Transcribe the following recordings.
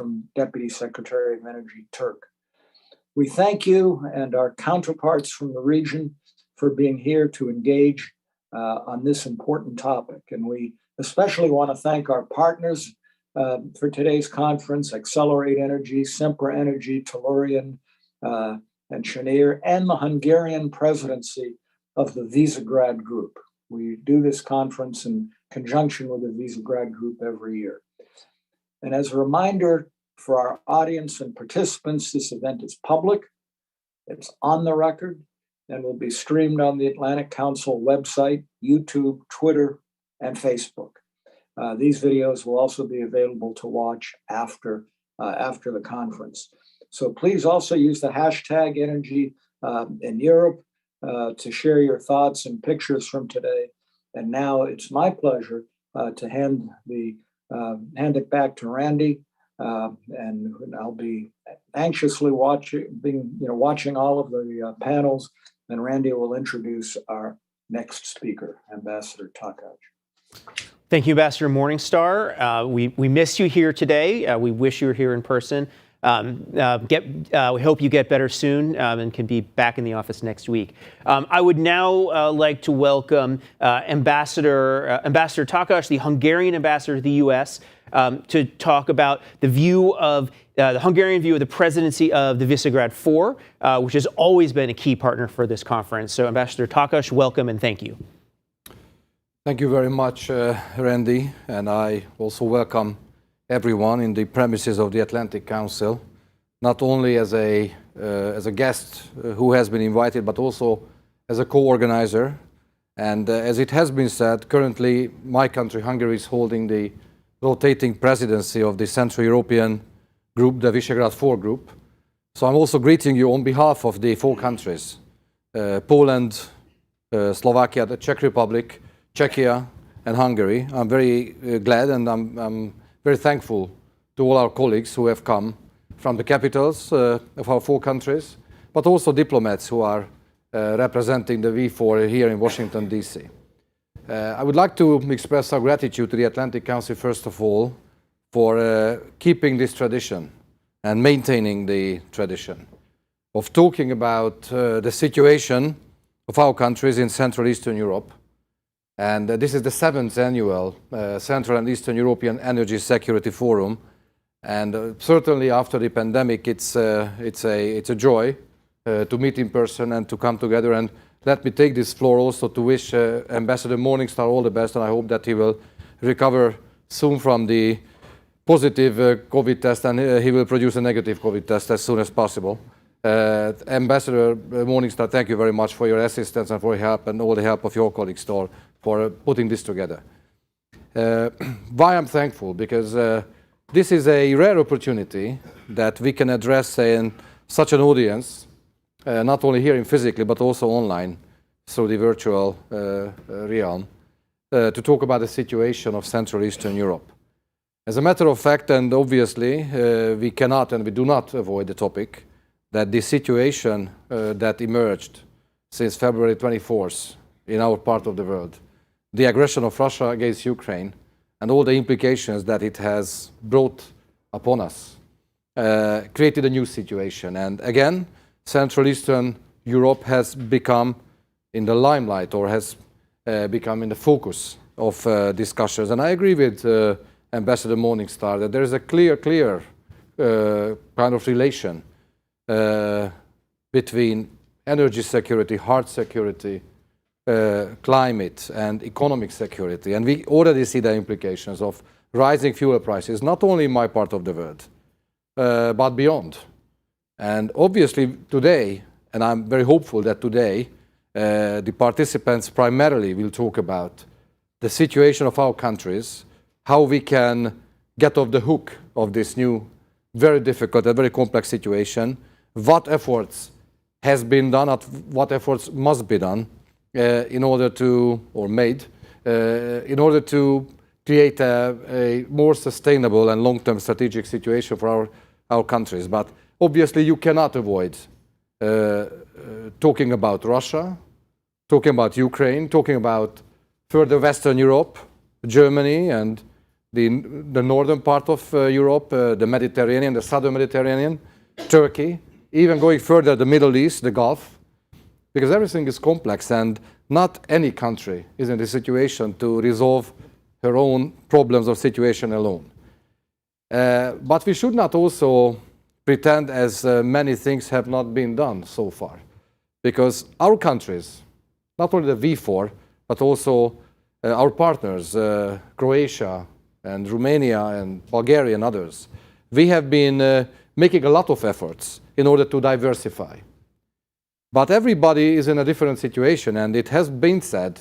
from Deputy Secretary of Energy Turk. We thank you and our counterparts from the region for being here to engage on this important topic. And we especially want to thank our partners for today's conference: Accelerate Energy, Sempra Energy, Tellurian, and Cheniere, and the Hungarian presidency of the Visegrad Group. We do this conference in conjunction with the Visegrad Group every year. And as a reminder for our audience and participants, this event is public, it's on the record, and will be streamed on the Atlantic Council website, YouTube, Twitter, and Facebook. These videos will also be available to watch after the conference. So please also use the hashtag Energy in Europe to share your thoughts and pictures from today. And now it's my pleasure to hand it back to Randy, and I'll be anxiously watching all of the panels. And Randy will introduce our next speaker, Ambassador Takács. Thank you, Ambassador Morningstar. We miss you here today. We wish you were here in person. We hope you get better soon and can be back in the office next week. I would now like to welcome Ambassador Takács, the Hungarian ambassador to the U.S., to talk about the Hungarian view of the presidency of the Visegrad 4, which has always been a key partner for this conference. So, Ambassador Takács, welcome and thank you. Thank you very much, Randy, and I also welcome everyone in the premises of the Atlantic Council, not only as a guest who has been invited, but also as a co-organizer. And as it has been said, currently my country, Hungary, is holding the rotating presidency of the Central European group, the Visegrad 4 group. So I'm also greeting you on behalf of the 4 countries, Poland, Slovakia, the Czech Republic, Czechia, and Hungary. I'm very glad, and I'm very thankful to all our colleagues who have come from the capitals of our 4 countries, but also diplomats who are representing the V4 here in Washington, D.C. I would like to express our gratitude to the Atlantic Council, first of all, for keeping this tradition and maintaining the tradition of talking about the situation of our countries in Central Eastern Europe. And this is the 7th annual Central and Eastern European Energy Security Forum. And certainly after the pandemic, it's a joy to meet in person and to come together. And let me take this floor also to wish Ambassador Morningstar all the best, and I hope that he will recover soon from the positive COVID test, and he will produce a negative COVID test as soon as possible. Ambassador Morningstar, thank you very much for your assistance and for your help, and all the help of your colleagues for putting this together. Why I'm thankful? Because this is a rare opportunity that we can address in such an audience, not only here in physically, but also online through the virtual realm, to talk about the situation of Central Eastern Europe. As a matter of fact, and obviously, we cannot and we do not avoid the topic that the situation that emerged since February 24th in our part of the world, the aggression of Russia against Ukraine, and all the implications that it has brought upon us, created a new situation. And again, Central Eastern Europe has become in the limelight, or has become in the focus of discussions. And I agree with Ambassador Morningstar that there is a clear kind of relation between energy security, hard security, climate, and economic security. And we already see the implications of rising fuel prices, not only in my part of the world, but beyond. And obviously today, and I'm very hopeful that today, the participants primarily will talk about the situation of our countries, how we can get off the hook of this new, very difficult and very complex situation, what efforts has been done, what efforts must be done in order to, or made, in order to create a more sustainable and long-term strategic situation for our countries. But obviously you cannot avoid talking about Russia, talking about Ukraine, talking about further Western Europe, Germany, and the northern part of Europe, the Mediterranean, the southern Mediterranean, Turkey, even going further, the Middle East, the Gulf, because everything is complex and not any country is in the situation to resolve her own problems or situation alone. But we should not also pretend as many things have not been done so far, because our countries, not only the V4, but also our partners, Croatia and Romania and Bulgaria and others, we have been making a lot of efforts in order to diversify. But everybody is in a different situation, and it has been said,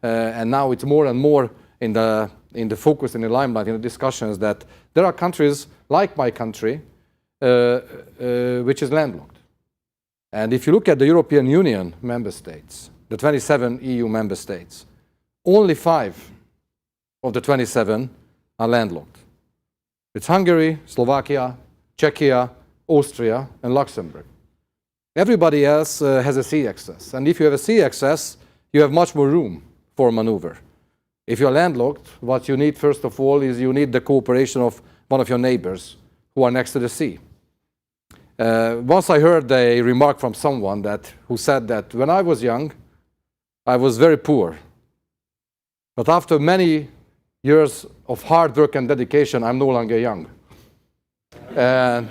and now it's more and more in the focus, in the limelight, in the discussions, that there are countries like my country, which is landlocked. And if you look at the European Union member states, the 27 EU member states, only 5 of the 27 are landlocked. It's Hungary, Slovakia, Czechia, Austria, and Luxembourg. Everybody else has a sea access. And if you have a sea access, you have much more room for maneuver. If you're landlocked, what you need, first of all, is you need the cooperation of one of your neighbors who are next to the sea. Once I heard a remark from someone who said that when I was young, I was very poor. But after many years of hard work and dedication, I'm no longer young. And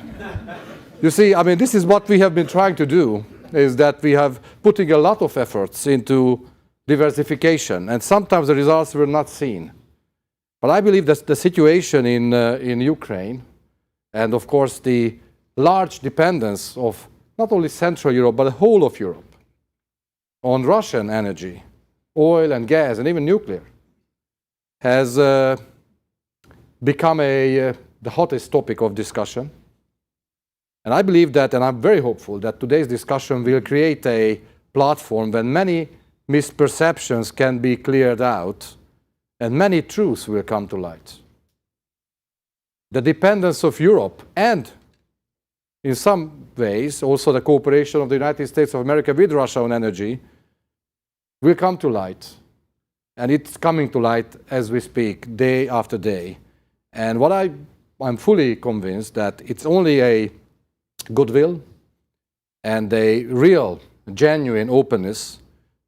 you see, I mean, this is what we have been trying to do, is that we have putting a lot of efforts into diversification, and sometimes the results were not seen. But I believe that the situation in Ukraine, and of course the large dependence of not only Central Europe, but the whole of Europe on Russian energy, oil and gas, and even nuclear, has become the hottest topic of discussion. And I believe that, and I'm very hopeful, that today's discussion will create a platform when many misperceptions can be cleared out and many truths will come to light. The dependence of Europe and, in some ways, also the cooperation of the United States of America with Russia on energy will come to light. And it's coming to light as we speak, day after day. And what I'm fully convinced that it's only a goodwill and a real, genuine openness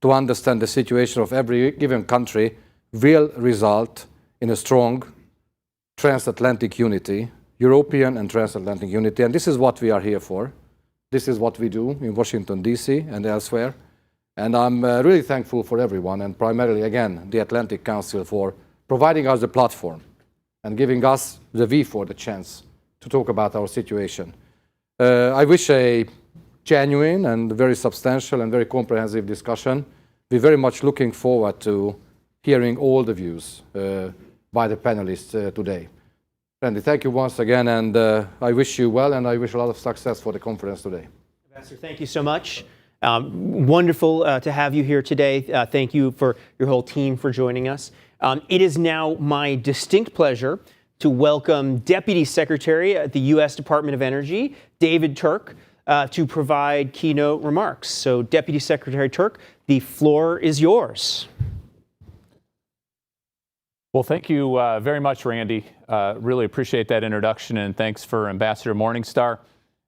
to understand the situation of every given country will result in a strong transatlantic unity, European and transatlantic unity. And this is what we are here for. This is what we do in Washington, D.C. and elsewhere. And I'm really thankful for everyone, and primarily, again, the Atlantic Council for providing us the platform and giving us, the V4, the chance to talk about our situation. I wish a genuine and very substantial and very comprehensive discussion. We're very much looking forward to hearing all the views by the panelists today. Randy, thank you once again, and I wish you well, and I wish a lot of success for the conference today. Ambassador, thank you so much. Wonderful to have you here today. Thank you for your whole team for joining us. It is now my distinct pleasure to welcome Deputy Secretary at the U.S. Department of Energy, David Turk, to provide keynote remarks. So, Deputy Secretary Turk, the floor is yours. Well, thank you very much, Randy. Really appreciate that introduction, and thanks for Ambassador Morningstar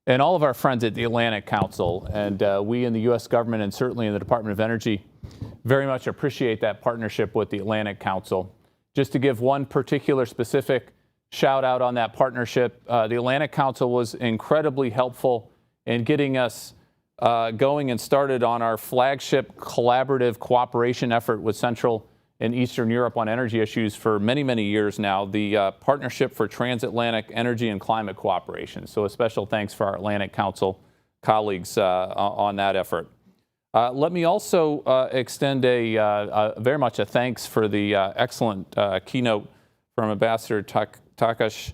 and all of our friends at the Atlantic Council. And we in the U.S. government and certainly in the Department of Energy very much appreciate that partnership with the Atlantic Council. Just to give one particular specific shout out on that partnership, the Atlantic Council was incredibly helpful in getting us going and started on our flagship collaborative cooperation effort with Central and Eastern Europe on energy issues for many, many years now, the Partnership for Transatlantic Energy and Climate Cooperation. So a special thanks for our Atlantic Council colleagues on that effort. Let me also extend very much a thanks for the excellent keynote from Ambassador Takács,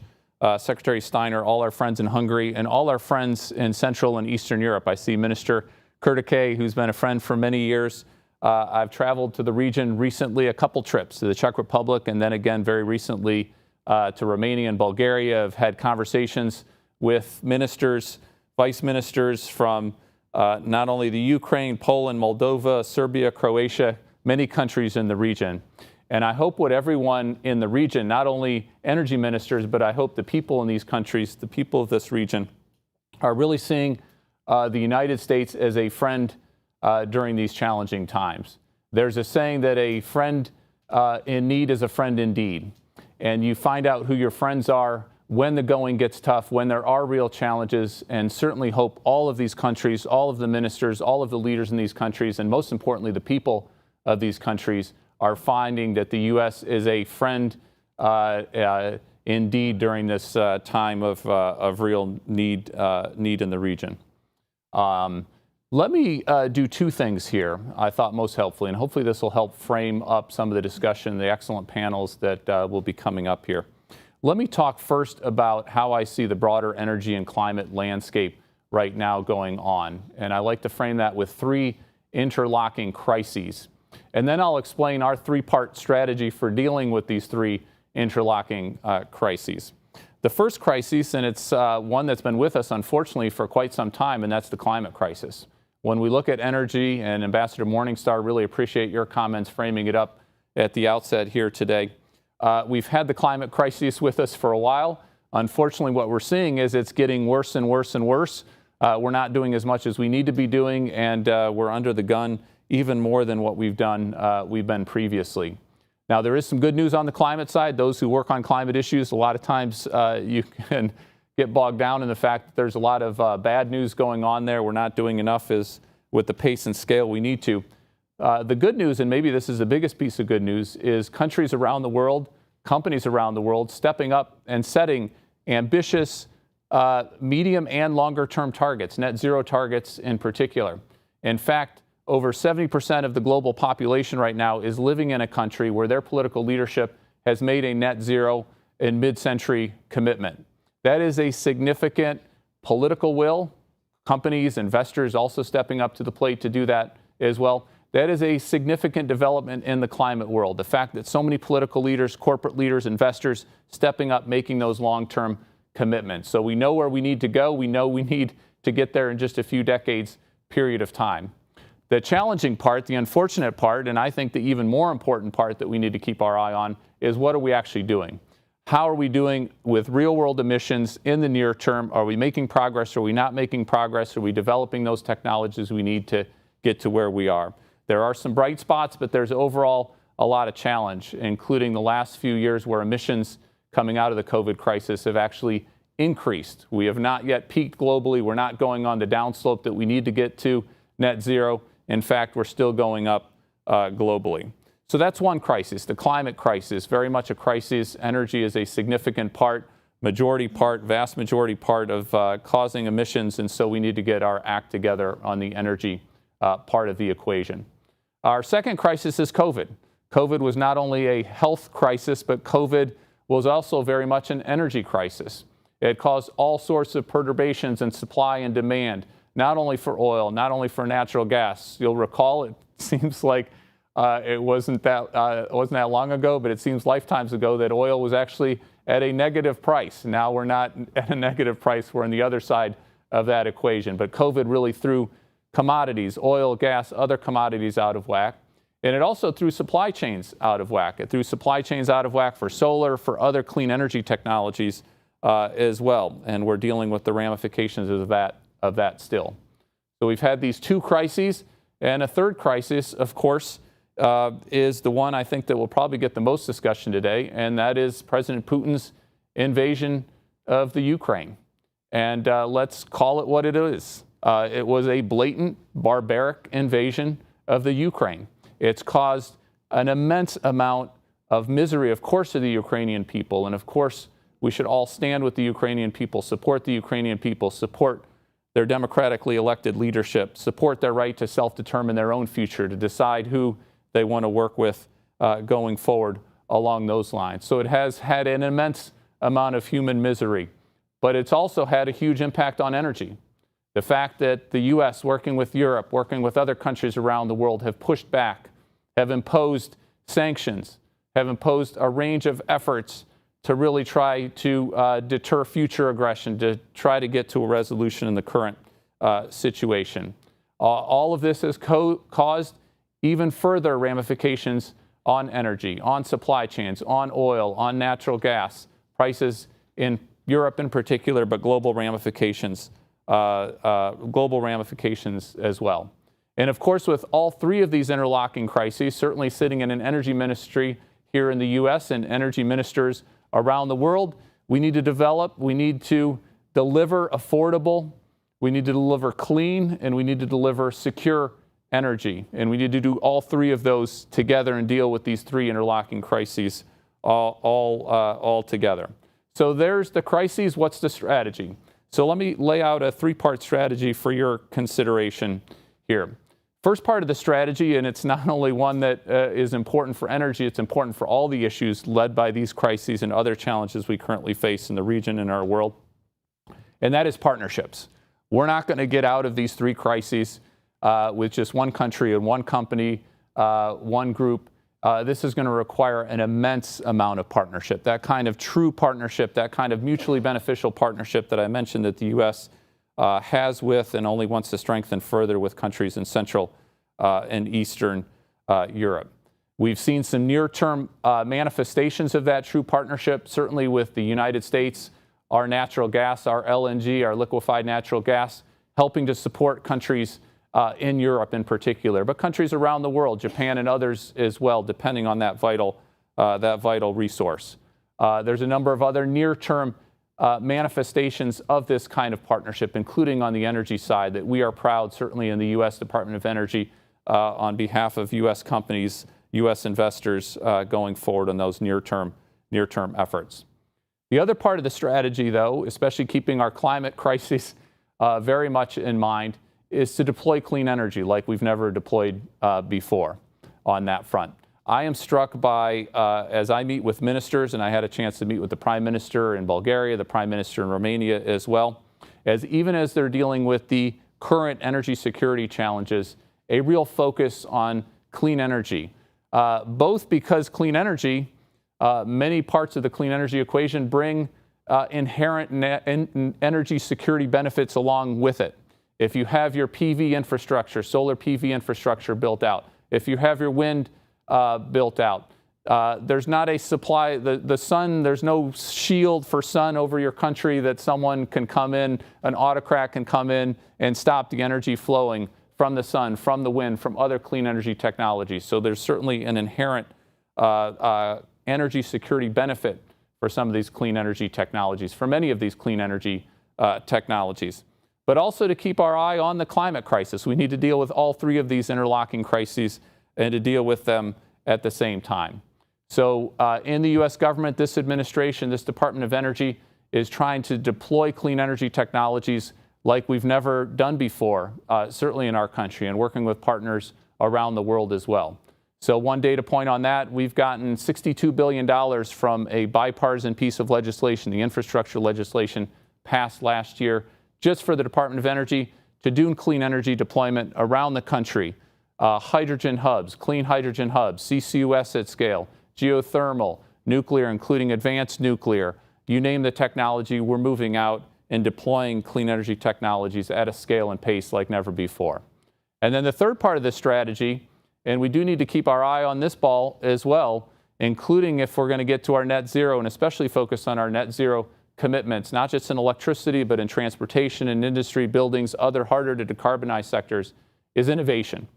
Secretary Steiner, all our friends in Hungary, and all our friends in Central and Eastern Europe. I see Minister Kurtike, who's been a friend for many years. I've traveled to the region recently, a couple trips to the Czech Republic, and then again very recently to Romania and Bulgaria. I've had conversations with ministers, vice ministers from not only the Ukraine, Poland, Moldova, Serbia, Croatia, many countries in the region. And I hope what everyone in the region, not only energy ministers, but I hope the people in these countries, the people of this region, are really seeing the United States as a friend during these challenging times. There's a saying that a friend in need is a friend indeed. And you find out who your friends are when the going gets tough, when there are real challenges, and certainly hope all of these countries, all of the ministers, all of the leaders in these countries, and most importantly, the people of these countries are finding that the U.S. is a friend indeed during this time of real need in the region. Let me do two things here I thought most helpfully, and hopefully this will help frame up some of the discussion, the excellent panels that will be coming up here. Let me talk first about how I see the broader energy and climate landscape right now going on. And I like to frame that with three interlocking crises. And then I'll explain our three-part strategy for dealing with these three interlocking crises. The first crisis, and it's one that's been with us, unfortunately, for quite some time, and that's the climate crisis. When we look at energy, and Ambassador Morningstar, really appreciate your comments framing it up at the outset here today. We've had the climate crisis with us for a while. Unfortunately, what we're seeing is it's getting worse and worse and worse. We're not doing as much as we need to be doing, and we're under the gun even more than what we've been previously. Now, there is some good news on the climate side. Those who work on climate issues, a lot of times you can get bogged down in the fact that there's a lot of bad news going on there. We're not doing enough with the pace and scale we need to. The good news, and maybe this is the biggest piece of good news, is countries around the world, companies around the world stepping up and setting ambitious medium and longer term targets, net zero targets in particular. In fact, over 70% of the global population right now is living in a country where their political leadership has made a net zero in mid-century commitment. That is a significant political will. Companies, investors also stepping up to the plate to do that as well. That is a significant development in the climate world. The fact that so many political leaders, corporate leaders, investors stepping up, making those long-term commitments. So we know where we need to go. We know we need to get there in just a few decades period of time. The challenging part, the unfortunate part, and I think the even more important part that we need to keep our eye on is what are we actually doing? How are we doing with real-world emissions in the near term? Are we making progress? Are we not making progress? Are we developing those technologies we need to get to where we are? There are some bright spots, but there's overall a lot of challenge, including the last few years where emissions coming out of the COVID crisis have actually increased. We have not yet peaked globally. We're not going on the downslope that we need to get to net zero. In fact, we're still going up globally. So that's one crisis, the climate crisis, very much a crisis. Energy is a significant part, vast majority part of causing emissions, and so we need to get our act together on the energy part of the equation. Our second crisis is COVID. COVID was not only a health crisis, but COVID was also very much an energy crisis. It caused all sorts of perturbations in supply and demand, not only for oil, not only for natural gas. You'll recall, it seems like it wasn't that long ago, but it seems lifetimes ago that oil was actually at a negative price. Now we're not at a negative price, we're on the other side of that equation. But COVID really threw commodities, oil, gas, other commodities out of whack. And it also threw supply chains out of whack. It threw supply chains out of whack for solar, for other clean energy technologies as well. And we're dealing with the ramifications of that still. So we've had these two crises, and a third crisis, of course, is the one I think that will probably get the most discussion today, and that is President Putin's invasion of the Ukraine. And let's call it what it is. It was a blatant, barbaric invasion of the Ukraine. It's caused an immense amount of misery, of course, to the Ukrainian people, and of course, we should all stand with the Ukrainian people, support the Ukrainian people, support their democratically elected leadership, support their right to self-determine their own future, to decide who they want to work with going forward along those lines. So it has had an immense amount of human misery, but it's also had a huge impact on energy. The fact that the U.S., working with Europe, working with other countries around the world, have pushed back, have imposed sanctions, have imposed a range of efforts to really try to deter future aggression, to try to get to a resolution in the current situation. All of this has caused even further ramifications on energy, on supply chains, on oil, on natural gas, prices in Europe in particular, but global ramifications as well. And of course, with all three of these interlocking crises, certainly sitting in an energy ministry here in the US and energy ministers around the world, we need to develop, we need to deliver affordable, we need to deliver clean, and we need to deliver secure energy. And we need to do all three of those together and deal with these three interlocking crises all together. So there's the crises. What's the strategy? So let me lay out a three-part strategy for your consideration here. First part of the strategy, and it's not only one that is important for energy, it's important for all the issues led by these crises and other challenges we currently face in the region and our world, and that is partnerships. We're not going to get out of these three crises with just one country and one company, one group. This is going to require an immense amount of partnership, that kind of true partnership, that kind of mutually beneficial partnership that I mentioned that the U.S. Has with and only wants to strengthen further with countries in Central and Eastern Europe. We've seen some near-term manifestations of that true partnership, certainly with the United States, our natural gas, our LNG, our liquefied natural gas, helping to support countries in Europe in particular, but countries around the world, Japan and others as well, depending on that vital resource. There's a number of other near-term manifestations of this kind of partnership, including on the energy side, that we are proud, certainly in the U.S. Department of Energy, on behalf of U.S. companies, U.S. investors, going forward on those near-term efforts. The other part of the strategy, though, especially keeping our climate crisis very much in mind, is to deploy clean energy like we've never deployed before on that front. I am struck by, as I meet with ministers, and I had a chance to meet with the Prime Minister in Bulgaria, the Prime Minister in Romania as well, as even as they're dealing with the current energy security challenges, a real focus on clean energy, both because clean energy, many parts of the clean energy equation bring inherent energy security benefits along with it. If you have your PV infrastructure, solar PV infrastructure built out, if you have your wind built out, there's not a supply, the sun, there's no shield for sun over your country that someone can come in, an autocrat can come in and stop the energy flowing from the sun, from the wind, from other clean energy technologies. So there's certainly an inherent energy security benefit for some of these clean energy technologies, for many of these clean energy technologies. But also to keep our eye on the climate crisis. We need to deal with all three of these interlocking crises and to deal with them at the same time. So in the U.S. government, this administration, this Department of Energy is trying to deploy clean energy technologies like we've never done before, certainly in our country, and working with partners around the world as well. So one data point on that, we've gotten $62 billion from a bipartisan piece of legislation, the infrastructure legislation passed last year, just for the Department of Energy to do clean energy deployment around the country. Hydrogen hubs, clean hydrogen hubs, CCUS at scale, geothermal, nuclear, including advanced nuclear. You name the technology, we're moving out and deploying clean energy technologies at a scale and pace like never before. And then the third part of this strategy, and we do need to keep our eye on this ball as well, including if we're going to get to our net zero, and especially focus on our net zero commitments, not just in electricity, but in transportation and industry, buildings, other harder to decarbonize sectors, is innovation.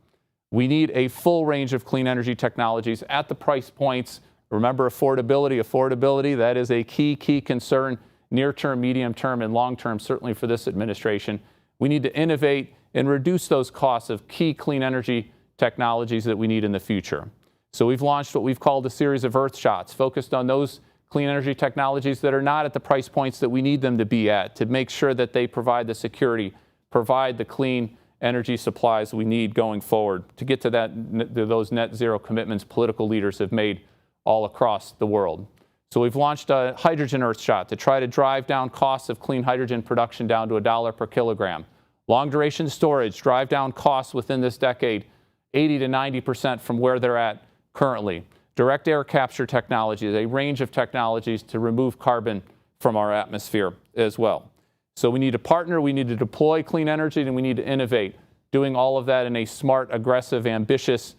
We need a full range of clean energy technologies at the price points. Remember, affordability, that is a key concern, near term, medium term, and long term, certainly for this administration. We need to innovate and reduce those costs of key clean energy technologies that we need in the future. So we've launched what we've called a series of Earth shots, focused on those clean energy technologies that are not at the price points that we need them to be at, to make sure that they provide the security, provide the clean energy supplies we need going forward to get to those net zero commitments political leaders have made all across the world. So we've launched a hydrogen Earth shot to try to drive down costs of clean hydrogen production down to $1 per kilogram. Long duration storage, drive down costs within this decade 80 to 90% from where they're at currently. Direct air capture technologies, a range of technologies to remove carbon from our atmosphere as well. So we need to partner, we need to deploy clean energy, and we need to innovate, doing all of that in a smart, aggressive, ambitious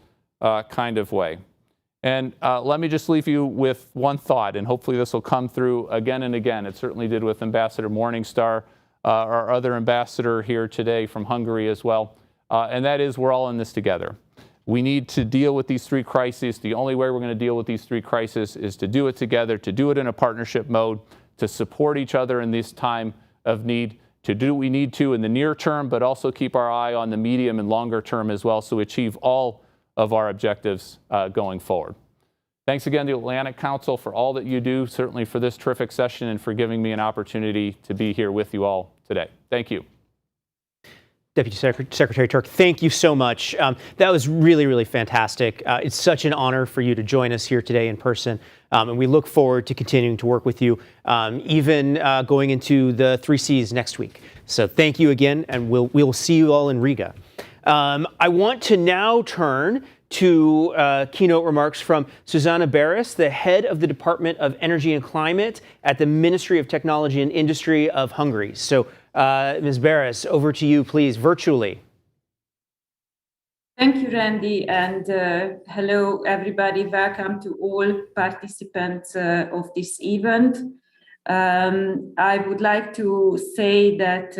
kind of way. And let me just leave you with one thought, and hopefully this will come through again and again. It certainly did with Ambassador Morningstar, our other ambassador here today from Hungary as well. And that is, we're all in this together. We need to deal with these three crises. The only way we're going to deal with these three crises is to do it together, to do it in a partnership mode, to support each other in this time of need, to do what we need to in the near term, but also keep our eye on the medium and longer term as well, so we achieve all of our objectives going forward. Thanks again to the Atlantic Council for all that you do, certainly for this terrific session and for giving me an opportunity to be here with you all today. Thank you. Deputy Secretary Turk, thank you so much. That was really, really fantastic. It's such an honor for you to join us here today in person, and we look forward to continuing to work with you, even going into the 3Cs next week. So thank you again, and we'll see you all in Riga. I want to now turn to keynote remarks from Susanna Beres, the head of the Department of Energy and Climate at the Ministry of Technology and Industry of Hungary. So, Ms. Beres, over to you, please, virtually. Thank you, Randy, and hello, everybody. Welcome to all participants of this event. I would like to say that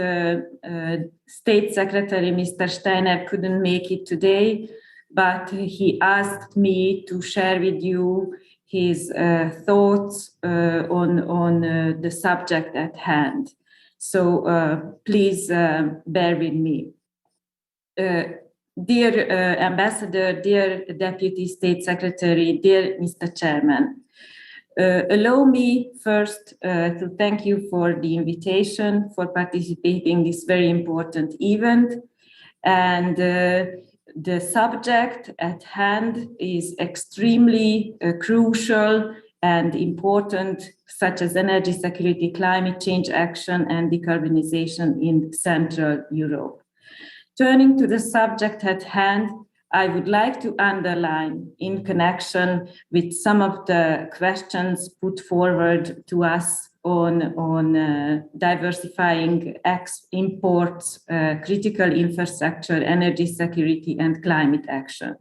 State Secretary Mr. Steiner couldn't make it today, but he asked me to share with you his thoughts on the subject at hand. So please bear with me. Dear Ambassador, dear Deputy State Secretary, dear Mr. Chairman, allow me first to thank you for the invitation, for participating in this very important event. And the subject at hand is extremely crucial and important, such as energy security, climate change action, and decarbonization in Central Europe. Turning to the subject at hand, I would like to underline, in connection with some of the questions put forward to us on diversifying imports, critical infrastructure, energy security, and climate action.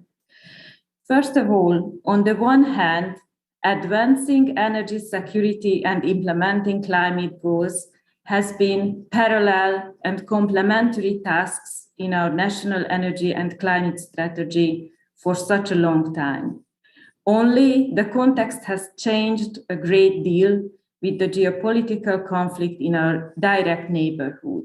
First of all, on the one hand, advancing energy security and implementing climate goals has been parallel and complementary tasks in our national energy and climate strategy for such a long time. Only the context has changed a great deal with the geopolitical conflict in our direct neighborhood.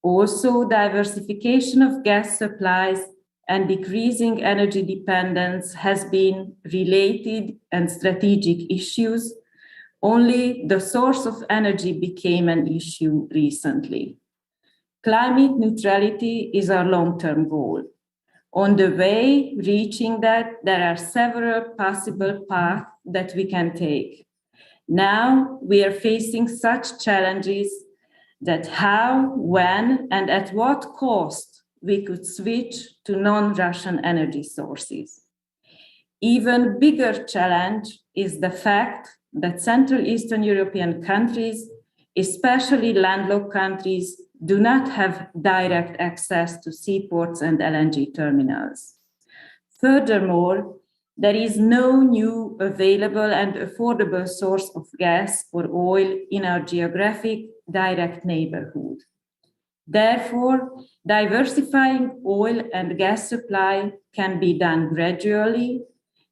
Also, diversification of gas supplies and decreasing energy dependence has been related and strategic issues. Only the source of energy became an issue recently. Climate neutrality is our long-term goal. On the way reaching that, there are several possible paths that we can take. Now we are facing such challenges that how, when, and at what cost we could switch to non-Russian energy sources. Even bigger challenge is the fact that Central Eastern European countries, especially landlocked countries, do not have direct access to seaports and LNG terminals. Furthermore, there is no new available and affordable source of gas or oil in our geographic direct neighborhood. Therefore, diversifying oil and gas supply can be done gradually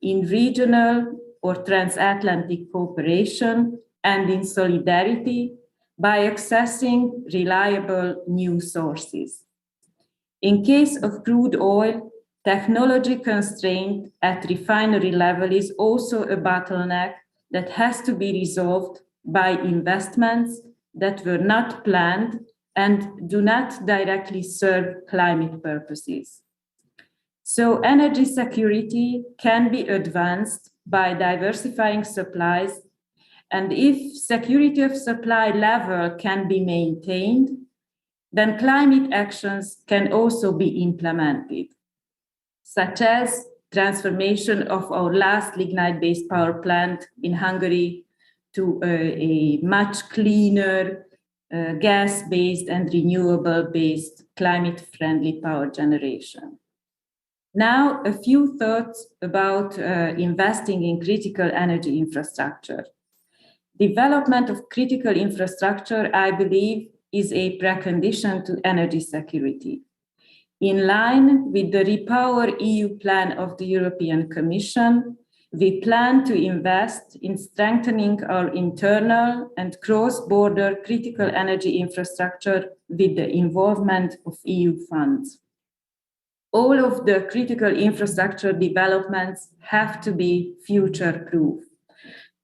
in regional or transatlantic cooperation and in solidarity by accessing reliable new sources. In case of crude oil, technology constraint at refinery level is also a bottleneck that has to be resolved by investments that were not planned and do not directly serve climate purposes. So energy security can be advanced by diversifying supplies, and if security of supply level can be maintained, then climate actions can also be implemented, such as transformation of our last lignite-based power plant in Hungary to a much cleaner gas-based and renewable-based climate-friendly power generation. Now, a few thoughts about investing in critical energy infrastructure. Development of critical infrastructure, I believe, is a precondition to energy security. In line with the Repower EU plan of the European Commission, we plan to invest in strengthening our internal and cross-border critical energy infrastructure with the involvement of EU funds. All of the critical infrastructure developments have to be future-proof.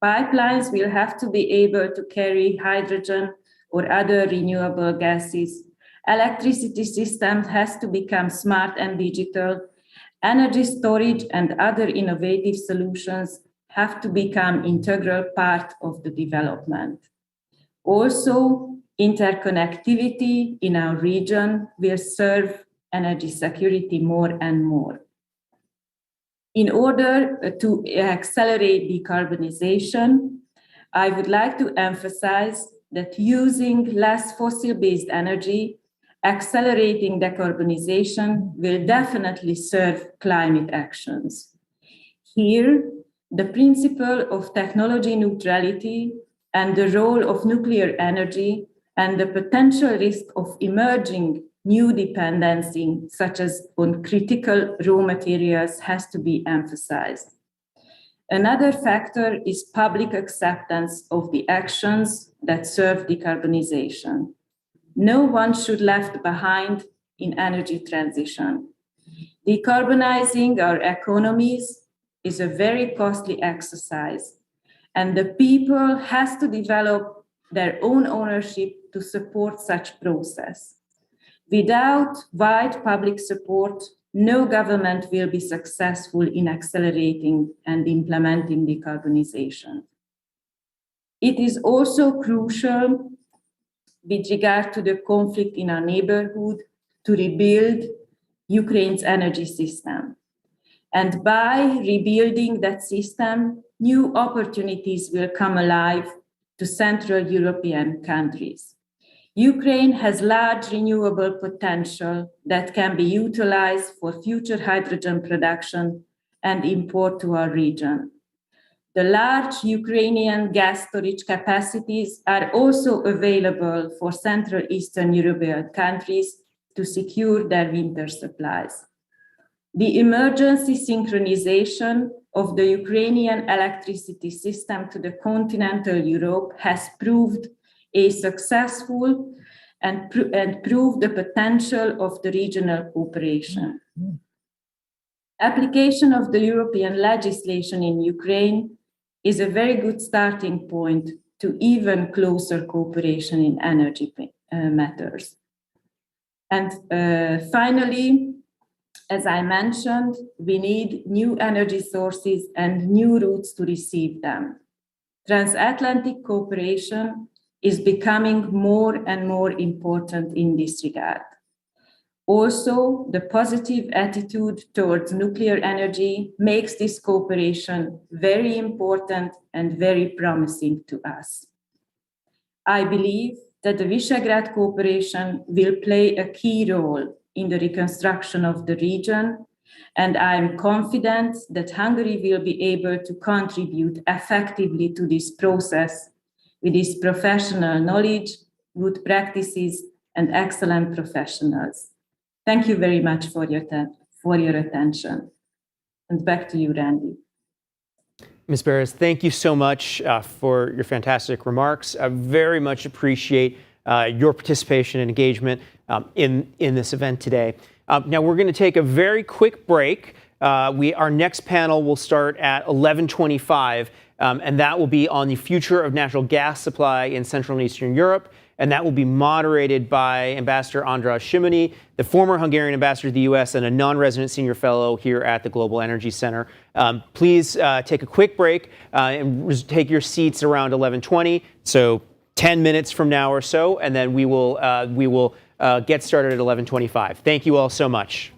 Pipelines will have to be able to carry hydrogen or other renewable gases. Electricity system has to become smart and digital. Energy storage and other innovative solutions have to become integral part of the development. Also, interconnectivity in our region will serve energy security more and more. In order to accelerate decarbonization, I would like to emphasize that using less fossil-based energy, accelerating decarbonization will definitely serve climate actions. Here, the principle of technology neutrality and the role of nuclear energy and the potential risk of emerging new dependency, such as on critical raw materials, has to be emphasized. Another factor is public acceptance of the actions that serve decarbonization. No one should be left behind in energy transition. Decarbonizing our economies is a very costly exercise, and the people has to develop their own ownership to support such process. Without wide public support, no government will be successful in accelerating and implementing decarbonization. It is also crucial with regard to the conflict in our neighborhood to rebuild Ukraine's energy system. And by rebuilding that system, new opportunities will come alive to Central European countries. Ukraine has large renewable potential that can be utilized for future hydrogen production and import to our region. The large Ukrainian gas storage capacities are also available for Central Eastern European countries to secure their winter supplies. The emergency synchronization of the Ukrainian electricity system to the continental Europe has proved a successful and proved the potential of the regional cooperation. Application of the European legislation in Ukraine is a very good starting point to even closer cooperation in energy matters. And finally, as I mentioned, we need new energy sources and new routes to receive them. Transatlantic cooperation is becoming more and more important in this regard. Also, the positive attitude towards nuclear energy makes this cooperation very important and very promising to us. I believe that the Visegrad cooperation will play a key role in the reconstruction of the region, and I am confident that Hungary will be able to contribute effectively to this process with its professional knowledge, good practices, and excellent professionals. Thank you very much for your attention. And back to you, Randy. Ms. Beres, thank you so much for your fantastic remarks. I very much appreciate your participation and engagement in this event today. Now we're going to take a very quick break. Our next panel will start at 11:25, and that will be on the future of natural gas supply in Central and Eastern Europe. And that will be moderated by Ambassador András Simony, the former Hungarian ambassador to the U.S. and a non-resident senior fellow here at the Global Energy Center. Please take a quick break and take your seats around 11:20, so 10 minutes from now or so, and then we will get started at 11:25. Thank you all so much.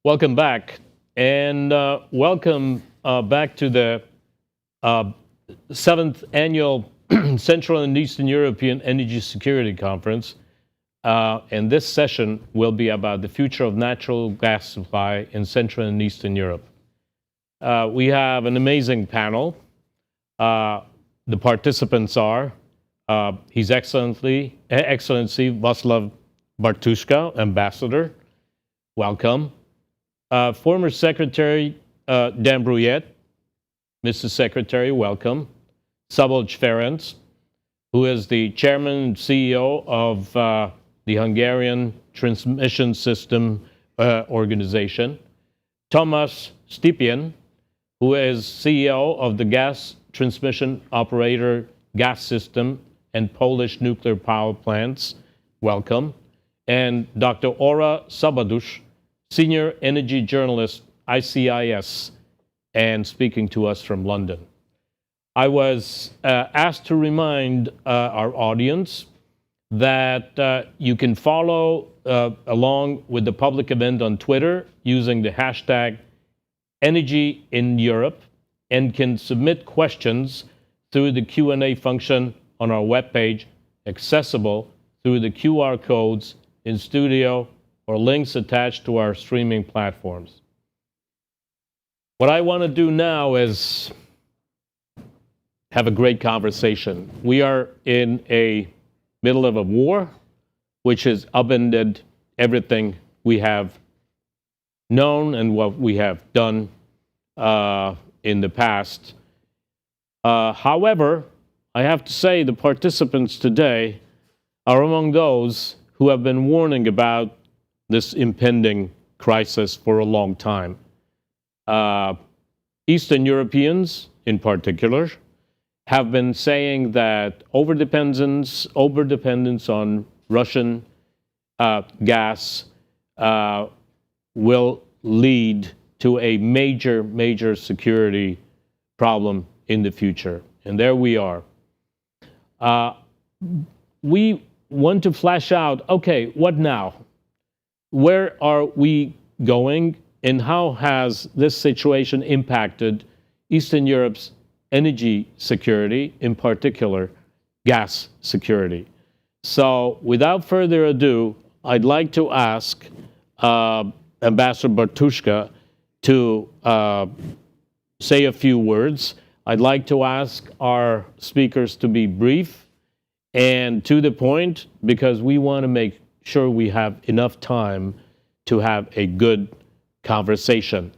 Welcome back, and welcome back to the 7th Annual Central and Eastern European Energy Security Conference. And this session will be about the future of natural gas supply in Central and Eastern Europe. We have an amazing panel. The participants are His Excellency Václav Bartuška, Ambassador. Welcome. Former Secretary Dan Brouillette. Mr. Secretary, welcome. Szabolcs Ferenc, who is the Chairman and CEO of the Hungarian Transmission System Organization. Thomas Stipien, who is CEO of the Gas Transmission Operator Gas System and Polish Nuclear Power Plants. Welcome. And Dr. Ora Szabolcs, Senior Energy Journalist, ICIS, and speaking to us from London. I was asked to remind our audience that you can follow along with the public event on Twitter using the hashtag Energy in Europe, and can submit questions through the Q&A function on our webpage, accessible through the QR codes in studio or links attached to our streaming platforms. What I want to do now is have a great conversation. We are in a middle of a war, which has upended everything we have known and what we have done in the past. However, I have to say the participants today are among those who have been warning about this impending crisis for a long time. Eastern Europeans, in particular, have been saying that overdependence on Russian gas will lead to a major security problem in the future. And there we are. We want to flesh out, okay, what now? Where are we going, and how has this situation impacted Eastern Europe's energy security, in particular, gas security? So without further ado, I'd like to ask Ambassador Bartuška to say a few words. I'd like to ask our speakers to be brief and to the point, because we want to make sure we have enough time to have a good conversation.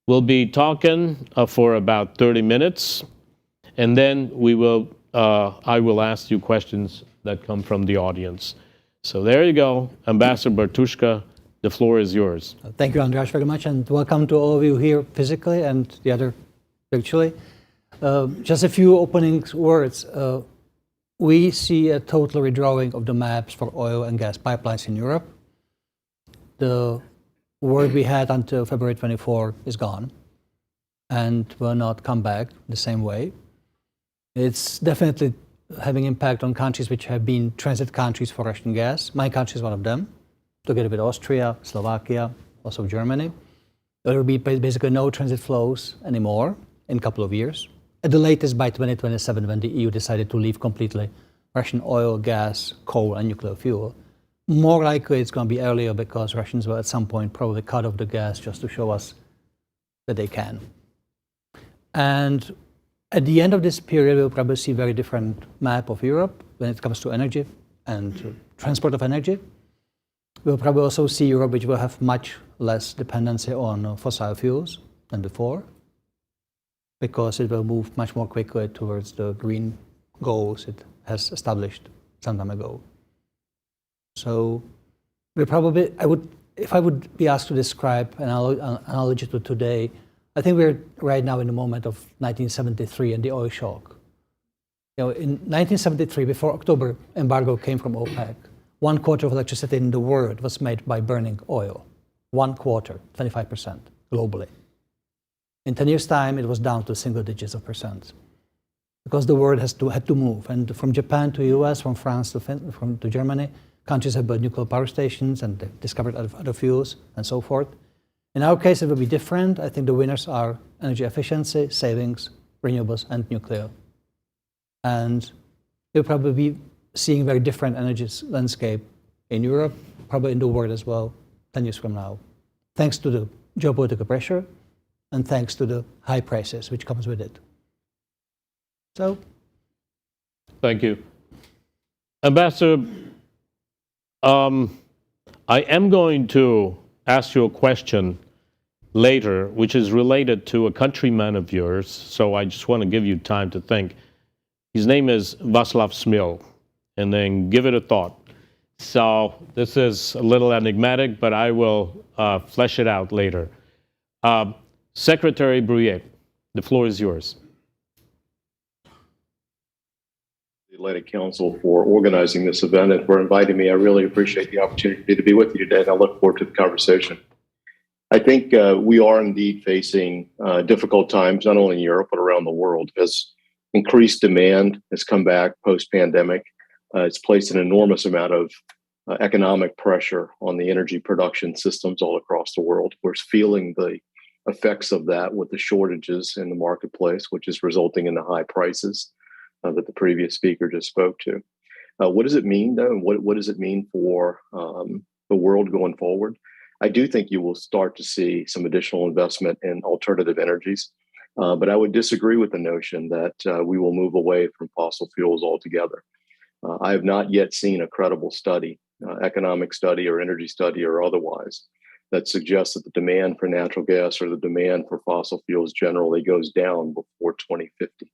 We'll be talking for about 30 minutes, and then we will, I will ask you questions that come from the audience. So there you go, Ambassador Bartuška, the floor is yours. Thank you, András, very much, and welcome to all of you here physically and the other virtually. Just a few opening words. We see a total redrawing of the maps for oil and gas pipelines in Europe. The world we had until February 24 is gone and will not come back the same way. It's definitely having impact on countries which have been transit countries for Russian gas. My country is one of them, together with Austria, Slovakia, also Germany. There will be basically no transit flows anymore in a couple of years. At the latest by 2027, when the EU decided to leave completely Russian oil, gas, coal, and nuclear fuel. More likely it's going to be earlier, because Russians will at some point probably cut off the gas just to show us that they can. And at the end of this period, we'll probably see a very different map of Europe when it comes to energy and transport of energy. We'll probably also see Europe which will have much less dependency on fossil fuels than before, because it will move much more quickly towards the green goals it has established some time ago. So we probably, if I would be asked to describe an analogy to today, I think we're right now in the moment of 1973 and the oil shock. You know, in 1973, before October embargo came from OPEC, 1/4 of electricity in the world was made by burning oil. 1/4, 25% globally. In 10 years' time, it was down to single digits of percent, because the world had to move. And from Japan to US, from France to Germany, countries have built nuclear power stations and they've discovered other fuels and so forth. In our case, it will be different. I think the winners are energy efficiency, savings, renewables, and nuclear. And you'll probably be seeing very different energy landscape in Europe, probably in the world as well, 10 years from now, thanks to the geopolitical pressure and thanks to the high prices which comes with it. So. Thank you. Ambassador, I am going to ask you a question later, which is related to a countryman of yours, so I just want to give you time to think. His name is Václav Smil, and then give it a thought. So this is a little enigmatic, but I will flesh it out later. Secretary Brouillette, the floor is yours. The Atlantic Council for organizing this event and for inviting me. I really appreciate the opportunity to be with you today, and I look forward to the conversation. I think we are indeed facing difficult times, not only in Europe, but around the world, as increased demand has come back post-pandemic. It's placed an enormous amount of economic pressure on the energy production systems all across the world. We're feeling the effects of that with the shortages in the marketplace, which is resulting in the high prices that the previous speaker just spoke to. What does it mean, though? And what does it mean for the world going forward? I do think you will start to see some additional investment in alternative energies, but I would disagree with the notion that we will move away from fossil fuels altogether. I have not yet seen a credible study, economic study or energy study or otherwise, that suggests that the demand for natural gas or the demand for fossil fuels generally goes down before 2050.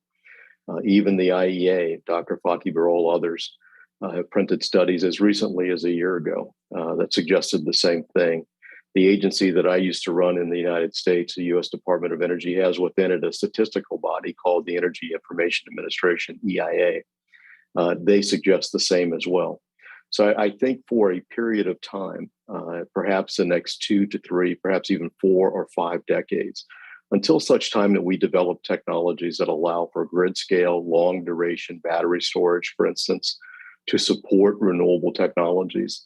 Even the IEA, Dr. Fatih Birol, others have printed studies as recently as a year ago that suggested the same thing. The agency that I used to run in the United States, the U.S. Department of Energy, has within it a statistical body called the Energy Information Administration, EIA. They suggest the same as well. So I think for a period of time, perhaps the next 2 to 3, perhaps even 4 or 5 decades, until such time that we develop technologies that allow for grid scale, long duration battery storage, for instance, to support renewable technologies,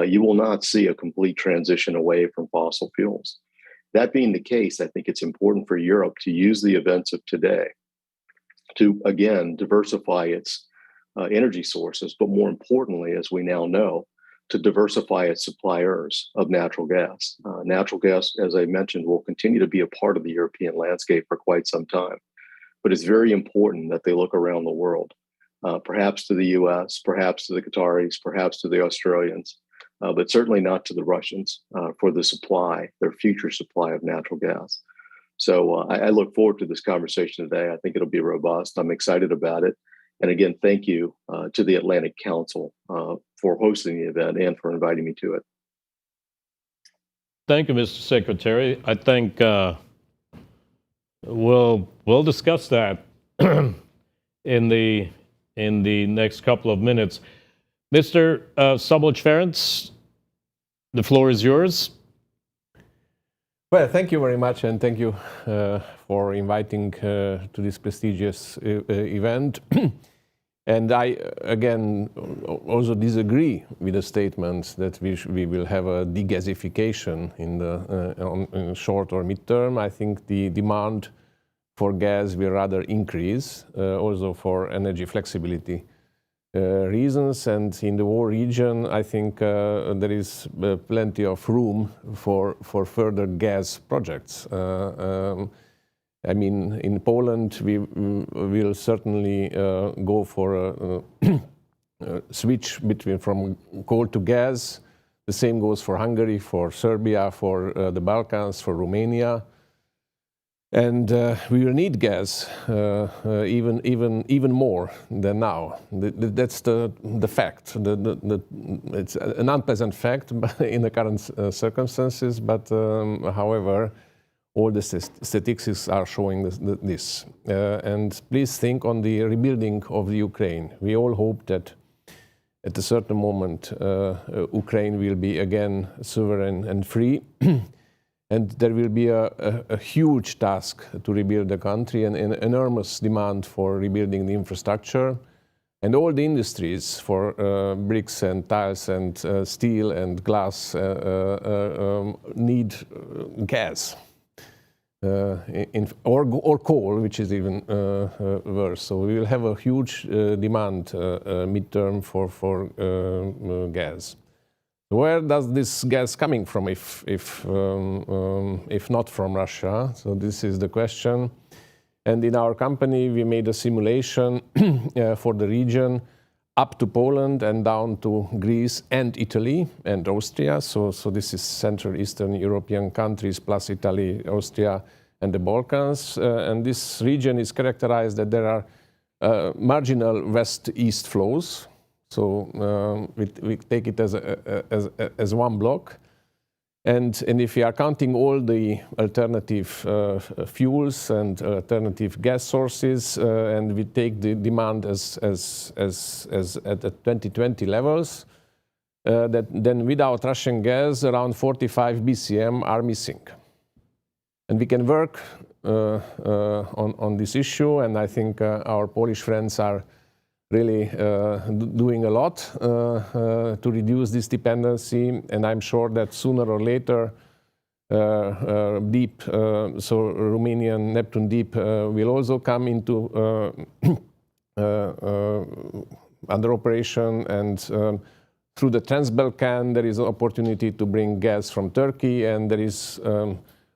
you will not see a complete transition away from fossil fuels. That being the case, I think it's important for Europe to use the events of today to, again, diversify its energy sources, but more importantly, as we now know, to diversify its suppliers of natural gas. Natural gas, as I mentioned, will continue to be a part of the European landscape for quite some time. But it's very important that they look around the world, perhaps to the US, perhaps to the Qataris, perhaps to the Australians, but certainly not to the Russians for the supply, their future supply of natural gas. So I look forward to this conversation today. I think it'll be robust. I'm excited about it. And again, thank you to the Atlantic Council for hosting the event and for inviting me to it. Thank you, Mr. Secretary. I think we'll discuss that in the next couple of minutes. Mr. Szabolcs, the floor is yours. Well, thank you very much, and thank you for inviting to this prestigious event. And I, again, also disagree with the statement that we will have a degasification in the short or mid-term. I think the demand for gas will rather increase, also for energy flexibility reasons. And in the war region, I think there is plenty of room for further gas projects. I mean, in Poland, we will certainly go for a switch from coal to gas. The same goes for Hungary, for Serbia, for the Balkans, for Romania. And we will need gas even more than now. That's the fact. It's an unpleasant fact in the current circumstances, but however, all the statistics are showing this. And please think on the rebuilding of the Ukraine. We all hope that at a certain moment, Ukraine will be again sovereign and free. And there will be a huge task to rebuild the country and an enormous demand for rebuilding the infrastructure. And all the industries for bricks and tiles and steel and glass need gas. Or coal, which is even worse. So we will have a huge demand midterm for gas. Where does this gas coming from if not from Russia? So this is the question. And in our company, we made a simulation for the region up to Poland and down to Greece and Italy and Austria. So this is Central Eastern European countries plus Italy, Austria, and the Balkans. And this region is characterized that there are marginal west-east flows. So we take it as one block. And if we are counting all the alternative fuels and alternative gas sources, and we take the demand as at the 2020 levels, then without Russian gas, around 45 BCM are missing. And we can work on this issue, and I think our Polish friends are really doing a lot to reduce this dependency, and I'm sure that sooner or later deep, so Romanian Neptune Deep will also come into under operation, and through the Trans-Balkan there is an opportunity to bring gas from Turkey, and there is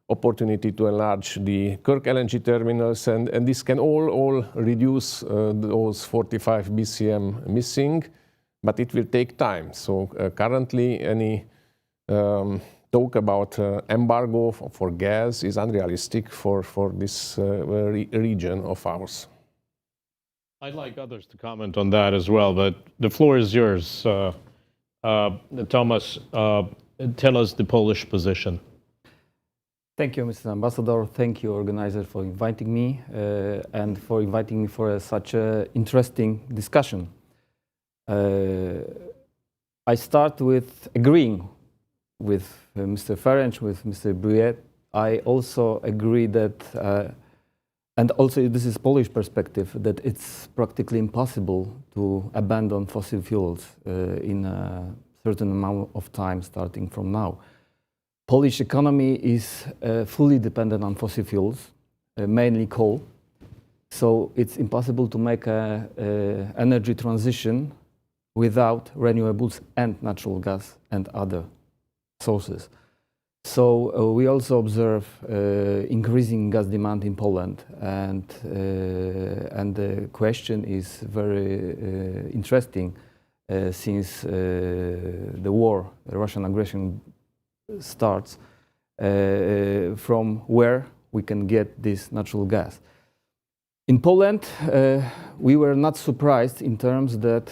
opportunity to enlarge the Turk LNG terminals, and this can all reduce those 45 BCM missing, but it will take time. So currently any talk about embargo for gas is unrealistic for this region of ours. I'd like others to comment on that as well, but the floor is yours. Thomas, tell us the Polish position. Thank you, Mr. Ambassador. Thank you, organizer, for inviting me and for inviting me for such an interesting discussion. I start with agreeing with Mr. Ferenc, with Mr. Brouillette. I also agree that, and also this is Polish perspective, that it's practically impossible to abandon fossil fuels in a certain amount of time starting from now. Polish economy is fully dependent on fossil fuels, mainly coal. So it's impossible to make an energy transition without renewables and natural gas and other sources. So we also observe increasing gas demand in Poland, and the question is very interesting since the war, the Russian aggression starts, from where we can get this natural gas. In Poland, we were not surprised in terms that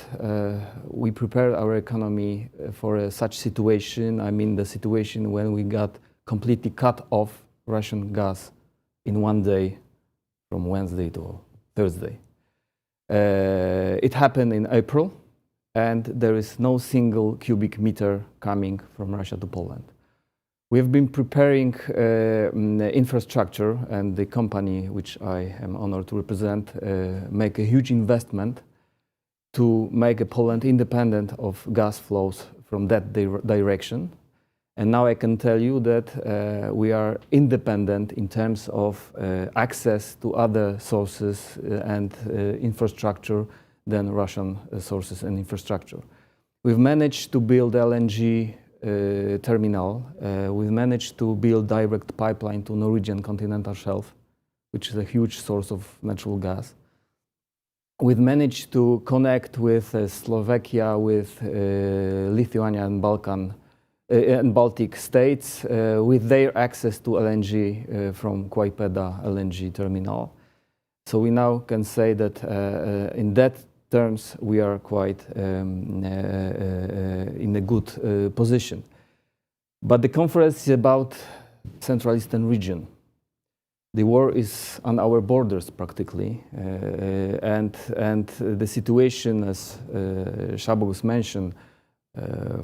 we prepared our economy for such situation. I mean, the situation when we got completely cut off Russian gas in one day from Wednesday to Thursday. It happened in April, and there is no single cubic meter coming from Russia to Poland. We have been preparing infrastructure, and the company which I am honored to represent make a huge investment to make Poland independent of gas flows from that direction. And now I can tell you that we are independent in terms of access to other sources and infrastructure than Russian sources and infrastructure. We've managed to build LNG terminal. We've managed to build direct pipeline to Norwegian continental shelf, which is a huge source of natural gas. We've managed to connect with Slovakia, with Lithuania and Baltic states with their access to LNG from Klaipėda LNG terminal. So we now can say that in that terms, we are quite in a good position. But the conference is about Central Eastern region. The war is on our borders practically, and the situation, as Szabolcs mentioned,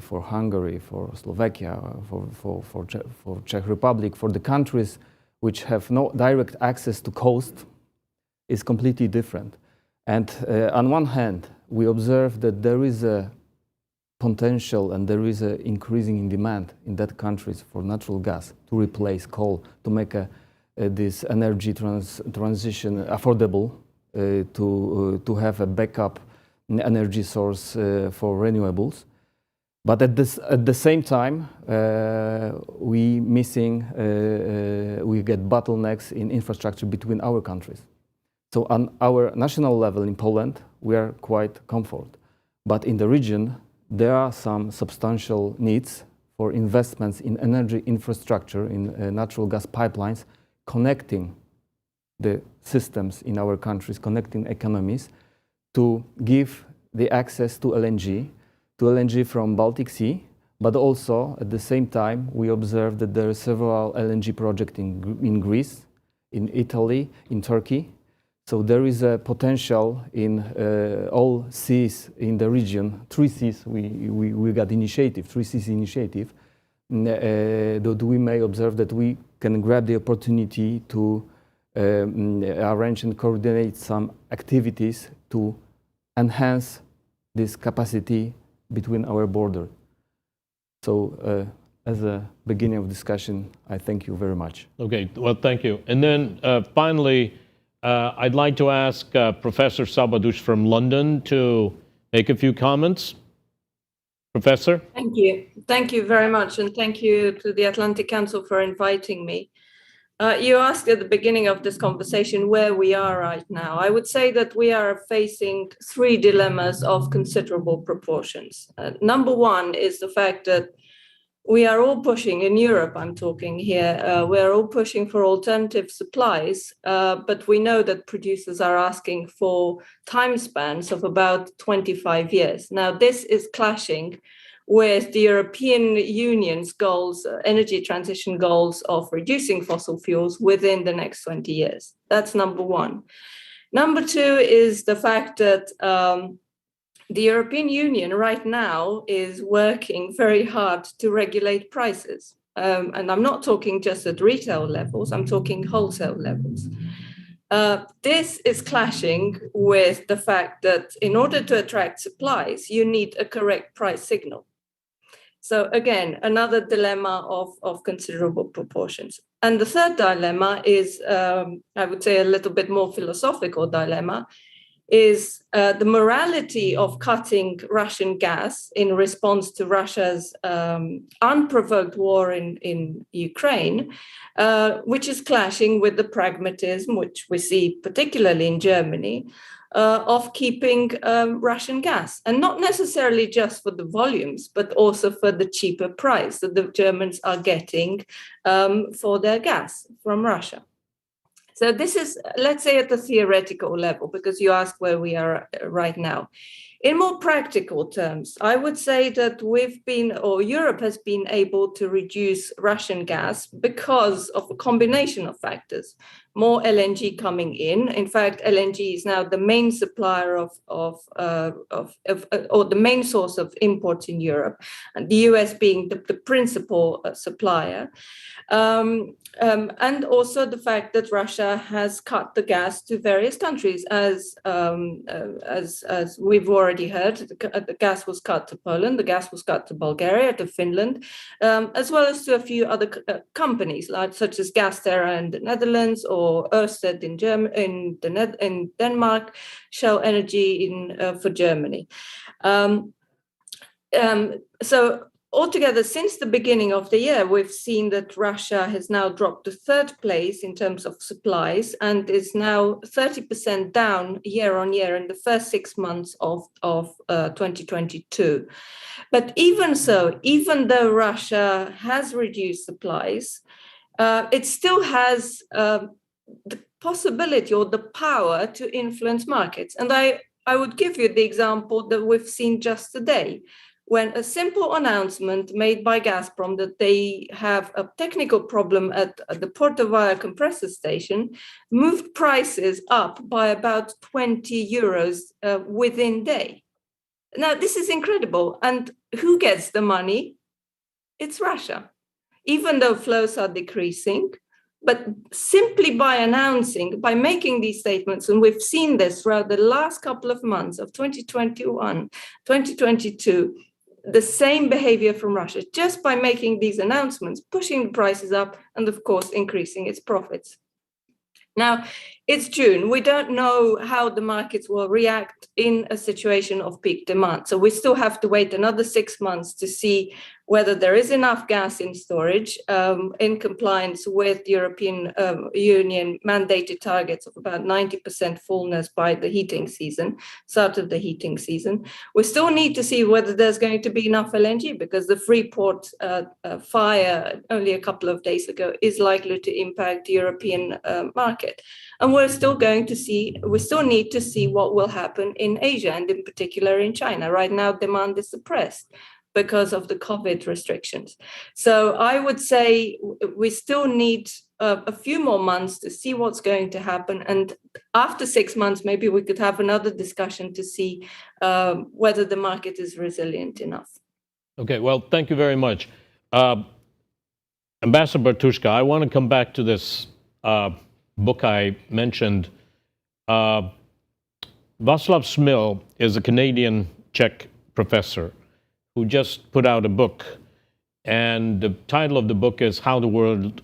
for Hungary, for Slovakia, for Czech Republic, for the countries which have no direct access to coast, is completely different. And on one hand, we observe that there is a potential and there is an increasing demand in that countries for natural gas to replace coal, to make this energy transition affordable, to have a backup energy source for renewables. But at the same time, we get bottlenecks in infrastructure between our countries. So on our national level in Poland, we are quite comfort. But in the region, there are some substantial needs for investments in energy infrastructure, in natural gas pipelines, connecting the systems in our countries, connecting economies, to give the access to LNG from Baltic Sea, but also at the same time we observe that there are several LNG projects in Greece, in Italy, in Turkey. So there is a potential in all seas in the region. 3 seas we got initiative, 3 seas initiative. That we may observe that we can grab the opportunity to arrange and coordinate some activities to enhance this capacity between our border. So as a beginning of discussion, I thank you very much. Okay, well, thank you. And then finally, I'd like to ask Professor Szabolcs from London to make a few comments. Professor? Thank you. Thank you very much. And thank you to the Atlantic Council for inviting me. You asked at the beginning of this conversation where we are right now. I would say that we are facing 3 dilemmas of considerable proportions. Number one is the fact that we are all pushing, in Europe I'm talking here, we're all pushing for alternative supplies, but we know that producers are asking for time spans of about 25 years. Now, this is clashing with the European Union's goals, energy transition goals of reducing fossil fuels within the next 20 years. That's number one. Number two is the fact that the European Union right now is working very hard to regulate prices. And I'm not talking just at retail levels, I'm talking wholesale levels. This is clashing with the fact that in order to attract supplies, you need a correct price signal. So again, another dilemma of considerable proportions. And the third dilemma is, I would say, a little bit more philosophical dilemma, is the morality of cutting Russian gas in response to Russia's unprovoked war in Ukraine, which is clashing with the pragmatism, which we see particularly in Germany, of keeping Russian gas, and not necessarily just for the volumes, but also for the cheaper price that the Germans are getting for their gas from Russia. So this is, let's say, at the theoretical level, because you asked where we are right now. In more practical terms, I would say that Europe has been able to reduce Russian gas because of a combination of factors. More LNG coming in. In fact, LNG is now the main supplier or the main source of imports in Europe, and the US being the principal supplier. And also the fact that Russia has cut the gas to various countries, as we've already heard. The gas was cut to Poland, the gas was cut to Bulgaria, to Finland, as well as to a few other companies, such as Gasterra in the Netherlands, or Ørsted in Denmark, Shell Energy for Germany. So altogether, since the beginning of the year, we've seen that Russia has now dropped to 3rd place in terms of supplies and is now 30% down year on year in the first 6 months of 2022. But even so, even though Russia has reduced supplies, it still has the possibility or the power to influence markets. And I would give you the example that we've seen just today, when a simple announcement made by Gazprom that they have a technical problem at the Portovaya compressor station moved prices up by about 20 euros within day. Now, this is incredible. And who gets the money? It's Russia. Even though flows are decreasing, But simply by announcing, by making these statements, and we've seen this throughout the last couple of months of 2021, 2022, the same behavior from Russia, just by making these announcements, pushing the prices up, and of course, increasing its profits. Now, it's June. We don't know how the markets will react in a situation of peak demand. So we still have to wait another 6 months to see whether there is enough gas in storage in compliance with European Union mandated targets of about 90% fullness by the heating season, start of the heating season. We still need to see whether there's going to be enough LNG, because the Freeport fire only a couple of days ago is likely to impact the European market. And we still need to see what will happen in Asia, and in particular in China. Right now, demand is suppressed because of the COVID restrictions. So I would say we still need a few more months to see what's going to happen. And after 6 months, maybe we could have another discussion to see whether the market is resilient enough. Okay, well, thank you very much. Ambassador Bartuška, I want to come back to this book I mentioned. Václav Smil is a Canadian Czech professor who just put out a book, and the title of the book is How the World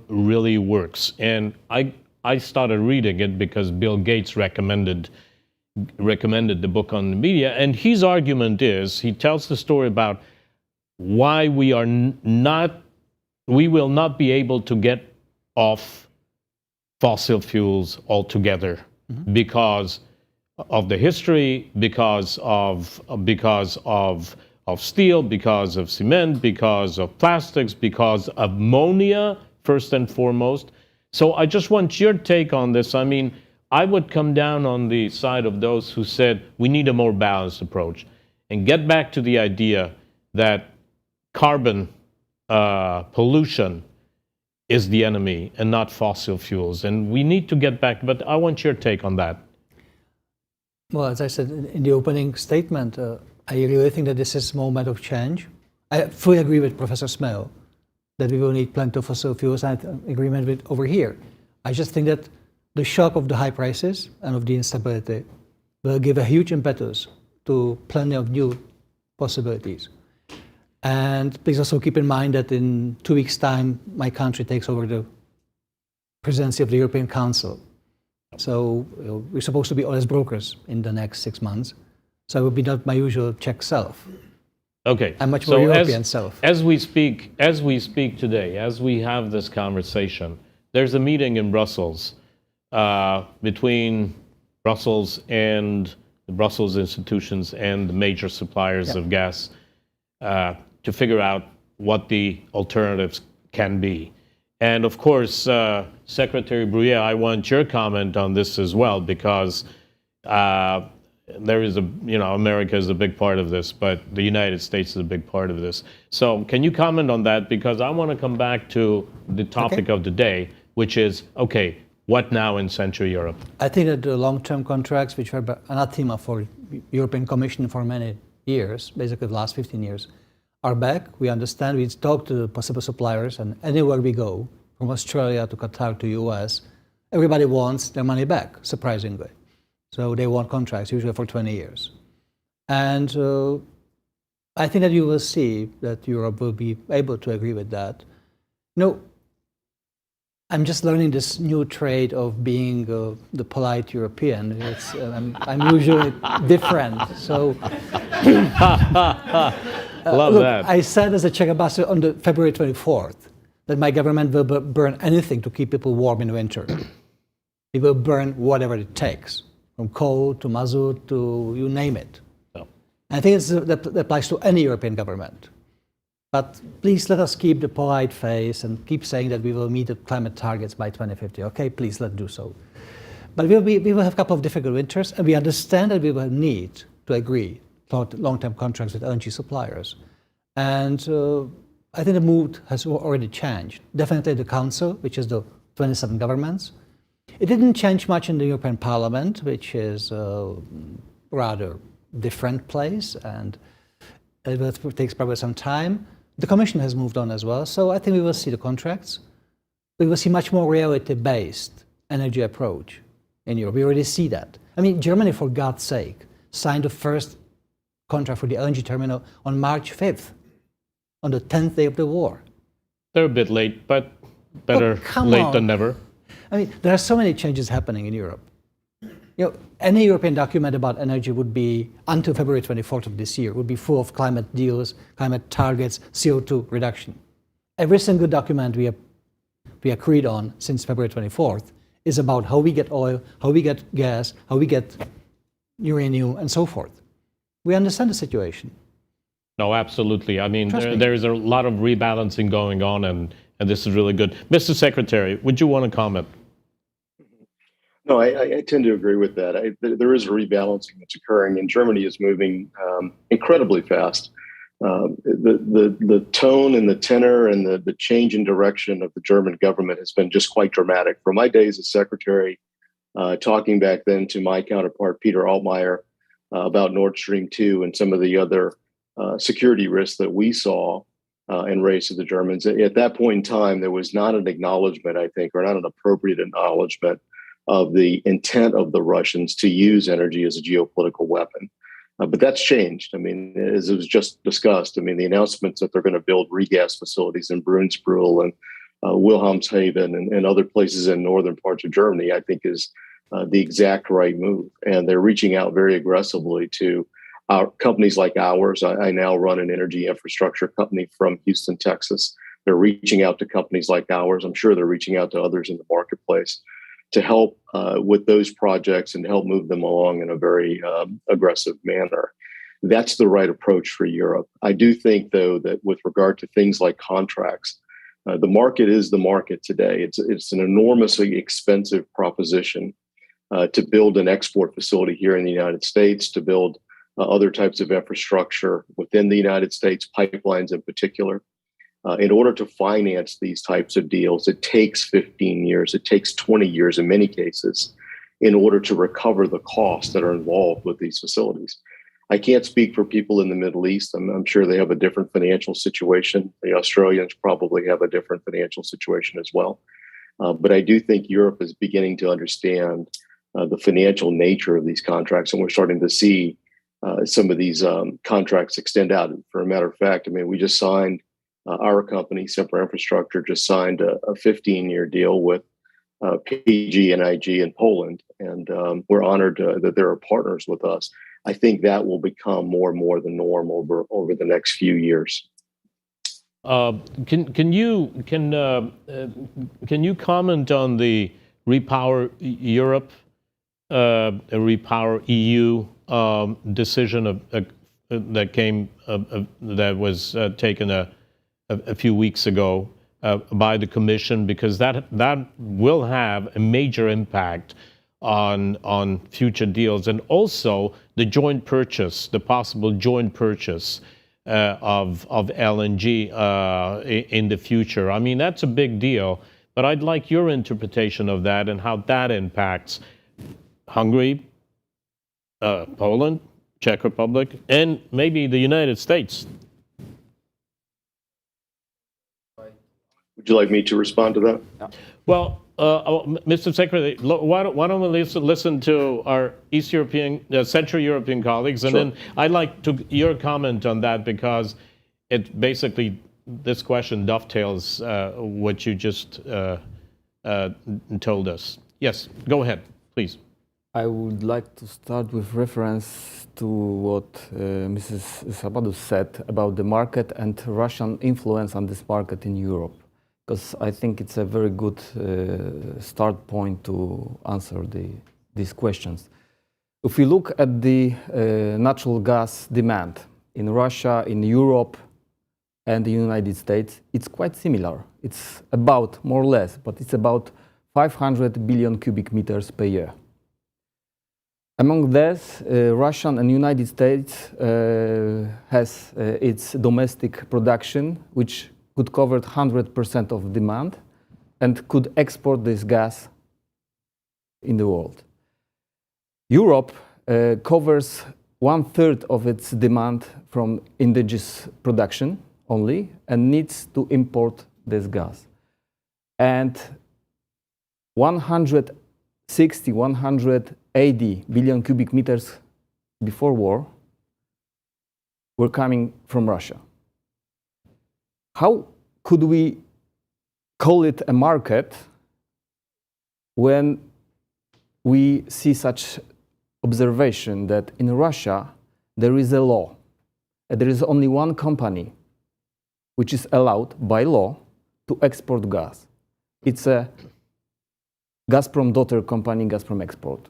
Really Works. And I started reading it because Bill Gates recommended the book on the media, and his argument is, he tells the story about why we will not be able to get off fossil fuels altogether, because of the history, because of steel, because of cement, because of plastics, because of ammonia, first and foremost. So I just want your take on this. I mean, I would come down on the side of those who said we need a more balanced approach and get back to the idea that carbon pollution is the enemy and not fossil fuels. And we need to get back, but I want your take on that. Well, as I said in the opening statement, I really think that this is a moment of change. I fully agree with Professor Smil that we will need plenty of fossil fuels. I have agreement with over here. I just think that the shock of the high prices and of the instability will give a huge impetus to plenty of new possibilities. And please also keep in mind that in 2 weeks' time, my country takes over the presidency of the European Council. So we're supposed to be honest brokers in the next 6 months. So I will be not my usual Czech self. Okay. I'm much more European self. As we speak today, as we have this conversation, there's a meeting in Brussels between Brussels and the Brussels institutions and the major suppliers of gas to figure out what the alternatives can be. And of course, Secretary Brouillette, I want your comment on this as well, because there is America is a big part of this, but the United States is a big part of this. So can you comment on that? Because I want to come back to the topic of the day, which is, okay, what now in Central Europe? I think that the long-term contracts, which were anathema for European Commission for many years, basically the last 15 years, are back. We understand. We talk to the possible suppliers, and anywhere we go, from Australia to Qatar to US, everybody wants their money back, surprisingly. So they want contracts, usually for 20 years. And I think that you will see that Europe will be able to agree with that. I'm just learning this new trait of being the polite European. I'm usually different. So Love that. I said as a Czech ambassador on the February 24th that my government will burn anything to keep people warm in winter. It will burn whatever it takes, from coal to mazout to you name it. Oh. And I think that applies to any European government. But please let us keep the polite face and keep saying that we will meet the climate targets by 2050. Okay, please let's do so. But we will have a couple of difficult winters, and we understand that we will need to agree long-term contracts with LNG suppliers. And I think the mood has already changed. Definitely the Council, which is the 27 governments. It didn't change much in the European Parliament, which is a rather different place, and it takes probably some time. The Commission has moved on as well, so I think we will see the contracts. we will see much more reality-based energy approach in Europe. We already see that. I mean, Germany, for God's sake, signed the first contract for the LNG terminal on March 5th, on the 10th day of the war. They're a bit late, but better late than never. I mean, there are so many changes happening in Europe. You know, any European document about energy would be, until February 24th of this year, would be full of climate deals, climate targets, CO2 reduction. Every single document we agreed on since February 24th is about how we get oil, how we get gas, how we get uranium, and so forth. We understand the situation. No, absolutely. I mean, there is a lot of rebalancing going on, and this is really good. Mr. Secretary, would you want to comment? No, I tend to agree with that. There is a rebalancing that's occurring, and Germany is moving incredibly fast. The tone and the tenor and the change in direction of the German government has been just quite dramatic. From my days as secretary, talking back then to my counterpart, Peter Altmaier, about Nord Stream 2 and some of the other security risks that we saw and raised to the Germans. At that point in time, there was not an acknowledgement, I think, or not an appropriate acknowledgement of the intent of the Russians to use energy as a geopolitical weapon. But that's changed. I mean, as it was just discussed, I mean, the announcements that they're going to build regas facilities in Brunsbüttel and Wilhelmshaven and other places in northern parts of Germany, I think is the exact right move. And they're reaching out very aggressively to companies like ours. I now run an energy infrastructure company from Houston, Texas. They're reaching out to companies like ours. I'm sure they're reaching out to others in the marketplace to help with those projects and help move them along in a very aggressive manner. That's the right approach for Europe. I do think, though, that with regard to things like contracts, the market is the market today. It's an enormously expensive proposition to build an export facility here in the United States, to build other types of infrastructure within the United States, pipelines in particular. In order to finance these types of deals, it takes 15 years, it takes 20 years in many cases, in order to recover the costs that are involved with these facilities. I can't speak for people in the Middle East. I'm sure they have a different financial situation. The Australians probably have a different financial situation as well. But I do think Europe is beginning to understand the financial nature of these contracts, and we're starting to see some of these contracts extend out. For a matter of fact, I mean, we just signed, our company, Sempra Infrastructure, just signed a 15-year deal with PG&IG in Poland, and we're honored that they're partners with us. I think that will become more and more the norm over the next few years. Can you comment on the Repower Europe, Repower EU decision that was taken a few weeks ago by the Commission, because that will have a major impact on future deals, and also the joint purchase, the possible joint purchase of LNG in the future. I mean, that's a big deal, but I'd like your interpretation of that and how that impacts Hungary, Poland, Czech Republic, and maybe the United States. Would you like me to respond to that? Well, Mr. Secretary, why don't we listen to our East European, Central European colleagues, and then I'd like your comment on that, because it basically, this question dovetails what you just told us. Yes, go ahead, please. I would like to start with reference to what Mrs. Szabolcs said about the market and Russian influence on this market in Europe, because I think it's a very good start point to answer these questions. If we look at the natural gas demand in Russia, in Europe, and the United States, it's quite similar. It's about, more or less, but it's about 500 billion cubic meters per year. Among this, Russia and United States has its domestic production, which could cover 100% of demand and could export this gas in the world. Europe covers 1/3 of its demand from indigenous production only and needs to import this gas. and 160, 180 billion cubic meters before war were coming from Russia. How could we call it a market when we see such observation that in Russia there is a law, and there is only one company which is allowed by law to export gas. It's a Gazprom daughter company, Gazprom Export.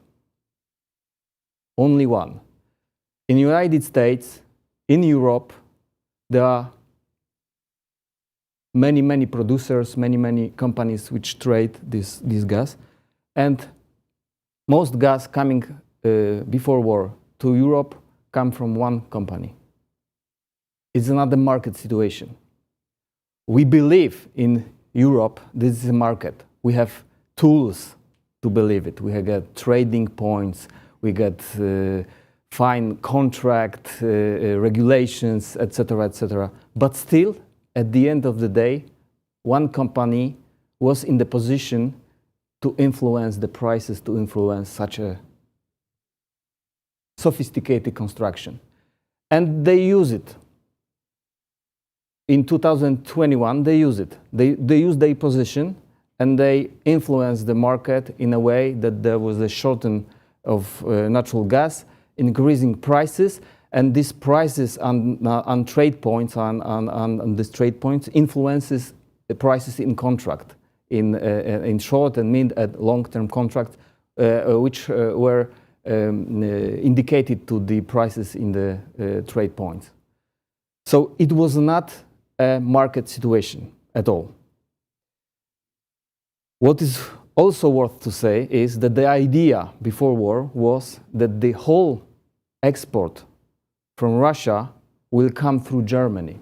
Only one. In the United States, in Europe, there are many producers, many companies which trade this gas. And most gas coming before war to Europe come from one company. It's another market situation. We believe in Europe, this is a market. We have tools to believe it. We have got trading points, we got fine contract regulations, etc., etc. But still, at the end of the day, one company was in the position to influence the prices, to influence such a sophisticated construction. And they use it. In 2021, they use it. They use their position and they influence the market in a way that there was a shortage of natural gas, increasing prices, and these prices on trade points, on these trade points, influences the prices in contract, in short and mid and long-term contracts, which were indicated to the prices in the trade points. So it was not a market situation at all. What is also worth to say is that the idea before war was that the whole export from Russia will come through Germany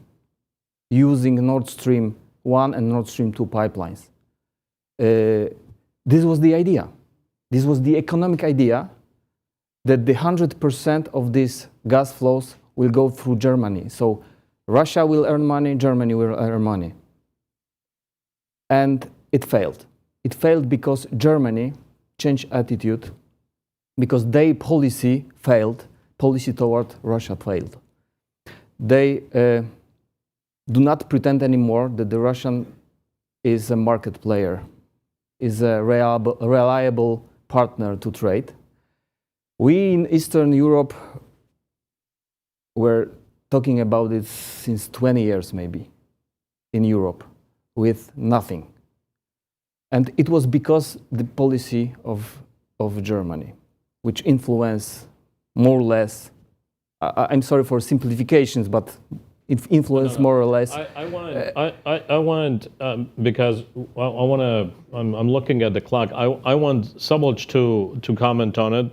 using Nord Stream 1 and Nord Stream 2 pipelines. This was the idea. This was the economic idea that the 100% of these gas flows will go through Germany. So Russia will earn money, Germany will earn money. And it failed. It failed because Germany changed attitude, because their policy failed, policy toward Russia failed. They do not pretend anymore that the Russian is a market player, is a reliable partner to trade. We in Eastern Europe were talking about it since 20 years maybe, in Europe, with nothing. And it was because the policy of Germany, which influenced more or less, I'm sorry for simplifications, but it influenced more or less. I wanted because I'm looking at the clock. I want Szabolcs to comment on it,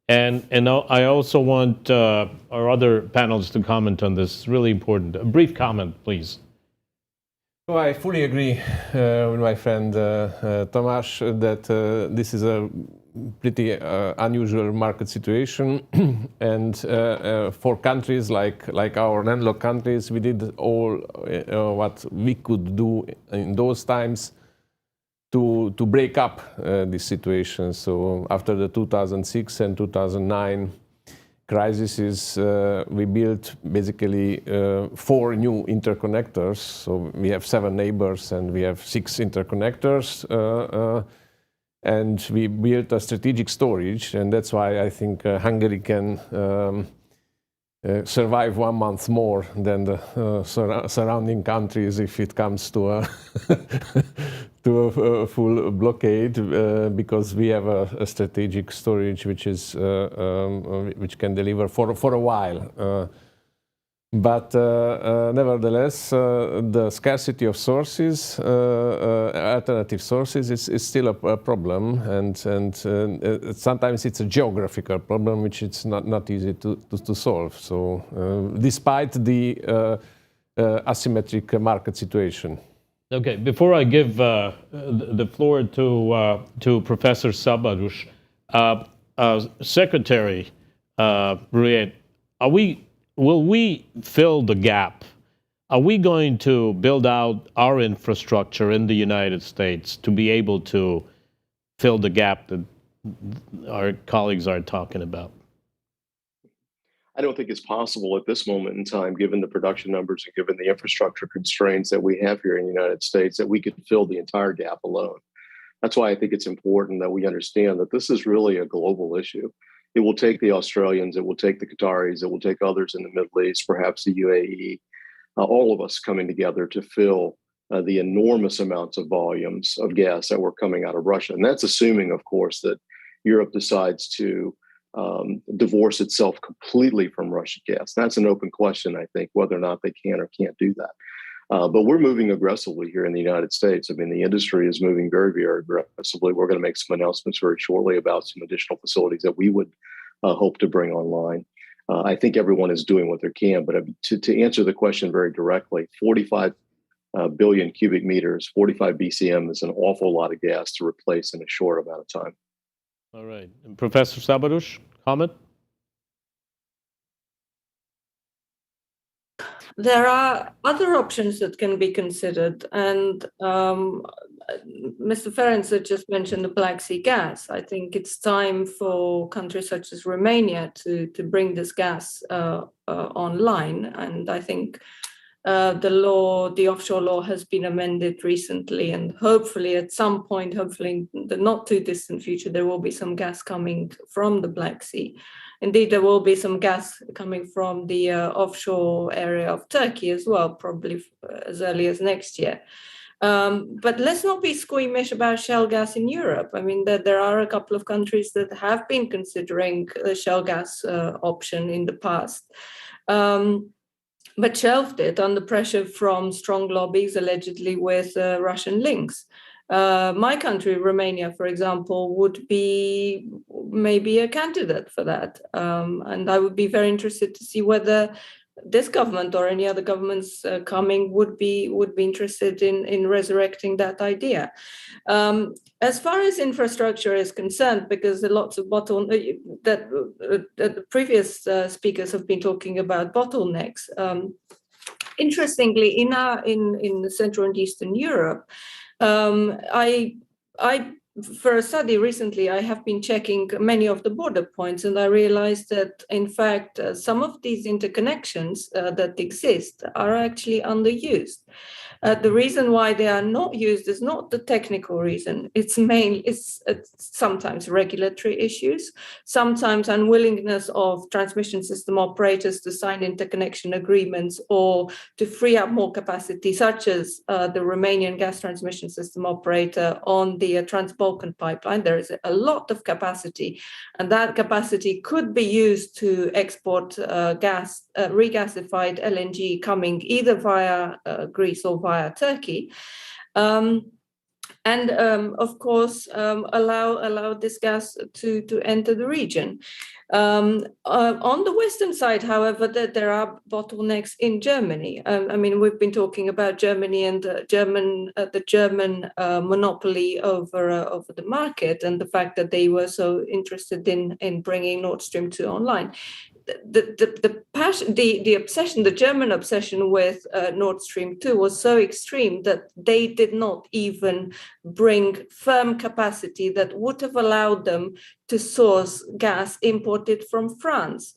and I also want our other panels to comment on this. It's really important. A brief comment, please. Well, I fully agree with my friend Tamás that this is a pretty unusual market situation, and for countries like our landlocked countries, we did all what we could do in those times to break up this situation. So after the 2006 and 2009 crises, we built basically 4 new interconnectors. So we have 7 neighbors and we have 6 interconnectors. And we built a strategic storage, and that's why I think Hungary can survive 1 month more than the surrounding countries if it comes to a to a full blockade, because we have a strategic storage which is which can deliver for a while. But nevertheless, the scarcity of sources, alternative sources, is still a problem, and sometimes it's a geographical problem which it's not easy to solve. So, despite the asymmetric market situation. Okay, before I give the floor to Professor Szabolcs, Secretary Brouillette, will we fill the gap are we going to build out our infrastructure in the United States to be able to fill the gap that our colleagues are talking about? I don't think it's possible at this moment in time, given the production numbers and given the infrastructure constraints that we have here in the United States, that we could fill the entire gap alone. That's why I think it's important that we understand that this is really a global issue. It will take the Australians, it will take the Qataris, it will take others in the Middle East, perhaps the UAE, all of us coming together to fill the enormous amounts of volumes of gas that were coming out of Russia. And that's assuming, of course, that Europe decides to divorce itself completely from Russian gas. That's an open question, I think, whether or not they can or can't do that. But we're moving aggressively here in the United States. I mean, the industry is moving very, very aggressively. We're going to make some announcements very shortly about some additional facilities that we would hope to bring online. I think everyone is doing what they can, but to answer the question very directly, 45 billion cubic meters, 45 BCM is an awful lot of gas to replace in a short amount of time. All right. And Professor Szabolcs, comment? There are other options that can be considered, and Mr. Ferenc just mentioned the Black Sea gas. I think it's time for countries such as Romania to bring this gas online, and I think the offshore law has been amended recently, and hopefully at some point, hopefully in the not too distant future, there will be some gas coming from the Black Sea. Indeed, there will be some gas coming from the offshore area of Turkey as well, probably as early as next year. But let's not be squeamish about shale gas in Europe. I mean, there are a couple of countries that have been considering the shale gas option in the past, but shelved it under pressure from strong lobbies, allegedly with Russian links. My country, Romania, for example, would be maybe a candidate for that. And I would be very interested to see whether this government or any other governments coming would be interested in resurrecting that idea. As far as infrastructure is concerned, because lots of the previous speakers have been talking about bottlenecks. Interestingly, in Central and Eastern Europe, for a study recently, I have been checking many of the border points, and I realized that, in fact, some of these interconnections that exist are actually underused. The reason why they are not used is not the technical reason. It's sometimes regulatory issues, sometimes unwillingness of transmission system operators to sign interconnection agreements or to free up more capacity, such as the Romanian gas transmission system operator on the Trans-Balkan pipeline. There is a lot of capacity, and that capacity could be used to export regasified LNG coming either via Greece or via Turkey, and of course allow this gas to enter the region. On the western side, however, there are bottlenecks in Germany. I mean, we've been talking about Germany and the German monopoly over the market, and the fact that they were so interested in bringing Nord Stream 2 online. The German obsession with Nord Stream 2 was so extreme that they did not even bring firm capacity that would have allowed them to source gas imported from France.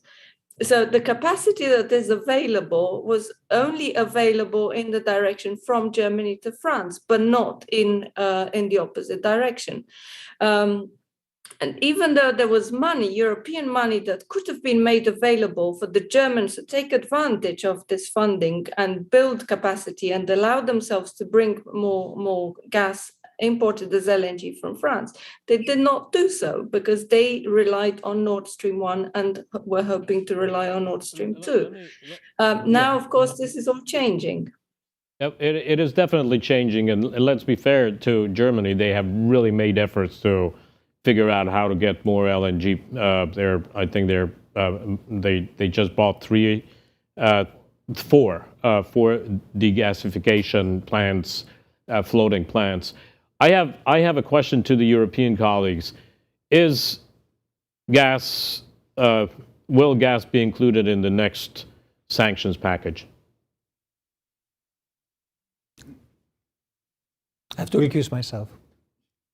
So the capacity that is available was only available in the direction from Germany to France, but not in the opposite direction. And even though there was money, European money, that could have been made available for the Germans to take advantage of this funding and build capacity and allow themselves to bring more gas imported as LNG from France, they did not do so because they relied on Nord Stream 1 and were hoping to rely on Nord Stream 2. Now, of course, this is all changing. It is definitely changing, and let's be fair to Germany. They have really made efforts to figure out how to get more LNG. I think they just bought four degasification plants, floating plants. I have a question to the European colleagues. Will gas be included in the next sanctions package? I have to recuse myself.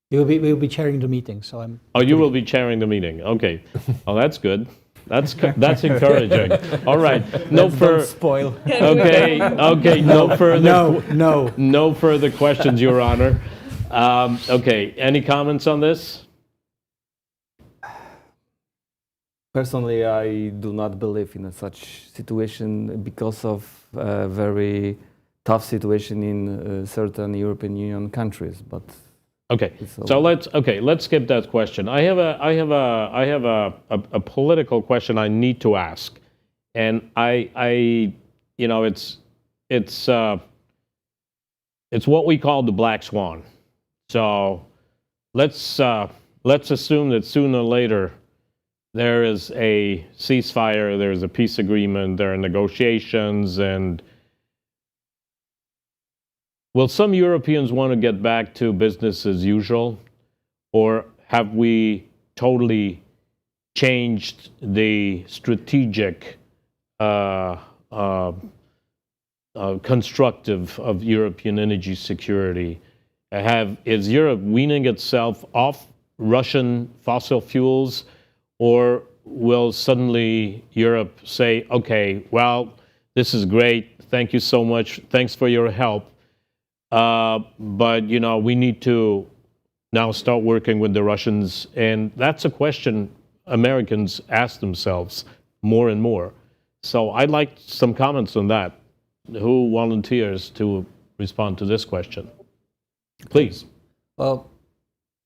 We will be chairing the meeting, so I'm... Oh, you will be chairing the meeting. Okay. Oh, that's good. That's encouraging. All right. No further Spoil. Okay. Okay. No further. No. No further questions, Your Honor. Okay. Any comments on this? Personally, I do not believe in such situation because of a very tough situation in certain European Union countries. But okay, so let's skip that question. I have a political question I need to ask, and you know, it's what we call the black swan. So let's assume that sooner or later there is a ceasefire, there's a peace agreement, there are negotiations, and will some Europeans want to get back to business as usual, or have we totally changed the strategic constructive of European energy security? Is Europe weaning itself off Russian fossil fuels, or will suddenly Europe say, okay, well, this is great, thank you so much, thanks for your help, but you know, we need to now start working with the Russians? And that's a question Americans ask themselves more and more. So I'd like some comments on that. Who volunteers to respond to this question? Please. Well,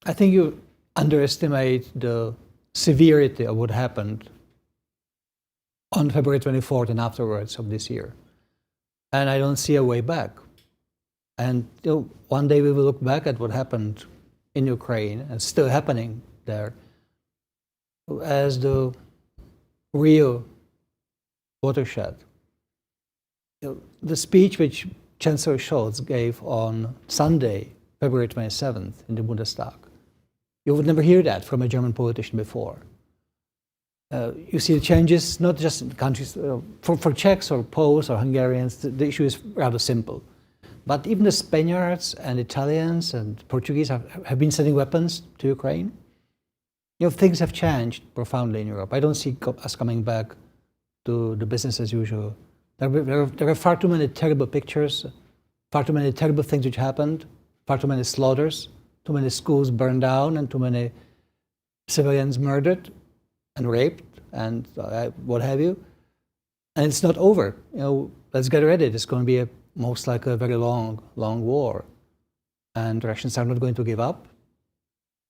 I think you underestimate the severity of what happened on February 24th and afterwards of this year. And I don't see a way back. And you know, one day we will look back at what happened in Ukraine and still happening there as the real watershed. You know, the speech which Chancellor Scholz gave on Sunday, February 27th in the Bundestag, you would never hear that from a German politician before. You see the changes, not just in countries, for Czechs or Poles or Hungarians, the issue is rather simple. But even the Spaniards and Italians and Portuguese have been sending weapons to Ukraine. You know, things have changed profoundly in Europe. I don't see us coming back to the business as usual. There are far too many terrible pictures, far too many terrible things which happened, far too many slaughters, too many schools burned down, and too many civilians murdered and raped and what have you. And it's not over. You know, let's get ready. It's going to be most likely a very long war. And the Russians are not going to give up.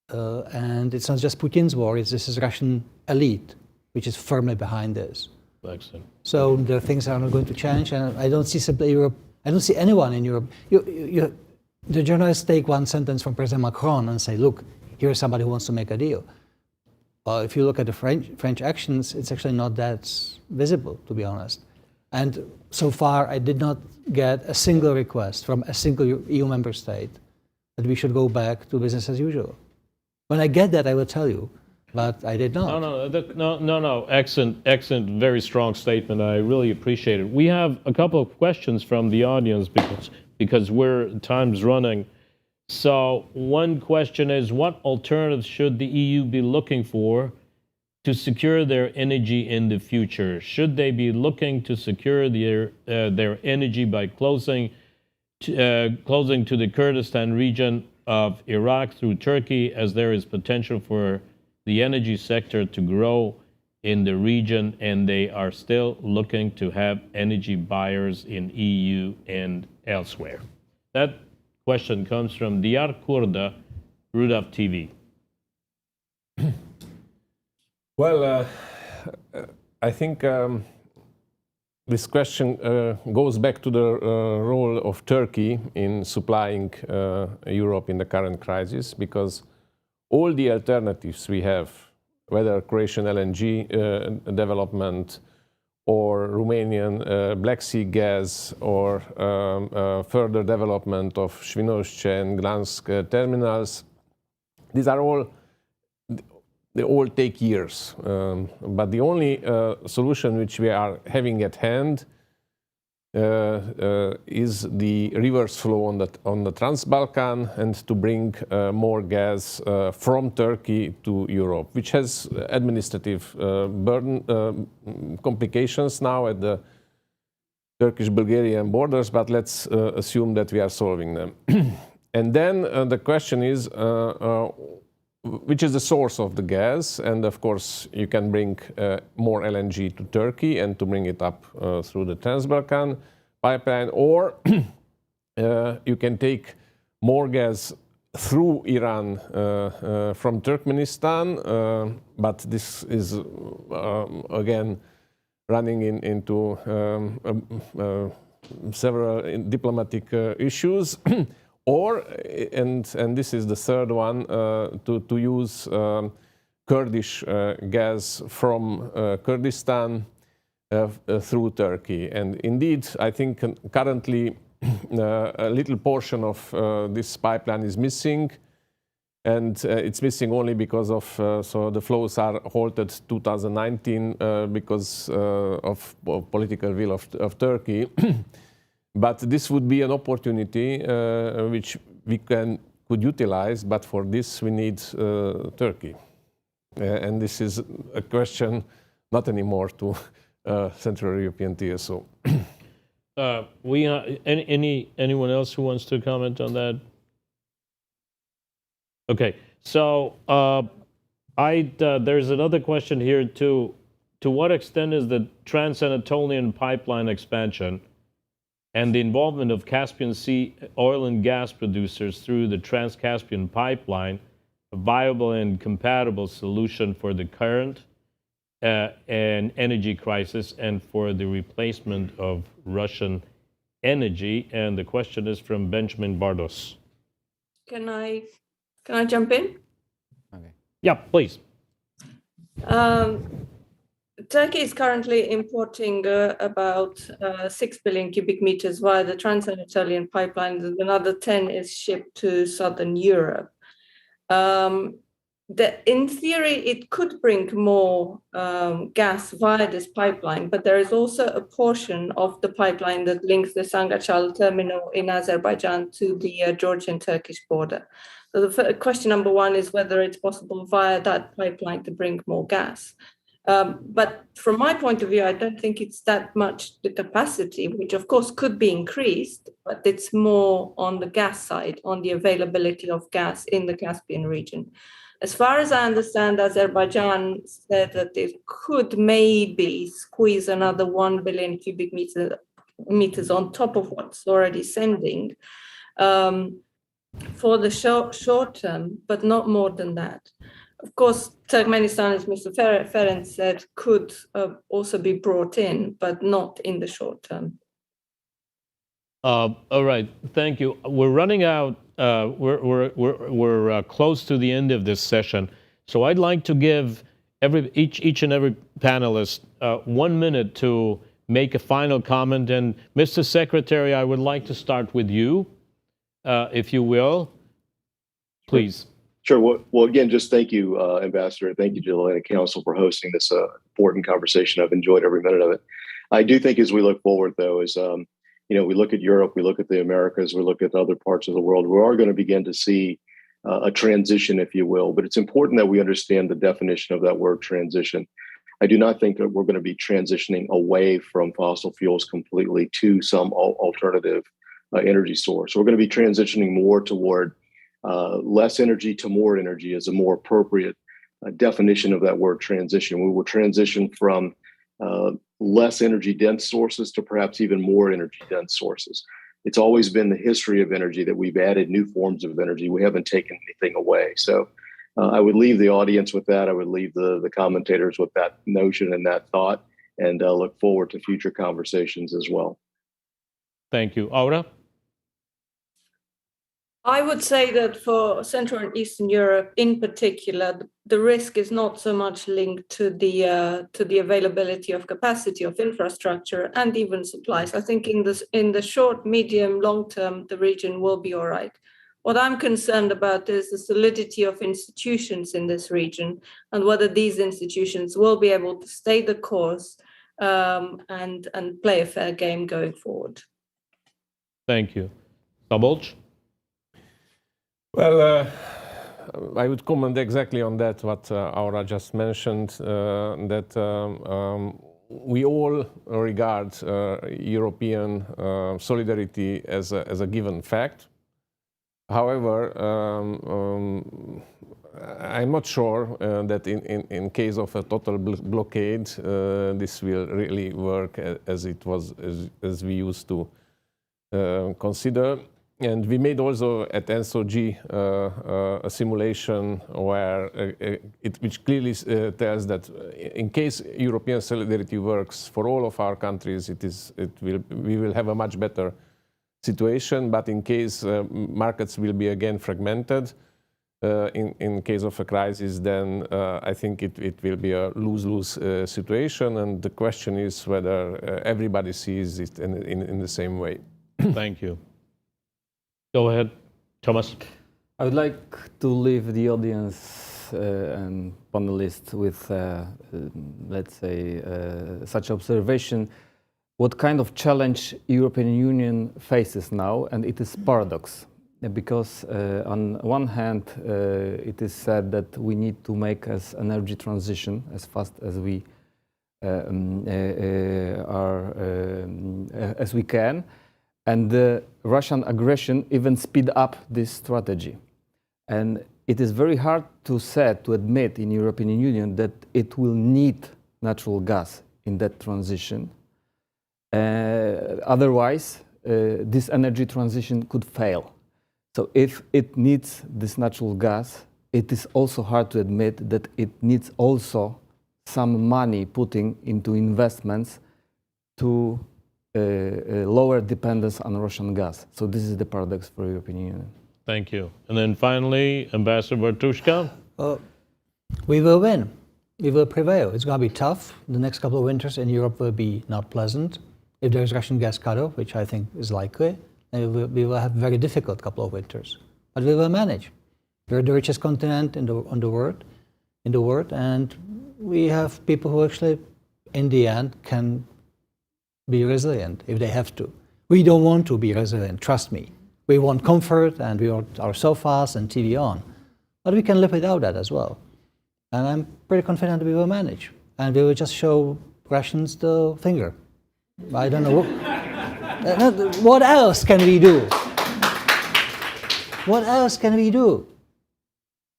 And it's not just Putin's war, this is Russian elite, which is firmly behind this. Excellent. So the things are not going to change, and I don't see simply Europe, I don't see anyone in Europe. The journalists take one sentence from President Macron and say, look, here's somebody who wants to make a deal. Well, if you look at the French actions, it's actually not that visible, to be honest. And so far, I did not get a single request from a single EU member state that we should go back to business as usual. When I get that, I will tell you, but I did not. No. Excellent, very strong statement. I really appreciate it. We have a couple of questions from the audience because time's running. So one question is, what alternatives should the EU be looking for to secure their energy in the future? Should they be looking to secure their energy by closing to the Kurdistan region of Iraq through Turkey, as there is potential for the energy sector to grow in the region, and they are still looking to have energy buyers in EU and elsewhere? That question comes from Diyar Kurda, Rudaf TV. Well, I think this question goes back to the role of Turkey in supplying Europe in the current crisis, because all the alternatives we have, whether Croatian LNG development or Romanian Black Sea gas or further development of Świnoujście and Gdansk terminals, these are all, they all take years. But the only solution which we are having at hand is the reverse flow on the Trans-Balkan and to bring more gas from Turkey to Europe, which has administrative burden complications now at the Turkish-Bulgarian borders, but let's assume that we are solving them. And then the question is, which is the source of the gas? And of course, you can bring more LNG to Turkey and to bring it up through the Trans-Balkan pipeline, or you can take more gas through Iran from Turkmenistan, but this is again running into several diplomatic issues. Or, and this is the third one, to use Kurdish gas from Kurdistan through Turkey. And indeed, I think currently a little portion of this pipeline is missing. And it's missing only because of, so the flows are halted 2019 because of political will of Turkey. But this would be an opportunity which we could utilize, but for this we need Turkey. And this is a question not anymore to Central European TSO. Anyone else who wants to comment on that? Okay, so there's another question here too. To what extent is the Trans-Anatolian pipeline expansion and the involvement of Caspian Sea oil and gas producers through the Trans-Caspian pipeline a viable and compatible solution for the current and energy crisis and for the replacement of Russian energy? And the question is from Benjamin Bardos. Can I jump in? Okay. Yeah, please. Turkey is currently importing about 6 billion cubic meters via the Trans-Anatolian pipeline. Another 10 is shipped to Southern Europe. In theory, it could bring more gas via this pipeline, but there is also a portion of the pipeline that links the Sangachal terminal in Azerbaijan to the Georgian-Turkish border. So the question number one is whether it's possible via that pipeline to bring more gas. But from my point of view, I don't think it's that much the capacity, which of course could be increased, but it's more on the gas side, on the availability of gas in the Caspian region. As far as I understand, Azerbaijan said that it could maybe squeeze another 1 billion cubic meters on top of what's already sending for the short term, but not more than that. Of course, Turkmenistan, as Mr. Ferenc said, could also be brought in, but not in the short term. All right, thank you. We're running out. We're close to the end of this session, so I'd like to give each and every panelist 1 minute to make a final comment. And Mr. Secretary, I would like to start with you, if you will, please. Sure. Well, again, just thank you, Ambassador. Thank you to the Atlantic Council for hosting this important conversation. I've enjoyed every minute of it. I do think as we look forward, though, is we look at Europe, we look at the Americas, we look at other parts of the world, we are going to begin to see a transition, if you will. But it's important that we understand the definition of that word transition. I do not think that we're going to be transitioning away from fossil fuels completely to some alternative energy source. We're going to be transitioning more toward less energy to more energy is a more appropriate definition of that word transition. We will transition from less energy dense sources to perhaps even more energy dense sources. It's always been the history of energy that we've added new forms of energy. We haven't taken anything away. So I would leave the audience with that. I would leave the commentators with that notion and that thought, and look forward to future conversations as well. Thank you. Aura? I would say that for Central and Eastern Europe in particular, the risk is not so much linked to the availability of capacity of infrastructure and even supplies. I think in the short, medium, long term, the region will be all right. What I'm concerned about is the solidity of institutions in this region and whether these institutions will be able to stay the course and play a fair game going forward. Thank you. Szabolcs? Well, I would comment exactly on that, what Aura just mentioned, that we all regard European solidarity as a given fact. However, I'm not sure that in case of a total blockade, this will really work as we used to consider. And we made also at NSOG a simulation where which clearly tells that in case European solidarity works for all of our countries, we will have a much better situation. But in case markets will be again fragmented, in case of a crisis, then I think it will be a lose-lose situation. And the question is whether everybody sees it in the same way. Thank you. Go ahead, Thomas. I would like to leave the audience and panelists with, let's say, such observation. What kind of challenge European Union faces now, and it is paradox, because on one hand, it is said that we need to make as energy transition as fast as we as we can. And the Russian aggression even speed up this strategy. And it is very hard to admit in European Union that it will need natural gas in that transition. Otherwise, this energy transition could fail. So if it needs this natural gas, it is also hard to admit that it needs also some money putting into investments to lower dependence on Russian gas. So this is the paradox for European Union. Thank you. And then finally, Ambassador Bartuška. We will win. We will prevail. It's going to be tough. The next couple of winters in Europe will be not pleasant. If there is Russian gas cutoff, which I think is likely, then we will have a very difficult couple of winters. But we will manage. We're the richest continent in the world, and we have people who actually, in the end, can be resilient if they have to. We don't want to be resilient, trust me. We want comfort and we want our sofas and TV on. But we can live without that as well. And I'm pretty confident we will manage. And we will just show Russians the finger. I don't know. What else can we do? What else can we do?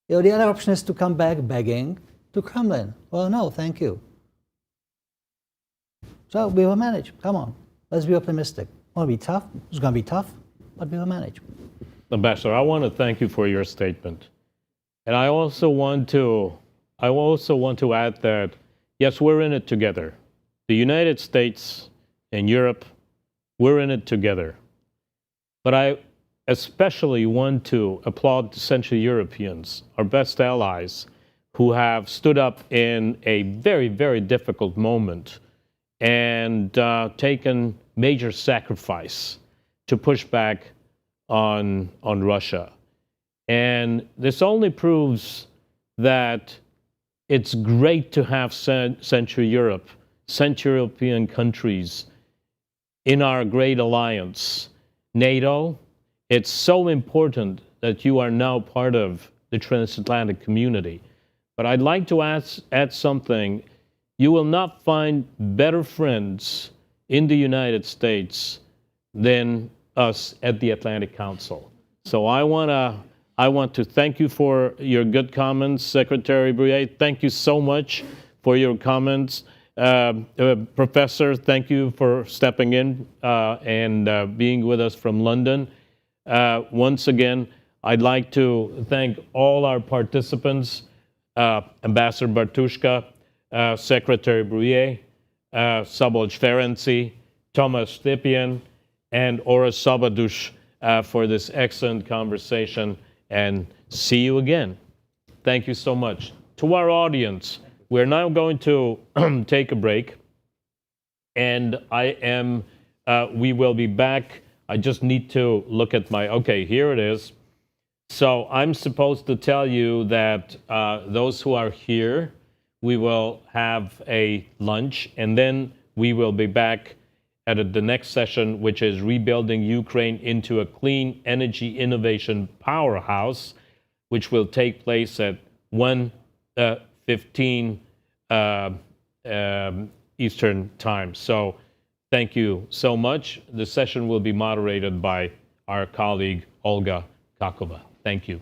You know, the other option is to come back begging to Kremlin. Well, no, thank you. So we will manage. Come on, let's be optimistic. It's going to be tough. It's going to be tough, but we will manage. Ambassador, I want to thank you for your statement, and I also want to add that yes, we're in it together. The United States and Europe, we're in it together. But I especially want to applaud the Central Europeans, our best allies, who have stood up in a very, very difficult moment and taken major sacrifice to push back on Russia. And this only proves that it's great to have Central European countries in our great alliance, NATO. It's so important that you are now part of the transatlantic community. But I'd like to add something. You will not find better friends in the United States than us at the Atlantic Council. So I want to thank you for your good comments, Secretary Brouillette. Thank you so much for your comments. Professor, thank you for stepping in and being with us from London. Once again, I'd like to thank all our participants, Ambassador Bartuška, Secretary Brouillette, Szabolcs Ferenci, Thomas Stepien, and Ora Szabadus for this excellent conversation, and see you again. Thank you so much. To our audience, we're now going to take a break, and we will be back. I just need to look at okay, here it is. So I'm supposed to tell you that those who are here, we will have a lunch, and then we will be back at the next session, which is rebuilding Ukraine into a clean energy innovation powerhouse, which will take place at 1:15 Eastern Time. So thank you so much. The session will be moderated by our colleague, Olga Kakova. Thank you.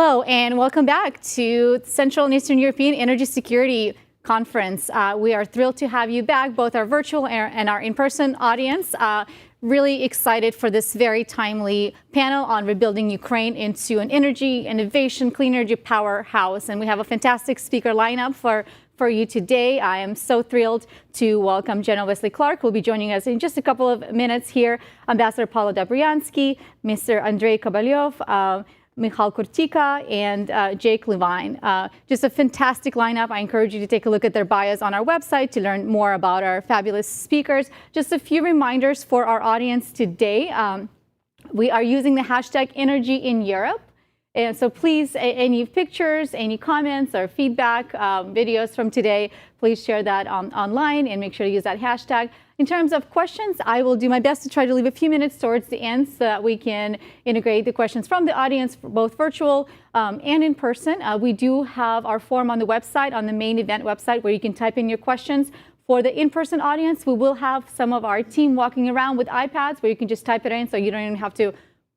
Hello, and welcome back to Central and Eastern European Energy Security Conference. We are thrilled to have you back, both our virtual and our in-person audience. Really excited for this very timely panel on rebuilding Ukraine into an energy, innovation, clean energy powerhouse. And we have a fantastic speaker lineup for you today. I am so thrilled to welcome General Wesley Clark, who will be joining us in just a couple of minutes here, Ambassador Paolo Dobryansky, Mr. Andrei Kovalyov, Michal Kurtika, and Jake Levine. Just a fantastic lineup. I encourage you to take a look at their bios on our website to learn more about our fabulous speakers. Just a few reminders for our audience today. We are using the hashtag Energy in Europe. And so please, any pictures, any comments or feedback, videos from today, please share that online and make sure to use that hashtag. In terms of questions, I will do my best to try to leave a few minutes towards the end so that we can integrate the questions from the audience, both virtual and in person. We do have our form on the website, on the main event website, where you can type in your questions. For the in-person audience, we will have some of our team walking around with iPads where you can just type it in so you don't even have to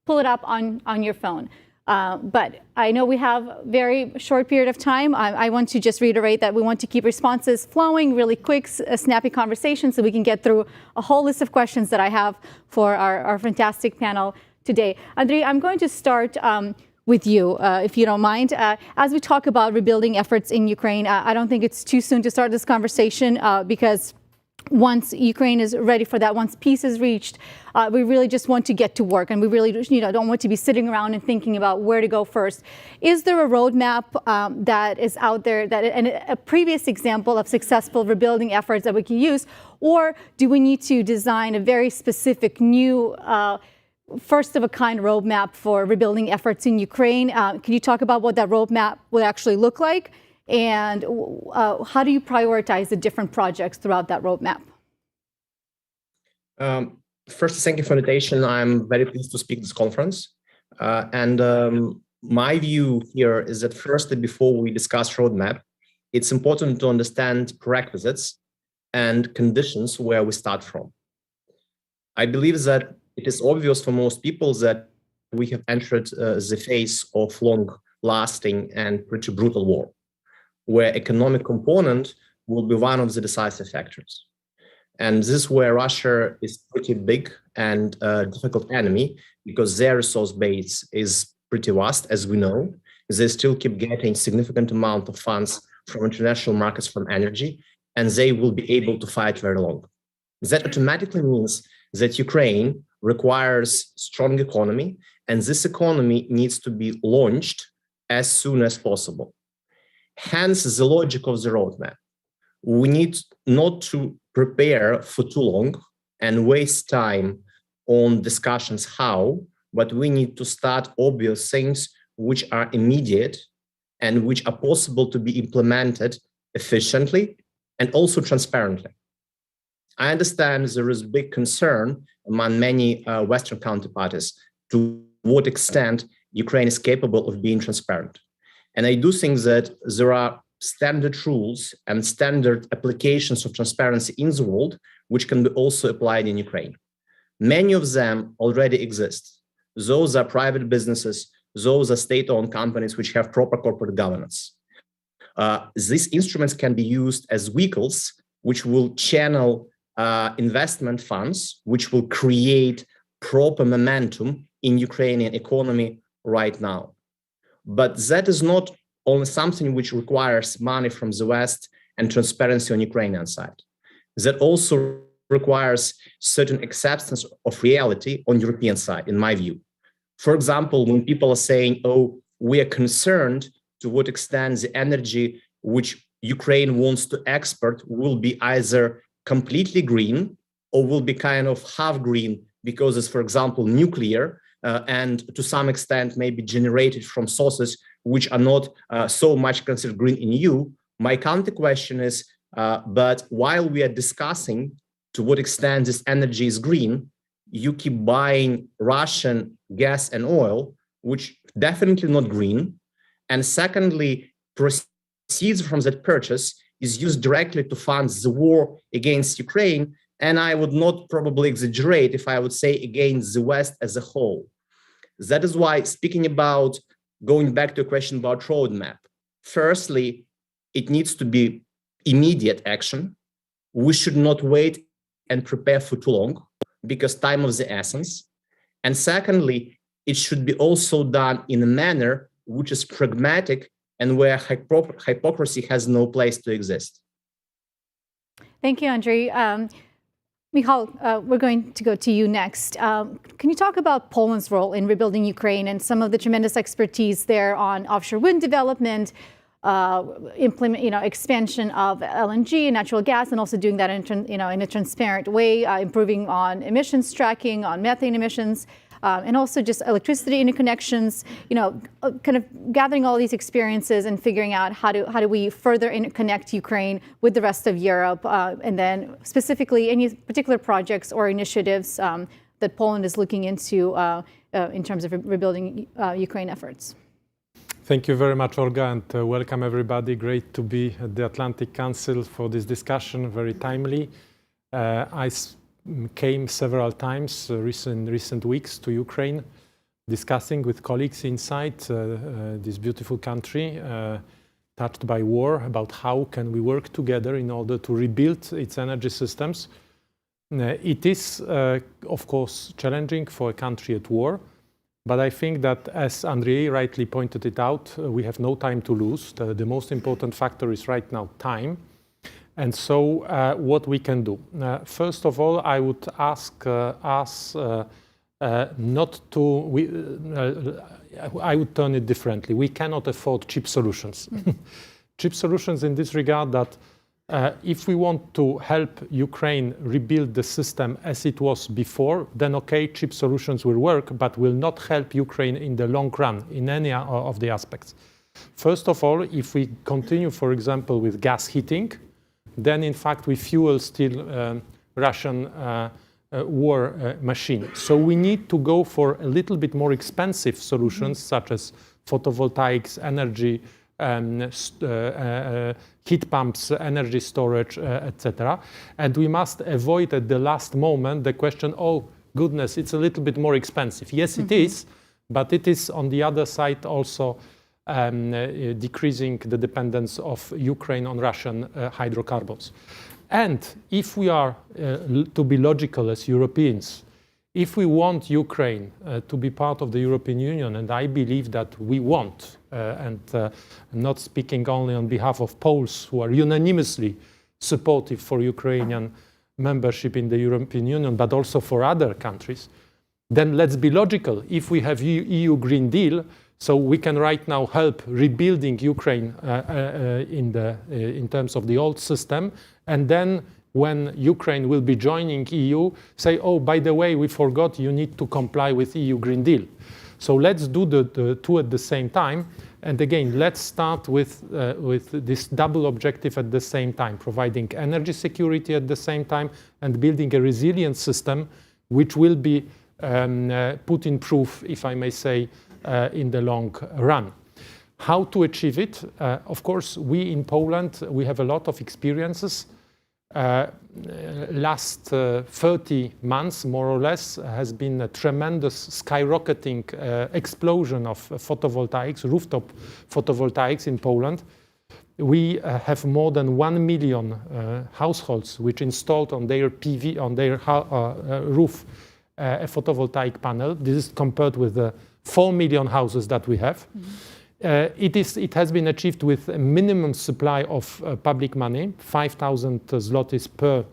pull it up on your phone. But I know we have a very short period of time. I want to just reiterate that we want to keep responses flowing, really quick, snappy conversations, so we can get through a whole list of questions that I have for our fantastic panel today. Andrei, I'm going to start with you, if you don't mind. As we talk about rebuilding efforts in Ukraine, I don't think it's too soon to start this conversation because once Ukraine is ready for that, once peace is reached, we really just want to get to work, and we really don't want to be sitting around and thinking about where to go first. Is there a roadmap that is out there, and a previous example of successful rebuilding efforts that we can use, or do we need to design a very specific new first-of-a-kind roadmap for rebuilding efforts in Ukraine? Can you talk about what that roadmap would actually look like? And how do you prioritize the different projects throughout that roadmap? First, thank you for the invitation. I'm very pleased to speak at this conference. My view here is that firstly, before we discuss roadmap, it's important to understand prerequisites and conditions where we start from. I believe that it is obvious for most people that we have entered the phase of long-lasting and pretty brutal war, where economic component will be one of the decisive factors. And this is where Russia is pretty big and difficult enemy, because their resource base is pretty vast, as we know. They still keep getting significant amount of funds from international markets from energy, and they will be able to fight very long. That automatically means that Ukraine requires strong economy, and this economy needs to be launched as soon as possible. Hence, the logic of the roadmap. We need not to prepare for too long and waste time on discussions how, but we need to start obvious things which are immediate and which are possible to be implemented efficiently and also transparently. I understand there is big concern among many Western counterparties to what extent Ukraine is capable of being transparent. And I do think that there are standard rules and standard applications of transparency in the world, which can be also applied in Ukraine. Many of them already exist. Those are private businesses, those are state-owned companies which have proper corporate governance. These instruments can be used as vehicles which will channel investment funds, which will create proper momentum in Ukrainian economy right now. But that is not only something which requires money from the West and transparency on Ukrainian side. That also requires certain acceptance of reality on European side, in my view. For example, when people are saying, oh, we are concerned to what extent the energy which Ukraine wants to export will be either completely green or will be kind of half green because it's, for example, nuclear, and to some extent maybe generated from sources which are not so much considered green in EU. My counter question is, but while we are discussing to what extent this energy is green, you keep buying Russian gas and oil, which definitely not green. And secondly, proceeds from that purchase is used directly to fund the war against Ukraine. And I would not probably exaggerate if I would say against the West as a whole. That is why, speaking about going back to a question about roadmap. Firstly, it needs to be immediate action. We should not wait and prepare for too long because time is the essence. And secondly, it should be also done in a manner which is pragmatic and where hypocrisy has no place to exist. Thank you, Andrei. Michal, we're going to go to you next. Can you talk about Poland's role in rebuilding Ukraine and some of the tremendous expertise there on offshore wind development, expansion of LNG and natural gas, and also doing that in a transparent way, improving on emissions tracking, on methane emissions, and also just electricity interconnections. Kind of gathering all these experiences and figuring out how do we further connect Ukraine with the rest of Europe, and then specifically any particular projects or initiatives that Poland is looking into in terms of rebuilding Ukraine efforts. Thank you very much, Olga, and welcome everybody. Great to be at the Atlantic Council for this discussion, very timely. I came several times recent weeks to Ukraine, discussing with colleagues inside this beautiful country, touched by war, about how can we work together in order to rebuild its energy systems. It is, of course, challenging for a country at war. But I think that, as Andrei rightly pointed it out, we have no time to lose. The most important factor is right now time. And so what we can do. First of all, I would ask us not to, I would turn it differently. We cannot afford cheap solutions. Cheap solutions in this regard that if we want to help Ukraine rebuild the system as it was before, then okay, cheap solutions will work, but will not help Ukraine in the long run in any of the aspects. First of all, if we continue, for example, with gas heating, then in fact we fuel still Russian war machine. So we need to go for a little bit more expensive solutions, such as photovoltaics, energy, heat pumps, energy storage, etc. And we ave avoid at the last moment the question, oh goodness, it's a little bit more expensive. Yes, it is, but it is on the other side also decreasing the dependence of Ukraine on Russian hydrocarbons. And if we are to be logical as Europeans, if we want Ukraine to be part of the European Union, and I believe that we want, and I'm not speaking only on behalf of Poles who are unanimously supportive for Ukrainian membership in the European Union, but also for other countries, then let's be logical. If we have EU Green Deal, so we can right now help rebuilding Ukraine in terms of the old system, and then when Ukraine will be joining EU, say, oh, by the way, we forgot you need to comply with EU Green Deal. So let's do the two at the same time. And again, let's start with this double objective at the same time, providing energy security at the same time and building a resilient system which will be put in proof, if I may say, in the long run. How to achieve it? Of course, we in Poland, we have a lot of experiences. Last 30 months, more or less, has been a tremendous skyrocketing explosion of photovoltaics, rooftop photovoltaics in Poland. We have more than 1 million households which installed on their PV, on their roof, a photovoltaic panel. This is compared with the 4 million houses that we have. It has been achieved with a minimum supply of public money, 5,000 zlotys per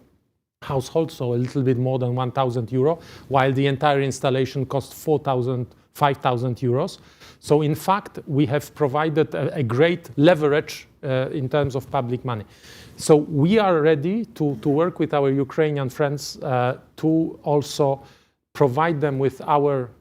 household, so a little bit more than 1,000 euro, while the entire installation cost 5,000 euros. So in fact, we have provided a great leverage in terms of public money. So we are ready to work with our Ukrainian friends to also provide them with our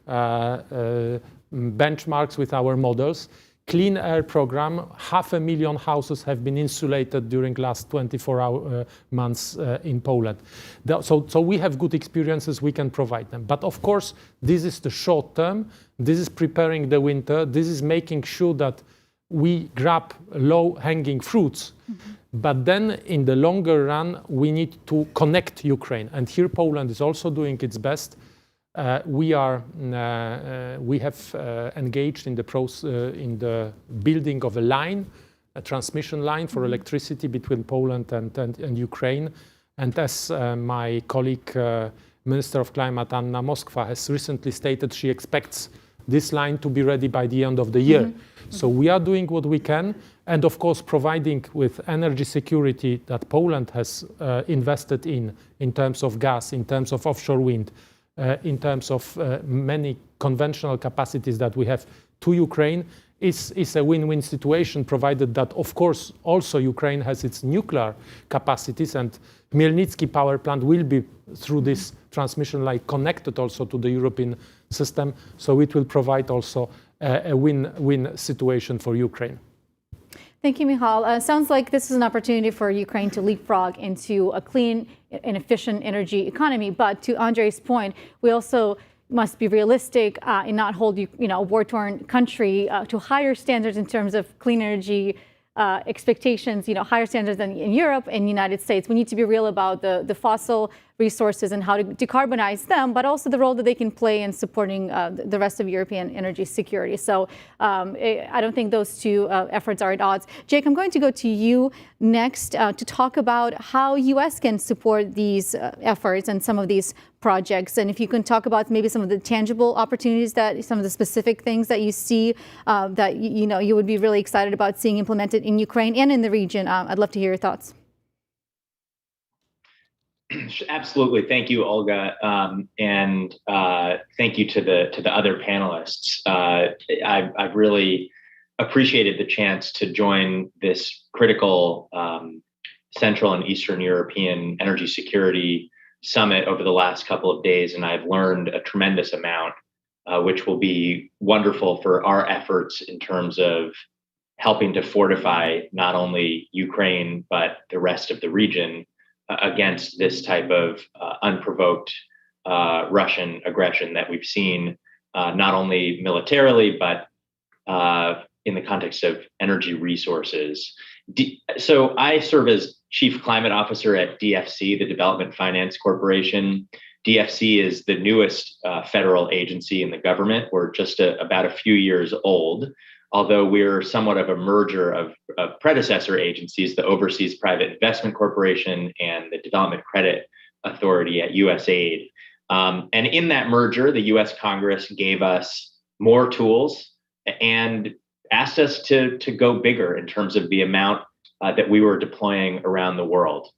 benchmarks, with our models. Clean air program, 500,000 houses have been insulated during last 24 months in Poland. So we have good experiences, we can provide them. But of course, this is the short term, this is preparing the winter, this is making sure that we grab low-hanging fruits. But then in the longer run, we need to connect Ukraine. And here Poland is also doing its best. We have engaged in the building of a line, a transmission line for electricity between Poland and Ukraine. And as my colleague, Minister of Climate Anna Moskva, has recently stated, she expects this line to be ready by the end of the year. So we are doing what we can, and of course providing with energy security that Poland has invested in terms of gas, in terms of offshore wind, in terms of many conventional capacities that we have to Ukraine is a win-win situation, provided that, of course, also Ukraine has its nuclear capacities, and Chmielnicki power plant will be, through this transmission line, connected also to the European system. So it will provide also a win-win situation for Ukraine. Thank you, Michal. Sounds like this is an opportunity for Ukraine to leapfrog into a clean and efficient energy economy. But to Andrei's point, we also must be realistic and not hold a war-torn country to higher standards in terms of clean energy expectations, higher standards than in Europe and the United States. We need to be real about the fossil resources and how to decarbonize them, but also the role that they can play in supporting the rest of European energy security. So I don't think those two efforts are at odds. Jake, I'm going to go to you next to talk about how U.S. can support these efforts and some of these projects. And if you can talk about maybe some of the tangible opportunities, that some of the specific things that you see that you would be really excited about seeing implemented in Ukraine and in the region. I'd love to hear your thoughts. Absolutely. Thank you, Olga. And thank you to the other panelists. I've really appreciated the chance to join this critical Central and Eastern European energy security summit over the last couple of days. And I've learned a tremendous amount, which will be wonderful for our efforts in terms of helping to fortify not only Ukraine, but the rest of the region against this type of unprovoked Russian aggression that we've seen, not only militarily, but in the context of energy resources. So I serve as Chief Climate Officer at DFC, the Development Finance Corporation. DFC is the newest federal agency in the government. We're just about a few years old, although we're somewhat of a merger of predecessor agencies, the Overseas Private Investment Corporation and the Development Credit Authority at USAID. And in that merger, the US Congress gave us more tools and asked us to go bigger in terms of the amount that we were deploying around the world.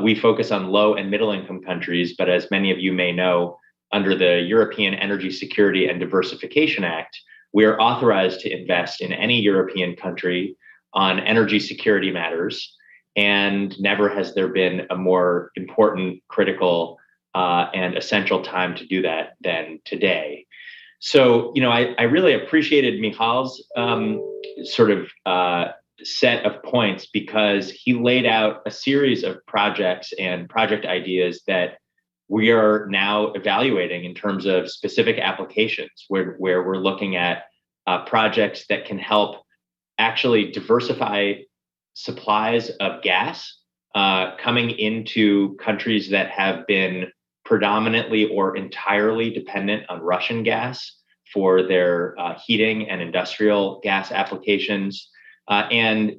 We focus on low and middle income countries, but as many of you may know, under the European Energy Security and Diversification Act, we are authorized to invest in any European country on energy security matters, and never has there been a more important, critical, and essential time to do that than today. So, I really appreciated Michal's sort of set of points, because he laid out a series of projects and project ideas that we are now evaluating in terms of specific applications where we're looking at projects that can help actually diversify supplies of gas coming into countries that have been predominantly or entirely dependent on Russian gas for their heating and industrial gas applications. And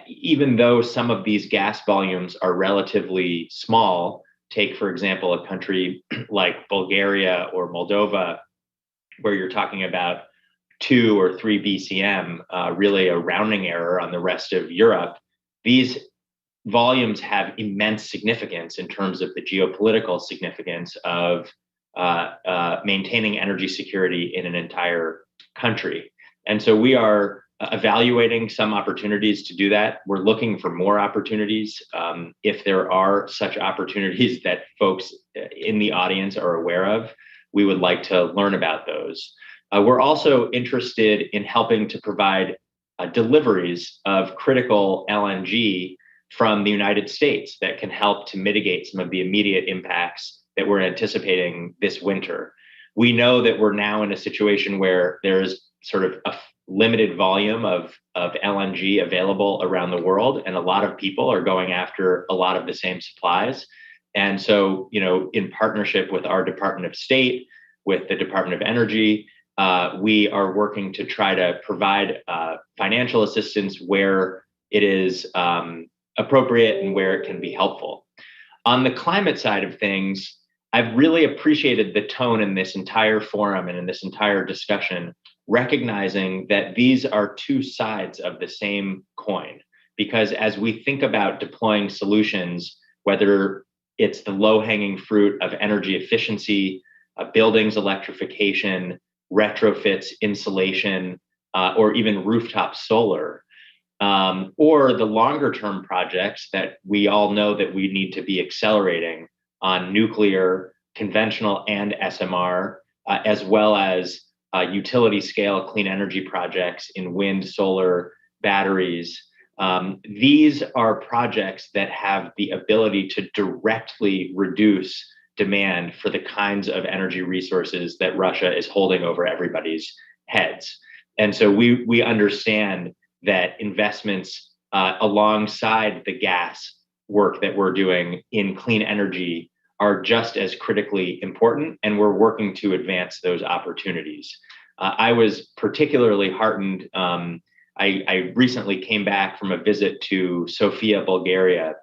even though some of these gas volumes are relatively small, take, for example, a country like Bulgaria or Moldova, where you're talking about 2 or 3 BCM, really a rounding error on the rest of Europe, these volumes have immense significance in terms of the geopolitical significance of maintaining energy security in an entire country. And so we are evaluating some opportunities to do that. We're looking for more opportunities. If there are such opportunities that folks in the audience are aware of, we would like to learn about those. We're also interested in helping to provide deliveries of critical LNG from the United States that can help to mitigate some of the immediate impacts that we're anticipating this winter. We know that we're now in a situation where there's sort of a limited volume of LNG available around the world, and a lot of people are going after a lot of the same supplies. And so, in partnership with our Department of State, with the Department of Energy, we are working to try to provide financial assistance where it is appropriate and where it can be helpful. On the climate side of things, I've really appreciated the tone in this entire forum and in this entire discussion, recognizing that these are two sides of the same coin. Because as we think about deploying solutions, whether it's the low-hanging fruit of energy efficiency, buildings electrification, retrofits, insulation, or even rooftop solar, or the longer-term projects that we all know that we need to be accelerating on nuclear, conventional, and SMR, as well as utility-scale clean energy projects in wind, solar, batteries. These are projects that have the ability to directly reduce demand for the kinds of energy resources that Russia is holding over everybody's heads. And so we understand that investments alongside the gas work that we're doing in clean energy are just as critically important, and we're working to advance those opportunities. I was particularly heartened. I recently came back from a visit to Sofia, Bulgaria,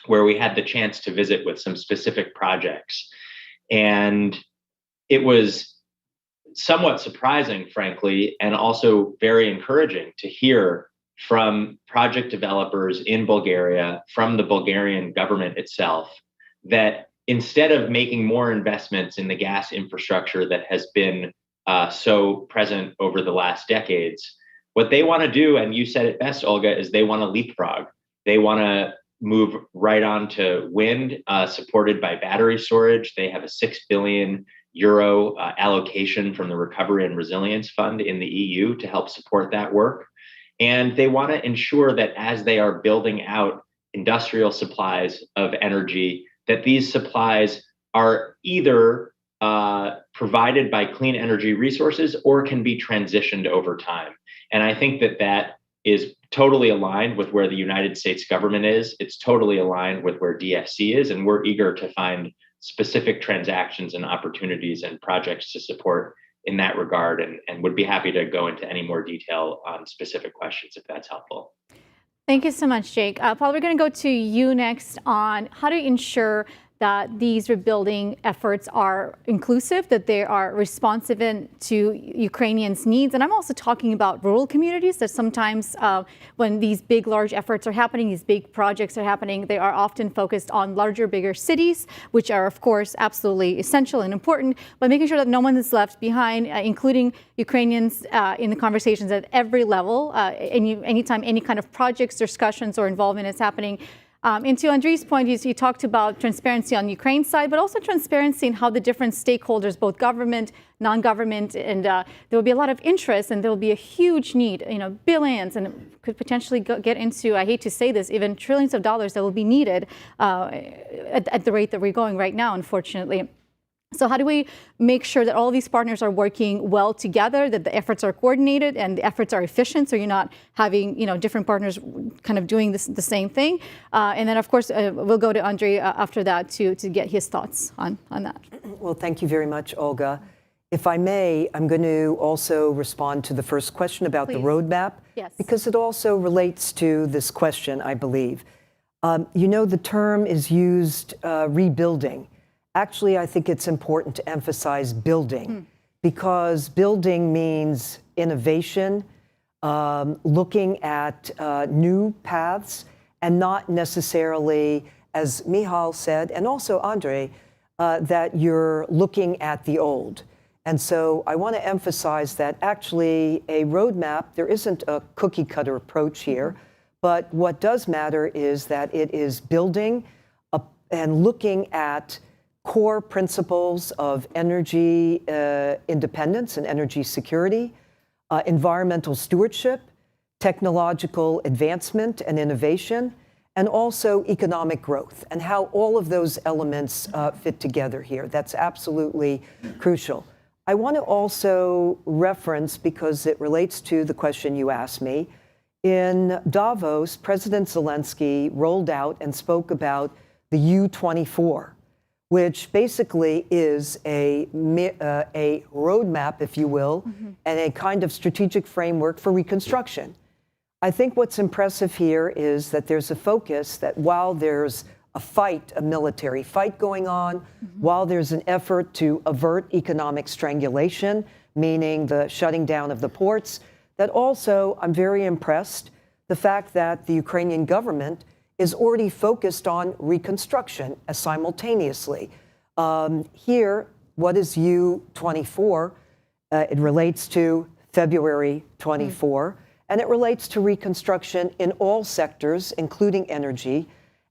where we had the chance to visit with some specific projects. And it was somewhat surprising, frankly, and also very encouraging to hear from project developers in Bulgaria, from the Bulgarian government itself, that instead of making more investments in the gas infrastructure that has been so present over the last decades, what they want to do, and you said it best, Olga, is they want to leapfrog. They want to move right on to wind, supported by battery storage. They have a €6 billion allocation from the Recovery and Resilience Fund in the EU to help support that work. And they want to ensure that as they are building out industrial supplies of energy, that these supplies are either provided by clean energy resources or can be transitioned over time. And I think that that is totally aligned with where the United States government is. It's totally aligned with where DFC is, and we're eager to find specific transactions and opportunities and projects to support in that regard, and would be happy to go into any more detail on specific questions if that's helpful. Thank you so much, Jake. Paul, we're going to go to you next on how to ensure that these rebuilding efforts are inclusive, that they are responsive to Ukrainians' needs. And I'm also talking about rural communities that sometimes when these big, large efforts are happening, these big projects are happening, they are often focused on larger, bigger cities, which are, of course, absolutely essential and important, but making sure that no one is left behind, including Ukrainians in the conversations at every level, anytime any kind of projects, discussions, or involvement is happening. And to Andrew's point, he talked about transparency on Ukraine's side, but also transparency in how the different stakeholders, both government, non-government, and there will be a lot of interest, and there will be a huge need, billions, and could potentially get into, I hate to say this, even trillions of dollars that will be needed at the rate that we're going right now, unfortunately. So how do we make sure that all of these partners are working well together, that the efforts are coordinated and the efforts are efficient, so you're not having different partners kind of doing the same thing? And then, of course, we'll go to Andre after that to get his thoughts on that. Well, thank you very much, Olga. If I may, I'm going to also respond to the first question about the roadmap, because it also relates to this question, I believe. The term is used, rebuilding. Actually, I think it's important to emphasize building, because building means innovation, looking at new paths, and not necessarily, as Michal said, and also Andre, that you're looking at the old. And so I want to emphasize that actually a roadmap, there isn't a cookie cutter approach here, but what does matter is that it is building and looking at core principles of energy independence and energy security, environmental stewardship, technological advancement and innovation, and also economic growth, and how all of those elements fit together here. That's absolutely crucial. I want to also reference, because it relates to the question you asked me, in Davos, President Zelensky rolled out and spoke about the U24, which basically is a roadmap, if you will, and a kind of strategic framework for reconstruction. I think what's impressive here is that there's a focus that while there's a military fight going on, while there's an effort to avert economic strangulation, meaning the shutting down of the ports, that also I'm very impressed the fact that the Ukrainian government is already focused on reconstruction simultaneously. Here, what is U24? It relates to February 24, and it relates to reconstruction in all sectors, including energy.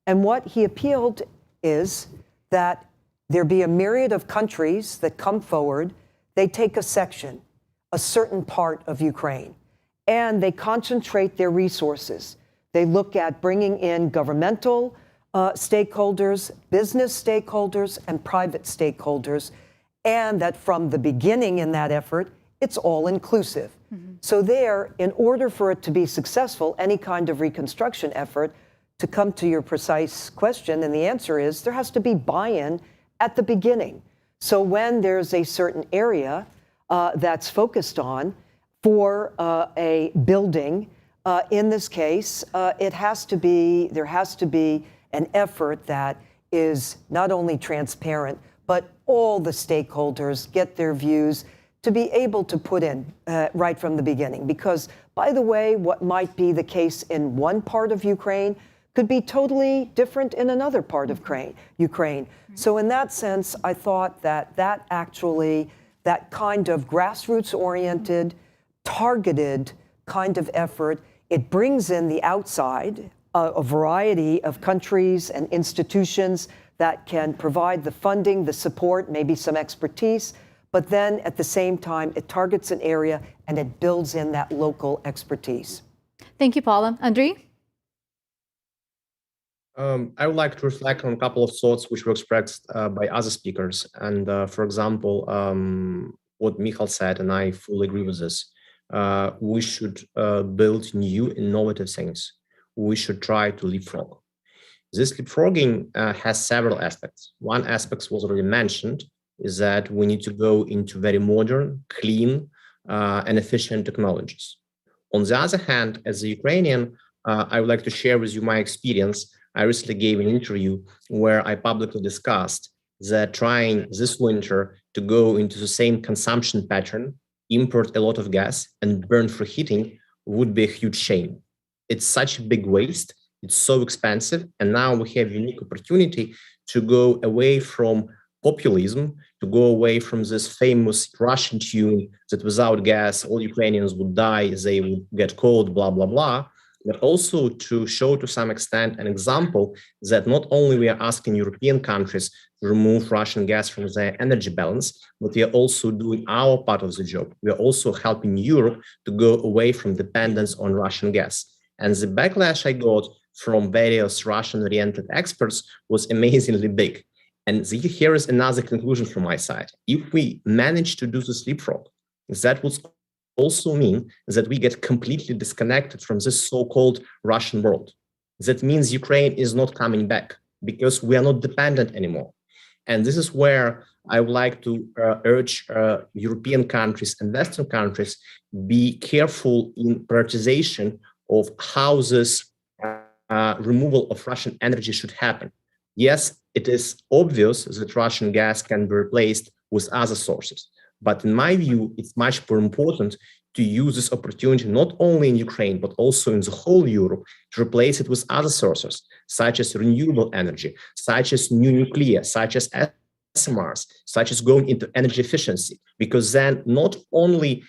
And what he appealed is that there be a myriad of countries that come forward, they take a section, a certain part of Ukraine, and they concentrate their resources. They look at bringing in governmental stakeholders, business stakeholders, and private stakeholders, and that from the beginning in that effort, it's all inclusive. So there, in order for it to be successful, any kind of reconstruction effort, to come to your precise question, and the answer is there has to be buy-in at the beginning. So when there's a certain area that's focused on for a building, in this case, there has to be an effort that is not only transparent, but all the stakeholders get their views to be able to put in right from the beginning. Because, by the way, what might be the case in one part of Ukraine could be totally different in another part of Ukraine. So in that sense, I thought that that kind of grassroots-oriented, targeted kind of effort, it brings in the outside, a variety of countries and institutions that can provide the funding, the support, maybe some expertise, but then at the same time, it targets an area and it builds in that local expertise. Thank you, Paula. Andriy? I would like to reflect on a couple of thoughts which were expressed by other speakers. And for example, what Michal said, and I fully agree with this, we should build new innovative things. We should try to leapfrog. This leapfrogging has several aspects. One aspect was already mentioned, is that we need to go into very modern, clean, and efficient technologies. On the other hand, as a Ukrainian, I would like to share with you my experience. I recently gave an interview where I publicly discussed that trying this winter to go into the same consumption pattern, import a lot of gas and burn for heating would be a huge shame. It's such a big waste. It's so expensive. And now we have a unique opportunity to go away from populism, to go away from this famous Russian tune that without gas, all Ukrainians would die, they would get cold, blah, blah, blah. But also to show to some extent an example that not only we are asking European countries to remove Russian gas from their energy balance, but we are also doing our part of the job. We are also helping Europe to go away from dependence on Russian gas. And the backlash I got from various Russian-oriented experts was amazingly big. And here is another conclusion from my side. If we manage to do this leapfrog, that would also mean that we get completely disconnected from this so-called Russian world. That means Ukraine is not coming back because we are not dependent anymore. And this is where I would like to urge European countries and Western countries be careful in prioritization of how this removal of Russian energy should happen. Yes, it is obvious that Russian gas can be replaced with other sources. But in my view, it's much more important to use this opportunity not only in Ukraine, but also in the whole Europe to replace it with other sources, such as renewable energy, such as new nuclear, such as SMRs, such as going into energy efficiency, because then not only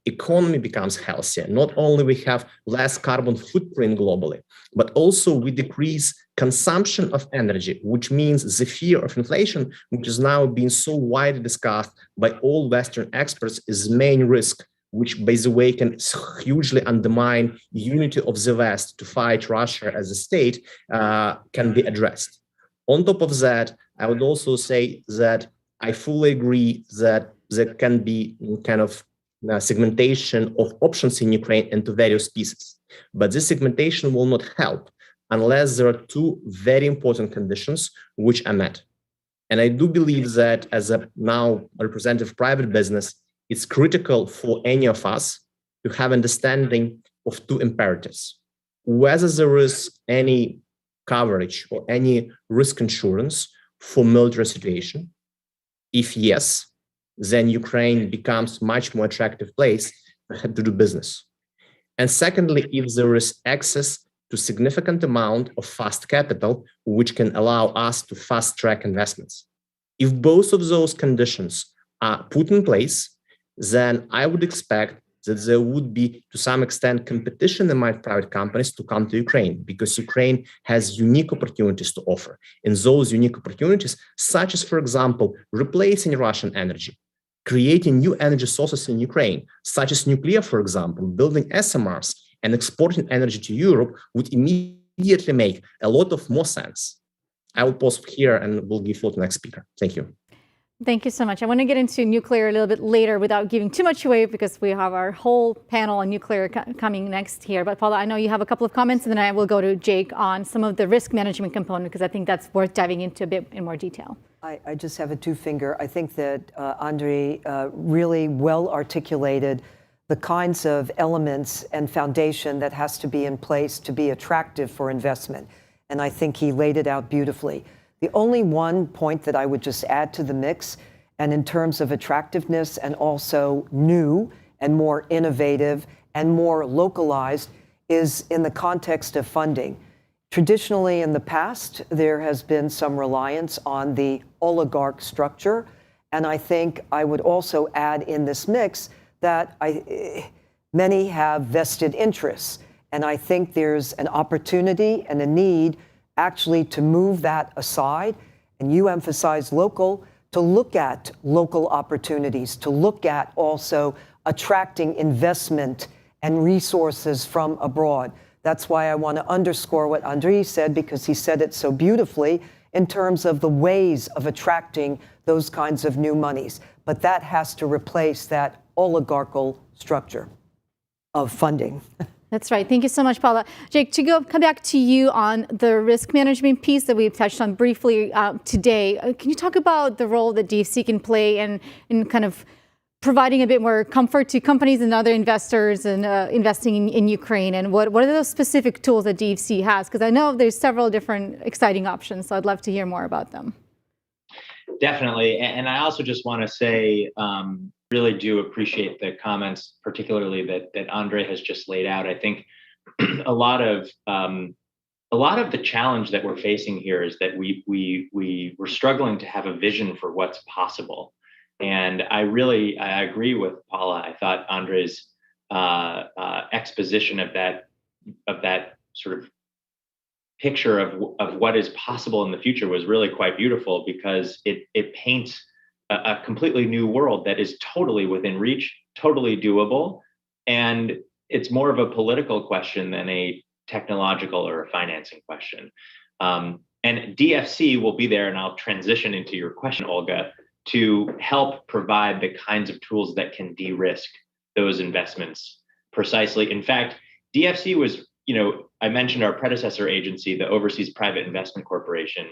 economy becomes healthier, not only we have less carbon footprint globally, but also we decrease consumption of energy, which means the fear of inflation, which is now being so widely discussed by all Western experts, is the main risk, which, by the way, can hugely undermine unity of the West to fight Russia as a state, can be addressed. On top of that, I would also say that I fully agree that there can be kind of segmentation of options in Ukraine into various pieces. But this segmentation will not help unless there are two very important conditions which are met. And I do believe that as a now representative private business, it's critical for any of us to have understanding of two imperatives. Whether there is any coverage or any risk insurance for military situation. If yes, then Ukraine becomes much more attractive place to do business. And secondly, if there is access to significant amount of fast capital, which can allow us to fast track investments. If both of those conditions are put in place, then I would expect that there would be, to some extent, competition among private companies to come to Ukraine, because Ukraine has unique opportunities to offer. And those unique opportunities, such as, for example, replacing Russian energy, creating new energy sources in Ukraine, such as nuclear, for example, building SMRs and exporting energy to Europe, would immediately make a lot of more sense. I will pause here and will give floor to the next speaker. Thank you. Thank you so much. I want to get into nuclear a little bit later without giving too much away, because we have our whole panel on nuclear coming next here. But Paula, I know you have a couple of comments, and then I will go to Jake on some of the risk management component, because I think that's worth diving into a bit in more detail. I just have a two-finger. I think that Andrei really well articulated the kinds of elements and foundation that has to be in place to be attractive for investment. And I think he laid it out beautifully. The only one point that I would just add to the mix, and in terms of attractiveness and also new and more innovative and more localized, is in the context of funding. Traditionally in the past, there has been some reliance on the oligarch structure. And I think I would also add in this mix that many have vested interests. And I think there's an opportunity and a need actually to move that aside, and you emphasize local, to look at local opportunities, to look at also attracting investment and resources from abroad. That's why I want to underscore what Andrei said, because he said it so beautifully in terms of the ways of attracting those kinds of new monies. But that has to replace that oligarchical structure of funding. That's right. Thank you so much, Paula. Jake, to come back to you on the risk management piece that we've touched on briefly today, can you talk about the role that DFC can play in kind of providing a bit more comfort to companies and other investors and investing in Ukraine? And what are those specific tools that DFC has? Because I know there's several different exciting options, so I'd love to hear more about them. Definitely. And I also just want to say, really do appreciate the comments, particularly that Andrei has just laid out. I think a lot of the challenge that we're facing here is that we're struggling to have a vision for what's possible. And I agree with Paula. I thought Andrei's exposition of that sort of picture of what is possible in the future was really quite beautiful, because it paints a completely new world that is totally within reach, totally doable. And it's more of a political question than a technological or a financing question. And DFC will be there, and I'll transition into your question, Olga, to help provide the kinds of tools that can de-risk those investments precisely. In fact, DFC was, I mentioned our predecessor agency, the Overseas Private Investment Corporation.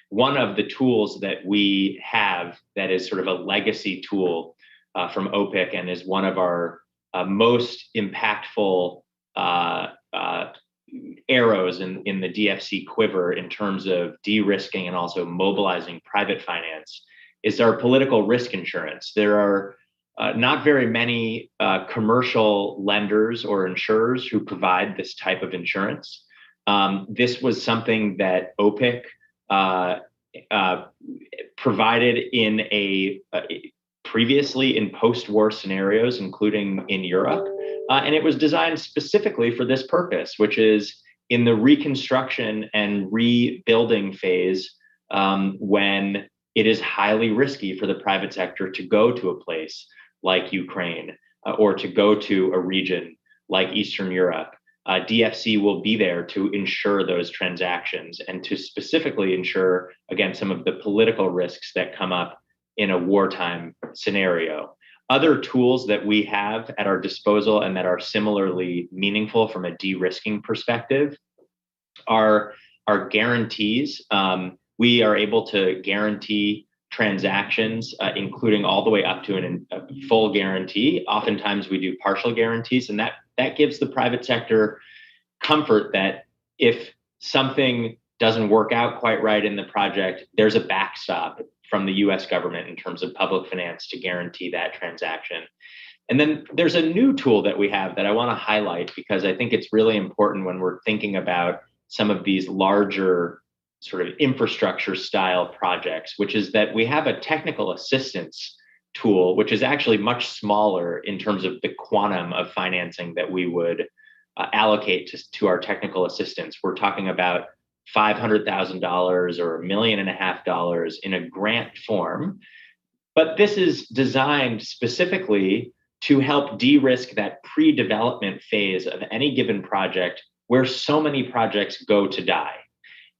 One of the tools that we have that is sort of a legacy tool from OPIC and is one of our most impactful arrows in the DFC quiver in terms of de-risking and also mobilizing private finance is our political risk insurance. There are not very many commercial lenders or insurers who provide this type of insurance. This was something that OPIC provided in previously in post-war scenarios, including in Europe. And it was designed specifically for this purpose, which is in the reconstruction and rebuilding phase, when it is highly risky for the private sector to go to a place like Ukraine or to go to a region like Eastern Europe. DFC will be there to ensure those transactions and to specifically ensure against some of the political risks that come up in a wartime scenario. Other tools that we have at our disposal and that are similarly meaningful from a de-risking perspective are guarantees. We are able to guarantee transactions, including all the way up to a full guarantee. Oftentimes we do partial guarantees, and that gives the private sector comfort that if something doesn't work out quite right in the project, there's a backstop from the US government in terms of public finance to guarantee that transaction. And then there's a new tool that we have that I want to highlight because I think it's really important when we're thinking about some of these larger sort of infrastructure style projects, which is that we have a technical assistance tool, which is actually much smaller in terms of the quantum of financing that we would allocate to our technical assistance. We're talking about $500,000 or $1.5 million in a grant form. But this is designed specifically to help de-risk that pre-development phase of any given project where so many projects go to die.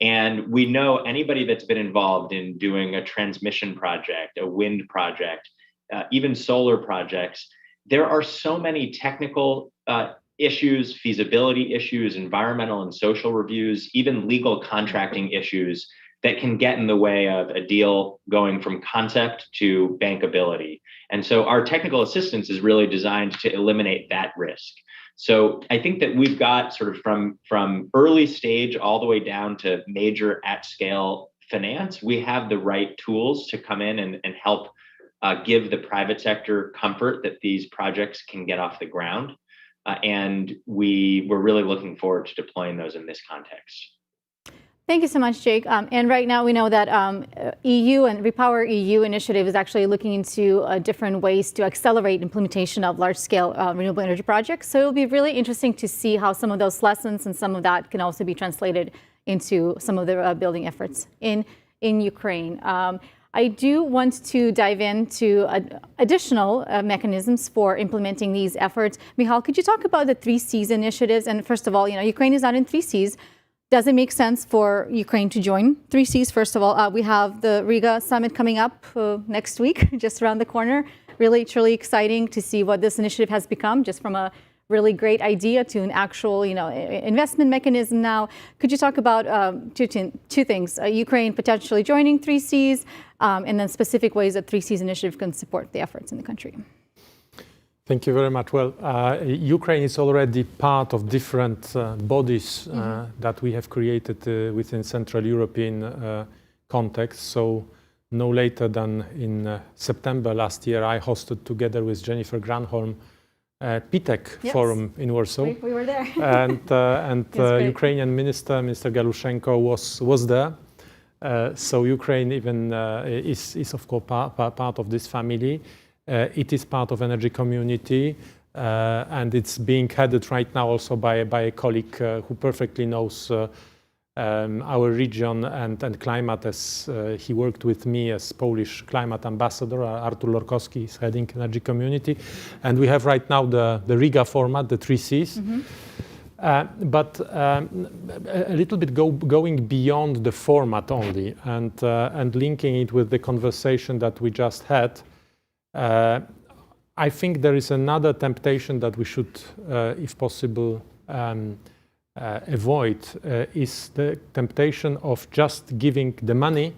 And we know anybody that's been involved in doing a transmission project, a wind project, even solar projects, there are so many technical issues, feasibility issues, environmental and social reviews, even legal contracting issues that can get in the way of a deal going from concept to bankability. And so our technical assistance is really designed to eliminate that risk. So I think that we've got sort of from early stage all the way down to major at scale finance, we have the right tools to come in and help give the private sector comfort that these projects can get off the ground. And we're really looking forward to deploying those in this context. Thank you so much, Jake. And right now we know that EU and Repower EU initiative is actually looking into different ways to accelerate implementation of large-scale renewable energy projects. So it'll be really interesting to see how some of those lessons and some of that can also be translated into some of the building efforts in Ukraine. I do want to dive into additional mechanisms for implementing these efforts. Michal, could you talk about the 3 Cs initiatives? And first of all, Ukraine is not in 3 Cs. Does it make sense for Ukraine to join 3 Cs? First of all, we have the Riga summit coming up next week, just around the corner. Really, truly exciting to see what this initiative has become, just from a really great idea to an actual, investment mechanism now. Could you talk about two things? Ukraine potentially joining 3 Cs, and then specific ways that 3 Cs initiative can support the efforts in the country? Thank you very much. Well, Ukraine is already part of different bodies that we have created within Central European context. So no later than in September last year, I hosted together with Jennifer Granholm PTEC forum in Warsaw. We were there. and Ukrainian Minister Galushenko was there. So Ukraine even is of course part of this family. It is part of energy community, and it's being headed right now also by a colleague who perfectly knows our region and climate, as he worked with me as Polish climate ambassador. Artur Lorkowski is heading energy community, and we have right now the Riga format, the 3 Cs. But a little bit going beyond the format only and linking it with the conversation that we just had. I think there is another temptation that we should, if possible, avoid, is the temptation of just giving the money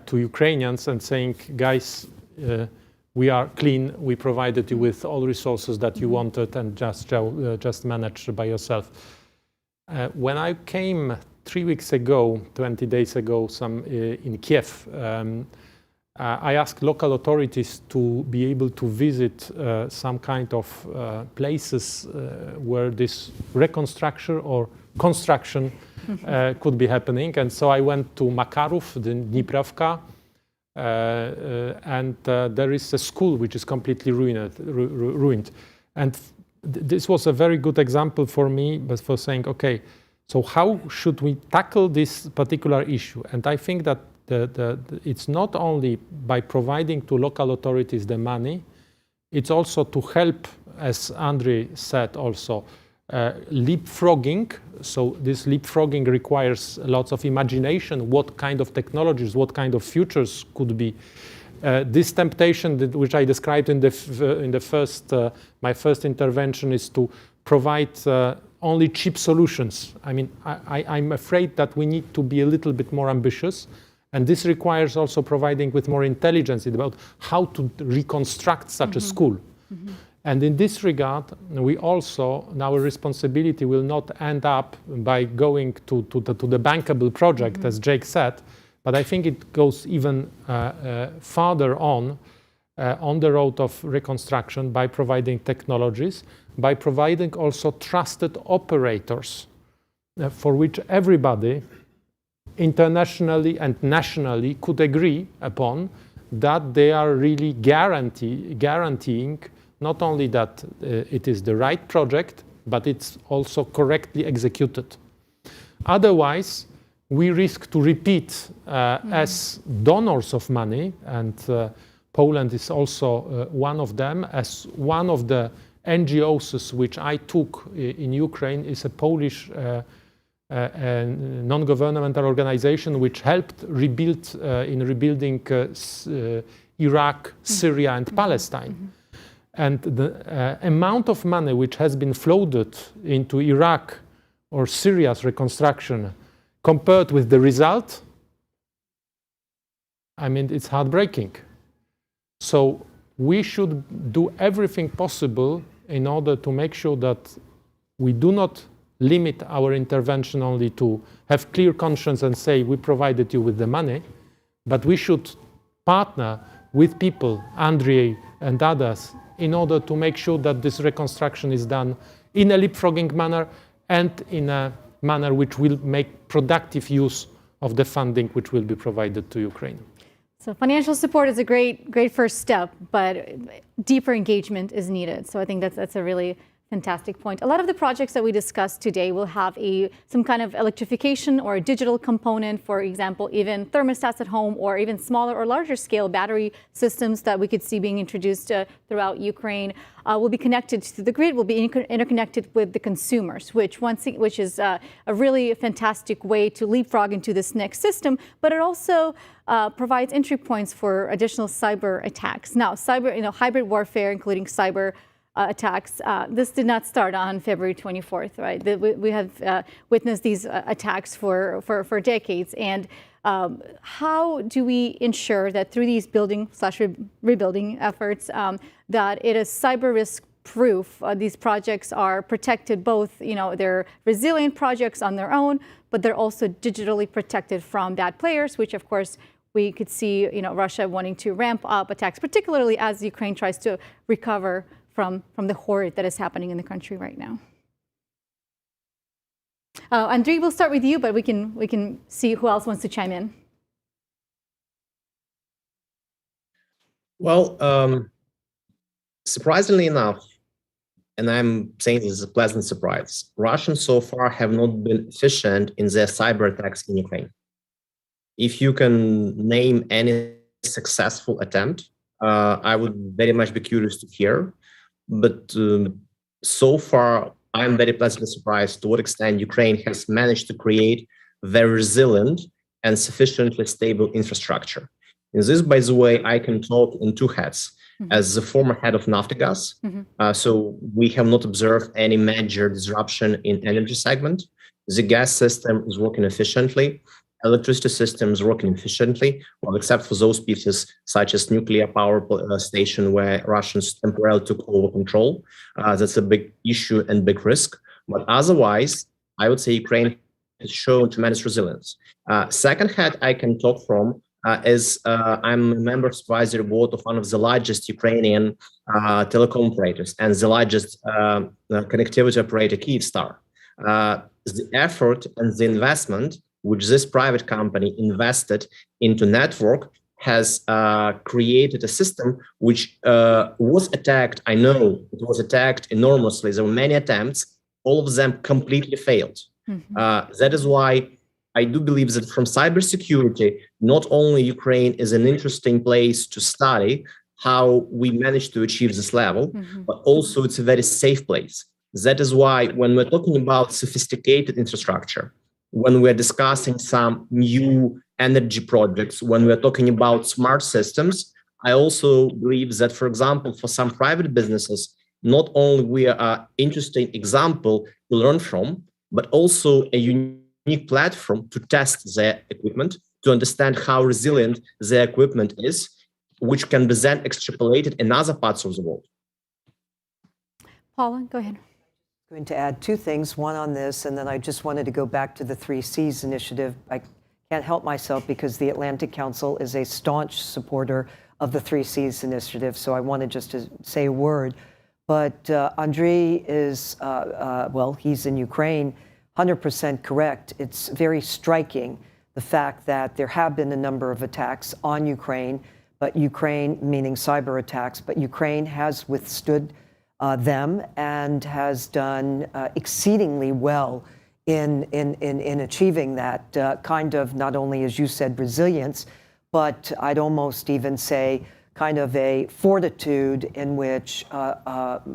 to Ukrainians and saying, guys, we are clean, we provided you with all resources that you wanted, and just manage by yourself. When I came 3 weeks ago, 20 days ago, in Kiev, I asked local authorities to be able to visit some kind of places where this reconstruction or construction could be happening. And so I went to Makarov, the Dniprovka, and there is a school which is completely ruined. And this was a very good example for me, but for saying, okay, so how should we tackle this particular issue? And I think that it's not only by providing to local authorities the money, it's also to help, as Andrei said also, leapfrogging. So this leapfrogging requires lots of imagination, what kind of technologies, what kind of futures could be This temptation, which I described in the my first intervention, is to provide only cheap solutions. I mean, I'm afraid that we need to be a little bit more ambitious, and this requires also providing with more intelligence about how to reconstruct such a school. And in this regard, we also, our responsibility will not end up by going to the bankable project, as Jake said, but I think it goes even farther on the road of reconstruction by providing technologies, by providing also trusted operators for which everybody internationally and nationally could agree upon that they are really guaranteeing not only that it is the right project, but it's also correctly executed. Otherwise, we risk to repeat as donors of money, and Poland is also one of them, as one of the NGOs which I took in Ukraine is a Polish non-governmental organization which helped rebuild in rebuilding Iraq, Syria, and Palestine. And the amount of money which has been floated into Iraq or Syria's reconstruction compared with the result, I mean, it's heartbreaking. So we should do everything possible in order to make sure that we do not limit our intervention only to have clear conscience and say we provided you with the money, but we should partner with people, Andrei and others, in order to make sure that this reconstruction is done in a leapfrogging manner and in a manner which will make productive use of the funding which will be provided to Ukraine. So financial support is a great first step, but deeper engagement is needed. So I think that's a really fantastic point. A lot of the projects that we discussed today will have some kind of electrification or a digital component, for example, even thermostats at home, or even smaller or larger scale battery systems that we could see being introduced throughout Ukraine. Will be connected to the grid, will be interconnected with the consumers, which is a really fantastic way to leapfrog into this next system, but it also provides entry points for additional cyber attacks. Now, hybrid warfare, including cyber attacks. This did not start on February 24th, right? We have witnessed these attacks for decades. And how do we ensure that through these building/rebuilding efforts that it is cyber risk proof? These projects are protected, both, they're resilient projects on their own, but they're also digitally protected from bad players, which of course we could see, Russia wanting to ramp up attacks, particularly as Ukraine tries to recover from the horror that is happening in the country right now. Andrei, we'll start with you, but we can see who else wants to chime in. Well, surprisingly enough, and I'm saying this is a pleasant surprise, Russians so far have not been efficient in their cyber attacks in Ukraine. If you can name any successful attempt, I would very much be curious to hear. But so far, I'm very pleasantly surprised to what extent Ukraine has managed to create very resilient and sufficiently stable infrastructure. In this, by the way, I can talk in two hats. As the former head of Naftogaz, so we have not observed any major disruption in energy segment. The gas system is working efficiently. Electricity system is working efficiently, well, except for those pieces such as nuclear power station where Russians temporarily took over control. That's a big issue and big risk. But otherwise, I would say Ukraine has shown tremendous resilience. Second head I can talk from is I'm a member of the supervisory board of one of the largest Ukrainian telecom operators and the largest connectivity operator, Kyivstar. The effort and the investment which this private company invested into network has created a system which was attacked. I know it was attacked enormously. There were many attempts. All of them completely failed. That is why I do believe that from cybersecurity, not only Ukraine is an interesting place to study how we managed to achieve this level, but also it's a very safe place. That is why when we're talking about sophisticated infrastructure, when we're discussing some new energy projects, when we're talking about smart systems, I also believe that, for example, for some private businesses, not only we are an interesting example to learn from, but also a unique platform to test their equipment, to understand how resilient their equipment is, which can be then extrapolated in other parts of the world. Paula, go ahead. I'm going to add two things, one on this, and then I just wanted to go back to the 3Cs initiative. I can't help myself because the Atlantic Council is a staunch supporter of the 3Cs initiative, so I wanted just to say a word. But Andriy is, well, he's in Ukraine, 100% correct. It's very striking, the fact that there have been a number of attacks on Ukraine, but Ukraine, meaning cyber attacks, but Ukraine has withstood them and has done exceedingly well in achieving that kind of, not only, as you said, resilience, but I'd almost even say kind of a fortitude in which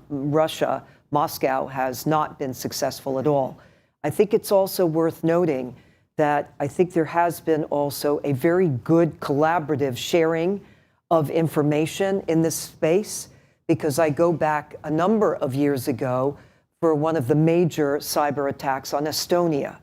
Russia, Moscow, has not been successful at all. I think it's also worth noting that I think there has been also a very good collaborative sharing of information in this space, because I go back a number of years ago for one of the major cyber attacks on Estonia.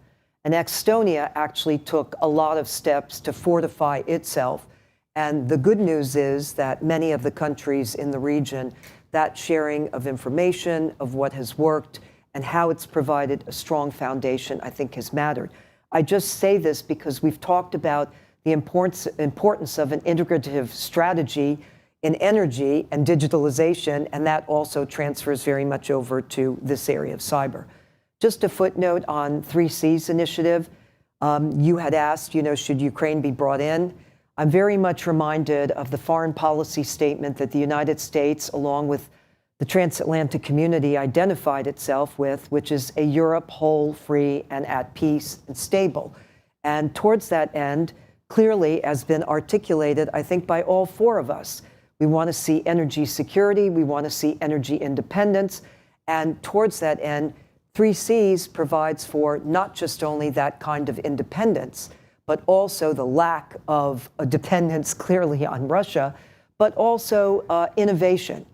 And Estonia actually took a lot of steps to fortify itself. And the good news is that many of the countries in the region, that sharing of information, of what has worked, and how it's provided a strong foundation, I think has mattered. I just say this because we've talked about the importance of an integrative strategy in energy and digitalization, and that also transfers very much over to this area of cyber. Just a footnote on 3Cs initiative. You had asked, should Ukraine be brought in? I'm very much reminded of the foreign policy statement that the United States, along with the transatlantic community, identified itself with, which is a Europe whole, free, and at peace and stable. And towards that end, clearly has been articulated, I think, by all four of us. We want to see energy security, we want to see energy independence, and towards that end, 3Cs provides for not just only that kind of independence, but also the lack of a dependence clearly on Russia, but also innovation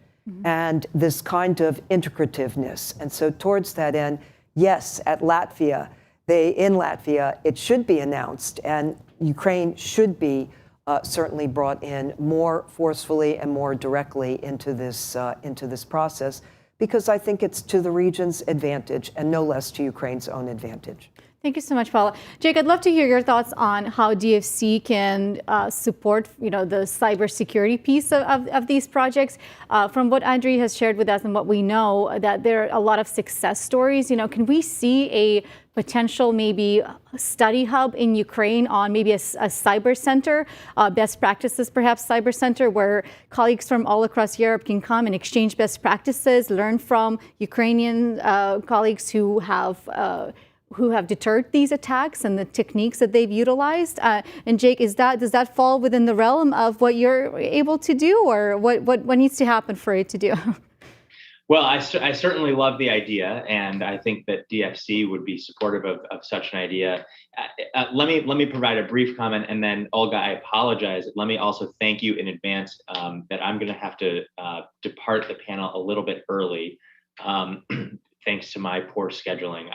and this kind of integrativeness. And so towards that end, yes, at Latvia, in Latvia, it should be announced, and Ukraine should be certainly brought in more forcefully and more directly into this process, because I think it's to the region's advantage and no less to Ukraine's own advantage. Thank you so much, Paula. Jake, I'd love to hear your thoughts on how DFC can support, the cybersecurity piece of these projects. From what Andriy has shared with us and what we know, that there are a lot of success stories. Can we see a potential maybe study hub in Ukraine on maybe a cyber center, best practices perhaps cyber center, where colleagues from all across Europe can come and exchange best practices, learn from Ukrainian colleagues who have deterred these attacks and the techniques that they've utilized. And Jake, does that fall within the realm of what you're able to do, or what needs to happen for it to do? Well, I certainly love the idea, and I think that DFC would be supportive of such an idea. Let me provide a brief comment, and then Olga, I apologize. Let me also thank you in advance that I'm going to have to depart the panel a little bit early. Thanks to my poor scheduling.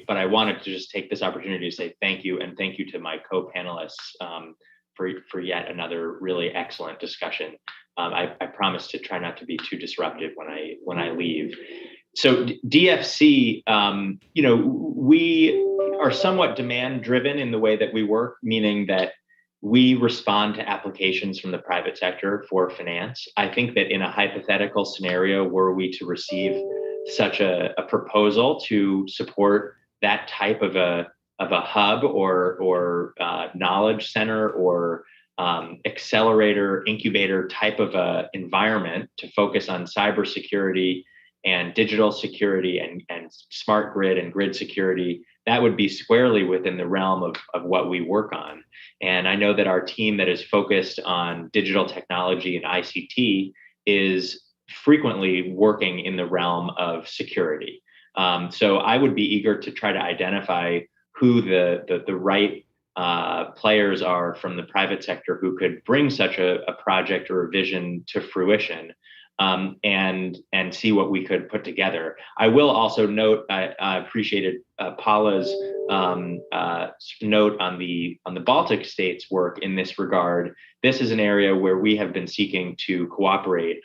But I wanted to just take this opportunity to say thank you, and thank you to my co-panelists for yet another really excellent discussion. I promise to try not to be too disruptive when I leave. So DFC, we are somewhat demand driven in the way that we work, meaning that we respond to applications from the private sector for finance. I think that in a hypothetical scenario, were we to receive such a proposal to support that type of a hub or knowledge center or accelerator, incubator type of a environment to focus on cybersecurity and digital security and smart grid and grid security, that would be squarely within the realm of what we work on. And I know that our team that is focused on digital technology and ICT is frequently working in the realm of security. So I would be eager to try to identify who the right players are from the private sector who could bring such a project or a vision to fruition, and see what we could put together. I will also note, I appreciated Paula's note on the Baltic states' work in this regard. This is an area where we have been seeking to cooperate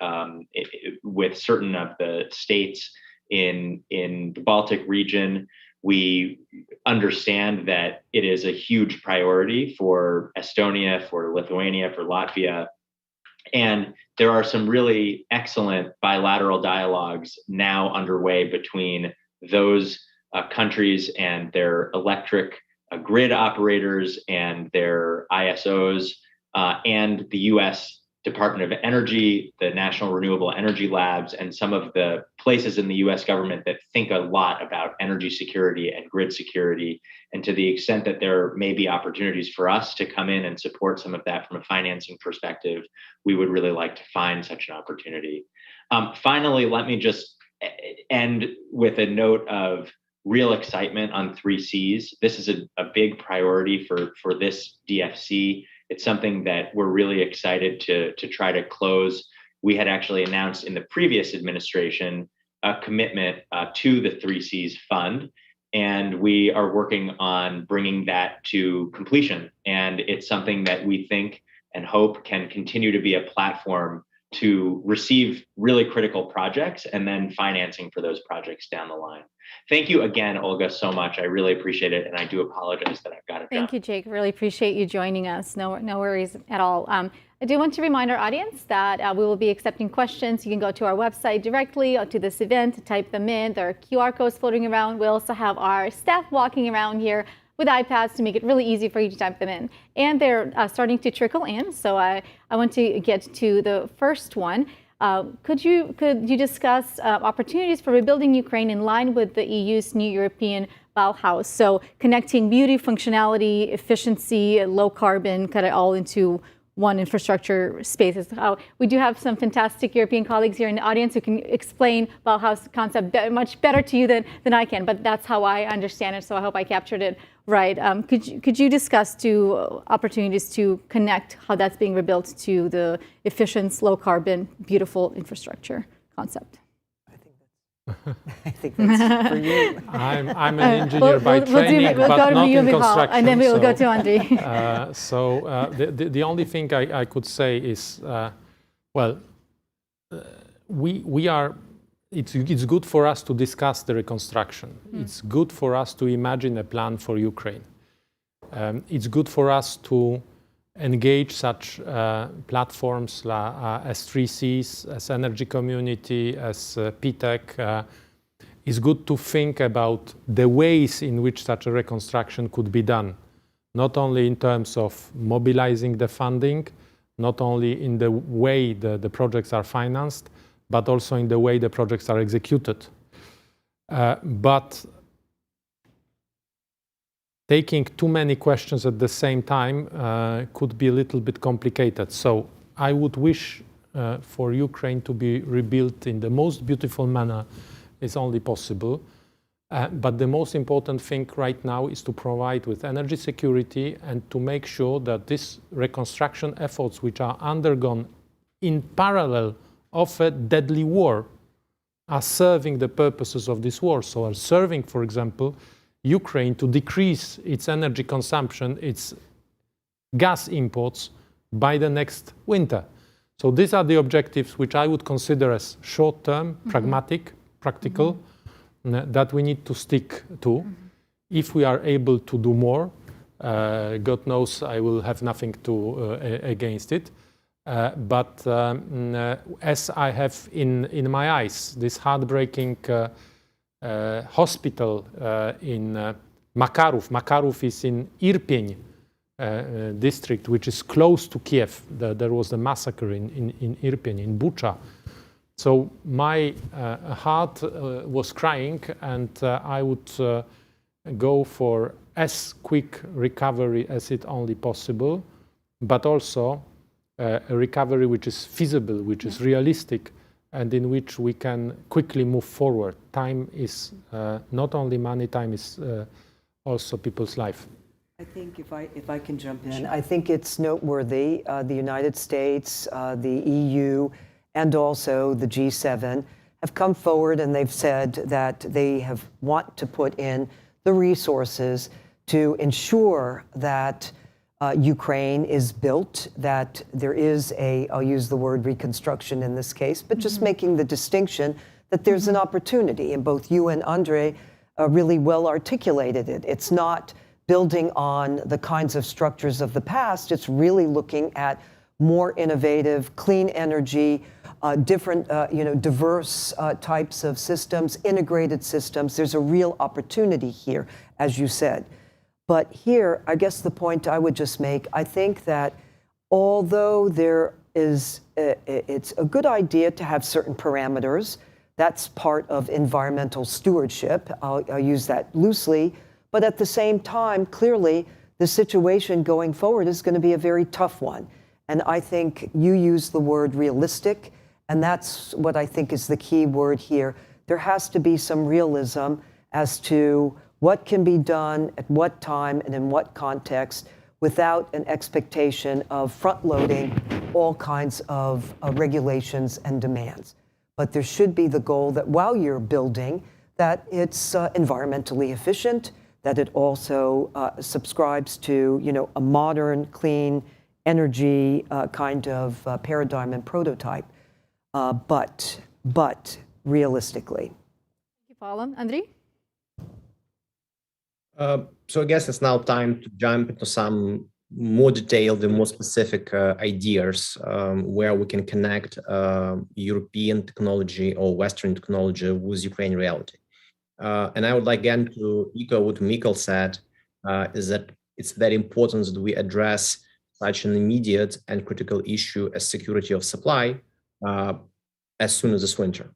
with certain of the states in the Baltic region. We understand that it is a huge priority for Estonia, for Lithuania, for Latvia. And there are some really excellent bilateral dialogues now underway between those countries and their electric grid operators and their ISOs, and the US Department of Energy, the National Renewable Energy Labs, and some of the places in the US government that think a lot about energy security and grid security. And to the extent that there may be opportunities for us to come in and support some of that from a financing perspective, we would really like to find such an opportunity. Finally, let me just end with a note of real excitement on 3Cs. This is a big priority for this DFC. It's something that we're really excited to try to close. We had actually announced in the previous administration a commitment to the 3Cs fund, and we are working on bringing that to completion. And it's something that we think and hope can continue to be a platform to receive really critical projects and then financing for those projects down the line. Thank you again, Olga, so much. I really appreciate it, and I do apologize that I've got to jump. Thank you, Jake. Really appreciate you joining us. No worries at all. I do want to remind our audience that we will be accepting questions. You can go to our website directly or to this event, type them in. There are QR codes floating around. We also have our staff walking around here with iPads to make it really easy for you to type them in. And they're starting to trickle in. So I want to get to the first one. Could you discuss opportunities for rebuilding Ukraine in line with the EU's new European powerhouse? So connecting beauty, functionality, efficiency, low carbon, kind of all into one infrastructure spaces. We do have some fantastic European colleagues here in the audience who can explain Bauhaus concept much better to you than I can, but that's how I understand it, so I hope I captured it right. Could you discuss opportunities to connect how that's being rebuilt to the efficient, low carbon, beautiful infrastructure concept? I think that's for you. I'm an engineer by training, but not in construction. And then we'll go to Andy. The only thing I could say is, we are. It's good for us to discuss the reconstruction. It's good for us to imagine a plan for Ukraine. It's good for us to engage such platforms as 3Cs, as Energy Community, as PTEC. It's good to think about the ways in which such a reconstruction could be done, not only in terms of mobilizing the funding, not only in the way the projects are financed, but also in the way the projects are executed. But taking too many questions at the same time could be a little bit complicated. So I would wish for Ukraine to be rebuilt in the most beautiful manner is only possible. But the most important thing right now is to provide with energy security and to make sure that these reconstruction efforts, which are undergone in parallel of a deadly war, are serving the purposes of this war. So are serving, for example, Ukraine to decrease its energy consumption, its gas imports by the next winter. So these are the objectives which I would consider as short-term, pragmatic, practical, that we need to stick to. If we are able to do more, God knows I will have nothing to against it. But as I have in my eyes this heartbreaking hospital in Makarov. Makarov is in Irpin district, which is close to Kiev. There was a massacre in Irpin, in Bucha. So my heart was crying, and I would go for as quick recovery as it only possible, but also a recovery which is feasible, which is realistic, and in which we can quickly move forward. Time is not only money, time is also people's life. I think if I can jump in, I think it's noteworthy. The United States, the EU, and also the G7 have come forward and they've said that they want to put in the resources to ensure that Ukraine is built, that there is I'll use the word reconstruction in this case, but just making the distinction that there's an opportunity, and both you and Andre really well articulated it. It's not building on the kinds of structures of the past. It's really looking at more innovative, clean energy, different, diverse types of systems, integrated systems. There's a real opportunity here, as you said. But here, I guess the point I would just make, I think that although there is, it's a good idea to have certain parameters. That's part of environmental stewardship. I'll use that loosely. But at the same time, clearly, the situation going forward is going to be a very tough one. And I think you use the word realistic, and that's what I think is the key word here. There has to be some realism as to what can be done at what time and in what context without an expectation of front-loading all kinds of regulations and demands. But there should be the goal that while you're building, that it's environmentally efficient, that it also subscribes to, a modern, clean energy kind of paradigm and prototype, but realistically. Thank you, Paula. Andriy? So I guess it's now time to jump into some more detailed and more specific ideas where we can connect European technology or Western technology with Ukraine reality. And I would like again to echo what Mikhail said, is that it's very important that we address such an immediate and critical issue as security of supply as soon as this winter.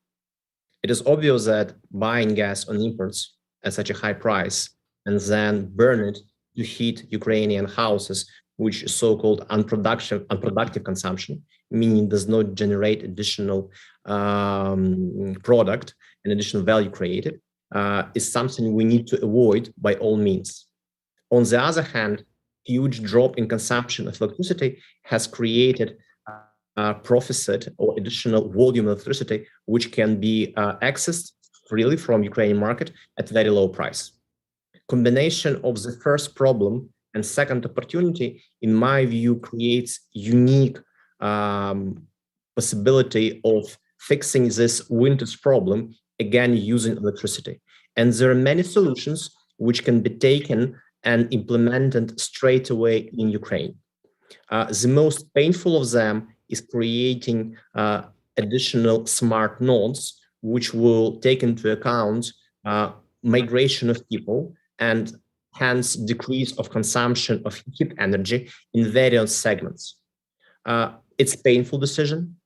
It is obvious that buying gas on imports at such a high price and then burn it to heat Ukrainian houses, which is so-called unproductive consumption, meaning does not generate additional product and additional value created, is something we need to avoid by all means. On the other hand, huge drop in consumption of electricity has created a profit or additional volume of electricity, which can be accessed freely from Ukrainian market at very low price. Combination of the first problem and second opportunity, in my view, creates unique possibility of fixing this winter's problem, again, using electricity. And there are many solutions which can be taken and implemented straight away in Ukraine. The most painful of them is creating additional smart nodes, which will take into account migration of people and hence decrease of consumption of heat energy in various segments. It's a painful decision.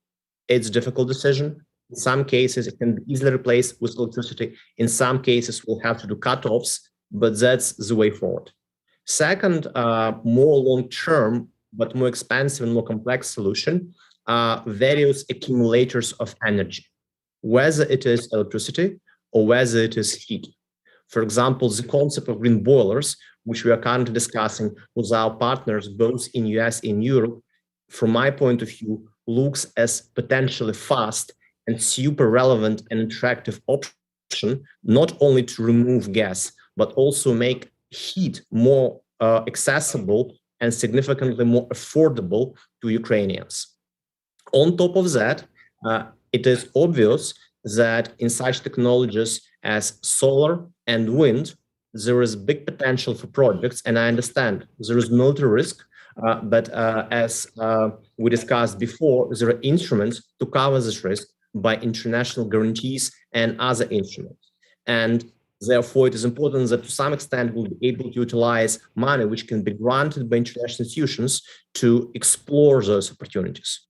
It's a difficult decision. In some cases, it can be easily replaced with electricity. In some cases, we'll have to do cutoffs, but that's the way forward. Second, more long-term, but more expensive and more complex solution are various accumulators of energy, whether it is electricity or whether it is heat. For example, the concept of green boilers, which we are currently discussing with our partners both in US and Europe, from my point of view, looks as potentially fast and super relevant and attractive option, not only to remove gas, but also make heat more accessible and significantly more affordable to Ukrainians. On top of that, it is obvious that in such technologies as solar and wind, there is big potential for projects, and I understand there is military risk, but as we discussed before, there are instruments to cover this risk by international guarantees and other instruments. And therefore, it is important that to some extent we'll be able to utilize money which can be granted by international institutions to explore those opportunities.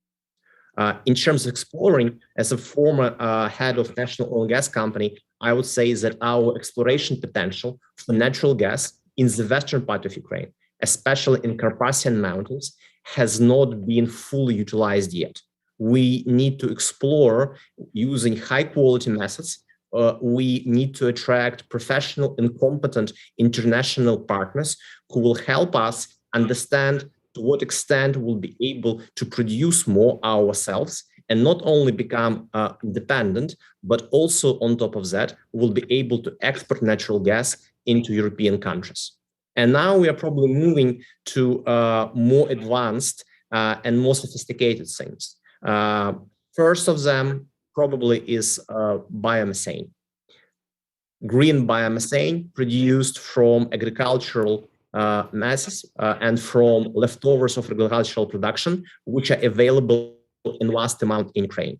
In terms of exploring, as a former head of national oil and gas company, I would say that our exploration potential for natural gas in the western part of Ukraine, especially in Carpathian Mountains, has not been fully utilized yet. We need to explore using high quality methods we need to attract professional and competent international partners who will help us understand to what extent we'll be able to produce more ourselves and not only become independent, but also on top of that, we'll be able to export natural gas into European countries. And now we are probably moving to more advanced and more sophisticated things. First of them probably is biomethane. Green biomethane produced from agricultural masses and from leftovers of agricultural production, which are available in vast amount in Ukraine.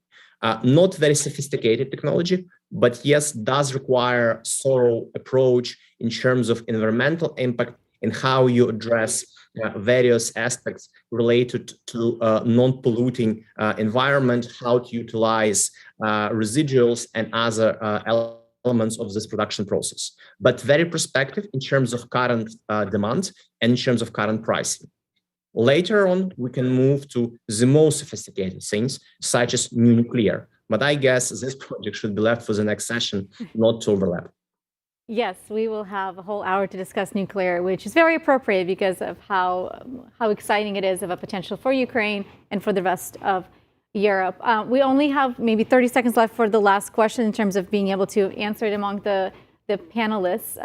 Not very sophisticated technology, but yes, does require thorough approach in terms of environmental impact and how you address various aspects related to non-polluting environment, how to utilize residuals and other elements of this production process. But very prospective in terms of current demand and in terms of current pricing. Later on, we can move to the most sophisticated things, such as new nuclear. But I guess this project should be left for the next session, not to overlap. Yes, we will have a whole hour to discuss nuclear, which is very appropriate because of how exciting it is of a potential for Ukraine and for the rest of Europe. We only have maybe 30 seconds left for the last question in terms of being able to answer it among the panelists.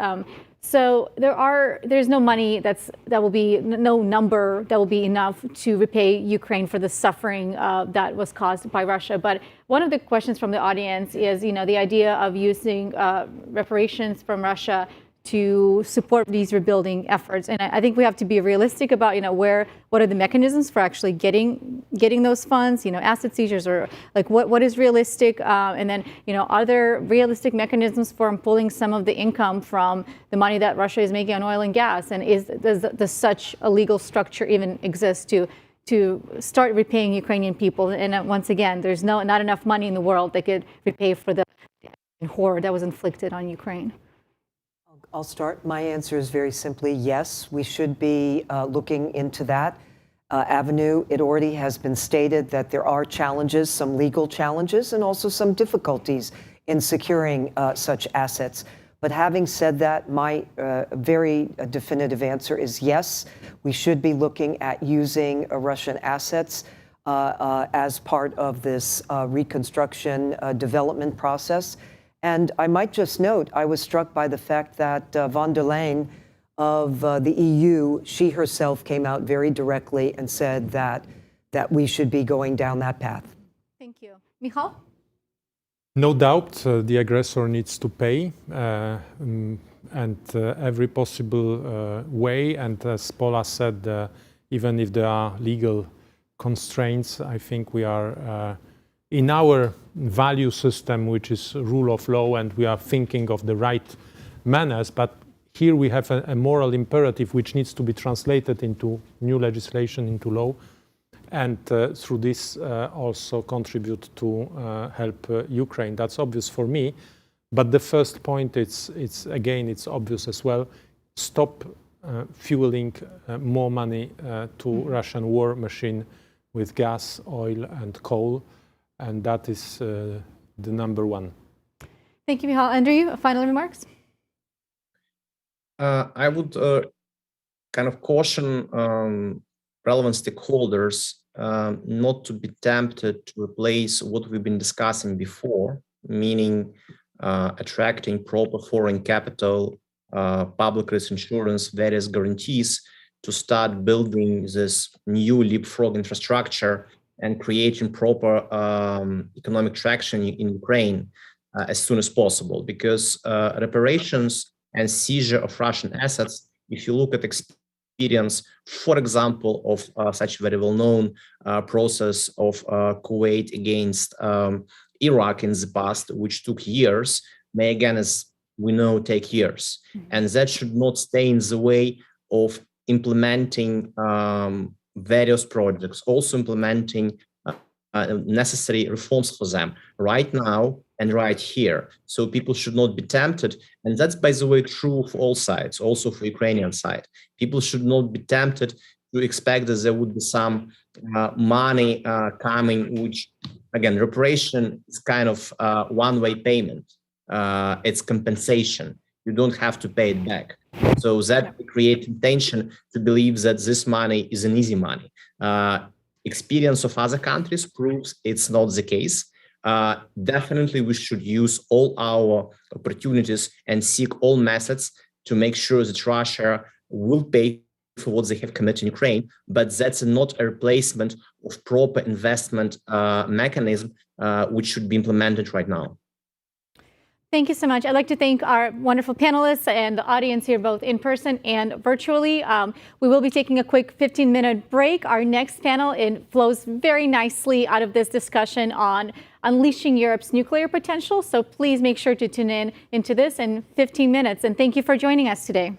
So there's no money no number that will be enough to repay Ukraine for the suffering that was caused by Russia. But one of the questions from the audience is, the idea of using reparations from Russia to support these rebuilding efforts. And I think we have to be realistic about, what are the mechanisms for actually getting those funds, asset seizures, or like what is realistic? And then, are there realistic mechanisms for pulling some of the income from the money that Russia is making on oil and gas? And does such a legal structure even exist to start repaying Ukrainian people? And once again, there's not enough money in the world that could repay for the horror that was inflicted on Ukraine. I'll start. My answer is very simply yes, we should be looking into that avenue. It already has been stated that there are challenges, some legal challenges, and also some difficulties in securing such assets. But having said that, my very definitive answer is yes, we should be looking at using Russian assets as part of this reconstruction development process. And I might just note, I was struck by the fact that von der Leyen of the EU, she herself came out very directly and said that we should be going down that path. Thank you. Michal? No doubt the aggressor needs to pay and every possible way. And as Paula said, even if there are legal constraints, I think we are in our value system, which is rule of law, and we are thinking of the right manners. But here we have a moral imperative which needs to be translated into new legislation, into law, and through this also contribute to help Ukraine. That's obvious for me. But the first point, it's obvious as well. Stop fueling more money to Russian war machine with gas, oil, and coal. And that is the number one. Thank you, Michal. Andrew, final remarks? I would kind of caution relevant stakeholders not to be tempted to replace what we've been discussing before, meaning attracting proper foreign capital, public risk insurance, various guarantees to start building this new leapfrog infrastructure and creating proper economic traction in Ukraine as soon as possible. Because reparations and seizure of Russian assets, if you look at experience, for example, of such a very well-known process of Kuwait against Iraq in the past, which took years, may again, as we know, take years. And that should not stay in the way of implementing various projects, also implementing necessary reforms for them right now and right here. So people should not be tempted. And that's, by the way, true for all sides, also for Ukrainian side. People should not be tempted to expect that there would be some money coming, which, again, reparation is kind of one-way payment. it's compensation. You don't have to pay it back. So that creates tension to believe that this money is an easy money. Experience of other countries proves it's not the case. Definitely, we should use all our opportunities and seek all methods to make sure that Russia will pay for what they have committed in Ukraine, but that's not a replacement of proper investment mechanism, which should be implemented right now. Thank you so much. I'd like to thank our wonderful panelists and the audience here, both in person and virtually. We will be taking a quick 15-minute break. Our next panel flows very nicely out of this discussion on unleashing Europe's nuclear potential. So please make sure to tune in into this in 15 minutes. And thank you for joining us today.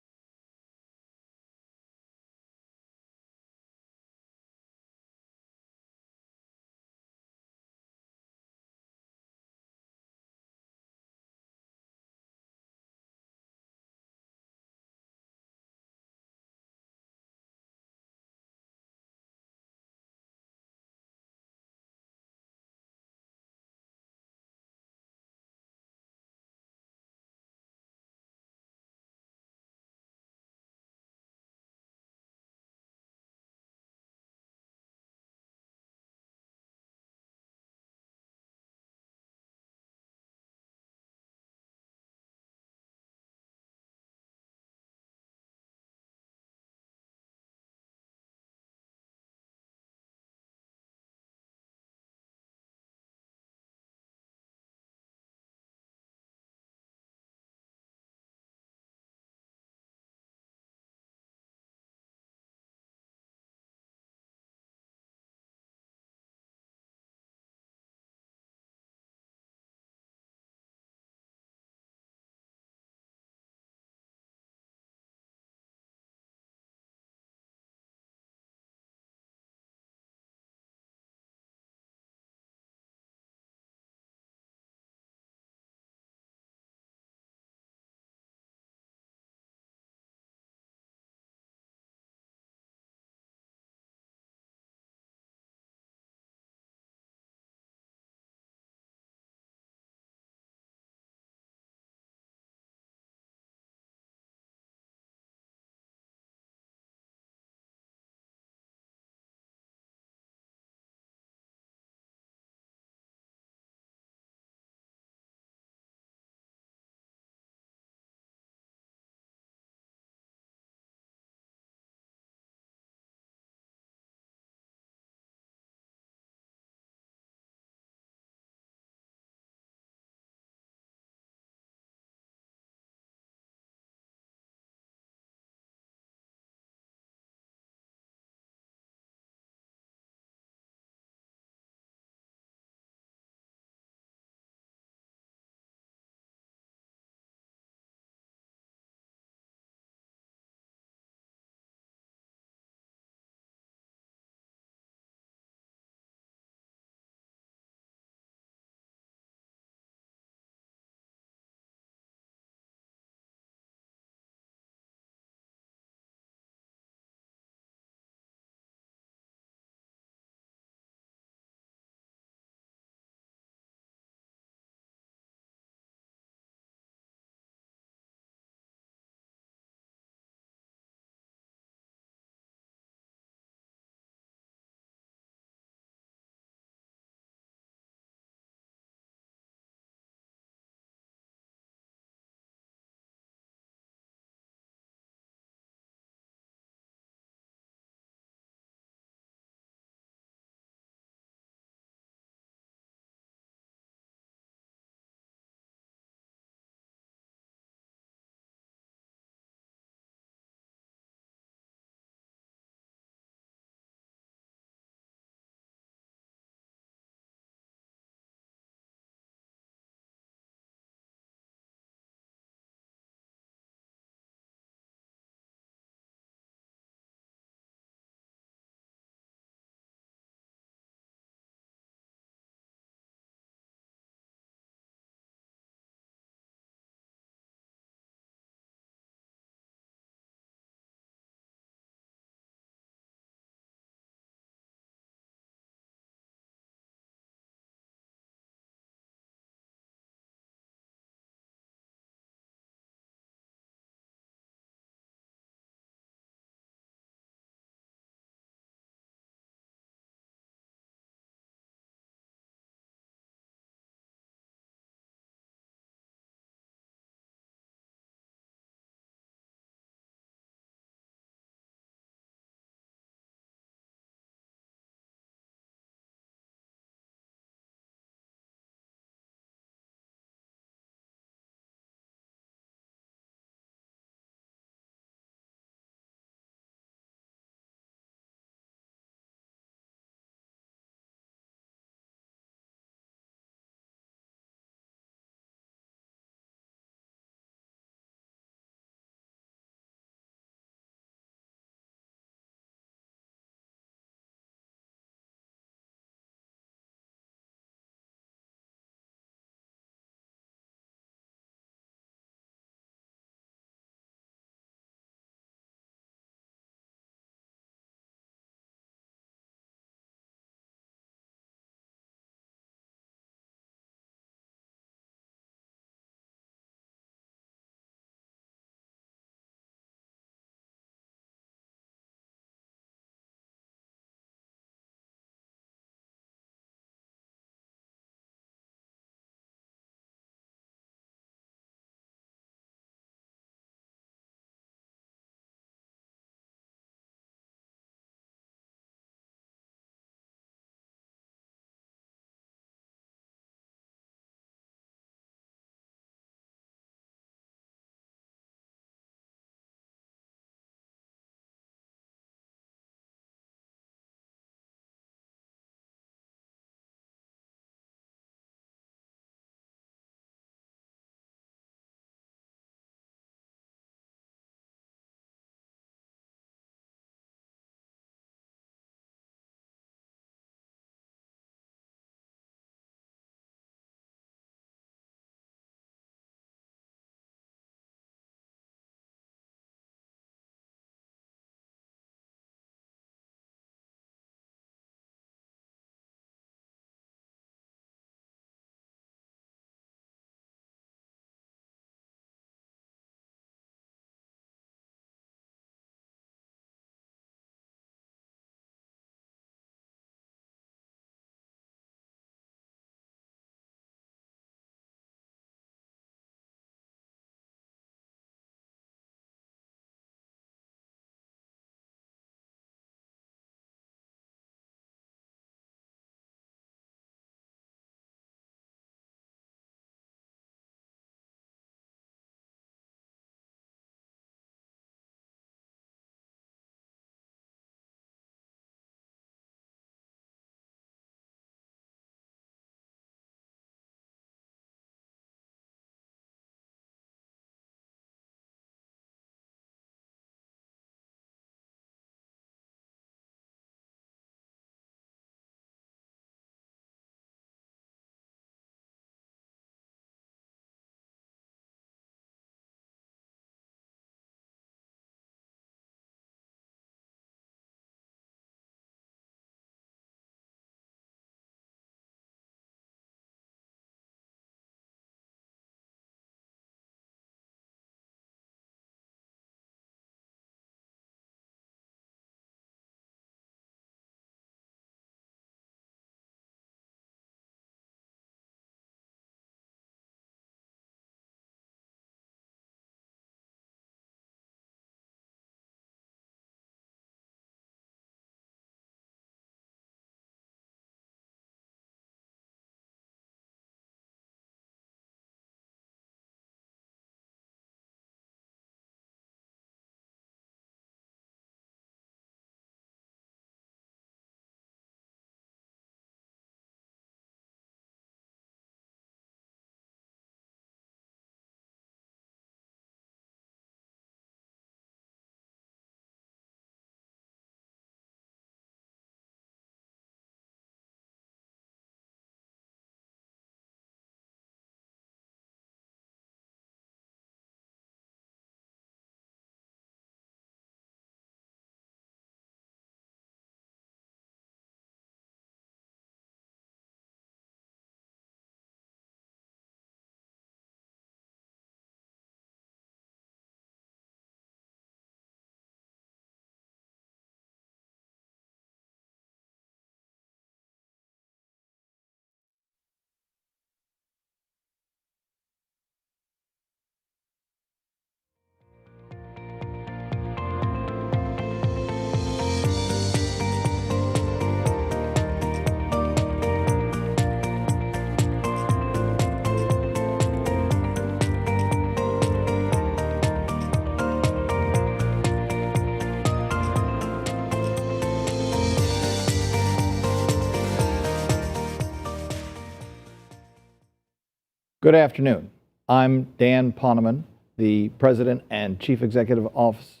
Good afternoon. I'm Dan Poneman, the President and Chief Executive Officer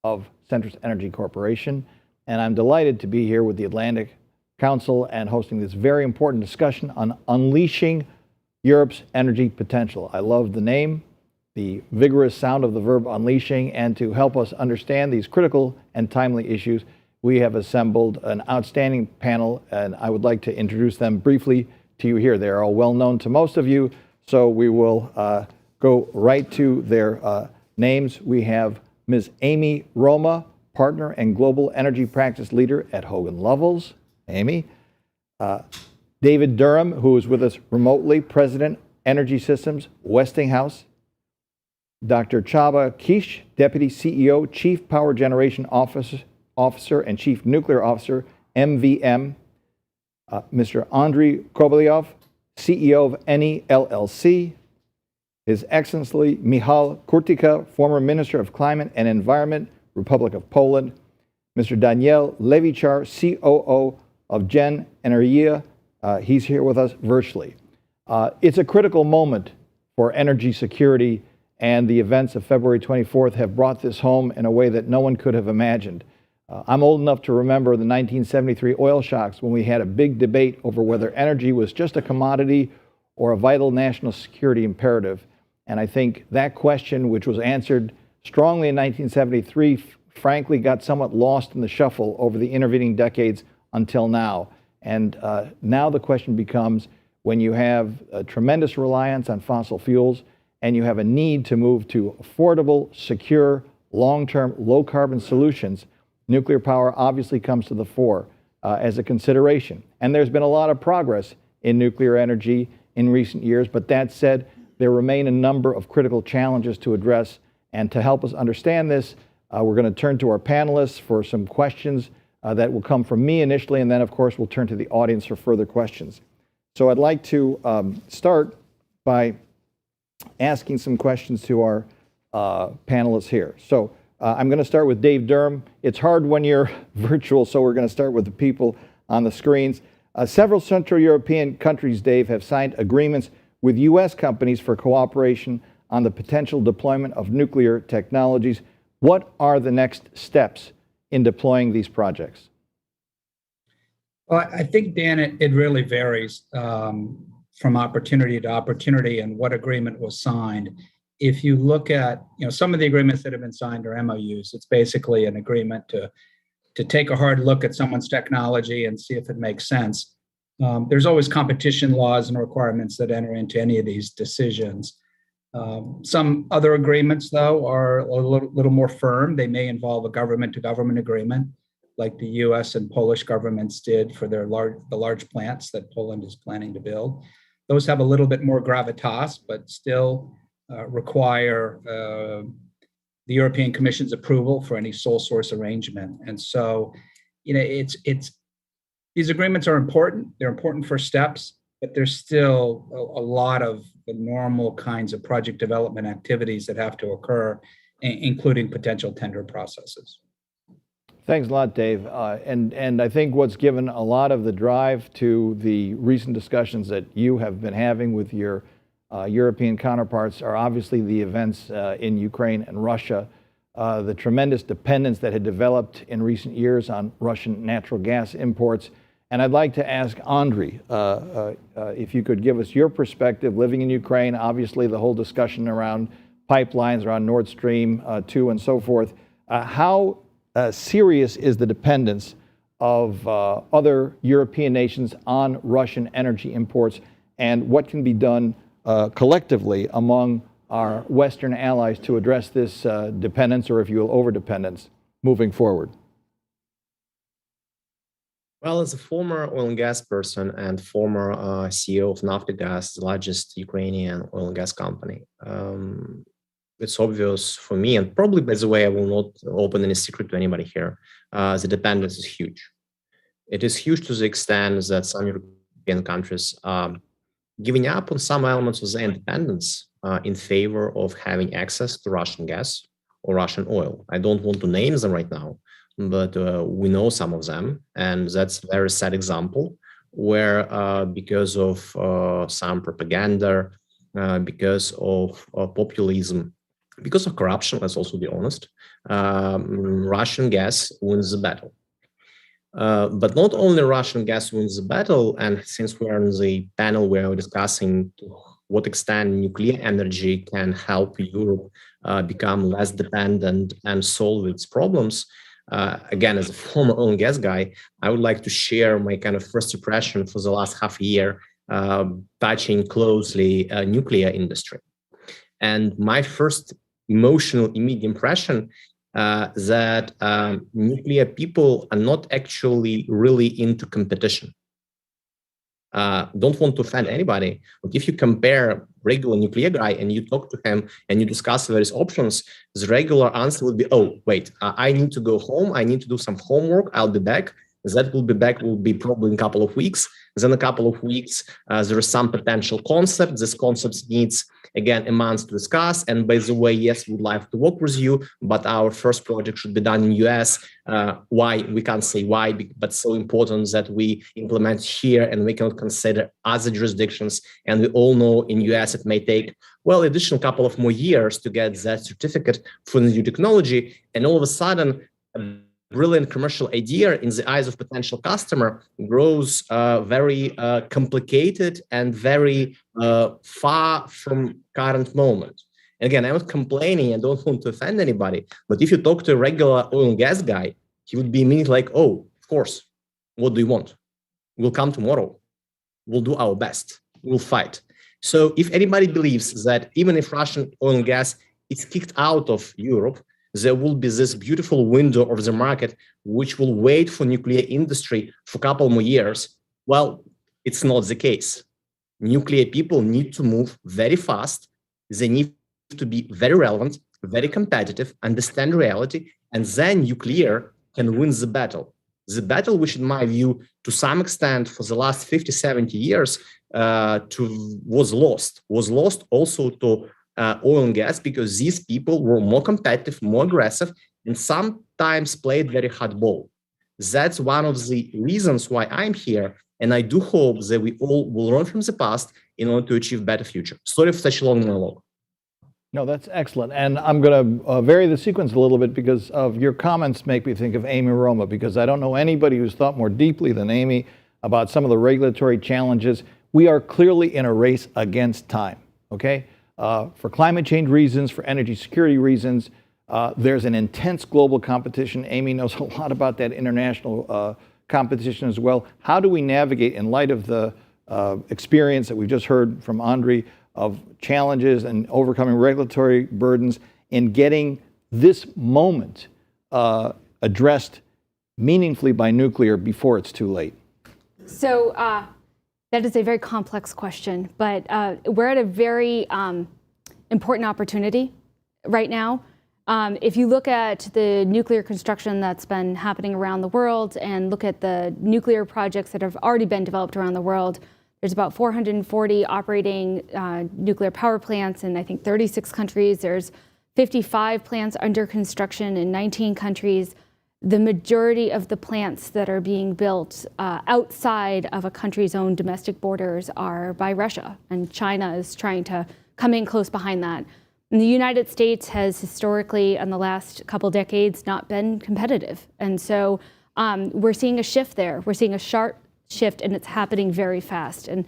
of Centrus Energy Corporation, and I'm delighted to be here with the Atlantic Council and hosting this very important discussion on unleashing Europe's energy potential. I love the name, the vigorous sound of the verb unleashing, and to help us understand these critical and timely issues, we have assembled an outstanding panel, and I would like to introduce them briefly to you here. They're all well known to most of you, so we will go right to their names. We have Ms. Amy Roma, Partner and Global Energy Practice Leader at Hogan Lovells. Amy. David Durham, who is with us remotely, President, Energy Systems, Westinghouse. Dr. Csaba Kiss, Deputy CEO, Chief Power Generation Officer and Chief Nuclear Officer, MVM. Mr. Andrei Kovalyov, CEO of ENI LLC. His Excellency Michal Kurtyka, former Minister of Climate and Environment, Republic of Poland. Mr. Daniel Levichar, COO of Gen Energia. He's here with us virtually. It's a critical moment for energy security, and the events of February 24th have brought this home in a way that no one could have imagined. I'm old enough to remember the 1973 oil shocks when we had a big debate over whether energy was just a commodity or a vital national security imperative. And I think that question, which was answered strongly in 1973, frankly got somewhat lost in the shuffle over the intervening decades until now. And now the question becomes, when you have a tremendous reliance on fossil fuels and you have a need to move to affordable, secure, long-term, low-carbon solutions, nuclear power obviously comes to the fore as a consideration. And there's been a lot of progress in nuclear energy in recent years, but that said, there remain a number of critical challenges to address. And to help us understand this, we're going to turn to our panelists for some questions that will come from me initially, and then, of course, we'll turn to the audience for further questions. So I'd like to start by asking some questions to our panelists here. So I'm going to start with Dave Durham. It's hard when you're virtual, so we're going to start with the people on the screens. Several Central European countries, Dave, have signed agreements with U.S. companies for cooperation on the potential deployment of nuclear technologies. What are the next steps in deploying these projects? Well, I think, Dan, it really varies from opportunity to opportunity and what agreement was signed. If you look at, some of the agreements that have been signed are MOUs. It's basically an agreement to take a hard look at someone's technology and see if it makes sense. There's always competition laws and requirements that enter into any of these decisions. Some other agreements, though, are a little more firm. They may involve a government-to-government agreement, like the U.S. and Polish governments did for the large plants that Poland is planning to build. Those have a little bit more gravitas, but still require the European Commission's approval for any sole source arrangement. And so, these agreements are important. They're important first steps, but there's still a lot of the normal kinds of project development activities that have to occur, including potential tender processes. Thanks a lot, Dave. And I think what's given a lot of the drive to the recent discussions that you have been having with your European counterparts are obviously the events in Ukraine and Russia, the tremendous dependence that had developed in recent years on Russian natural gas imports. And I'd like to ask Andrei, if you could give us your perspective, living in Ukraine, obviously the whole discussion around pipelines, around Nord Stream 2 and so forth. How serious is the dependence of other European nations on Russian energy imports, and what can be done collectively among our Western allies to address this dependence, or if you will, overdependence, moving forward? Well, as a former oil and gas person and former CEO of Naftogaz, the largest Ukrainian oil and gas company, it's obvious for me, and probably, by the way, I will not open any secret to anybody here, the dependence is huge. It is huge to the extent that some European countries are giving up on some elements of their independence in favor of having access to Russian gas or Russian oil. I don't want to name them right now, but we know some of them, and that's a very sad example where because of some propaganda because of populism, because of corruption, let's also be honest, Russian gas wins the battle. But not only Russian gas wins the battle, and since we're on the panel where we're discussing to what extent nuclear energy can help Europe become less dependent and solve its problems, again, as a former oil and gas guy, I would like to share my kind of first impression for the last half a year, touching closely nuclear industry. And my first emotional immediate impression that nuclear people are not actually really into competition. Don't want to offend anybody, but if you compare regular nuclear guy and you talk to him and you discuss various options, the regular answer would be, oh, wait, I need to go home. I need to do some homework. I'll be back. That will be probably in a couple of weeks. Then a couple of weeks, there is some potential concept. This concept needs, again, a month to discuss. And by the way, yes, we would like to work with you, but our first project should be done in US. Why? We can't say why, but so important that we implement here and we cannot consider other jurisdictions. And we all know in US it may take, well, additional couple of more years to get that certificate for the new technology. And all of a sudden, brilliant commercial idea in the eyes of potential customer grows very complicated and very far from current moment. And again, I'm not complaining, I don't want to offend anybody, but if you talk to a regular oil and gas guy, he would be immediately like, oh, of course, what do you want? We'll come tomorrow. We'll do our best. We'll fight. So if anybody believes that even if Russian oil and gas is kicked out of Europe, there will be this beautiful window of the market which will wait for nuclear industry for a couple more years. Well, it's not the case. Nuclear people need to move very fast. They need to be very relevant, very competitive, understand reality, and then nuclear can win the battle. The battle, which in my view, to some extent, for the last 50, 70 years, was lost also to oil and gas, because these people were more competitive, more aggressive, and sometimes played very hardball. That's one of the reasons why I'm here, and I do hope that we all will learn from the past in order to achieve better future. Sorry for such a long monologue. No, that's excellent. And I'm going to vary the sequence a little bit because of your comments make me think of Amy Roma, because I don't know anybody who's thought more deeply than Amy about some of the regulatory challenges. We are clearly in a race against time, okay? For climate change reasons, for energy security reasons, there's an intense global competition. Amy knows a lot about that international competition as well. How do we navigate, in light of the experience that we just heard from Andrei, of challenges and overcoming regulatory burdens, in getting this moment addressed meaningfully by nuclear before it's too late? So that is a very complex question, but we're at a very important opportunity right now. If you look at the nuclear construction that's been happening around the world and look at the nuclear projects that have already been developed around the world, there's about 440 operating nuclear power plants in, I think, 36 countries. There's 55 plants under construction in 19 countries. The majority of the plants that are being built outside of a country's own domestic borders are by Russia, and China is trying to come in close behind that. And the United States has historically, in the last couple decades, not been competitive. And so we're seeing a shift there. We're seeing a sharp shift, and it's happening very fast. And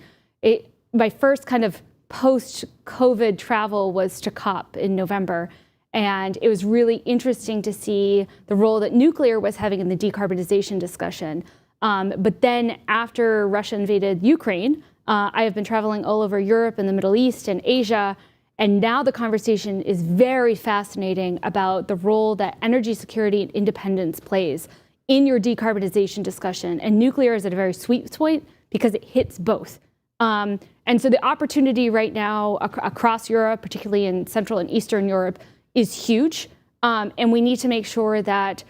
my first kind of post-COVID travel was to COP in November. And it was really interesting to see the role that nuclear was having in the decarbonization discussion. But then after Russia invaded Ukraine, I have been traveling all over Europe and the Middle East and Asia. And now the conversation is very fascinating about the role that energy security and independence plays in your decarbonization discussion. And nuclear is at a very sweet point because it hits both. And so the opportunity right now across Europe, particularly in Central and Eastern Europe, is huge. And we need to make sure that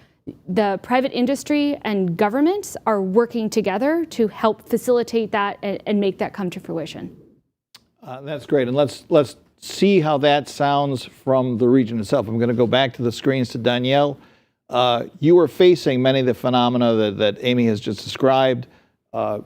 the private industry and governments are working together to help facilitate that and make that come to fruition. That's great. And let's see how that sounds from the region itself. I'm going to go back to the screens to Danielle. You are facing many of the phenomena that Amy has just described.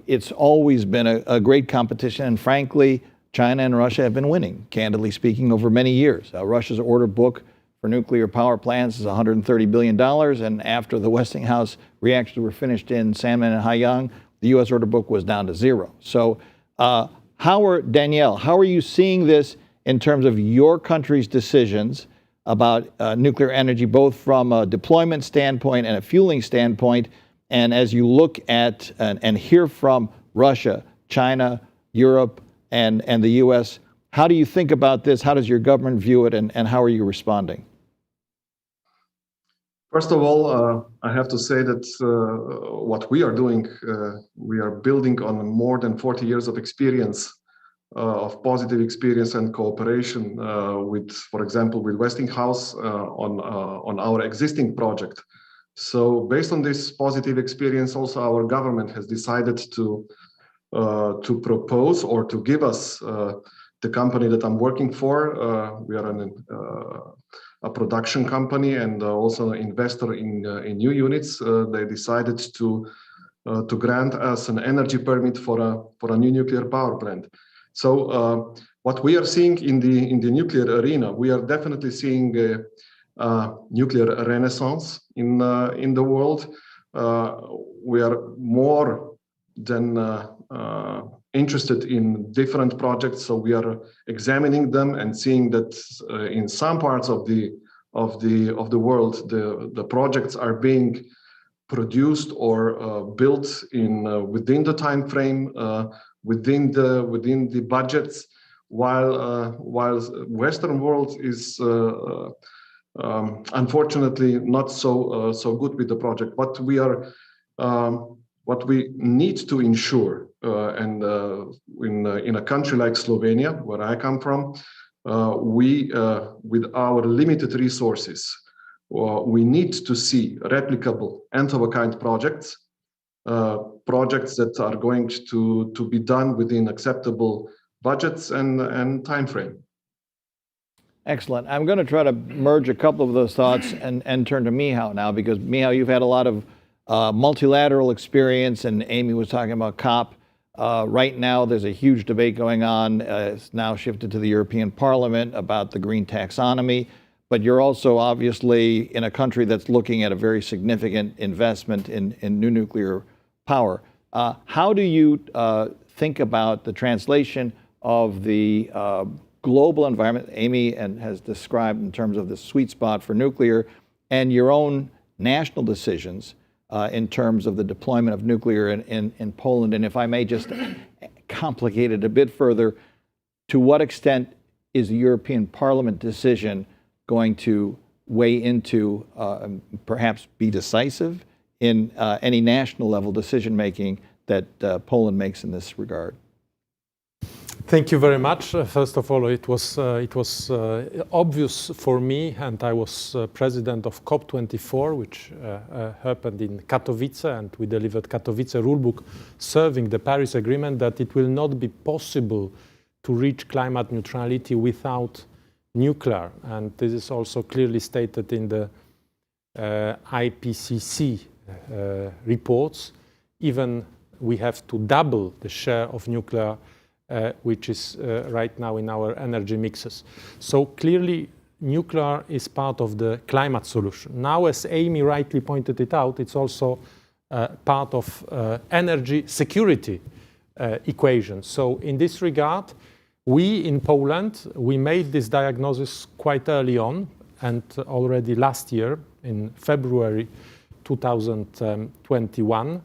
It's always been a great competition, and frankly, China and Russia have been winning, candidly speaking, over many years. Russia's order book for nuclear power plants is $130 billion, and after the Westinghouse reactors were finished in Sanmen and Haiyang, the U.S. order book was down to zero. So, Danielle, how are you seeing this in terms of your country's decisions about nuclear energy, both from a deployment standpoint and a fueling standpoint? And as you look at and hear from Russia, China, Europe, and the U.S., how do you think about this? How does your government view it, and how are you responding? First of all, I have to say that what we are doing, we are building on more than 40 years of experience, of positive experience and cooperation with, for example, with Westinghouse on our existing project. So based on this positive experience, also our government has decided to propose or to give us the company that I'm working for. We are a production company and also an investor in new units. They decided to grant us an energy permit for a new nuclear power plant. So what we are seeing in the nuclear arena, we are definitely seeing a nuclear renaissance in the world. We are more than interested in different projects, so we are examining them and seeing that in some parts of the world, the projects are being produced or built within the time frame, within the budgets, while Western world is unfortunately not so good with the project. What we need to ensure, and in a country like Slovenia, where I come from, we, with our limited resources, we need to see replicable end-of-a-kind projects, projects that are going to be done within acceptable budgets and time frame. Excellent. I'm going to try to merge a couple of those thoughts and turn to Michał now, because Michał, you've had a lot of multilateral experience, and Amy was talking about COP. Right now, there's a huge debate going on. It's now shifted to the European Parliament about the green taxonomy. But you're also obviously in a country that's looking at a very significant investment in new nuclear power. How do you think about the translation of the global environment Amy has described in terms of the sweet spot for nuclear, and your own national decisions in terms of the deployment of nuclear in Poland? And if I may just complicate it a bit further, to what extent is the European Parliament decision going to weigh into, perhaps be decisive in any national level decision making that Poland makes in this regard? Thank you very much. First of all, it was obvious for me, and I was president of COP24, which happened in Katowice, and we delivered Katowice rulebook serving the Paris Agreement, that it will not be possible to reach climate neutrality without nuclear. And this is also clearly stated in the IPCC reports. Even we have to double the share of nuclear which is right now in our energy mixes. So clearly, nuclear is part of the climate solution. Now, as Amy rightly pointed it out, it's also part of energy security equation. So in this regard, we in Poland, we made this diagnosis quite early on, and already last year, in February 2021,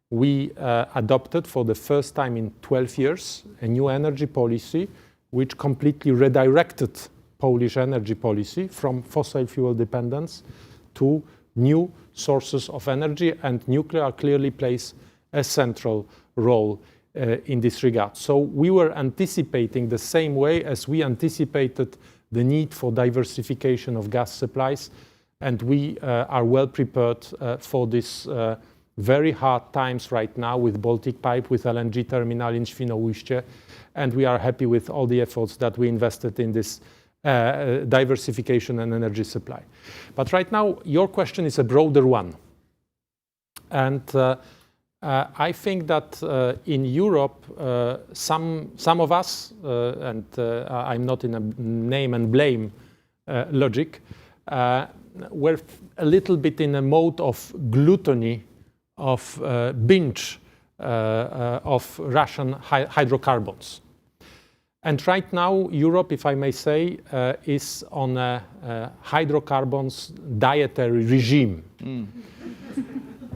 we adopted for the first time in 12 years a new energy policy which completely redirected Polish energy policy from fossil fuel dependence to new sources of energy, and nuclear clearly plays a central role in this regard. So we were anticipating the same way as we anticipated the need for diversification of gas supplies, and we are well prepared for this very hard times right now with Baltic Pipe, with LNG terminal in Świnoujście, and we are happy with all the efforts that we invested in this diversification and energy supply. But right now, your question is a broader one. And I think that in Europe, some of us, and I'm not in a name and blame logic, we're a little bit in a mode of gluttony, of binge of Russian hydrocarbons. And right now, Europe, if I may say, is on a hydrocarbons dietary regime.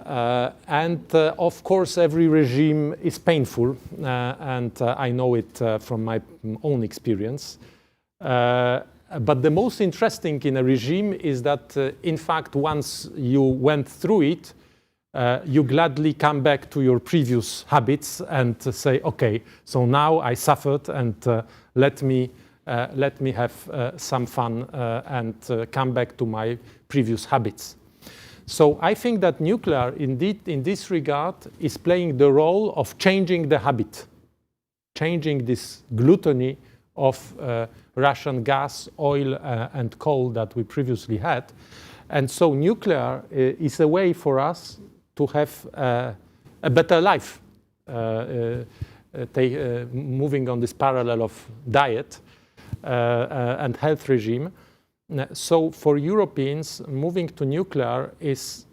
Of course, every regime is painful, and I know it from my own experience. But the most interesting in a regime is that, in fact, once you went through it, you gladly come back to your previous habits and say, okay, so now I suffered, and let me have some fun and come back to my previous habits. So I think that nuclear, indeed, in this regard, is playing the role of changing the habit, changing this gluttony of Russian gas, oil, and coal that we previously had. And so nuclear is a way for us to have a better life, moving on this parallel of diet and health regime. So for Europeans, moving to nuclear is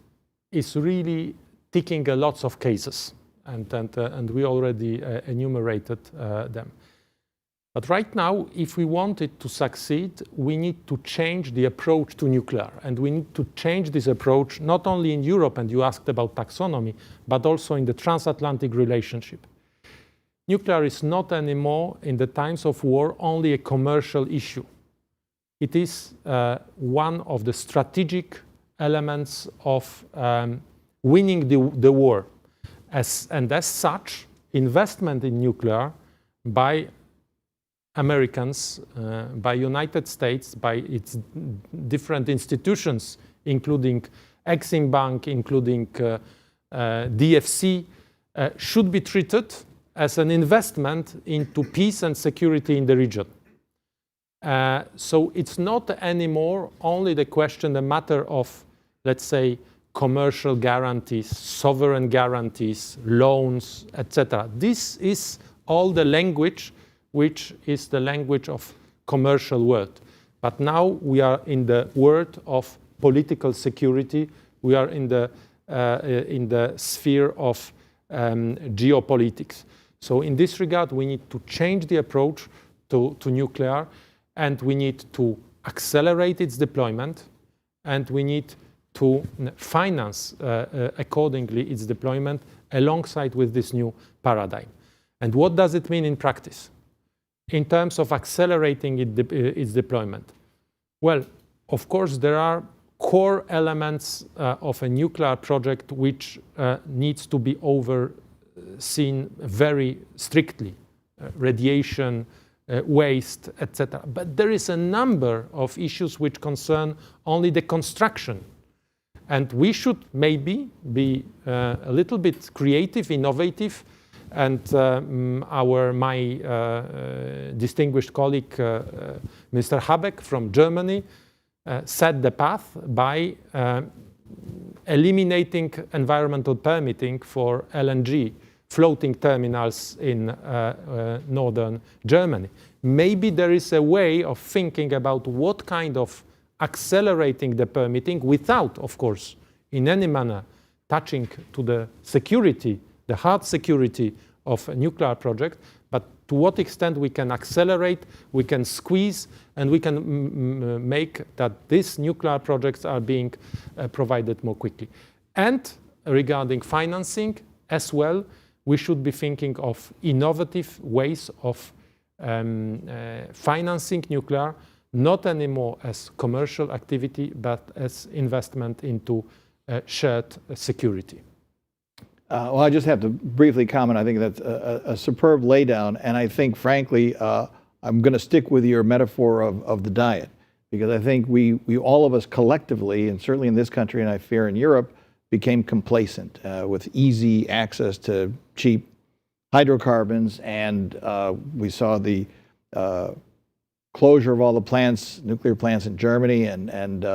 really ticking a lots of cases, and we already enumerated them. But right now, if we want it to succeed, we need to change the approach to nuclear. And we need to change this approach not only in Europe, and you asked about taxonomy, but also in the transatlantic relationship. Nuclear is not anymore, in the times of war, only a commercial issue. It is one of the strategic elements of winning the war. And as such, investment in nuclear by Americans, by United States, by its different institutions, including Exim Bank, including DFC, should be treated as an investment into peace and security in the region. So it's not anymore only the matter of, let's say, commercial guarantees, sovereign guarantees, loans, etc. This is all the language which is the language of commercial world. But now we are in the world of political security. We are in the sphere of geopolitics. So in this regard, we need to change the approach to nuclear, and we need to accelerate its deployment, and we need to finance accordingly its deployment alongside with this new paradigm. And what does it mean in practice? In terms of accelerating its deployment? Well, of course, there are core elements of a nuclear project which needs to be overseen very strictly. Radiation, waste, etc. But there is a number of issues which concern only the construction. And we should maybe be a little bit creative, innovative, and my distinguished colleague, Mr. Habeck from Germany, set the path by eliminating environmental permitting for LNG floating terminals in northern Germany. Maybe there is a way of thinking about what kind of accelerating the permitting without, of course, in any manner touching to the security, the hard security of a nuclear project, but to what extent we can accelerate, we can squeeze, and we can make that these nuclear projects are being provided more quickly. And regarding financing as well, we should be thinking of innovative ways of financing nuclear, not anymore as commercial activity, but as investment into shared security. Well, I just have to briefly comment. I think that's a superb laydown. And I think, frankly, I'm going to stick with your metaphor of the diet, because I think we all of us collectively, and certainly in this country, and I fear in Europe, became complacent with easy access to cheap hydrocarbons. And we saw the closure of all the plants, nuclear plants in Germany. And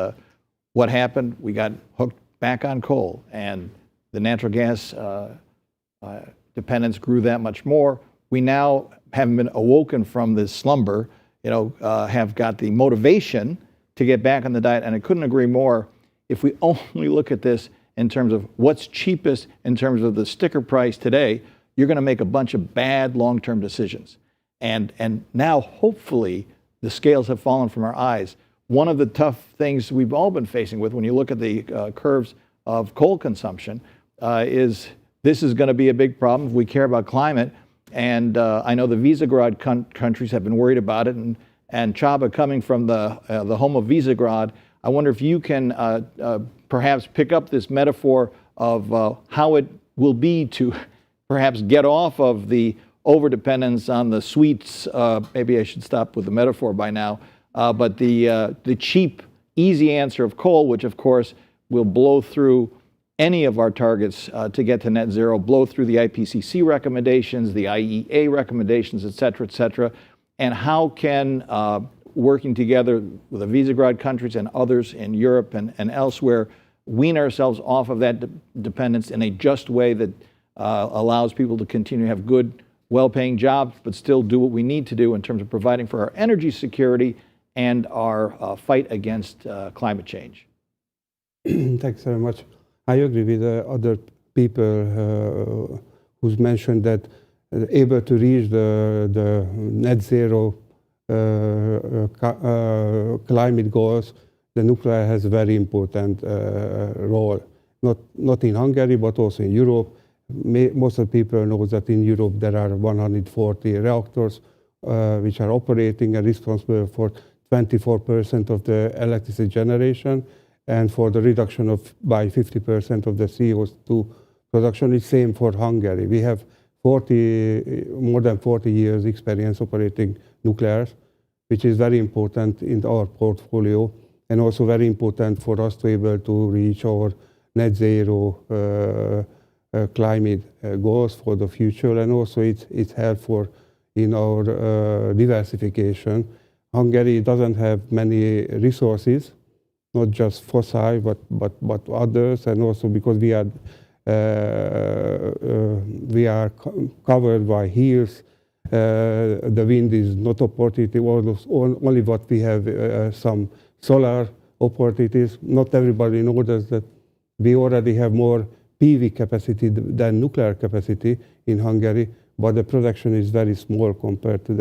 what happened? We got hooked back on coal. And the natural gas dependence grew that much more. We now, having been awoken from this slumber, have got the motivation to get back on the diet. And I couldn't agree more. If we only look at this in terms of what's cheapest in terms of the sticker price today, you're going to make a bunch of bad long-term decisions. And now, hopefully, the scales have fallen from our eyes. One of the tough things we've all been facing with, when you look at the curves of coal consumption, is this is going to be a big problem if we care about climate. And I know the Visegrad countries have been worried about it. And Csaba, coming from the home of Visegrad, I wonder if you can perhaps pick up this metaphor of how it will be to perhaps get off of the overdependence on the sweets. Maybe I should stop with the metaphor by now. But the cheap, easy answer of coal, which of course will blow through any of our targets to get to net zero, blow through the IPCC recommendations, the IEA recommendations, et cetera, and how can working together with the Visegrad countries and others in Europe and elsewhere wean ourselves off of that dependence in a just way that allows people to continue to have good, well-paying jobs, but still do what we need to do in terms of providing for our energy security and our fight against climate change. Thanks very much. I agree with other people who's mentioned that able to reach the net zero climate goals, the nuclear has a very important role. Not in Hungary, but also in Europe. Most of the people know that in Europe there are 140 reactors which are operating and responsible for 24% of the electricity generation and for the reduction of by 50% of the CO2 production. It's same for Hungary. We have more than 40 years experience operating nuclears, which is very important in our portfolio and also very important for us to be able to reach our net zero climate goals for the future, and also it's helpful in our diversification. Hungary doesn't have many resources, not just fossil, but others, and also because we are covered by hills. The wind is not opportunity. Only what we have some solar opportunities. Not everybody knows that we already have more PV capacity than nuclear capacity in Hungary, but the production is very small compared to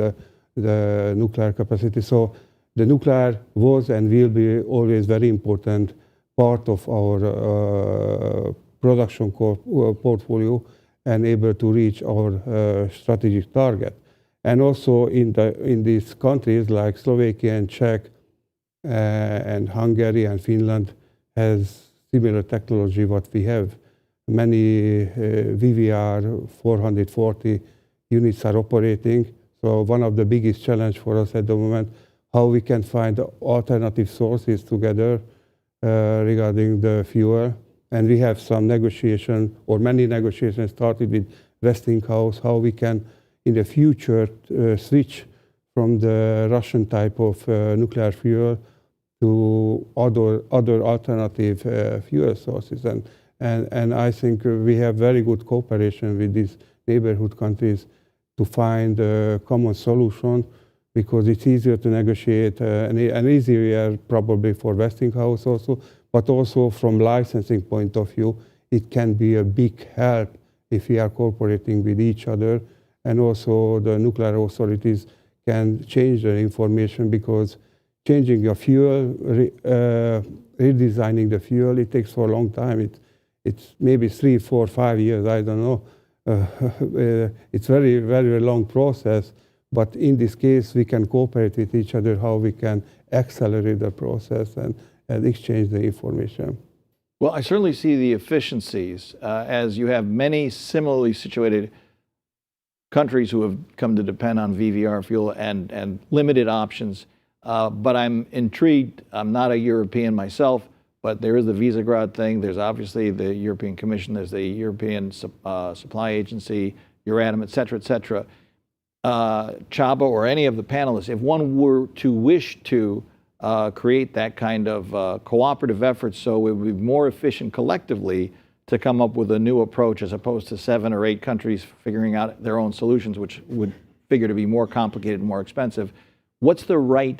the nuclear capacity. So the nuclear was and will be always very important part of our production portfolio and able to reach our strategic target. And also in these countries like Slovakia and Czech and Hungary and Finland has similar technology what we have. Many VVR 440 units are operating. So one of the biggest challenge for us at the moment, how we can find alternative sources together regarding the fuel. And we have some negotiation or many negotiations started with Westinghouse, how we can in the future switch from the Russian type of nuclear fuel to other alternative fuel sources. And I think we have very good cooperation with these neighborhood countries to find a common solution, because it's easier to negotiate and easier probably for Westinghouse also, but also from licensing point of view, it can be a big help if we are cooperating with each other. And also the nuclear authorities can change the information, because changing your fuel, redesigning the fuel, it takes for a long time. It's maybe 3, 4, 5 years, I don't know. It's very, very long process. But in this case, we can cooperate with each other, how we can accelerate the process and exchange the information. Well, I certainly see the efficiencies as you have many similarly situated countries who have come to depend on VVR fuel and limited options. But I'm intrigued. I'm not a European myself, but there is the Visegrad thing. There's obviously the European Commission. There's the European Supply Agency, Euratom, et cetera, et cetera. Csaba or any of the panelists, if one were to wish to create that kind of cooperative effort so it would be more efficient collectively to come up with a new approach as opposed to 7 or 8 countries figuring out their own solutions, which would figure to be more complicated and more expensive. What's the right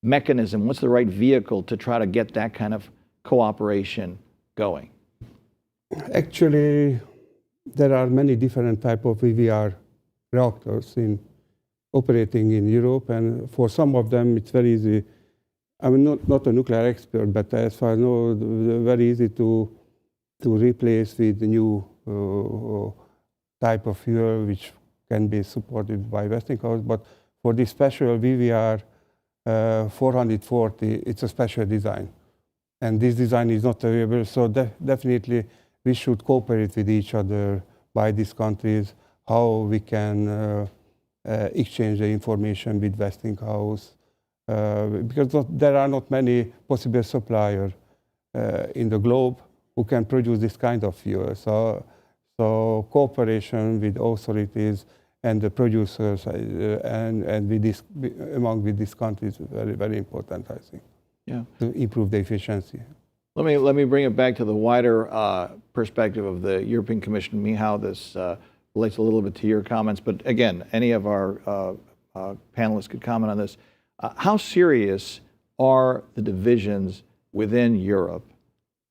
mechanism? What's the right vehicle to try to get that kind of cooperation going? Actually, there are many different types of VVR reactors operating in Europe, and for some of them it's very easy. I'm not a nuclear expert, but as far as I know, very easy to replace with the new type of fuel which can be supported by Westinghouse. But for this special VVR 440, it's a special design. And this design is not available, so definitely we should cooperate with each other by these countries, how we can exchange the information with Westinghouse, because there are not many possible suppliers in the globe who can produce this kind of fuel. So cooperation with authorities and the producers and with these countries is very, very important, I think, to improve the efficiency. Let me bring it back to the wider perspective of the European Commission. Michał, this relates a little bit to your comments, but again, any of our panelists could comment on this. How serious are the divisions within Europe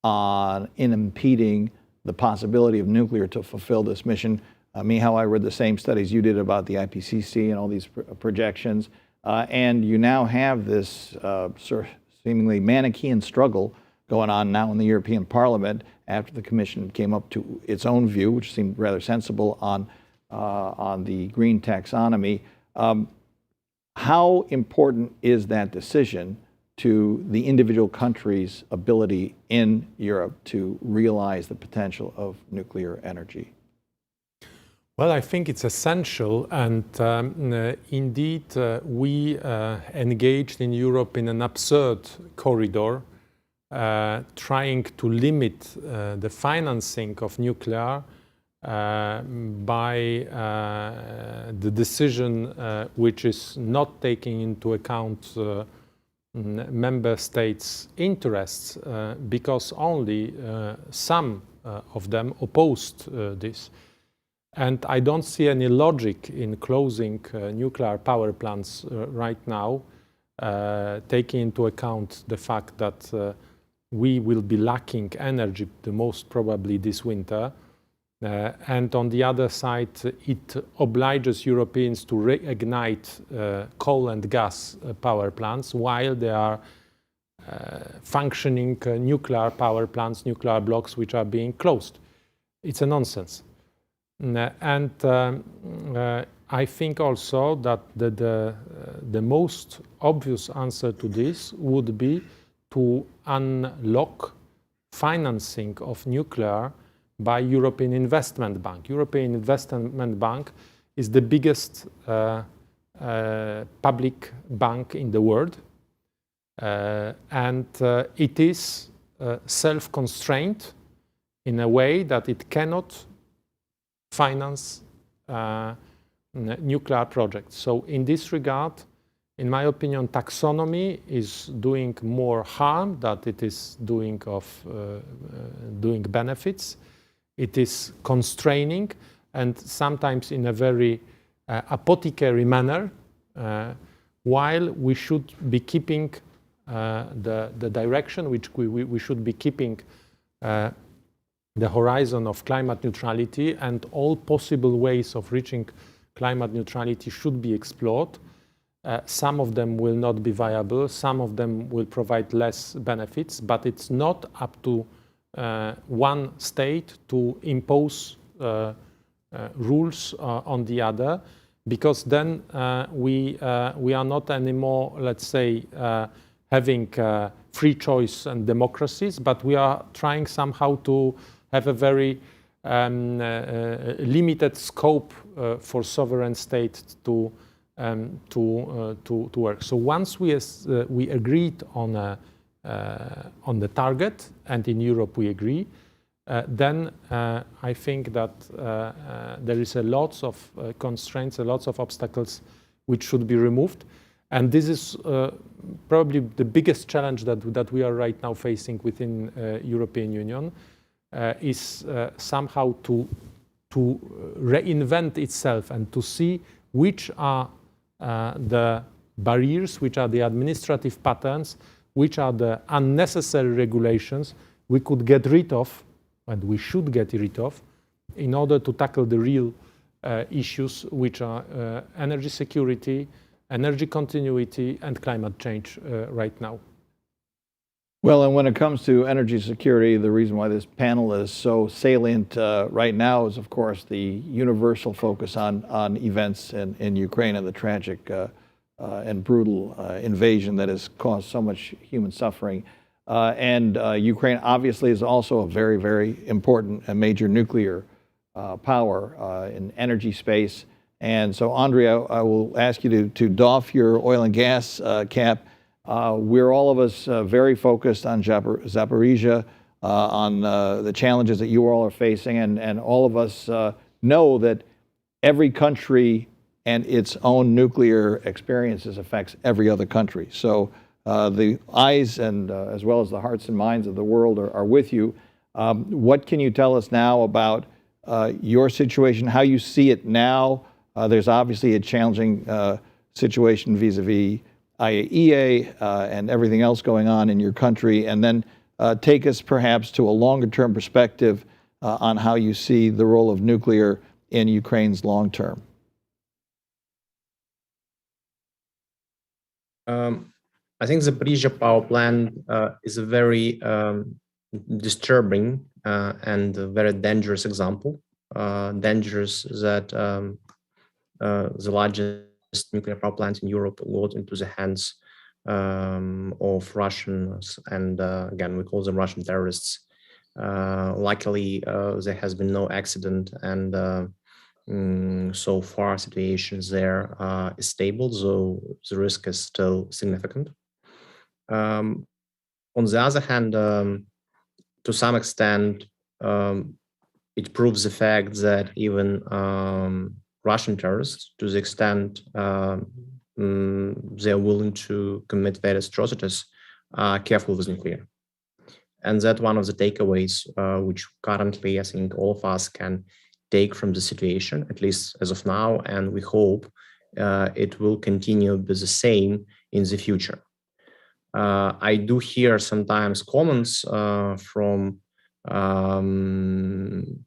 in impeding the possibility of nuclear to fulfill this mission? Michał, I read the same studies you did about the IPCC and all these projections, and you now have this sort of seemingly Manichaean struggle going on now in the European Parliament after the Commission came up to its own view, which seemed rather sensible on the green taxonomy. How important is that decision to the individual countries' ability in Europe to realize the potential of nuclear energy? Well, I think it's essential, and indeed we engaged in Europe in an absurd corridor, trying to limit the financing of nuclear by the decision which is not taking into account member states' interests, because only some of them opposed this. And I don't see any logic in closing nuclear power plants right now, taking into account the fact that we will be lacking energy the most probably this winter. And on the other side, it obliges Europeans to reignite coal and gas power plants while there are functioning nuclear power plants, nuclear blocks, which are being closed. It's a nonsense. And I think also that the most obvious answer to this would be to unlock financing of nuclear by European Investment Bank. European Investment Bank is the biggest public bank in the world, and it is self-constrained in a way that it cannot finance nuclear projects. So in this regard, in my opinion, taxonomy is doing more harm than it is doing benefits. It is constraining, and sometimes in a very apothecary manner, while we should be keeping the direction, which we should be keeping the horizon of climate neutrality, and all possible ways of reaching climate neutrality should be explored. Some of them will not be viable, some of them will provide less benefits, but it's not up to one state to impose rules on the other, because then we are not anymore, let's say, having free choice and democracies, but we are trying somehow to have a very limited scope for sovereign states to work. So once we agreed on the target, and in Europe we agree, then I think that there is a lots of constraints, a lots of obstacles which should be removed. And this is probably the biggest challenge that we are right now facing within European Union. is somehow to reinvent itself and to see which are the barriers, which are the administrative patterns, which are the unnecessary regulations we could get rid of, and we should get rid of, in order to tackle the real issues, which are energy security, energy continuity, and climate change right now. Well, and when it comes to energy security, the reason why this panel is so salient right now is, of course, the universal focus on events in Ukraine and the tragic and brutal invasion that has caused so much human suffering. And Ukraine obviously is also a very, very important and major nuclear power in energy space. And so, Andrea, I will ask you to doff your oil and gas cap. We're all of us very focused on Zaporizhia, on the challenges that you all are facing, and all of us know that every country and its own nuclear experiences affects every other country. So the eyes and as well as the hearts and minds of the world are with you. What can you tell us now about your situation, how you see it now? There's obviously a challenging situation vis-a-vis IAEA and everything else going on in your country, and then take us perhaps to a longer-term perspective on how you see the role of nuclear in Ukraine's long term. I think the Zaporizhia power plant is a very disturbing and a very dangerous example. Dangerous that the largest nuclear power plant in Europe got into the hands of Russians, and again, we call them Russian terrorists. Luckily, there has been no accident, and so far situation there is stable, though the risk is still significant. On the other hand, to some extent, it proves the fact that even Russian terrorists, to the extent they are willing to commit various atrocities, are careful with nuclear. And that's one of the takeaways which currently I think all of us can take from the situation, at least as of now, and we hope it will continue be the same in the future. I do hear sometimes comments from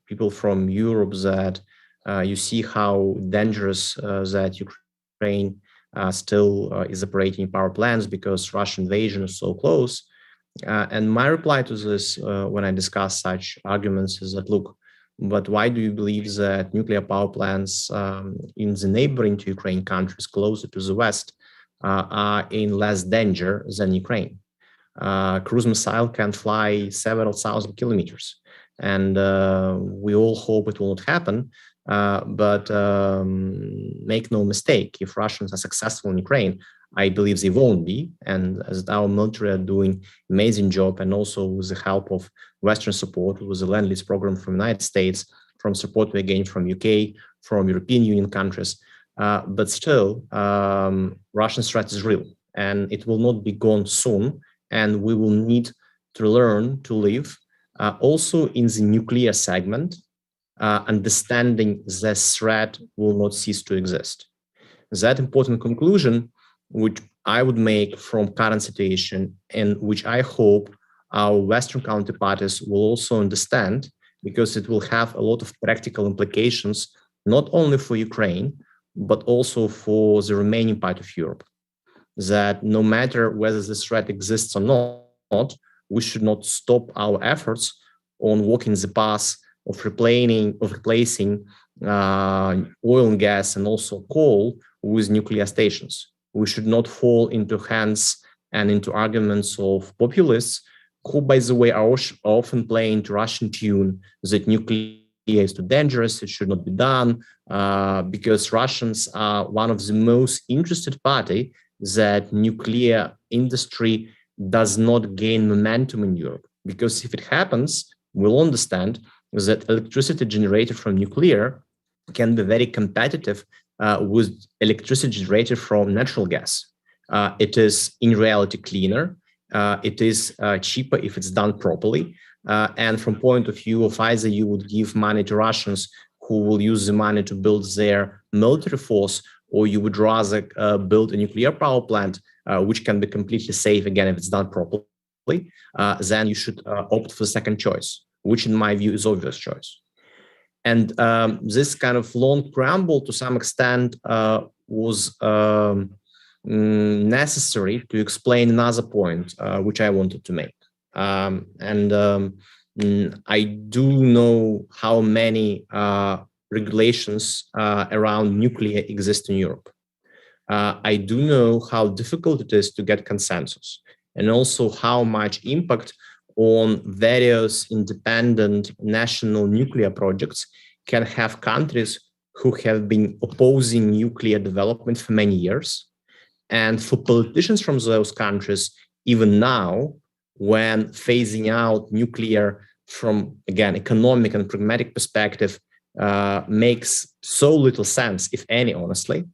people from Europe that you see how dangerous that Ukraine still is operating power plants because Russian invasion is so close. And my reply to this when I discuss such arguments is that, look, but why do you believe that nuclear power plants in the neighboring to Ukraine countries closer to the West are in less danger than Ukraine? Cruise missile can fly several thousand kilometers, and we all hope it will not happen. But make no mistake, if Russians are successful in Ukraine, I believe they won't be. And as our military are doing amazing job, and also with the help of Western support, with the Lend-Lease program from the United States, from support we gain from UK, from European Union countries. But still, Russian threat is real, and it will not be gone soon. And we will need to learn to live also in the nuclear segment, understanding the threat will not cease to exist. That important conclusion, which I would make from current situation, and which I hope our Western counterparties will also understand, because it will have a lot of practical implications, not only for Ukraine, but also for the remaining part of Europe. That no matter whether this threat exists or not, we should not stop our efforts on walking the path of replacing oil and gas and also coal with nuclear stations. We should not fall into hands and into arguments of populists who, by the way, are often playing to Russian tune that nuclear is too dangerous, it should not be done, because Russians are one of the most interested party that nuclear industry does not gain momentum in Europe. Because if it happens, we'll understand that electricity generated from nuclear can be very competitive with electricity generated from natural gas. It is in reality cleaner. It is cheaper if it's done properly. And from point of view of either you would give money to Russians who will use the money to build their military force, or you would rather build a nuclear power plant, which can be completely safe, again, if it's done properly, then you should opt for the second choice, which in my view is obvious choice. And this kind of long preamble to some extent was necessary to explain another point, which I wanted to make. I do know how many regulations around nuclear exist in Europe. I do know how difficult it is to get consensus, and also how much impact on various independent national nuclear projects can have countries who have been opposing nuclear development for many years. And for politicians from those countries, even now, when phasing out nuclear from, again, economic and pragmatic perspective makes so little sense, if any, honestly,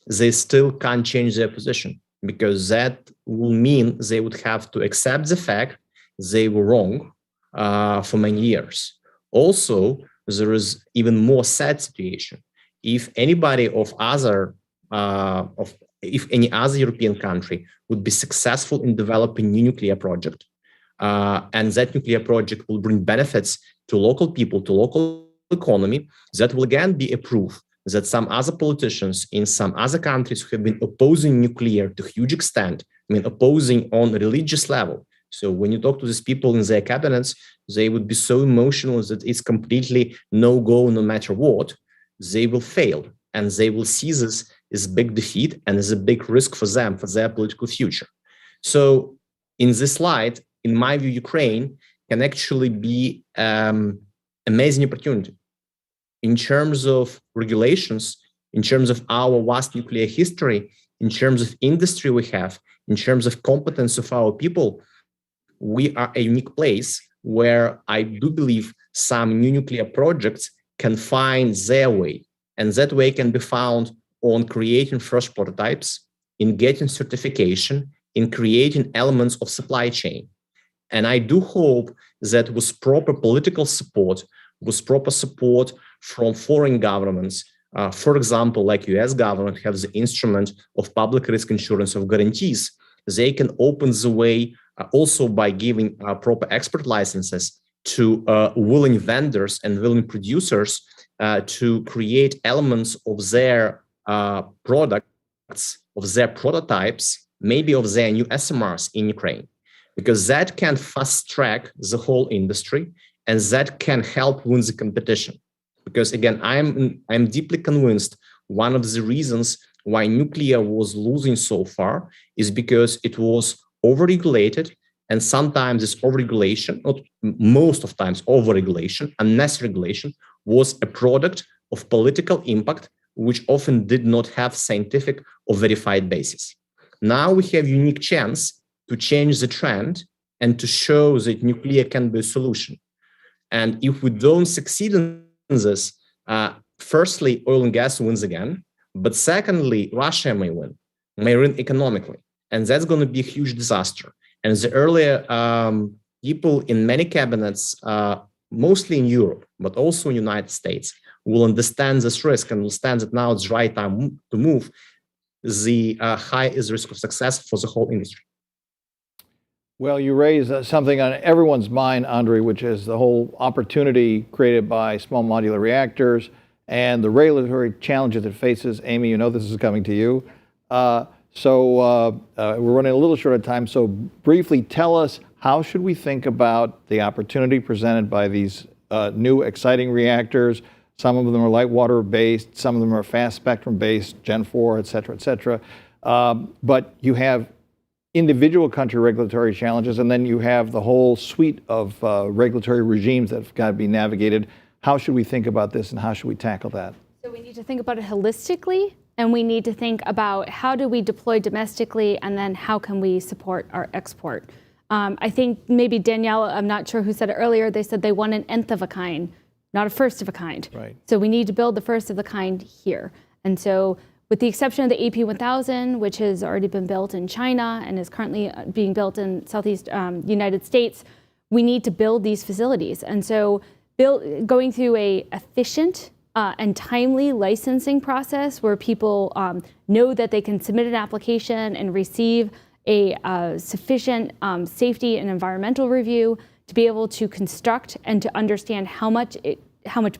they still can't change their position, because that will mean they would have to accept the fact they were wrong for many years. Also, there is even more sad situation. If anybody of other, if any other European country would be successful in developing new nuclear project, and that nuclear project will bring benefits to local people, to local economy, that will again be a proof that some other politicians in some other countries who have been opposing nuclear to a huge extent, I mean, opposing on a religious level. So when you talk to these people in their cabinets, they would be so emotional that it's completely no-go no matter what. They will fail, and they will see this as a big defeat and as a big risk for them, for their political future. So in this light, in my view, Ukraine can actually be amazing opportunity in terms of regulations, in terms of our vast nuclear history, in terms of industry we have, in terms of competence of our people. We are a unique place where I do believe some new nuclear projects can find their way, and that way can be found on creating first prototypes, in getting certification, in creating elements of supply chain. And I do hope that with proper political support, with proper support from foreign governments, for example, like US government has the instrument of public risk insurance of guarantees, they can open the way also by giving proper export licenses to willing vendors and willing producers to create elements of their products, of their prototypes, maybe of their new SMRs in Ukraine, because that can fast track the whole industry, and that can help win the competition. Because again, I'm deeply convinced one of the reasons why nuclear was losing so far is because it was overregulated, and sometimes this overregulation, not most of times overregulation, unnecessary regulation, was a product of political impact, which often did not have scientific or verified basis. Now we have a unique chance to change the trend and to show that nuclear can be a solution. And if we don't succeed in this, firstly, oil and gas wins again, but secondly, Russia may win economically, and that's going to be a huge disaster. And the earlier people in many cabinets, mostly in Europe, but also in the United States, will understand this risk and understand that now it's the right time to move. The high is the risk of success for the whole industry. Well, you raise something on everyone's mind, Andrei, which is the whole opportunity created by small modular reactors and the regulatory challenges it faces. Amy, you know this is coming to you. We're running a little short of time, so briefly tell us, how should we think about the opportunity presented by these new exciting reactors? Some of them are light water based, some of them are fast spectrum based, Gen 4, et cetera, et cetera. But you have individual country regulatory challenges, and then you have the whole suite of regulatory regimes that have got to be navigated. How should we think about this, and how should we tackle that? So we need to think about it holistically, and we need to think about how do we deploy domestically, and then how can we support our export. I think maybe Danielle, I'm not sure who said it earlier, they said they want an nth of a kind, not a first of a kind. Right. So we need to build the first of the kind here. And so with the exception of the AP1000, which has already been built in China and is currently being built in Southeast United States, we need to build these facilities. And so going through a efficient and timely licensing process where people know that they can submit an application and receive a sufficient safety and environmental review to be able to construct and to understand how much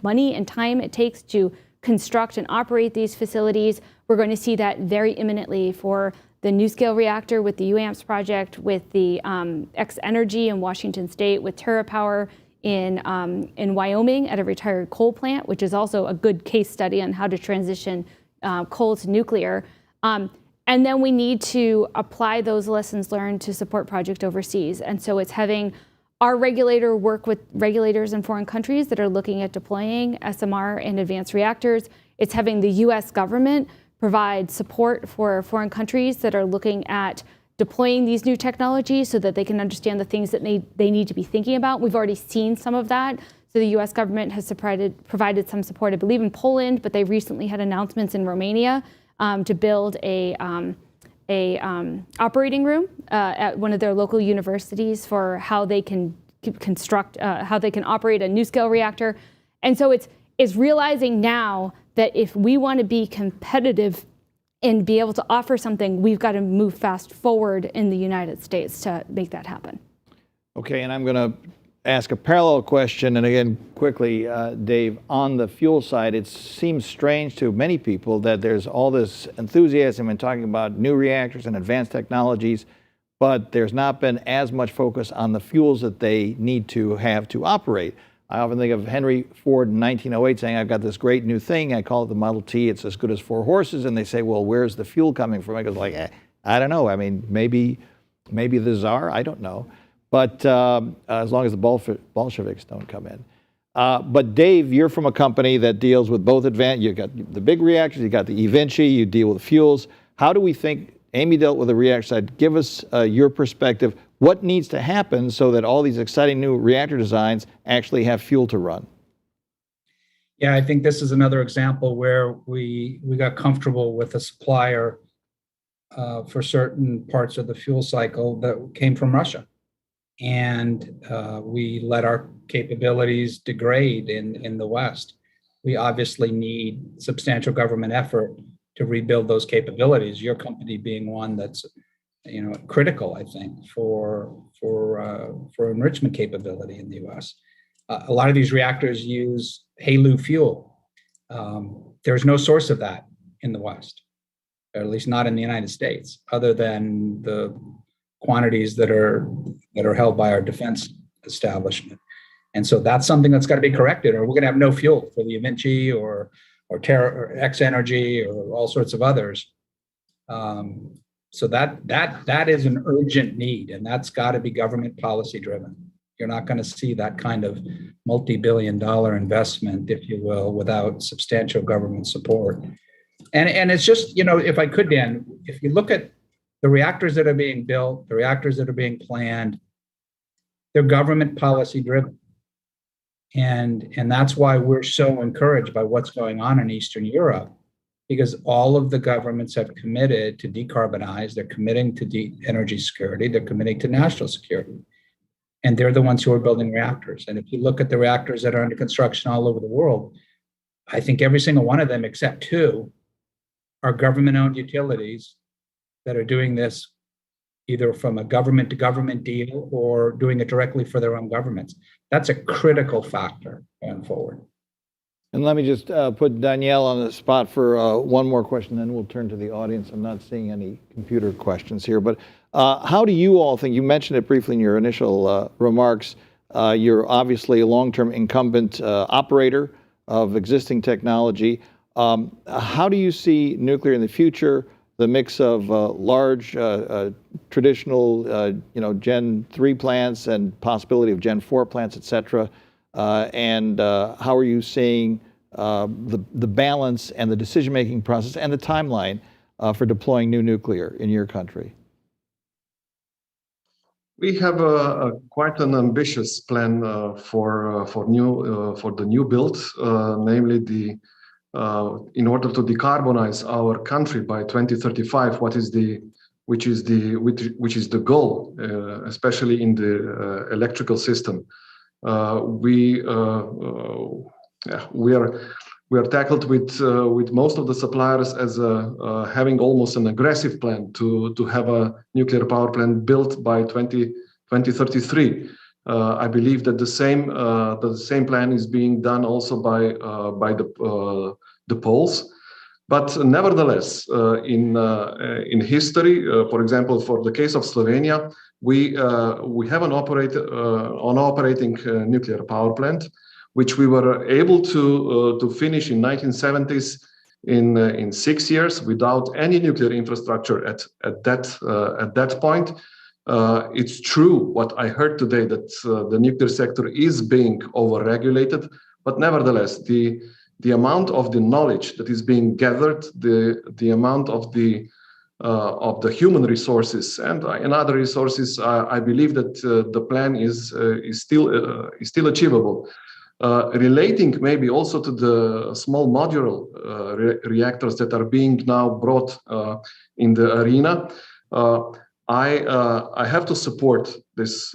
money and time it takes to construct and operate these facilities. We're going to see that very imminently for the NuScale reactor with the UAMPS project, with the X-Energy in Washington State, with TerraPower in Wyoming at a retired coal plant, which is also a good case study on how to transition coal to nuclear. And then we need to apply those lessons learned to support projects overseas. And so it's having our regulator work with regulators in foreign countries that are looking at deploying SMR and advanced reactors. It's having the US government provide support for foreign countries that are looking at deploying these new technologies so that they can understand the things that they need to be thinking about. We've already seen some of that. So the US government has provided some support, I believe, in Poland, but they recently had announcements in Romania to build a operating room at one of their local universities for how they can how they can operate a NuScale reactor. And so it's realizing now that if we want to be competitive and be able to offer something, we've got to move fast forward in the United States to make that happen. Okay, and I'm going to ask a parallel question, and again, quickly, Dave, on the fuel side, it seems strange to many people that there's all this enthusiasm in talking about new reactors and advanced technologies, but there's not been as much focus on the fuels that they need to have to operate. I often think of Henry Ford in 1908 saying, I've got this great new thing, I call it the Model T, it's as good as 4 horses, and they say, well, where's the fuel coming from? I go like, I don't know, I mean, maybe the Tsar, I don't know. But as long as the Bolsheviks don't come in. But Dave, you're from a company that deals with both advanced, you've got the big reactors, you've got the eVinci, you deal with fuels. How do we think, Amy dealt with the reactor side, give us your perspective. What needs to happen so that all these exciting new reactor designs actually have fuel to run? Yeah, I think this is another example where we got comfortable with a supplier for certain parts of the fuel cycle that came from Russia. And we let our capabilities degrade in the West. We obviously need substantial government effort to rebuild those capabilities. Your company being one that's, critical, I think, for enrichment capability in the U.S. A lot of these reactors use HALEU fuel. There's no source of that in the West, or at least not in the United States, other than the quantities that are held by our defense establishment. And so that's something that's got to be corrected, or we're going to have no fuel for the eVinci or X-Energy or all sorts of others. So that is an urgent need, and that's got to be government policy driven. You're not going to see that kind of multi-billion-dollar investment, if you will, without substantial government support. And it's just, if I could, Dan, if you look at the reactors that are being built, the reactors that are being planned, they're government policy driven. And that's why we're so encouraged by what's going on in Eastern Europe, because all of the governments have committed to decarbonize, they're committing to energy security, they're committing to national security. And they're the ones who are building reactors. And if you look at the reactors that are under construction all over the world, I think every single one of them, except 2, are government-owned utilities that are doing this either from a government-to-government deal or doing it directly for their own governments. That's a critical factor going forward. And let me just put Danielle on the spot for one more question, then we'll turn to the audience. I'm not seeing any computer questions here, but how do you all think, you mentioned it briefly in your initial remarks, you're obviously a long-term incumbent operator of existing technology. How do you see nuclear in the future, the mix of large traditional Gen 3 plants and possibility of Gen 4 plants, et cetera? And how are you seeing the balance and the decision-making process and the timeline for deploying new nuclear in your country? We have quite an ambitious plan for the new build, namely in order to decarbonize our country by 2035. What which is the goal, especially in the electrical system. We are tackled with most of the suppliers as having almost an aggressive plan to have a nuclear power plant built by 2033. I believe that the same plan is being done also by the Poles. But nevertheless, in history, for example, for the case of Slovenia, we have an operating nuclear power plant, which we were able to finish in 1970s in 6 years without any nuclear infrastructure at that point. It's true what I heard today, that the nuclear sector is being overregulated, but nevertheless, the amount of the knowledge that is being gathered, the amount of the human resources and other resources, I believe that the plan is still achievable. Relating maybe also to the small modular reactors that are being now brought in the arena, I have to support this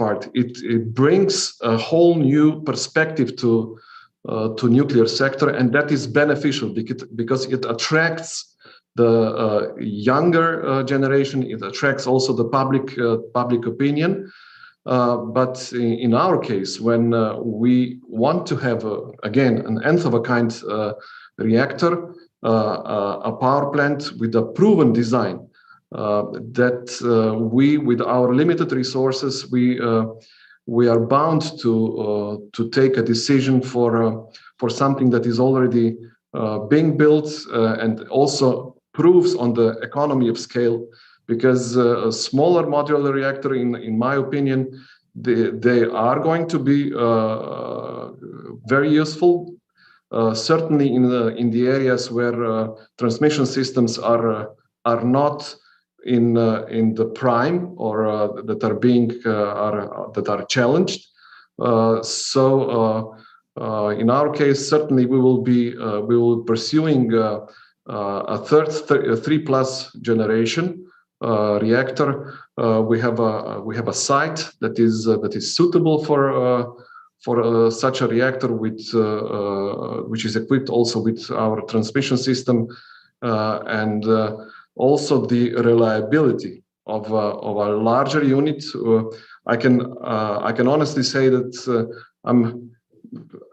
part. It brings a whole new perspective to nuclear sector, and that is beneficial because it attracts the younger generation. It attracts also the public opinion. But in our case, when we want to have again an nth of a kind reactor, a power plant with a proven design, that we, with our limited resources, we are bound to take a decision for something that is already being built and also proves on the economy of scale. Because a smaller modular reactor, in my opinion, they are going to be very useful. Certainly in the areas where transmission systems are not in the prime or that are challenged. So in our case, certainly we will be pursuing a third 3+ generation reactor. We have a site that is suitable for such a reactor, which is equipped also with our transmission system, and also the reliability of a larger unit. I can honestly say that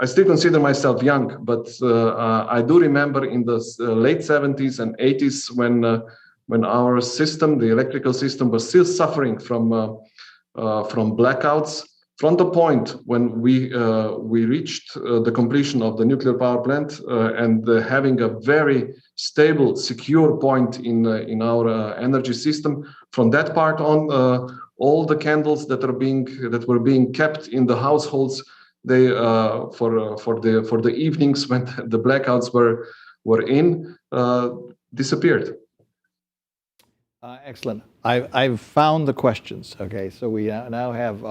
I still consider myself young, but I do remember in the late 70s and 80s when our system, the electrical system, was still suffering from blackouts. From the point when we reached the completion of the nuclear power plant and having a very stable, secure point in our energy system, from that part on, all the candles that were being kept in the households, they for the evenings when the blackouts were in, disappeared. Excellent. I've found the questions. Okay, so we now have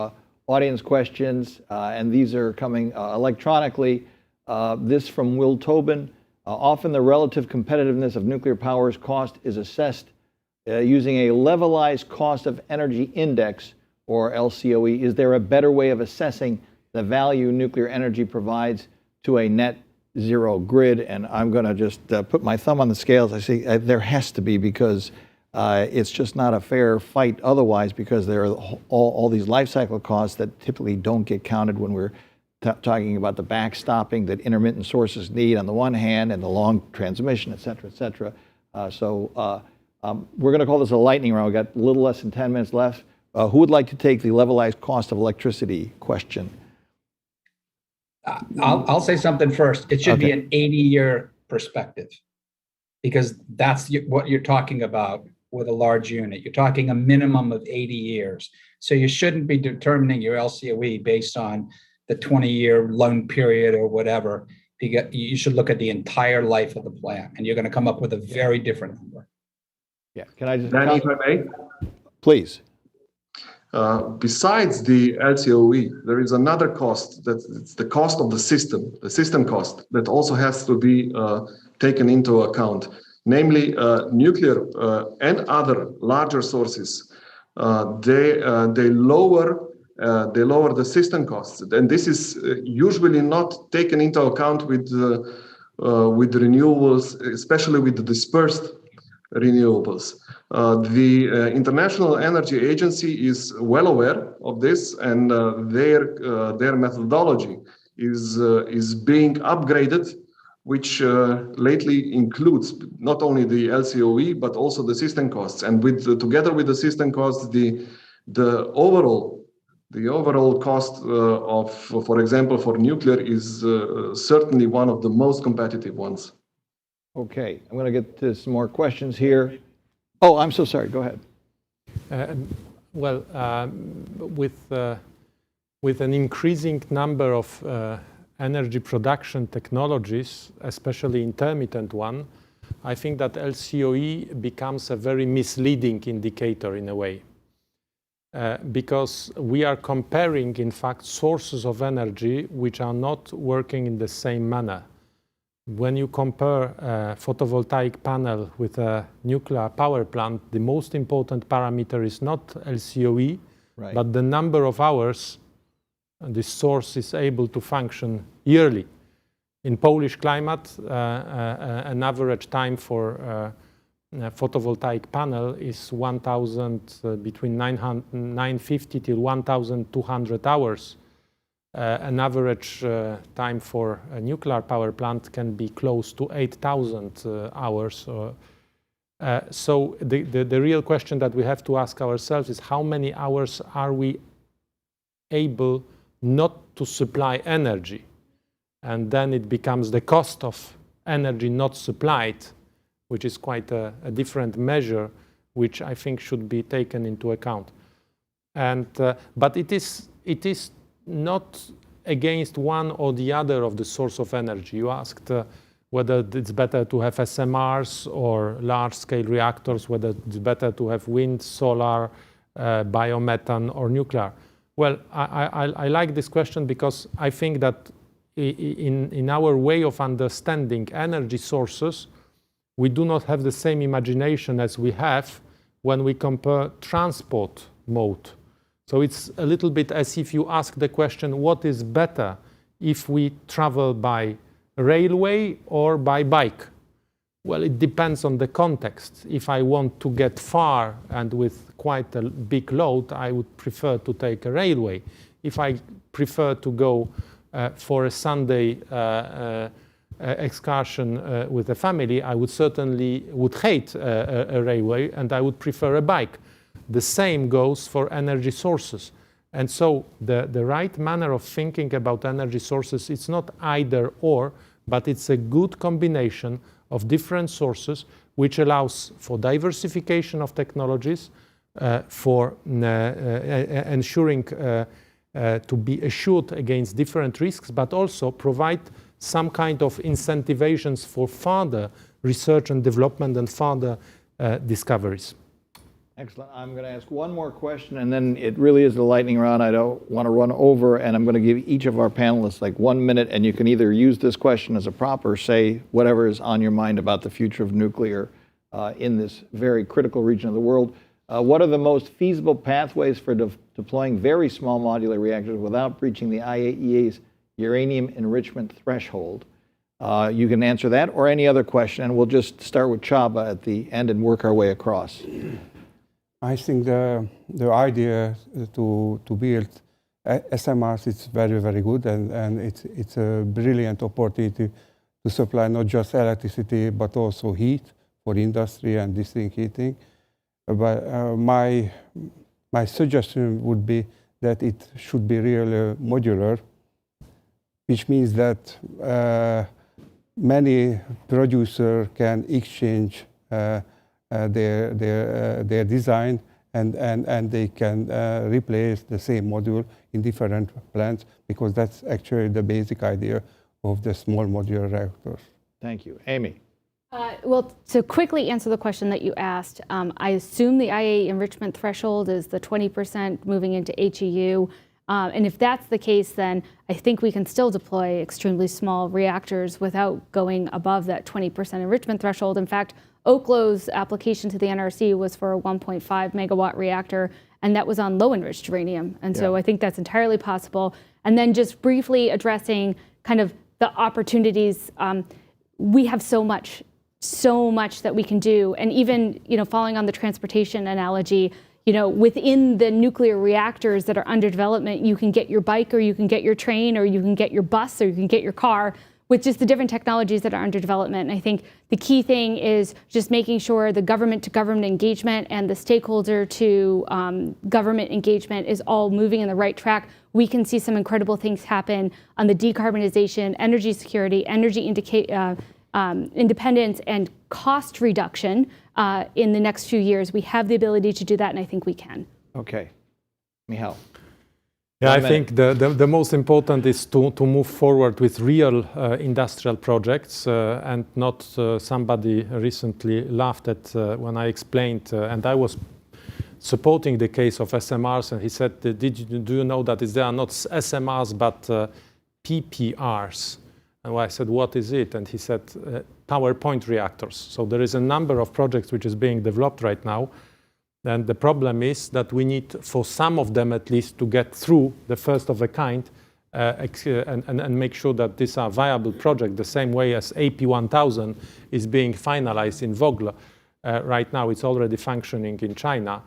audience questions, and these are coming electronically. This from Will Tobin. Often the relative competitiveness of nuclear power's cost is assessed using a levelized cost of energy index, or LCOE. Is there a better way of assessing the value nuclear energy provides to a net zero grid? And I'm going to just put my thumb on the scales. I say there has to be, because it's just not a fair fight otherwise, because there are all these life cycle costs that typically don't get counted when we're talking about the backstopping that intermittent sources need on the one hand, and the long transmission, et cetera, et cetera. So we're going to call this a lightning round. We've got a little less than 10 minutes left. Who would like to take the levelized cost of electricity question? I'll say something first. It should be an 80-year perspective, because that's what you're talking about with a large unit. You're talking a minimum of 80 years. So you shouldn't be determining your LCOE based on the 20-year loan period or whatever. You should look at the entire life of the plant, and you're going to come up with a very different number. Yeah, can I just... Danny, if I may? Please. Besides the LCOE, there is another cost, it's the cost of the system cost, that also has to be taken into account. namely nuclear and other larger sources, they lower the system costs, and this is usually not taken into account with renewables, especially with the dispersed renewables. The International Energy Agency is well aware of this, and their methodology is being upgraded, which lately includes not only the LCOE but also the system costs. And together with the system costs, the overall cost for example, for nuclear is certainly one of the most competitive ones. Okay, I'm going to get to some more questions here. Oh, I'm so sorry. Go ahead. With an increasing number of energy production technologies, especially intermittent one, I think that LCOE becomes a very misleading indicator in a way. Because we are comparing, in fact, sources of energy which are not working in the same manner. When you compare a photovoltaic panel with a nuclear power plant, the most important parameter is not LCOE, right, but the number of hours the source is able to function yearly. In Polish climate, an average time for a photovoltaic panel is between 950 till 1,200 hours. An average time for a nuclear power plant can be close to 8,000 hours. So the real question that we have to ask ourselves is how many hours are we able not to supply energy? And then it becomes the cost of energy not supplied, which is quite a different measure, which I think should be taken into account. And but it is not against one or the other of the source of energy. You asked whether it's better to have SMRs or large-scale reactors, whether it's better to have wind, solar, biomethane, or nuclear. Well, I like this question because I think that in our way of understanding energy sources, we do not have the same imagination as we have when we compare transport mode. So it's a little bit as if you ask the question, what is better if we travel by railway or by bike? Well, it depends on the context. If I want to get far and with quite a big load, I would prefer to take a railway. If I prefer to go for a Sunday excursion with a family, I would hate a railway and I would prefer a bike. The same goes for energy sources. And so the right manner of thinking about energy sources, it's not either or, but it's a good combination of different sources, which allows for diversification of technologies, for ensuring to be assured against different risks, but also provide some kind of incentivations for further research and development and further discoveries. Excellent. I'm going to ask one more question, and then it really is the lightning round. I don't want to run over, and I'm going to give each of our panelists like 1 minute, and you can either use this question as a prop or say whatever is on your mind about the future of nuclear in this very critical region of the world. What are the most feasible pathways for deploying very small modular reactors without breaching the IAEA's uranium enrichment threshold? You can answer that or any other question, and we'll just start with Csaba at the end and work our way across. I think the idea to build SMRs is very, very good, and it's a brilliant opportunity to supply not just electricity but also heat for industry and district heating. But my suggestion would be that it should be really modular, which means that many producers can exchange their design and they can replace the same module in different plants, because that's actually the basic idea of the small modular reactors. Thank you. Amy. Well, to quickly answer the question that you asked, I assume the IAEA enrichment threshold is the 20% moving into HEU. And if that's the case, then I think we can still deploy extremely small reactors without going above that 20% enrichment threshold. In fact, Oklow's application to the NRC was for a 1.5 megawatt reactor, and that was on low enriched uranium. And so I think that's entirely possible. And then just briefly addressing kind of the opportunities, we have so much that we can do. And even, following on the transportation analogy, within the nuclear reactors that are under development, you can get your bike or you can get your train or you can get your bus or you can get your car with just the different technologies that are under development. And I think the key thing is just making sure the government-to-government engagement and the stakeholder-to-government engagement is all moving in the right track. We can see some incredible things happen on the decarbonization, energy security, energy independence, and cost reduction in the next few years. We have the ability to do that, and I think we can. Okay. Michal. Yeah, I think the most important is to move forward with real industrial projects and not somebody recently laughed at when I explained, and I was supporting the case of SMRs, and he said, do you know that they are not SMRs but PPRs? And I said, what is it? And he said, PowerPoint reactors. So there is a number of projects which is being developed right now. And the problem is that we need, for some of them at least, to get through the first of a kind and make sure that these are viable projects, the same way as AP1000 is being finalized in Vogtle. Right now, it's already functioning in China.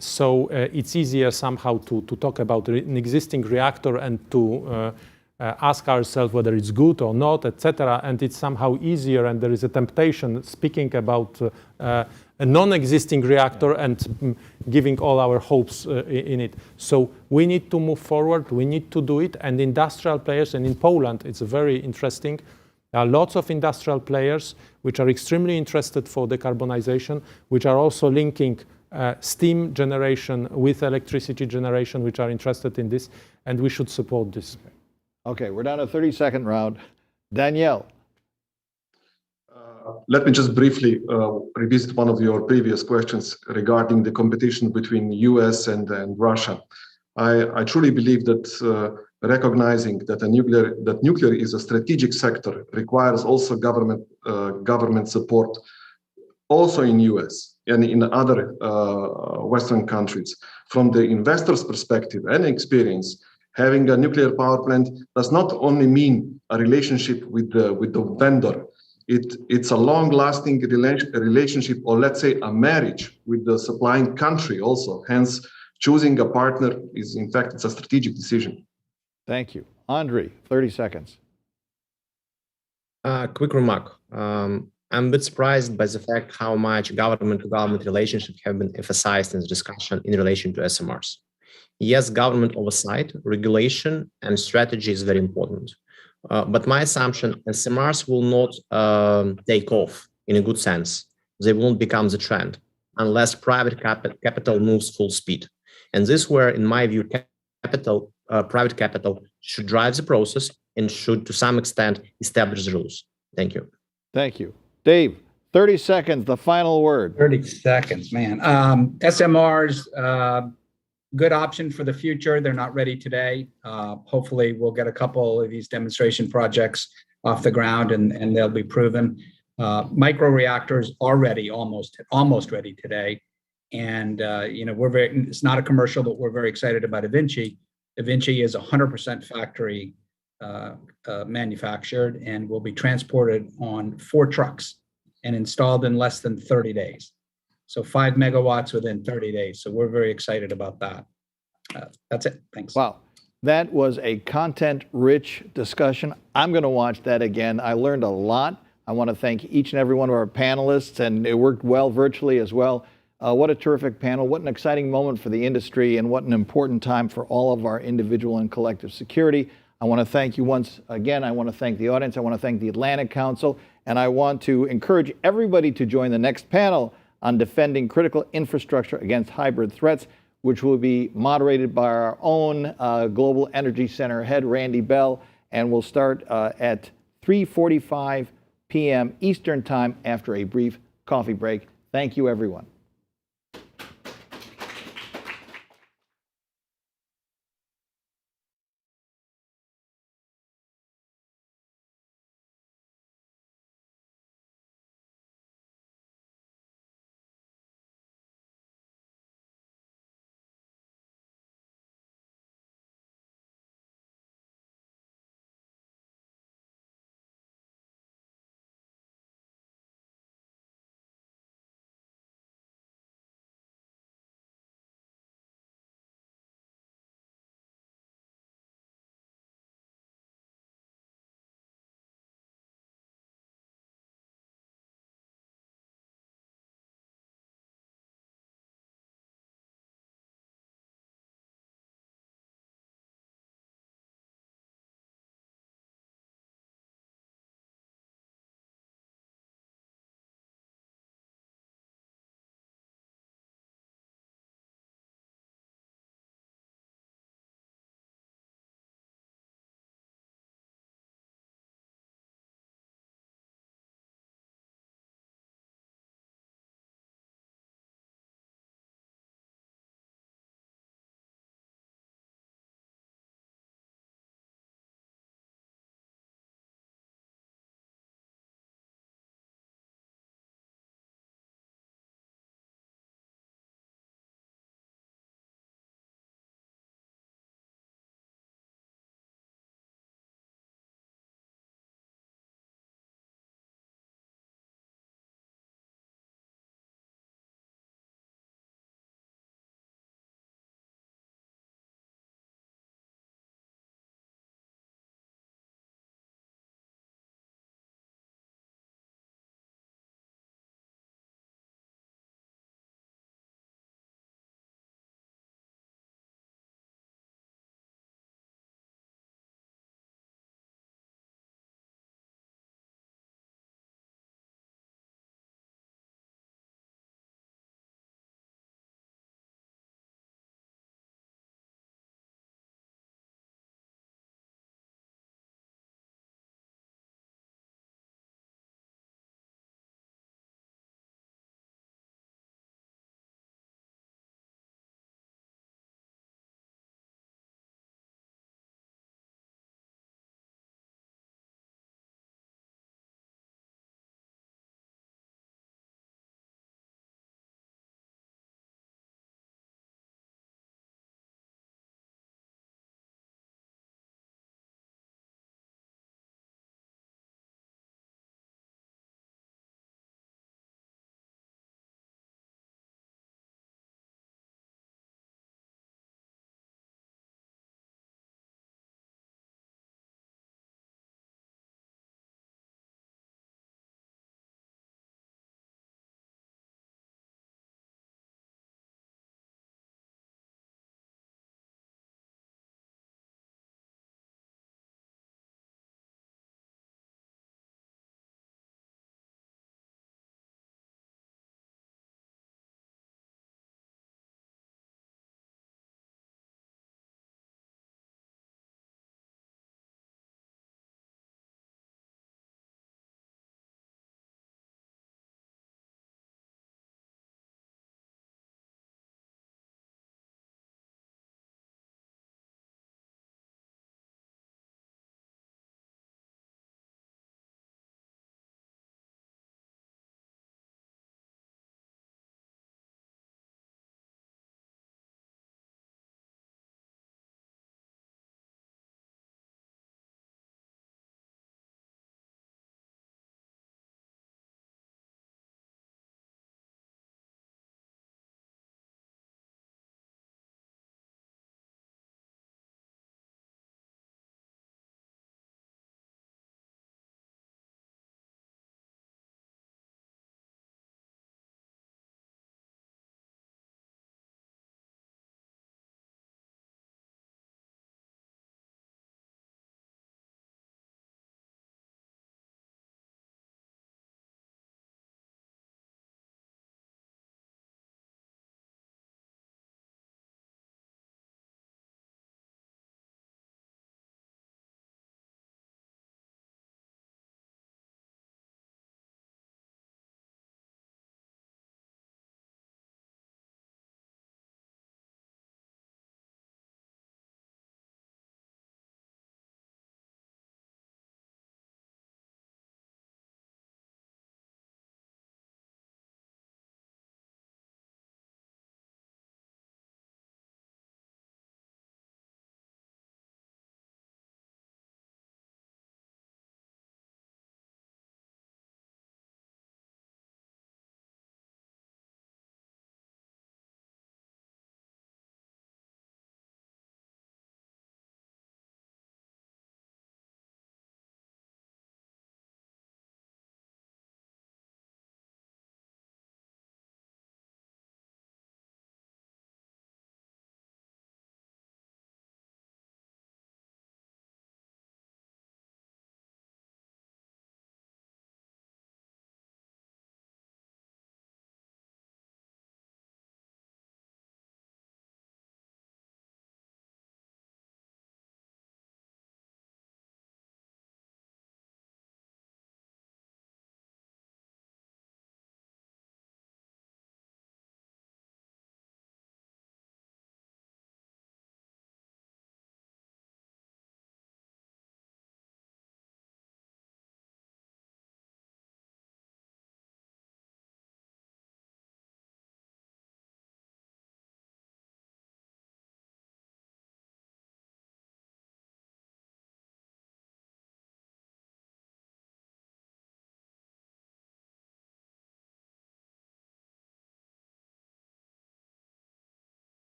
So it's easier somehow to talk about an existing reactor and to ask ourselves whether it's good or not, etc. And it's somehow easier, and there is a temptation speaking about a non-existing reactor and giving all our hopes in it. So we need to move forward, we need to do it, and industrial players, and in Poland it's very interesting, there are lots of industrial players which are extremely interested for decarbonization, which are also linking steam generation with electricity generation, which are interested in this, and we should support this. Okay, we're down to 30-second round. Danielle. Let me just briefly revisit one of your previous questions regarding the competition between the US and Russia. I truly believe that recognizing that nuclear is a strategic sector requires also government support, also in US and in other Western countries. From the investor's perspective and experience, having a nuclear power plant does not only mean a relationship with the vendor. It's a long-lasting relationship, or let's say a marriage with the supplying country also. Hence, choosing a partner is, in fact, it's a strategic decision. Thank you. Andrei, 30 seconds. Quick remark. I'm a bit surprised by the fact how much government-to-government relationships have been emphasized in the discussion in relation to SMRs. Yes, government oversight, regulation, and strategy is very important. But my assumption, SMRs will not take off in a good sense. They won't become the trend unless private capital moves full speed. And this is where, in my view, private capital should drive the process and should, to some extent, establish the rules. Thank you. Thank you. Dave, 30 seconds, the final word. 30 seconds, man. SMRs, good option for the future. They're not ready today. Hopefully we'll get a couple of these demonstration projects off the ground and they'll be proven. Micro reactors are ready, almost ready today. And it's not a commercial, but we're very excited about Evinci. Evinci is 100% factory manufactured and will be transported on 4 trucks and installed in less than 30 days. So 5 megawatts within 30 days. So we're very excited about that. That's it. Thanks. Wow. That was a content-rich discussion. I'm going to watch that again. I learned a lot. I want to thank each and every one of our panelists, and it worked well virtually as well. What a terrific panel. What an exciting moment for the industry, and what an important time for all of our individual and collective security. I want to thank you once again. I want to thank the audience. I want to thank the Atlantic Council, and I want to encourage everybody to join the next panel on defending critical infrastructure against hybrid threats, which will be moderated by our own Global Energy Center head, Randy Bell, and will start at 3:45 p.m. Eastern Time after a brief coffee break. Thank you, everyone.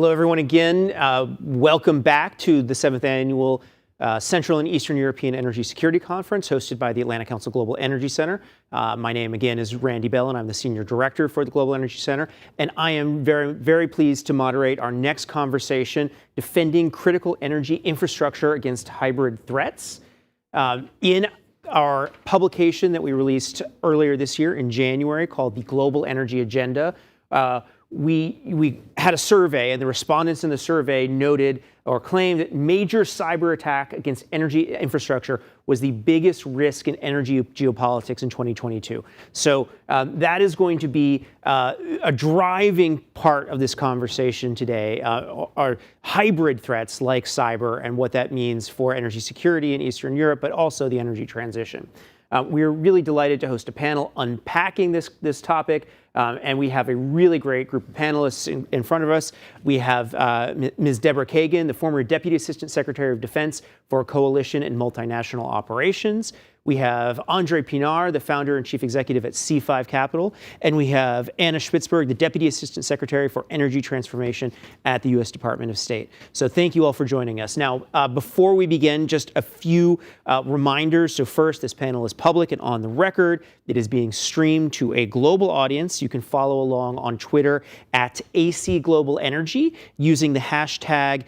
Hello, everyone, again. Welcome back to the 7th Annual Central and Eastern European Energy Security Conference hosted by the Atlantic Council Global Energy Center. My name, again, is Randy Bell, and I'm the Senior Director for the Global Energy Center. And I am very, very pleased to moderate our next conversation, Defending Critical Energy Infrastructure Against Hybrid Threats. In our publication that we released earlier this year in January called the Global Energy Agenda, we had a survey, and the respondents in the survey noted or claimed that major cyber attack against energy infrastructure was the biggest risk in energy geopolitics in 2022. So that is going to be a driving part of this conversation today, are hybrid threats like cyber and what that means for energy security in Eastern Europe, but also the energy transition. We're really delighted to host a panel unpacking this topic, and we have a really great group of panelists in front of us. We have Ms. Deborah Kagan, the former Deputy Assistant Secretary of Defense for Coalition and Multinational Operations. We have Andre Pinar, the founder and chief executive at C5 Capital. And we have Anna Spitzberg, the Deputy Assistant Secretary for Energy Transformation at the U.S. Department of State. So thank you all for joining us. Now, before we begin, just a few reminders. So first, this panel is public and on the record. It is being streamed to a global audience. You can follow along on Twitter at AC Global Energy using the hashtag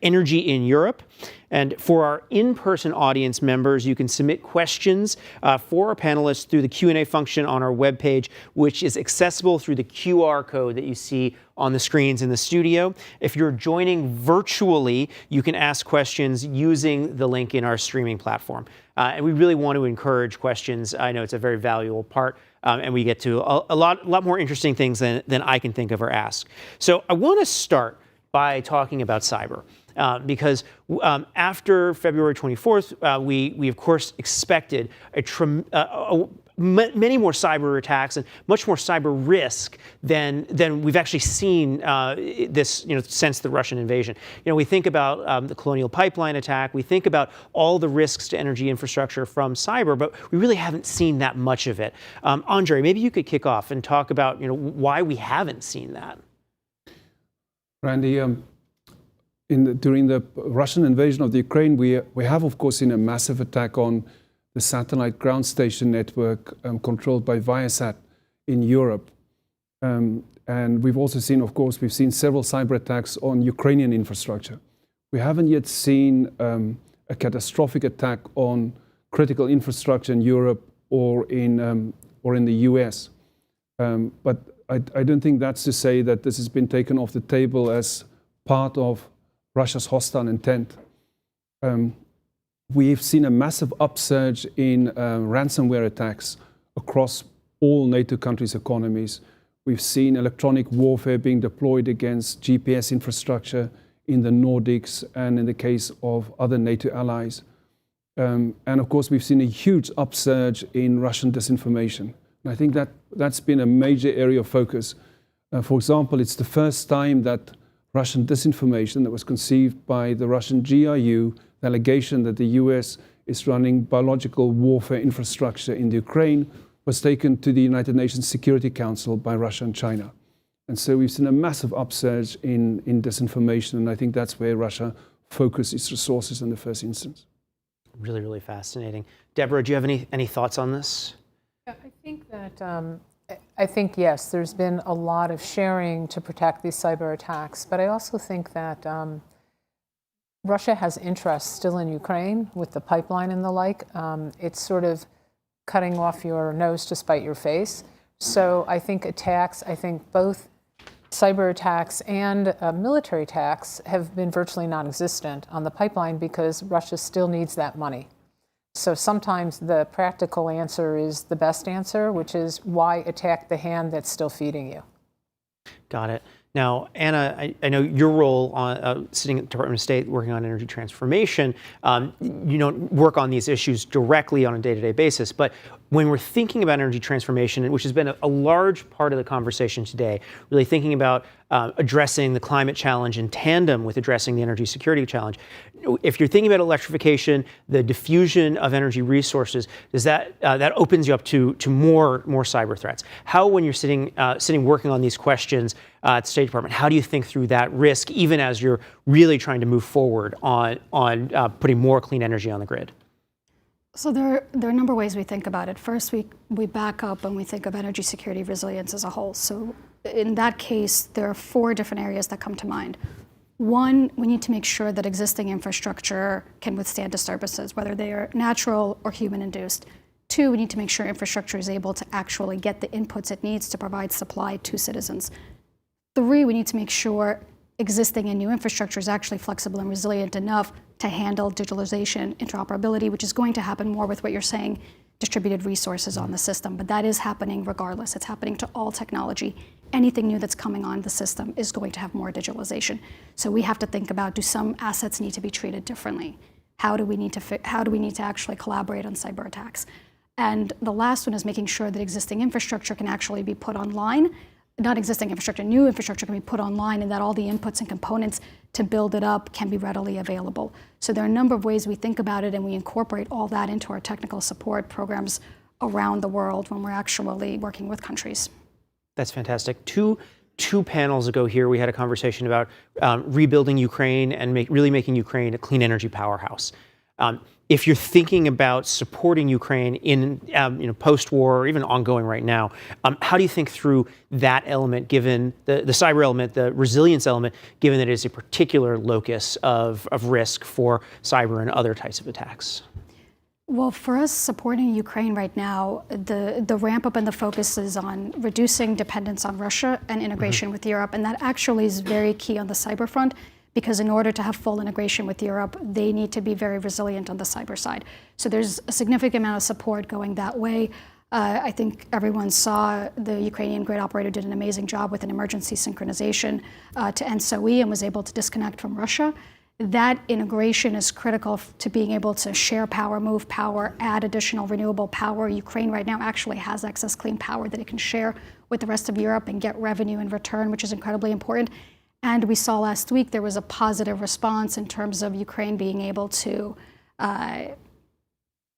Energy in Europe. And for our in-person audience members, you can submit questions for our panelists through the Q&A function on our webpage, which is accessible through the QR code that you see on the screens in the studio. If you're joining virtually, you can ask questions using the link in our streaming platform. And we really want to encourage questions. I know it's a very valuable part, and we get to a lot more interesting things than I can think of or ask. So I want to start by talking about cyber. Because after February 24th, we of course expected many more cyber attacks and much more cyber risk than we've actually seen since the Russian invasion. We think about the Colonial Pipeline attack. We think about all the risks to energy infrastructure from cyber, but we really haven't seen that much of it. Andre, maybe you could kick off and talk about why we haven't seen that. Randy, during the Russian invasion of the Ukraine, we have, of course, seen a massive attack on the satellite ground station network controlled by Viasat in Europe. And we've also seen, of course, several cyber attacks on Ukrainian infrastructure. We haven't yet seen a catastrophic attack on critical infrastructure in Europe or in the US. But I don't think that's to say that this has been taken off the table as part of Russia's hostile intent. We've seen a massive upsurge in ransomware attacks across all NATO countries' economies. We've seen electronic warfare being deployed against GPS infrastructure in the Nordics and in the case of other NATO allies. And of course, we've seen a huge upsurge in Russian disinformation. And I think that's been a major area of focus. For example, it's the first time that Russian disinformation that was conceived by the Russian GRU, the allegation that the US is running biological warfare infrastructure in the Ukraine, was taken to the United Nations Security Council by Russia and China. And so we've seen a massive upsurge in disinformation, and I think that's where Russia focused its resources in the first instance. Really, really fascinating. Deborah, do you have any thoughts on this? Yeah, I think, yes, there's been a lot of sharing to protect these cyber attacks, but I also think that Russia has interests still in Ukraine with the pipeline and the like. It's sort of cutting off your nose to spite your face. So I think both cyber attacks and military attacks have been virtually non-existent on the pipeline because Russia still needs that money. So sometimes the practical answer is the best answer, which is why attack the hand that's still feeding you. Got it. Now, Anna, I know your role on sitting at the Department of State working on energy transformation, you don't work on these issues directly on a day-to-day basis, but when we're thinking about energy transformation, which has been a large part of the conversation today, really thinking about addressing the climate challenge in tandem with addressing the energy security challenge. If you're thinking about electrification, the diffusion of energy resources, does that opens you up to more cyber threats? How, when you're sitting working on these questions at the State Department, how do you think through that risk, even as you're really trying to move forward on putting more clean energy on the grid? So there are a number of ways we think about it. First, we back up and we think of energy security resilience as a whole. So in that case, there are 4 different areas that come to mind. One, we need to make sure that existing infrastructure can withstand disturbances, whether they are natural or human-induced. 2, we need to make sure infrastructure is able to actually get the inputs it needs to provide supply to citizens. 3, we need to make sure existing and new infrastructure is actually flexible and resilient enough to handle digitalization, interoperability, which is going to happen more with what you're saying, distributed resources on the system. But that is happening regardless. It's happening to all technology. Anything new that's coming on the system is going to have more digitalization. So we have to think about, do some assets need to be treated differently? How do we need to actually collaborate on cyber attacks? And the last one is making sure that existing infrastructure can actually be put online. Not existing infrastructure, new infrastructure can be put online, and that all the inputs and components to build it up can be readily available. So there are a number of ways we think about it, and we incorporate all that into our technical support programs around the world when we're actually working with countries. That's fantastic. Two panels ago here, we had a conversation about rebuilding Ukraine and really making Ukraine a clean energy powerhouse. If you're thinking about supporting Ukraine in post-war or even ongoing right now, how do you think through that element, given the cyber element, the resilience element, given that it is a particular locus of risk for cyber and other types of attacks? Well, for us supporting Ukraine right now, the ramp up and the focus is on reducing dependence on Russia and integration with Europe. And that actually is very key on the cyber front, because in order to have full integration with Europe, they need to be very resilient on the cyber side. So there's a significant amount of support going that way. I think everyone saw the Ukrainian grid operator did an amazing job with an emergency synchronization to end SOE and was able to disconnect from Russia. That integration is critical to being able to share power, move power, add additional renewable power. Ukraine right now actually has excess clean power that it can share with the rest of Europe and get revenue in return, which is incredibly important. And we saw last week there was a positive response in terms of Ukraine being able to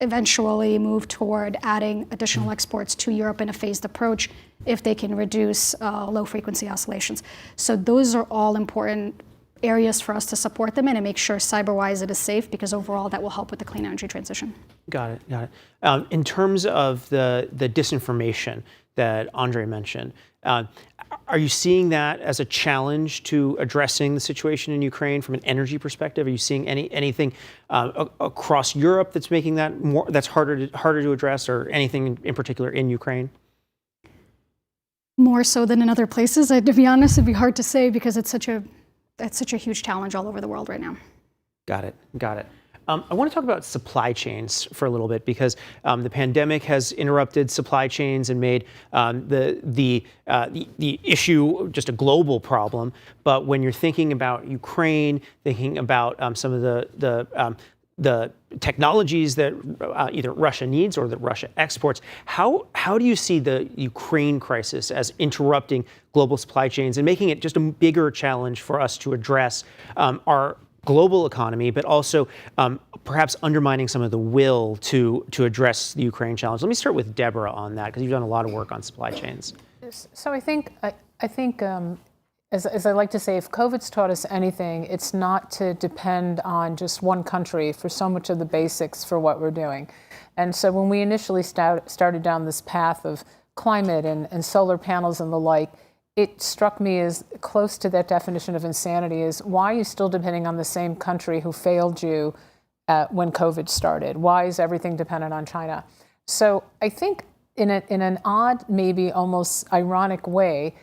eventually move toward adding additional exports to Europe in a phased approach if they can reduce low-frequency oscillations. So those are all important areas for us to support them in and make sure cyber-wise it is safe, because overall that will help with the clean energy transition. Got it. In terms of the disinformation that Andre mentioned, are you seeing that as a challenge to addressing the situation in Ukraine from an energy perspective? Are you seeing anything across Europe that's making that that's harder to address, or anything in particular in Ukraine? More so than in other places. To be honest, it'd be hard to say, because it's such a huge challenge all over the world right now. Got it. I want to talk about supply chains for a little bit, because the pandemic has interrupted supply chains and made the issue just a global problem. But when you're thinking about Ukraine, thinking about some of the technologies that either Russia needs or that Russia exports, how do you see the Ukraine crisis as interrupting global supply chains and making it just a bigger challenge for us to address our global economy, but also perhaps undermining some of the will to address the Ukraine challenge? Let me start with Deborah on that, because you've done a lot of work on supply chains. So I think as I like to say, if COVID's taught us anything, it's not to depend on just one country for so much of the basics for what we're doing. And so when we initially started down this path of climate and solar panels and the like, it struck me as close to that definition of insanity is, why are you still depending on the same country who failed you when COVID started? Why is everything dependent on China? So I think in an odd, maybe almost ironic way,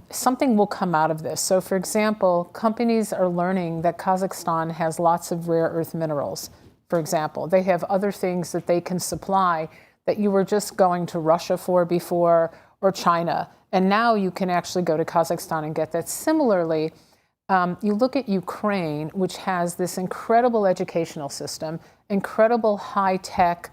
something will come out of this. So for example, companies are learning that Kazakhstan has lots of rare earth minerals, for example. They have other things that they can supply that you were just going to Russia for before, or China. And now you can actually go to Kazakhstan and get that. Similarly, you look at Ukraine, which has this incredible educational system, incredible high-tech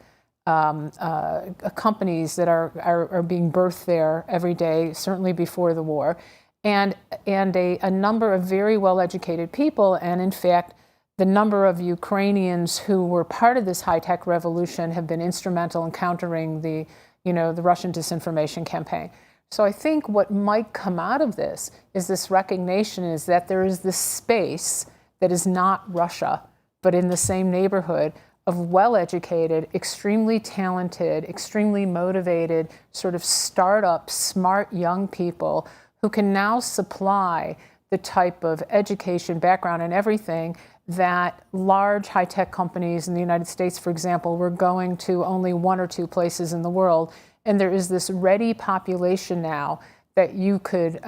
companies that are being birthed there every day, certainly before the war. and a number of very well-educated people. And in fact, the number of Ukrainians who were part of this high-tech revolution have been instrumental in countering the Russian disinformation campaign. So I think what might come out of this is this recognition is that there is this space that is not Russia, but in the same neighborhood of well-educated, extremely talented, extremely motivated, sort of startup, smart young people who can now supply the type of education, background, and everything that large high-tech companies in the United States, for example, were going to only 1 or 2 places in the world. And there is this ready population now that you could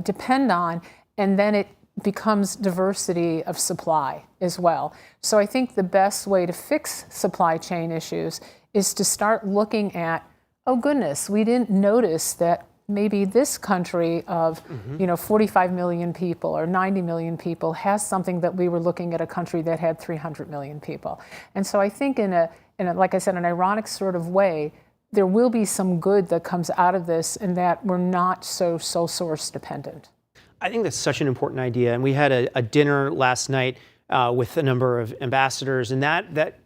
depend on, and then it becomes diversity of supply as well. So I think the best way to fix supply chain issues is to start looking at, oh goodness, we didn't notice that maybe this country of 45 million people or 90 million people has something that we were looking at a country that had 300 million people. And so I think in a like I said, an ironic sort of way, there will be some good that comes out of this, and that we're not so sole source dependent. I think that's such an important idea. And we had a dinner last night with a number of ambassadors, and that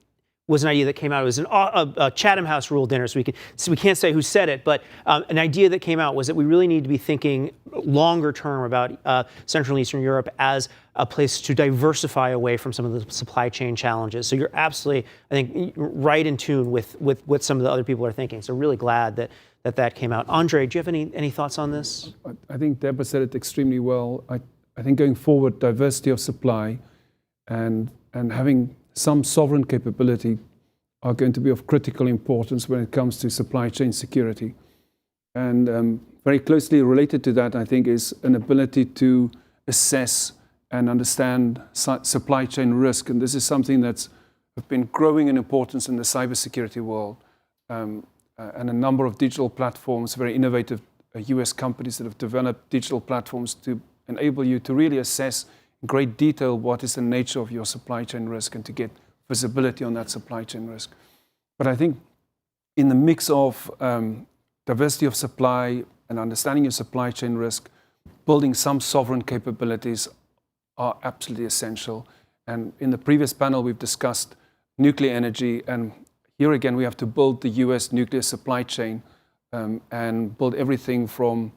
was an idea that came out. It was a Chatham House rule dinner, so we can't say who said it, but an idea that came out was that we really need to be thinking longer term about Central and Eastern Europe as a place to diversify away from some of the supply chain challenges. So you're absolutely, I think, right in tune with what some of the other people are thinking. So really glad that came out. Andre, do you have any thoughts on this? I think Deborah said it extremely well. I think going forward, diversity of supply and having some sovereign capability are going to be of critical importance when it comes to supply chain security. And very closely related to that, I think, is an ability to assess and understand supply chain risk. And this is something that's been growing in importance in the cybersecurity world. And a number of digital platforms, very innovative US companies that have developed digital platforms to enable you to really assess in great detail what is the nature of your supply chain risk and to get visibility on that supply chain risk. But I think in the mix of diversity of supply and understanding your supply chain risk, building some sovereign capabilities are absolutely essential. And in the previous panel, we've discussed nuclear energy, and here again, we have to build the US nuclear supply chain and build everything from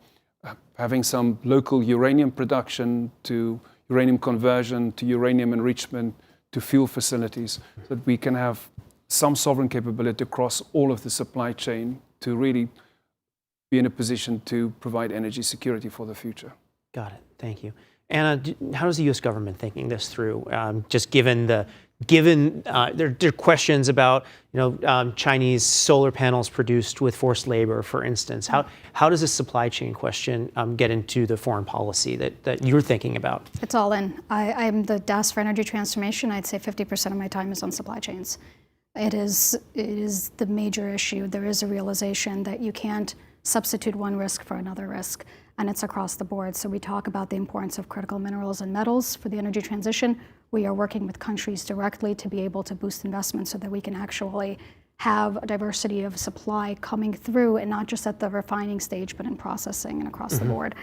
having some local uranium production to uranium conversion to uranium enrichment to fuel facilities, so that we can have some sovereign capability across all of the supply chain to really be in a position to provide energy security for the future. Got it. Thank you. Anna, how is the U.S. government thinking this through? Just given there are questions about Chinese solar panels produced with forced labor, for instance. How does this supply chain question get into the foreign policy that you're thinking about? It's all in. I'm the desk for energy transformation. I'd say 50% of my time is on supply chains. It is the major issue. There is a realization that you can't substitute one risk for another risk, and it's across the board. So we talk about the importance of critical minerals and metals for the energy transition. We are working with countries directly to be able to boost investment so that we can actually have a diversity of supply coming through, and not just at the refining stage, but in processing and across the board,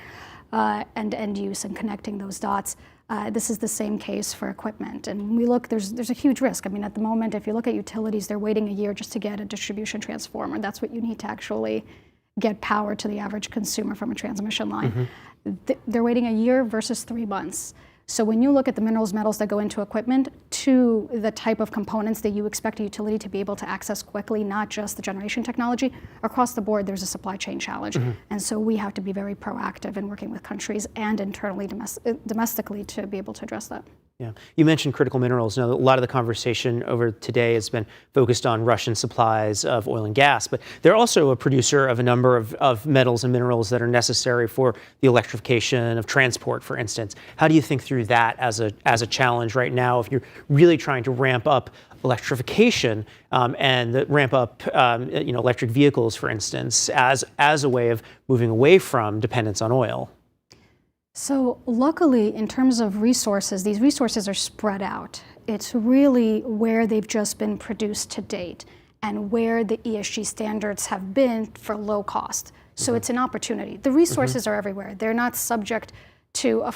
and end use and connecting those dots. This is the same case for equipment. And when we look, there's a huge risk. I mean, at the moment, if you look at utilities, they're waiting a year just to get a distribution transformer. That's what you need to actually get power to the average consumer from a transmission line. They're waiting a year versus 3 months. So when you look at the minerals, metals that go into equipment to the type of components that you expect a utility to be able to access quickly, not just the generation technology, across the board there's a supply chain challenge. And so we have to be very proactive in working with countries and internally domestically to be able to address that. Yeah, you mentioned critical minerals. Now, a lot of the conversation over today has been focused on Russian supplies of oil and gas, but they're also a producer of a number of metals and minerals that are necessary for the electrification of transport, for instance. How do you think through that as a challenge right now if you're really trying to ramp up electrification and ramp up electric vehicles, for instance, as a way of moving away from dependence on oil? So luckily, in terms of resources, these resources are spread out. It's really where they've just been produced to date and where the ESG standards have been for low cost. So it's an opportunity. The resources are everywhere. They're not subject to a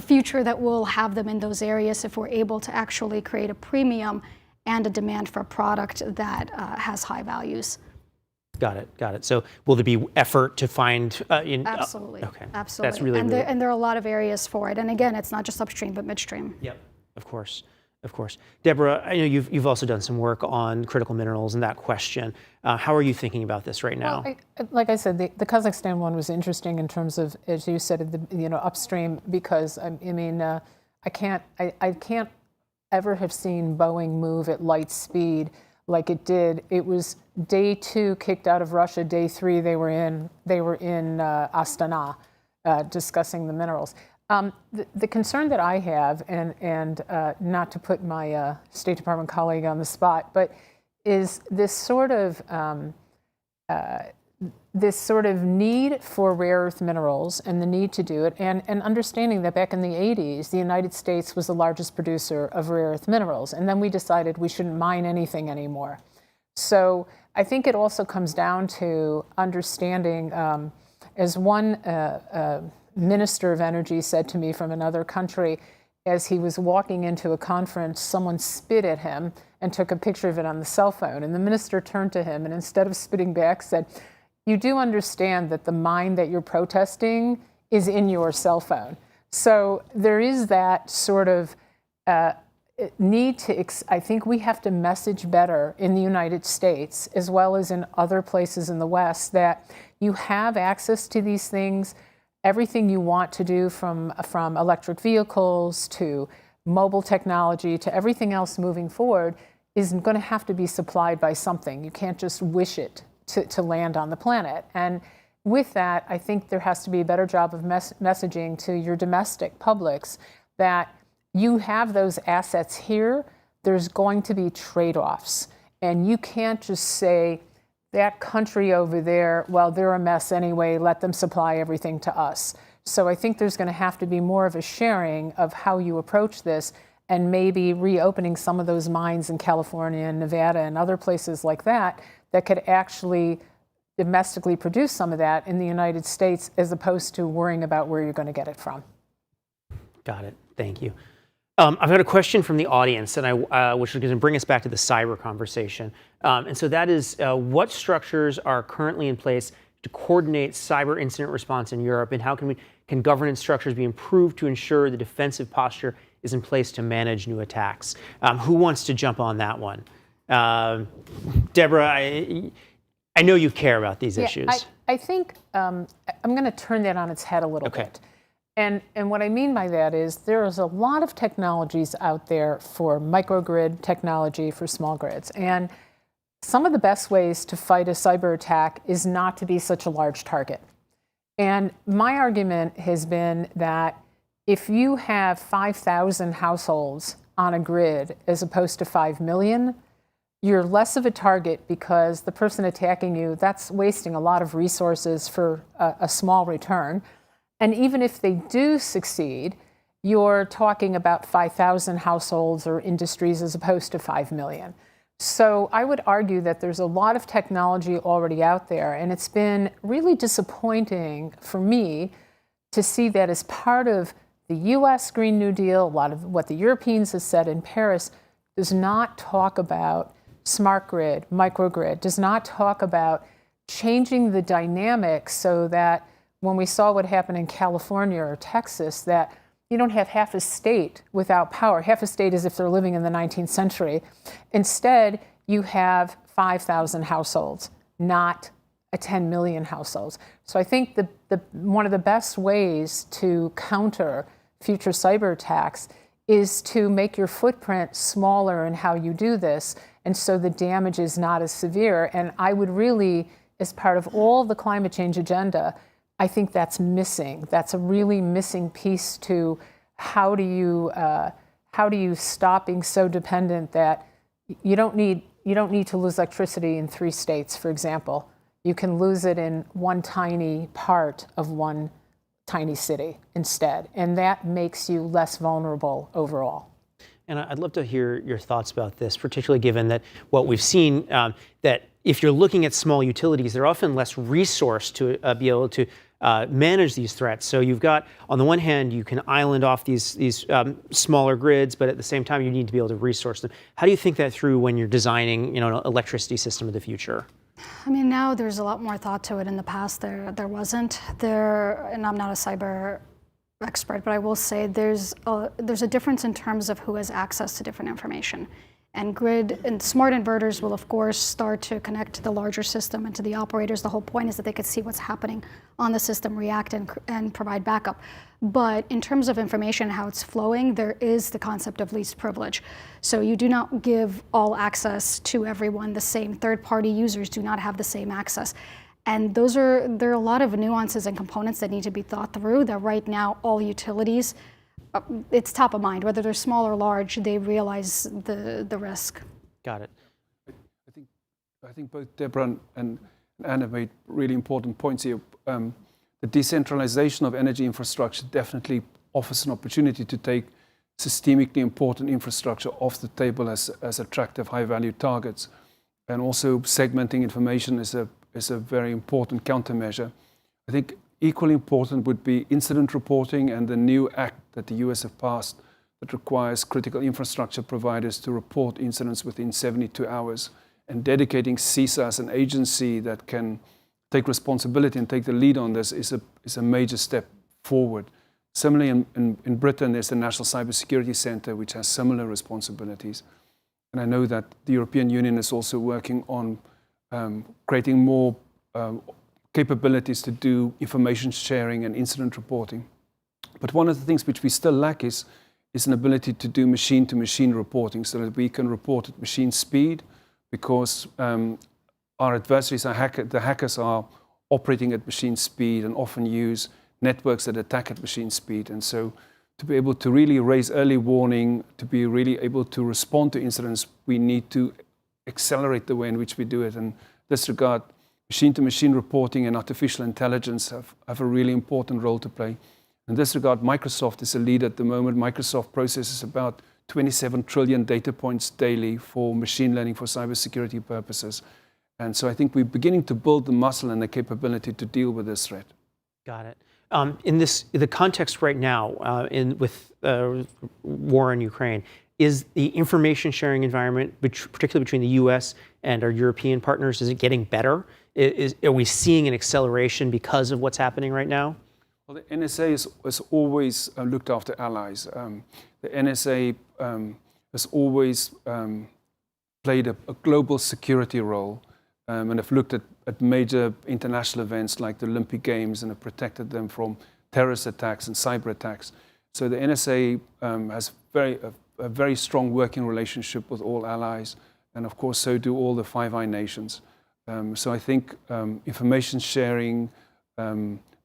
future that will have them in those areas if we're able to actually create a premium and a demand for a product that has high values. Got it. So will there be effort to find? Absolutely. Okay. Absolutely. That's really, and there are a lot of areas for it. And again, it's not just upstream, but midstream. Yep. Of course. Deborah, I know you've also done some work on critical minerals and that question. How are you thinking about this right now? Well, like I said, the Kazakhstan one was interesting in terms of, as you said, upstream, because I can't ever have seen Boeing move at light speed like it did. It was day 2 kicked out of Russia. Day 3 they were in Astana discussing the minerals. The concern that I have, and not to put my State Department colleague on the spot, but is this sort of need for rare earth minerals and the need to do it, and understanding that back in the 80s, the United States was the largest producer of rare earth minerals, and then we decided we shouldn't mine anything anymore. So I think it also comes down to understanding, as one Minister of Energy said to me from another country, as he was walking into a conference, someone spit at him and took a picture of it on the cell phone. And the minister turned to him and instead of spitting back said, "You do understand that the mine that you're protesting is in your cell phone." So there is that sort of need to, I think we have to message better in the United States as well as in other places in the West that you have access to these things. Everything you want to do from electric vehicles to mobile technology to everything else moving forward is going to have to be supplied by something. You can't just wish it to land on the planet. And with that, I think there has to be a better job of messaging to your domestic publics that you have those assets here. There's going to be trade-offs. And you can't just say, that country over there, well, they're a mess anyway, let them supply everything to us. So I think there's going to have to be more of a sharing of how you approach this and maybe reopening some of those mines in California and Nevada and other places like that that could actually domestically produce some of that in the United States as opposed to worrying about where you're going to get it from. Got it. Thank you. I've got a question from the audience, and which is going to bring us back to the cyber conversation. And so that is, what structures are currently in place to coordinate cyber incident response in Europe, and how can governance structures be improved to ensure the defensive posture is in place to manage new attacks? Who wants to jump on that one? Deborah, I know you care about these issues. I think I'm going to turn that on its head a little bit. And what I mean by that is there is a lot of technologies out there for microgrid technology for small grids. And some of the best ways to fight a cyber attack is not to be such a large target. And my argument has been that if you have 5,000 households on a grid as opposed to 5 million, you're less of a target because the person attacking you, that's wasting a lot of resources for a small return. And even if they do succeed, you're talking about 5,000 households or industries as opposed to 5 million. So I would argue that there's a lot of technology already out there, and it's been really disappointing for me to see that as part of the US Green New Deal, a lot of what the Europeans have said in Paris does not talk about smart grid, microgrid, does not talk about changing the dynamics so that when we saw what happened in California or Texas, that you don't have half a state without power. Half a state as if they're living in the 19th century. Instead, you have 5,000 households, not 10 million households. So I think one of the best ways to counter future cyber attacks is to make your footprint smaller in how you do this, and so the damage is not as severe. And I would really, as part of all the climate change agenda, I think that's missing. That's a really missing piece to how do you stop being so dependent that you don't need to lose electricity in 3 states, for example. You can lose it in one tiny part of one tiny city instead, and that makes you less vulnerable overall. And I'd love to hear your thoughts about this, particularly given that what we've seen, that if you're looking at small utilities, they're often less resourced to be able to manage these threats. So you've got, on the one hand, you can island off these smaller grids, but at the same time, you need to be able to resource them. How do you think that through when you're designing, an electricity system of the future? I mean, now there's a lot more thought to it. In the past, there wasn't. And I'm not a cyber expert, but I will say there's a difference in terms of who has access to different information. And grid and smart inverters will, of course, start to connect to the larger system and to the operators. The whole point is that they could see what's happening on the system, react and provide backup. But in terms of information, how it's flowing, there is the concept of least privilege. So you do not give all access to everyone the same. Third-party users do not have the same access. And there are a lot of nuances and components that need to be thought through that right now all utilities, it's top of mind. Whether they're small or large, they realize the risk. Got it. I think both Deborah and Anna made really important points here. The decentralization of energy infrastructure definitely offers an opportunity to take systemically important infrastructure off the table as attractive high-value targets. And also segmenting information is a very important countermeasure. I think equally important would be incident reporting and the new act that the US have passed that requires critical infrastructure providers to report incidents within 72 hours. And dedicating CISA as an agency that can take responsibility and take the lead on this is a major step forward. Similarly, in Britain, there's the National Cybersecurity Center, which has similar responsibilities. And I know that the European Union is also working on creating more capabilities to do information sharing and incident reporting. But one of the things which we still lack is an ability to do machine-to-machine reporting so that we can report at machine speed, because our adversaries, the hackers, are operating at machine speed and often use networks that attack at machine speed. And so to be able to really raise early warning, to be really able to respond to incidents, we need to accelerate the way in which we do it. And in this regard, machine-to-machine reporting and artificial intelligence have a really important role to play. In this regard, Microsoft is a lead at the moment. Microsoft processes about 27 trillion data points daily for machine learning for cybersecurity purposes. And so I think we're beginning to build the muscle and the capability to deal with this threat. Got it. In the context right now, with war in Ukraine, is the information sharing environment, particularly between the U.S. and our European partners, is it getting better? Are we seeing an acceleration because of what's happening right now? Well, the NSA has always looked after allies. The NSA has always played a global security role and have looked at major international events like the Olympic Games and have protected them from terrorist attacks and cyber attacks. So the NSA has a very strong working relationship with all allies, and of course so do all the Five Eyes nations. So I think information sharing,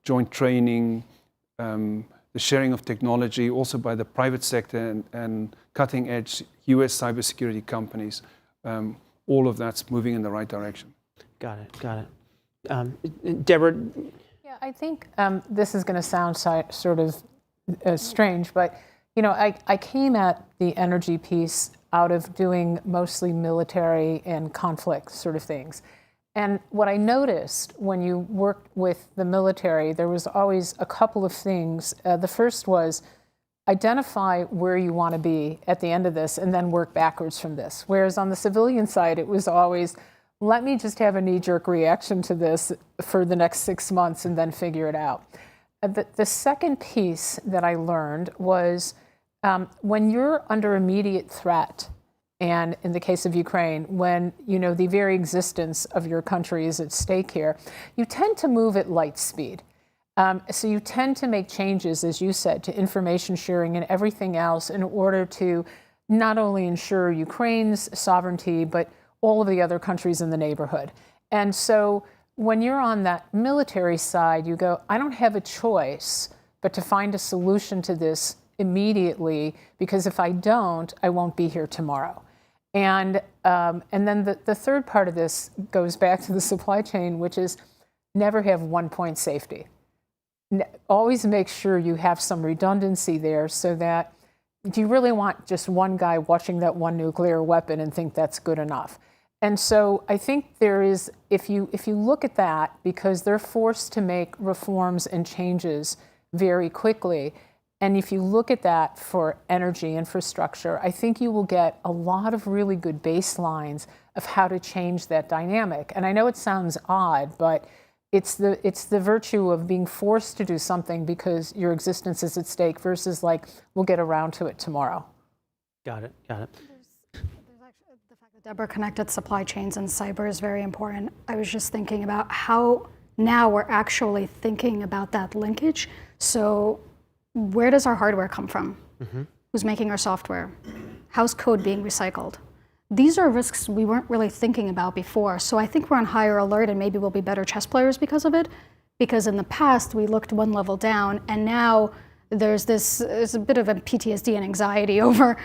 joint training, the sharing of technology also by the private sector and cutting edge US cybersecurity companies, all of that's moving in the right direction. Got it. Deborah? Yeah, I think this is going to sound sort of strange, but I came at the energy piece out of doing mostly military and conflict sort of things. And what I noticed when you worked with the military, there was always a couple of things. The first was identify where you want to be at the end of this and then work backwards from this. Whereas on the civilian side, it was always, let me just have a knee-jerk reaction to this for the next 6 months and then figure it out. The second piece that I learned was when you're under immediate threat, and in the case of Ukraine, when the very existence of your country is at stake here, you tend to move at light speed. So you tend to make changes, as you said, to information sharing and everything else in order to not only ensure Ukraine's sovereignty, but all of the other countries in the neighborhood. And so when you're on that military side, you go, I don't have a choice but to find a solution to this immediately, because if I don't, I won't be here tomorrow. And then the third part of this goes back to the supply chain, which is never have 1 point safety. Always make sure you have some redundancy there so that do you really want just one guy watching that one nuclear weapon and think that's good enough? And so I think there is, if you look at that, because they're forced to make reforms and changes very quickly, and if you look at that for energy infrastructure, I think you will get a lot of really good baselines of how to change that dynamic. And I know it sounds odd, but it's the virtue of being forced to do something because your existence is at stake versus like, we'll get around to it tomorrow. Got it. There's actually the fact that Deborah connected supply chains and cyber is very important. I was just thinking about how now we're actually thinking about that linkage. So where does our hardware come from? Mm-hmm. Who's making our software? How's code being recycled? These are risks we weren't really thinking about before. So I think we're on higher alert and maybe we'll be better chess players because of it. Because in the past, we looked one level down and now there's a bit of a PTSD and anxiety over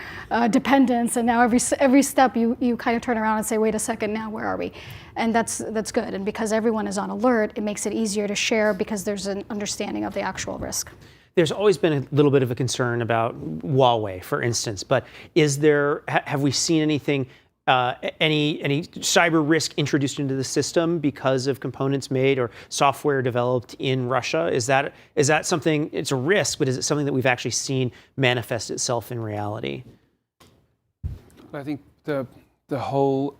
dependence. And now every step you kind of turn around and say, wait a second, now where are we? And that's good. And because everyone is on alert, it makes it easier to share because there's an understanding of the actual risk. There's always been a little bit of a concern about Huawei, for instance, but have we seen anything, any cyber risk introduced into the system because of components made or software developed in Russia? Is that something, it's a risk, but is it something that we've actually seen manifest itself in reality? I think the whole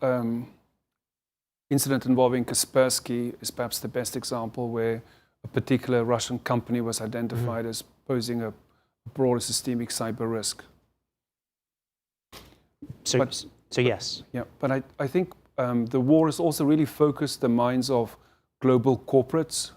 incident involving Kaspersky is perhaps the best example where a particular Russian company was identified as posing a broader systemic cyber risk. So yes. Yeah, but I think the war has also really focused the minds of global corporates,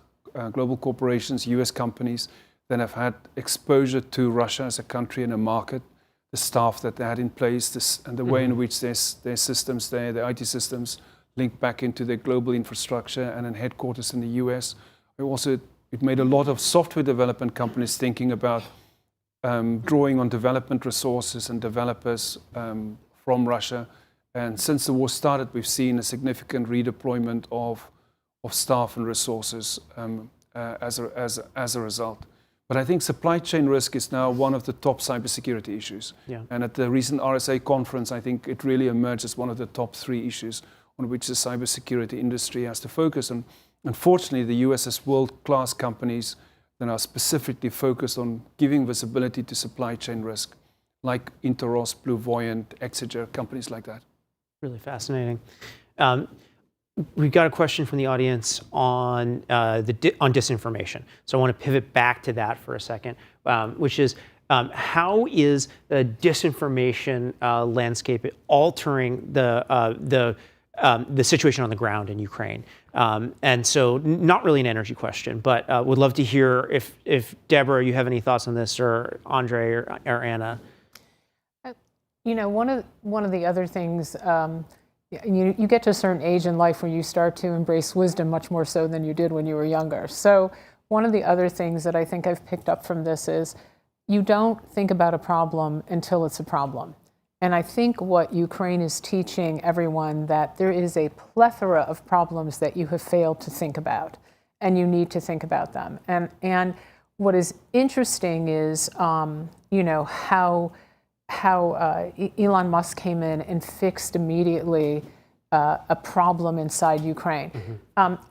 global corporations, US companies that have had exposure to Russia as a country and a market, the staff that they had in place, and the way in which their systems there, their IT systems, link back into their global infrastructure and in headquarters in the US. It made a lot of software development companies thinking about drawing on development resources and developers from Russia. And since the war started, we've seen a significant redeployment of staff and resources as a result. But I think supply chain risk is now one of the top cybersecurity issues. Yeah. And at the recent RSA conference, I think it really emerged as one of the top 3 issues on which the cybersecurity industry has to focus. And unfortunately, the US has world-class companies that are specifically focused on giving visibility to supply chain risk, like Interos, BlueVoyant, Exeger, companies like that. Really fascinating. We've got a question from the audience on disinformation. So I want to pivot back to that for a second, which is how is the disinformation landscape altering the situation on the ground in Ukraine? And so not really an energy question, but would love to hear if Deborah, you have any thoughts on this, or Andre or Anna. You know, one of the other things, you get to a certain age in life where you start to embrace wisdom much more so than you did when you were younger. So one of the other things that I think I've picked up from this is you don't think about a problem until it's a problem. And I think what Ukraine is teaching everyone, that there is a plethora of problems that you have failed to think about, and you need to think about them. And what is interesting is, you know, how Elon Musk came in and fixed immediately a problem inside Ukraine.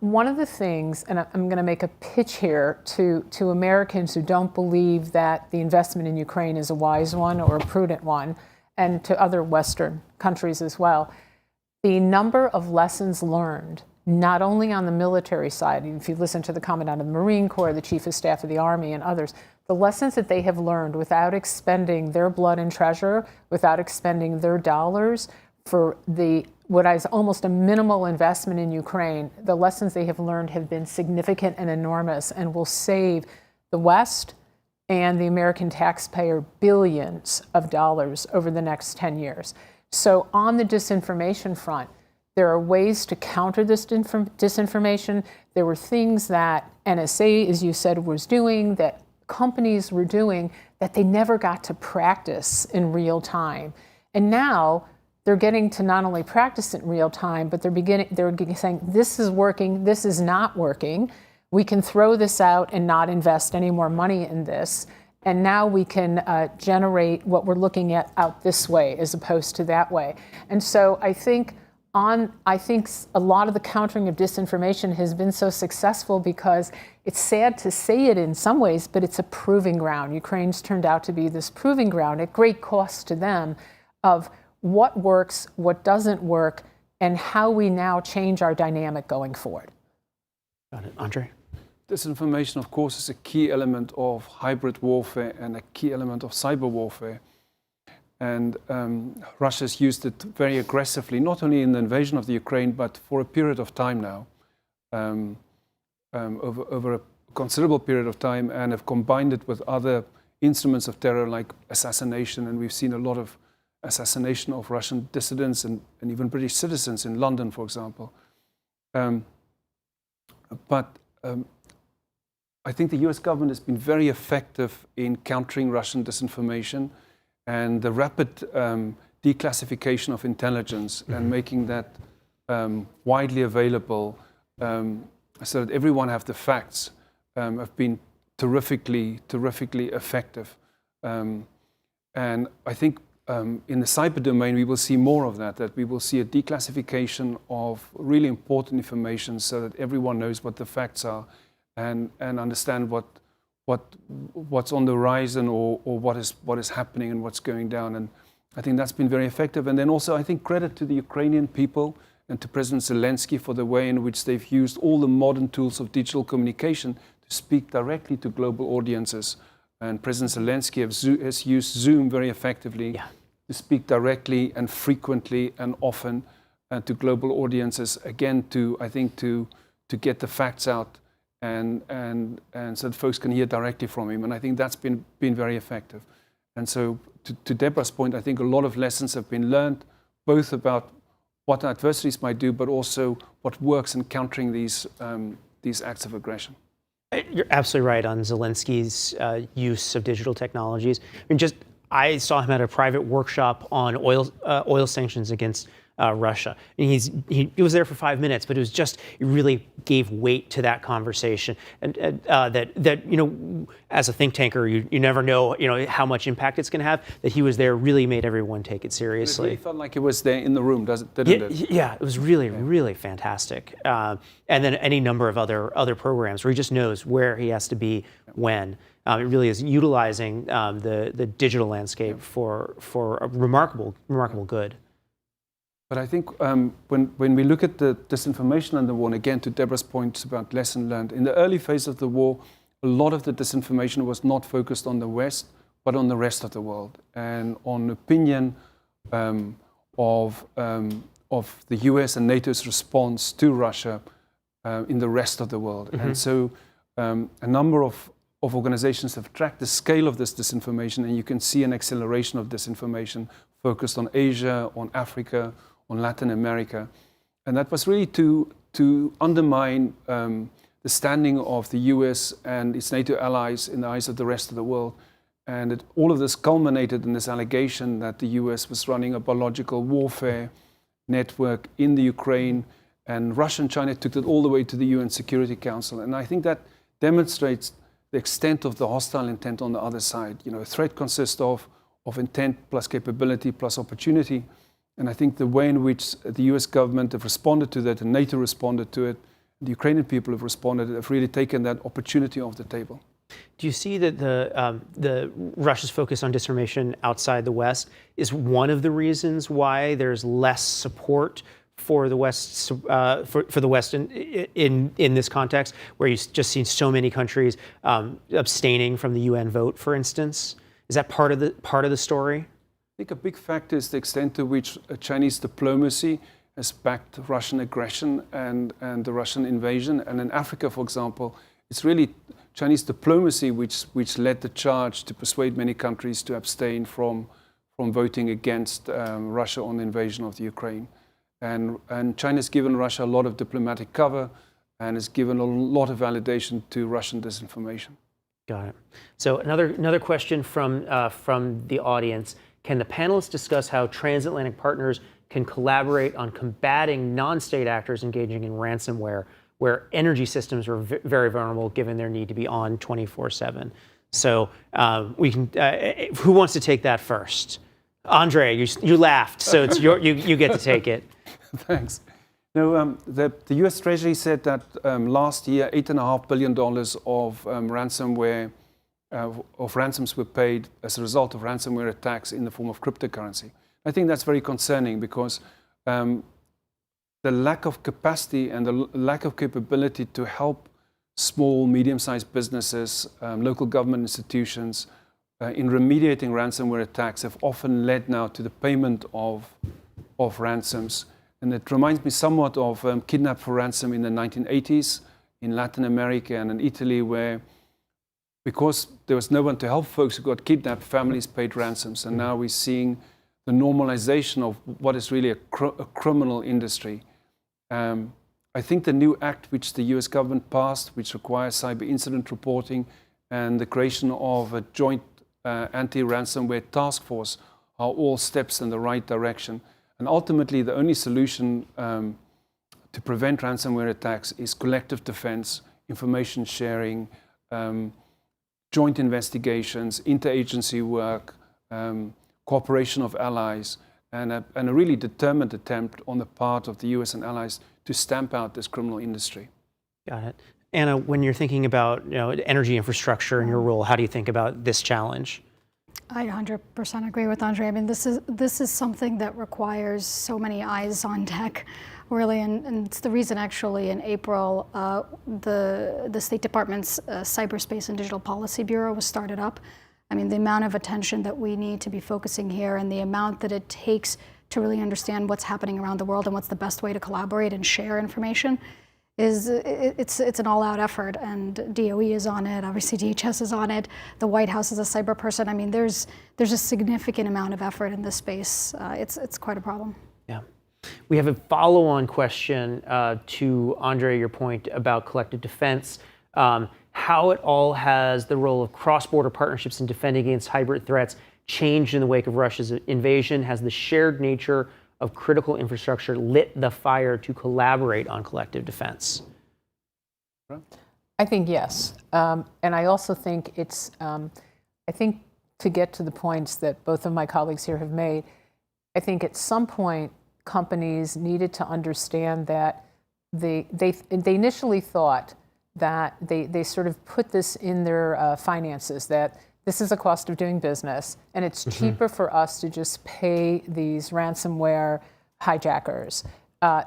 One of the things, and I'm going to make a pitch here to Americans who don't believe that the investment in Ukraine is a wise one or a prudent one, and to other Western countries as well, the number of lessons learned, not only on the military side, if you listen to the Commandant of the Marine Corps, the Chief of Staff of the Army, and others, the lessons that they have learned without expending their blood and treasure, without expending their dollars for what is almost a minimal investment in Ukraine, the lessons they have learned have been significant and enormous and will save the West and the American taxpayer billions of dollars over the next 10 years. So on the disinformation front, there are ways to counter this disinformation. There were things that NSA, as you said, was doing, that companies were doing, that they never got to practice in real time. And now they're getting to not only practice it in real time, but they're saying, this is working, this is not working. We can throw this out and not invest any more money in this. And now we can generate what we're looking at out this way as opposed to that way. And so I think a lot of the countering of disinformation has been so successful because it's sad to say it in some ways, but it's a proving ground. Ukraine's turned out to be this proving ground at great cost to them of what works, what doesn't work, and how we now change our dynamic going forward. Got it. Andre? Disinformation, of course, is a key element of hybrid warfare and a key element of cyber warfare. And Russia's used it very aggressively, not only in the invasion of the Ukraine, but for a period of time now, over a considerable period of time, and have combined it with other instruments of terror like assassination. And we've seen a lot of assassination of Russian dissidents and even British citizens in London, for example. I think the US government has been very effective in countering Russian disinformation and the rapid declassification of intelligence and making that widely available so that everyone have the facts have been terrifically effective. And I think in the cyber domain, we will see more of that we will see a declassification of really important information so that everyone knows what the facts are and understand what's on the horizon or what is happening and what's going down. And I think that's been very effective. And then also, I think credit to the Ukrainian people and to President Zelensky for the way in which they've used all the modern tools of digital communication to speak directly to global audiences. And President Zelensky has used Zoom very effectively to speak directly and frequently and often to global audiences, again, I think to get the facts out and so that folks can hear directly from him. And I think that's been very effective. And so to Deborah's point, I think a lot of lessons have been learned, both about what adversaries might do, but also what works in countering these acts of aggression. You're absolutely right on Zelensky's use of digital technologies. I mean, I saw him at a private workshop on oil sanctions against Russia. And he was there for 5 minutes, but it really gave weight to that conversation. And that as a think tanker, you never know, how much impact it's going to have. That he was there really made everyone take it seriously. It really felt like he was there in the room, didn't it? Yeah, it was really fantastic. And then any number of other programs where he just knows where he has to be when. It really is utilizing the digital landscape for a remarkable good. But I think when we look at the disinformation in the war, and again to Deborah's points about lesson learned, in the early phase of the war, a lot of the disinformation was not focused on the West, but on the rest of the world, and on opinion of the US and NATO's response to Russia in the rest of the world. Mm-hmm. And so a number of organizations have tracked the scale of this disinformation, and you can see an acceleration of disinformation focused on Asia, on Africa, on Latin America. And that was really to undermine the standing of the US and its NATO allies in the eyes of the rest of the world. And all of this culminated in this allegation that the US was running a biological warfare network in the Ukraine, and Russia and China took it all the way to the UN Security Council. And I think that demonstrates the extent of the hostile intent on the other side. A threat consists of intent plus capability plus opportunity. And I think the way in which the US government have responded to that, and NATO responded to it, the Ukrainian people have responded, have really taken that opportunity off the table. Do you see that the Russia's focus on disinformation outside the West is one of the reasons why there's less support for the West for the West in this context, where you've just seen so many countries abstaining from the UN vote, for instance? Is that part of the story? I think a big factor is the extent to which Chinese diplomacy has backed Russian aggression and the Russian invasion. And in Africa, for example, it's really Chinese diplomacy which led the charge to persuade many countries to abstain from voting against Russia on the invasion of the Ukraine. And China's given Russia a lot of diplomatic cover and has given a lot of validation to Russian disinformation. Got it. So another question from the audience. Can the panelists discuss how transatlantic partners can collaborate on combating non-state actors engaging in ransomware, where energy systems are very vulnerable given their need to be on 24/7? So we can. Who wants to take that first? Andre, you laughed, so it's you get to take it. Thanks. No, the U.S. Treasury said that last year $8.5 billion of ransomware of ransoms were paid as a result of ransomware attacks in the form of cryptocurrency. I think that's very concerning because the lack of capacity and the lack of capability to help small, medium-sized businesses, local government institutions in remediating ransomware attacks have often led now to the payment of ransoms. And it reminds me somewhat of kidnap for ransom in the 1980s in Latin America and in Italy, where because there was no one to help folks who got kidnapped, families paid ransoms. And now we're seeing the normalization of what is really a criminal industry. I think the new act which the US government passed, which requires cyber incident reporting and the creation of a joint anti-ransomware task force are all steps in the right direction. And ultimately, the only solution to prevent ransomware attacks is collective defense, information sharing, joint investigations, interagency work, cooperation of allies, and a really determined attempt on the part of the US and allies to stamp out this criminal industry. Got it. Anna, when you're thinking about energy infrastructure and your role, how do you think about this challenge? I 100% agree with Andre. I mean, this is something that requires so many eyes on deck, really, and it's the reason actually in April the State Department's Cyberspace and Digital Policy Bureau was started up. I mean, the amount of attention that we need to be focusing here and the amount that it takes to really understand what's happening around the world and what's the best way to collaborate and share information it's an all-out effort, and DOE is on it, obviously DHS is on it, the White House is a cyber person. I mean, there's a significant amount of effort in this space. It's quite a problem. Yeah. We have a follow-on question to Andre, your point about collective defense. How it all has the role of cross-border partnerships in defending against hybrid threats changed in the wake of Russia's invasion? Has the shared nature of critical infrastructure lit the fire to collaborate on collective defense? I think yes. And I also think it's, I think to get to the points that both of my colleagues here have made, I think at some point companies needed to understand that they initially thought that they sort of put this in their finances, that this is a cost of doing business, and it's cheaper for us to just pay these ransomware hijackers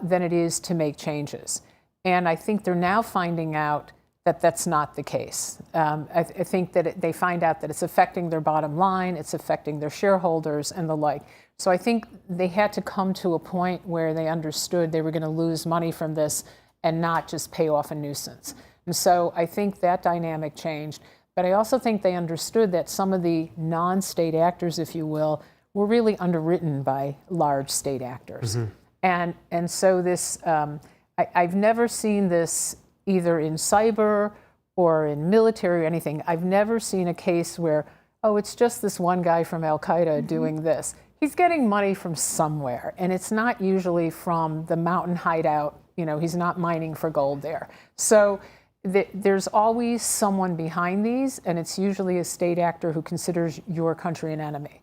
than it is to make changes. And I think they're now finding out that that's not the case. I think that they find out that it's affecting their bottom line, it's affecting their shareholders and the like. So I think they had to come to a point where they understood they were going to lose money from this and not just pay off a nuisance. And so I think that dynamic changed. But I also think they understood that some of the non-state actors, if you will, were really underwritten by large state actors. And so this, I've never seen this either in cyber or in military or anything. I've never seen a case where, oh, it's just this one guy from Al-Qaeda doing this. He's getting money from somewhere, and it's not usually from the mountain hideout. You know, he's not mining for gold there. So there's always someone behind these, and it's usually a state actor who considers your country an enemy.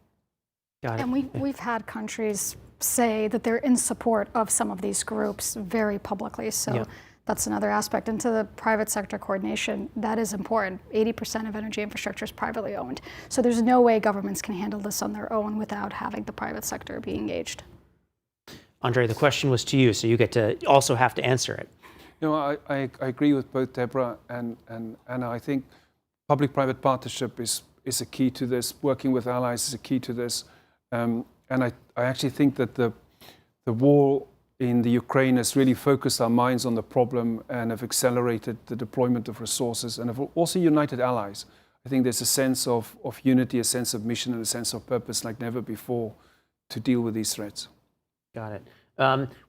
Got it. And we've had countries say that they're in support of some of these groups very publicly. So that's another aspect. And to the private sector coordination, that is important. 80% of energy infrastructure is privately owned. So there's no way governments can handle this on their own without having the private sector be engaged. Andre, the question was to you, so you get to also have to answer it. You know, I agree with both Deborah and Anna. I think public-private partnership is a key to this. Working with allies is a key to this. And I actually think that the war in the Ukraine has really focused our minds on the problem and have accelerated the deployment of resources and have also united allies. I think there's a sense of unity, a sense of mission, and a sense of purpose like never before to deal with these threats. Got it.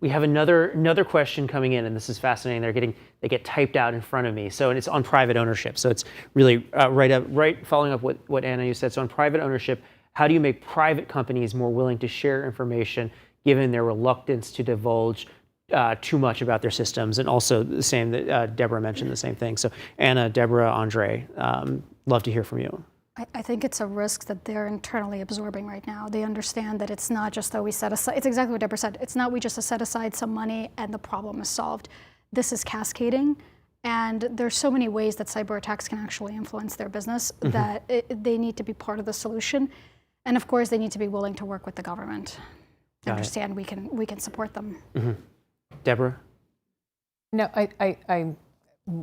We have another question coming in, and this is fascinating. They get typed out in front of me. So, and it's on private ownership. So it's really right following up what Anna you said. So on private ownership, how do you make private companies more willing to share information, given their reluctance to divulge too much about their systems. And also the same that Deborah mentioned the same thing. So Anna, Deborah, Andre, love to hear from you. I think it's a risk that they're internally absorbing right now. They understand that it's not just that we set aside, it's exactly what Deborah said. It's not we just set aside some money and the problem is solved. This is cascading. And there's so many ways that cyber attacks can actually influence their business that they need to be part of the solution. And of course, they need to be willing to work with the government. Understand we can support them. Deborah? No,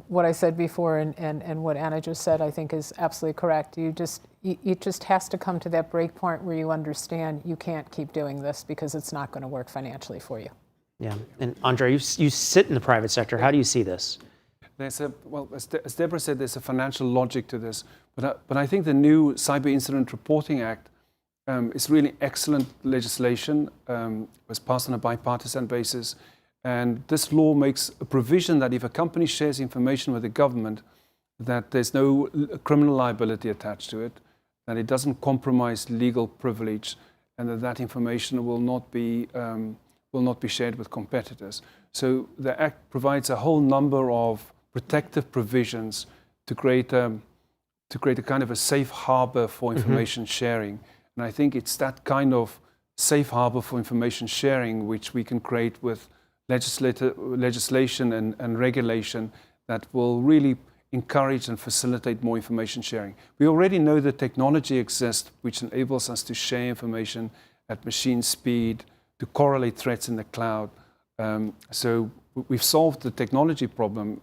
what I said before and what Anna just said, I think is absolutely correct. It just has to come to that break point where you understand you can't keep doing this because it's not going to work financially for you. Yeah, and Andre, you sit in the private sector. How do you see this? Well, as Deborah said, there's a financial logic to this, but I think the new Cyber Incident Reporting Act is really excellent legislation. It was passed on a bipartisan basis. And this law makes a provision that if a company shares information with the government, that there's no criminal liability attached to it, that it doesn't compromise legal privilege, and that information will not be shared with competitors. So the Act provides a whole number of protective provisions to create a kind of a safe harbor for information sharing. And I think it's that kind of safe harbor for information sharing which we can create with legislation and regulation that will really encourage and facilitate more information sharing. We already know the technology exists which enables us to share information at machine speed, to correlate threats in the cloud. So we've solved the technology problem.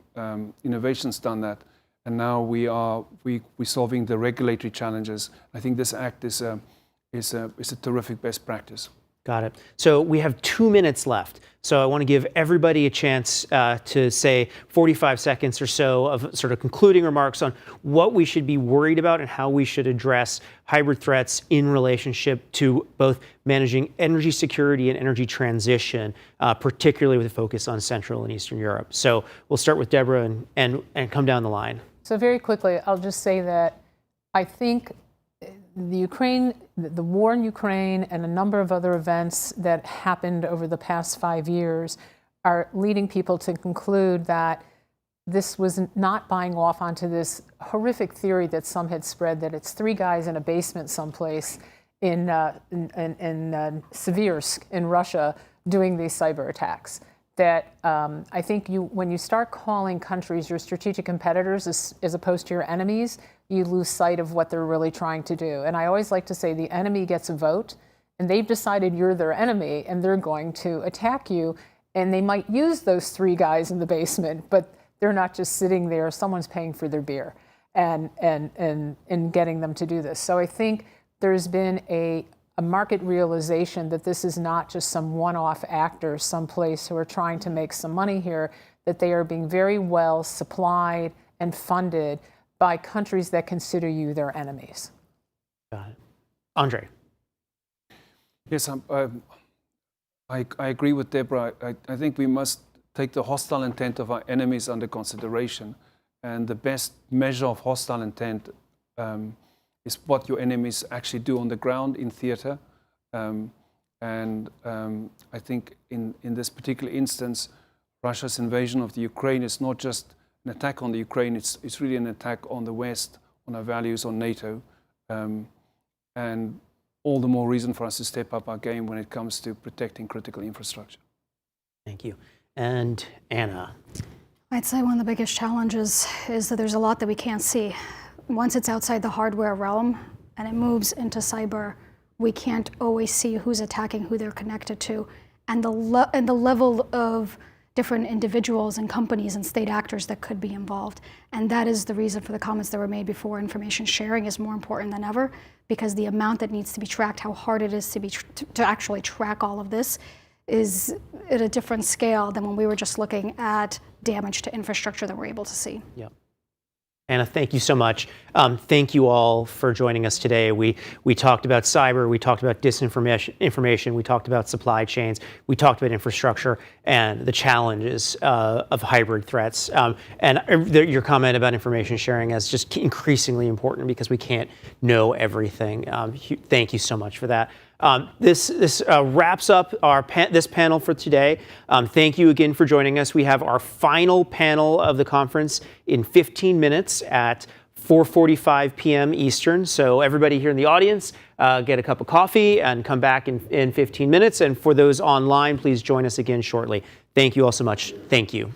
Innovation's done that, and now we're solving the regulatory challenges. I think this act is a terrific best practice. Got it. So we have 2 minutes left. So I want to give everybody a chance to say 45 seconds or so of sort of concluding remarks on what we should be worried about and how we should address hybrid threats in relationship to both managing energy security and energy transition, particularly with a focus on Central and Eastern Europe. So we'll start with Deborah and come down the line. So very quickly, I'll just say that I think the war in Ukraine and a number of other events that happened over the past 5 years are leading people to conclude that this was not buying off onto this horrific theory that some had spread that it's 3 guys in a basement someplace in Seversk in Russia doing these cyber attacks. That I think when you start calling countries your strategic competitors as opposed to your enemies, you lose sight of what they're really trying to do. And I always like to say the enemy gets a vote, and they've decided you're their enemy, and they're going to attack you. And they might use those 3 guys in the basement, but they're not just sitting there. Someone's paying for their beer and getting them to do this. So I think there's been a market realization that this is not just some one-off actors someplace who are trying to make some money here, that they are being very well supplied and funded by countries that consider you their enemies. Got it. Andre. Yes, I agree with Deborah. I think we must take the hostile intent of our enemies under consideration. And the best measure of hostile intent is what your enemies actually do on the ground in theater. I think in this particular instance, Russia's invasion of the Ukraine is not just an attack on the Ukraine, it's really an attack on the West, on our values, on NATO. And all the more reason for us to step up our game when it comes to protecting critical infrastructure. Thank you. And Anna. I'd say one of the biggest challenges is that there's a lot that we can't see. Once it's outside the hardware realm and it moves into cyber, we can't always see who's attacking, who they're connected to, and the level of different individuals and companies and state actors that could be involved. And that is the reason for the comments that were made before. Information sharing is more important than ever because the amount that needs to be tracked, how hard it is to actually track all of this is at a different scale than when we were just looking at damage to infrastructure that we're able to see. Yep. Anna, thank you so much. Thank you all for joining us today. We talked about cyber, we talked about disinformation, we talked about supply chains, we talked about infrastructure and the challenges of hybrid threats. Your comment about information sharing is just increasingly important because we can't know everything. Thank you so much for that. This wraps up this panel for today. Thank you again for joining us. We have our final panel of the conference in 15 minutes at 4:45 p.m. Eastern. So everybody here in the audience, get a cup of coffee and come back in 15 minutes. And for those online, please join us again shortly. Thank you all so much. Thank you.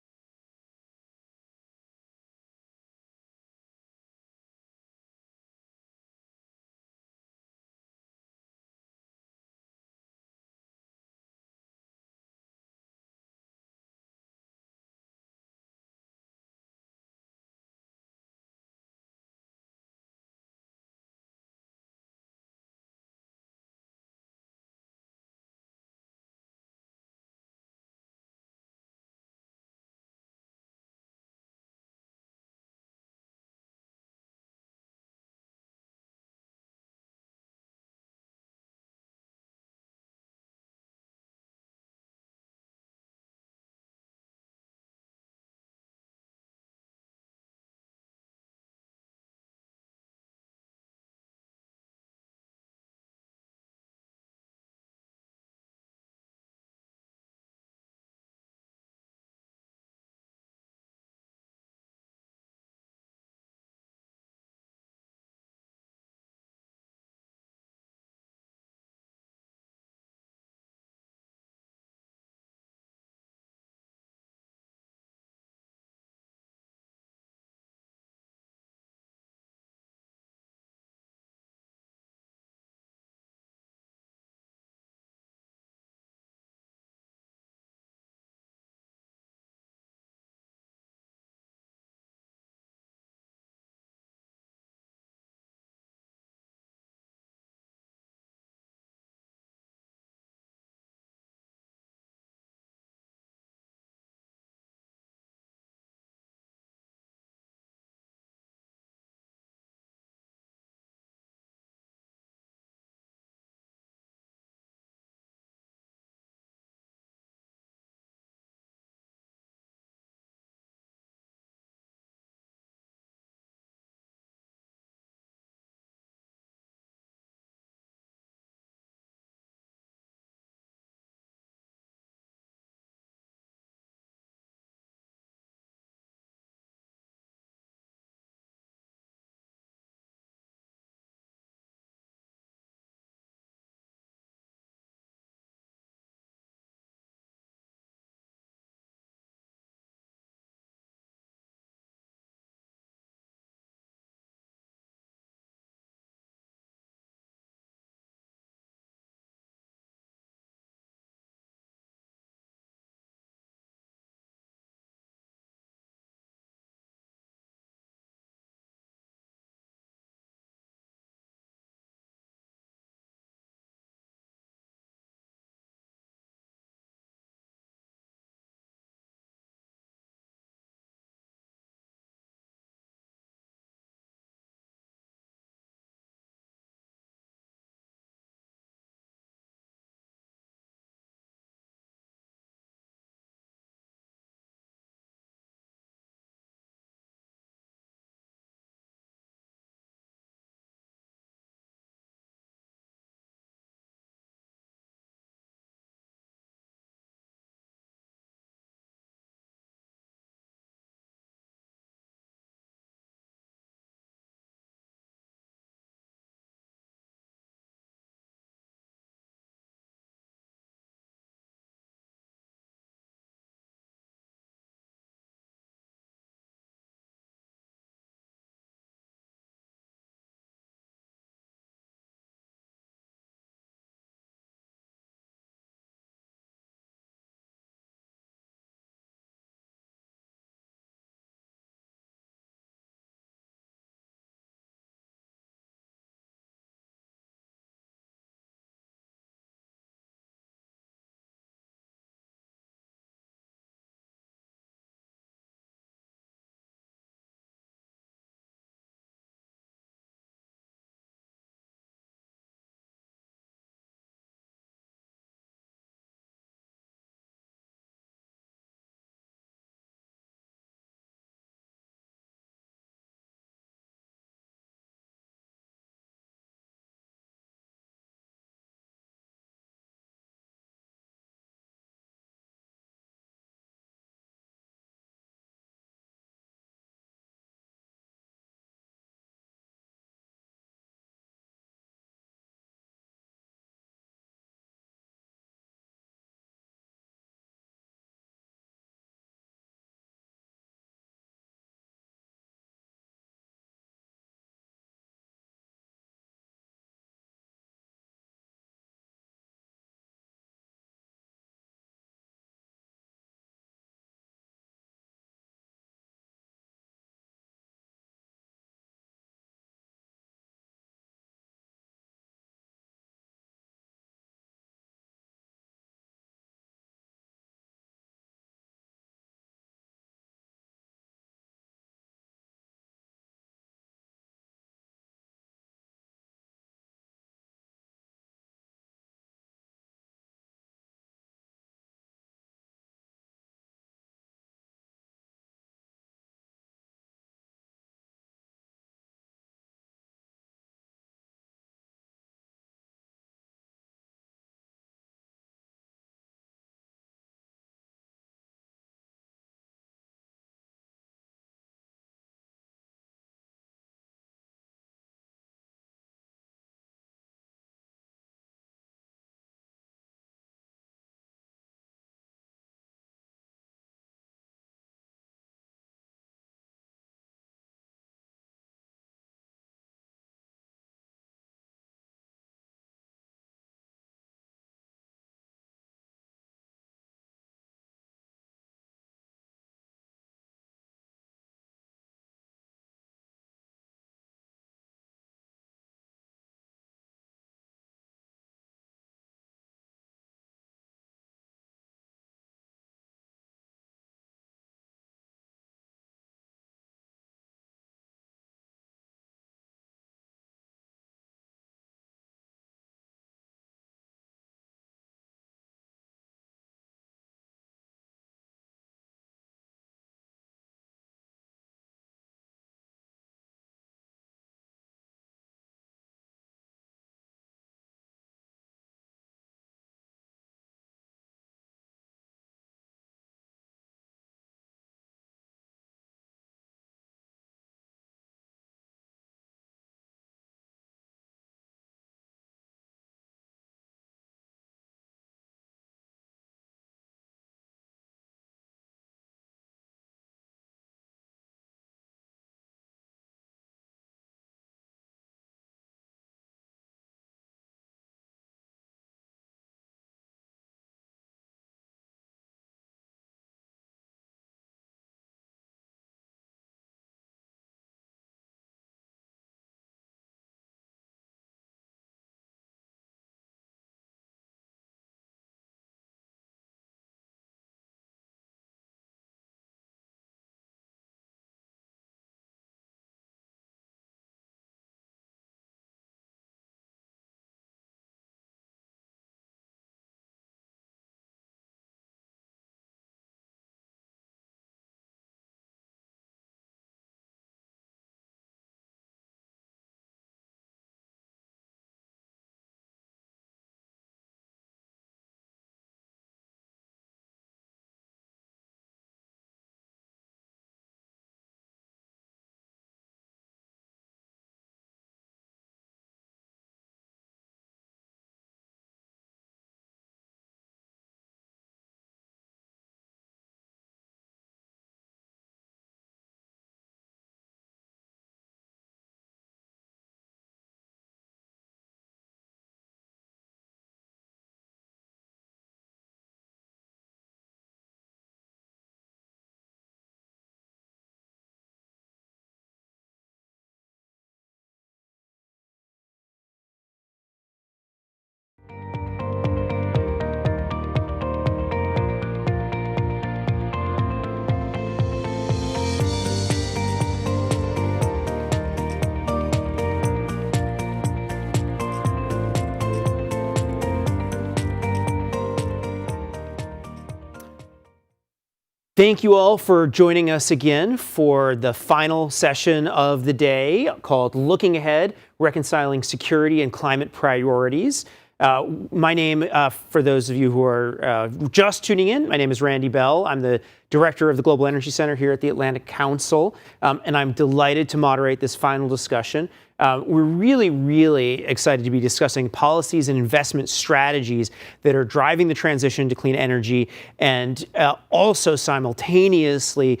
Thank you all for joining us again for the final session of the day called Looking Ahead, Reconciling Security and Climate Priorities. My name, for those of you who are just tuning in, my name is Randy Bell. I'm the Director of the Global Energy Center here at the Atlantic Council, and I'm delighted to moderate this final discussion. We're really excited to be discussing policies and investment strategies that are driving the transition to clean energy and also simultaneously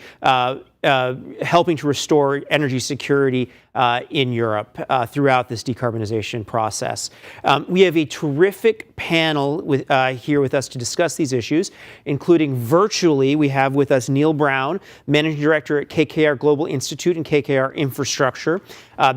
helping to restore energy security in Europe throughout this decarbonization process. We have a terrific panel here with us to discuss these issues, including virtually, we have with us Neil Brown, Managing Director at KKR Global Institute and KKR Infrastructure,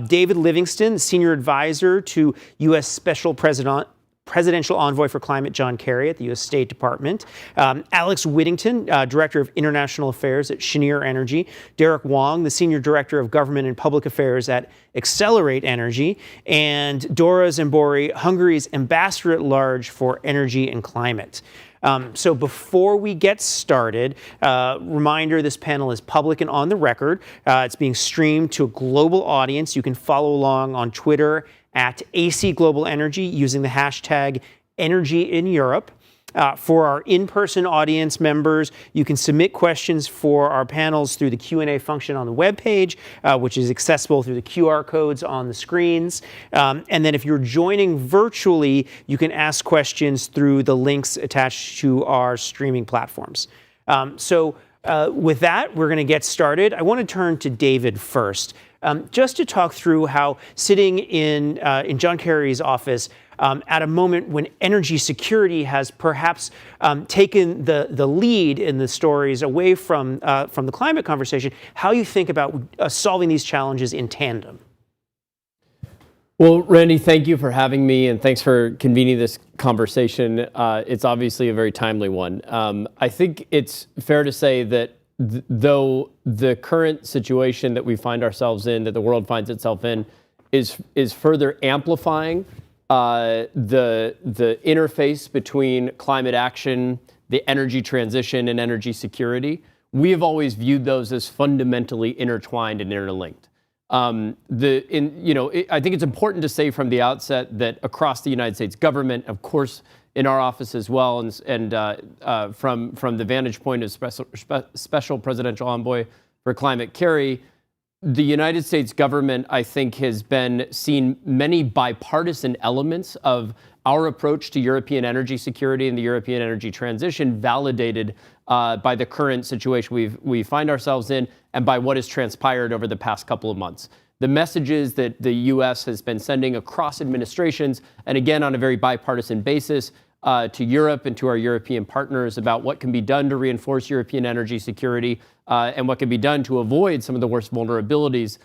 David Livingston, Senior Advisor to U.S. Special Presidential Envoy for Climate John Kerry at the U.S. State Department, Alex Whittington, Director of International Affairs at Cheniere Energy, Derek Wong, the Senior Director of Government and Public Affairs at Accelerate Energy, and Dora Zambori, Hungary's Ambassador at Large for Energy and Climate. So before we get started, reminder, this panel is public and on the record. It's being streamed to a global audience. You can follow along on Twitter at AC Global Energy using the hashtag #EnergyInEurope. For our in-person audience members, you can submit questions for our panels through the Q&A function on the webpage, which is accessible through the QR codes on the screens. And then if you're joining virtually, you can ask questions through the links attached to our streaming platforms. With that, we're going to get started. I want to turn to David first, just to talk through how sitting in John Kerry's office at a moment when energy security has perhaps taken the lead in the stories away from the climate conversation, how you think about solving these challenges in tandem. Well, Randy, thank you for having me, and thanks for convening this conversation. It's obviously a very timely one. I think it's fair to say that though the current situation that we find ourselves in, that the world finds itself in, is further amplifying the interface between climate action, the energy transition, and energy security, we have always viewed those as fundamentally intertwined and interlinked. I think it's important to say from the outset that across the United States government, of course, in our office as well, and from the vantage point of Special Presidential Envoy for Climate Kerry, the United States government, I think, has seen many bipartisan elements of our approach to European energy security and the European energy transition validated by the current situation we find ourselves in and by what has transpired over the past couple of months. The messages that the U.S. has been sending across administrations, and again on a very bipartisan basis, to Europe and to our European partners about what can be done to reinforce European energy security and what can be done to avoid some of the worst vulnerabilities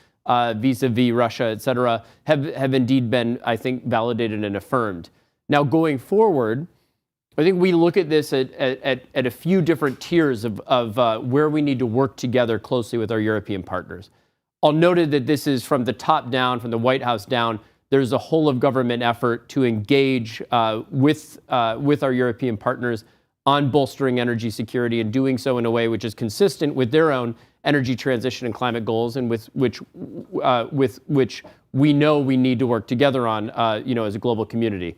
vis-a-vis Russia, et cetera, have indeed been, I think, validated and affirmed. Now, going forward, I think we look at this at a few different tiers of where we need to work together closely with our European partners. I'll note that this is from the top down, from the White House down. There's a whole of government effort to engage with our European partners on bolstering energy security and doing so in a way which is consistent with their own energy transition and climate goals, and with which we know we need to work together on, as a global community.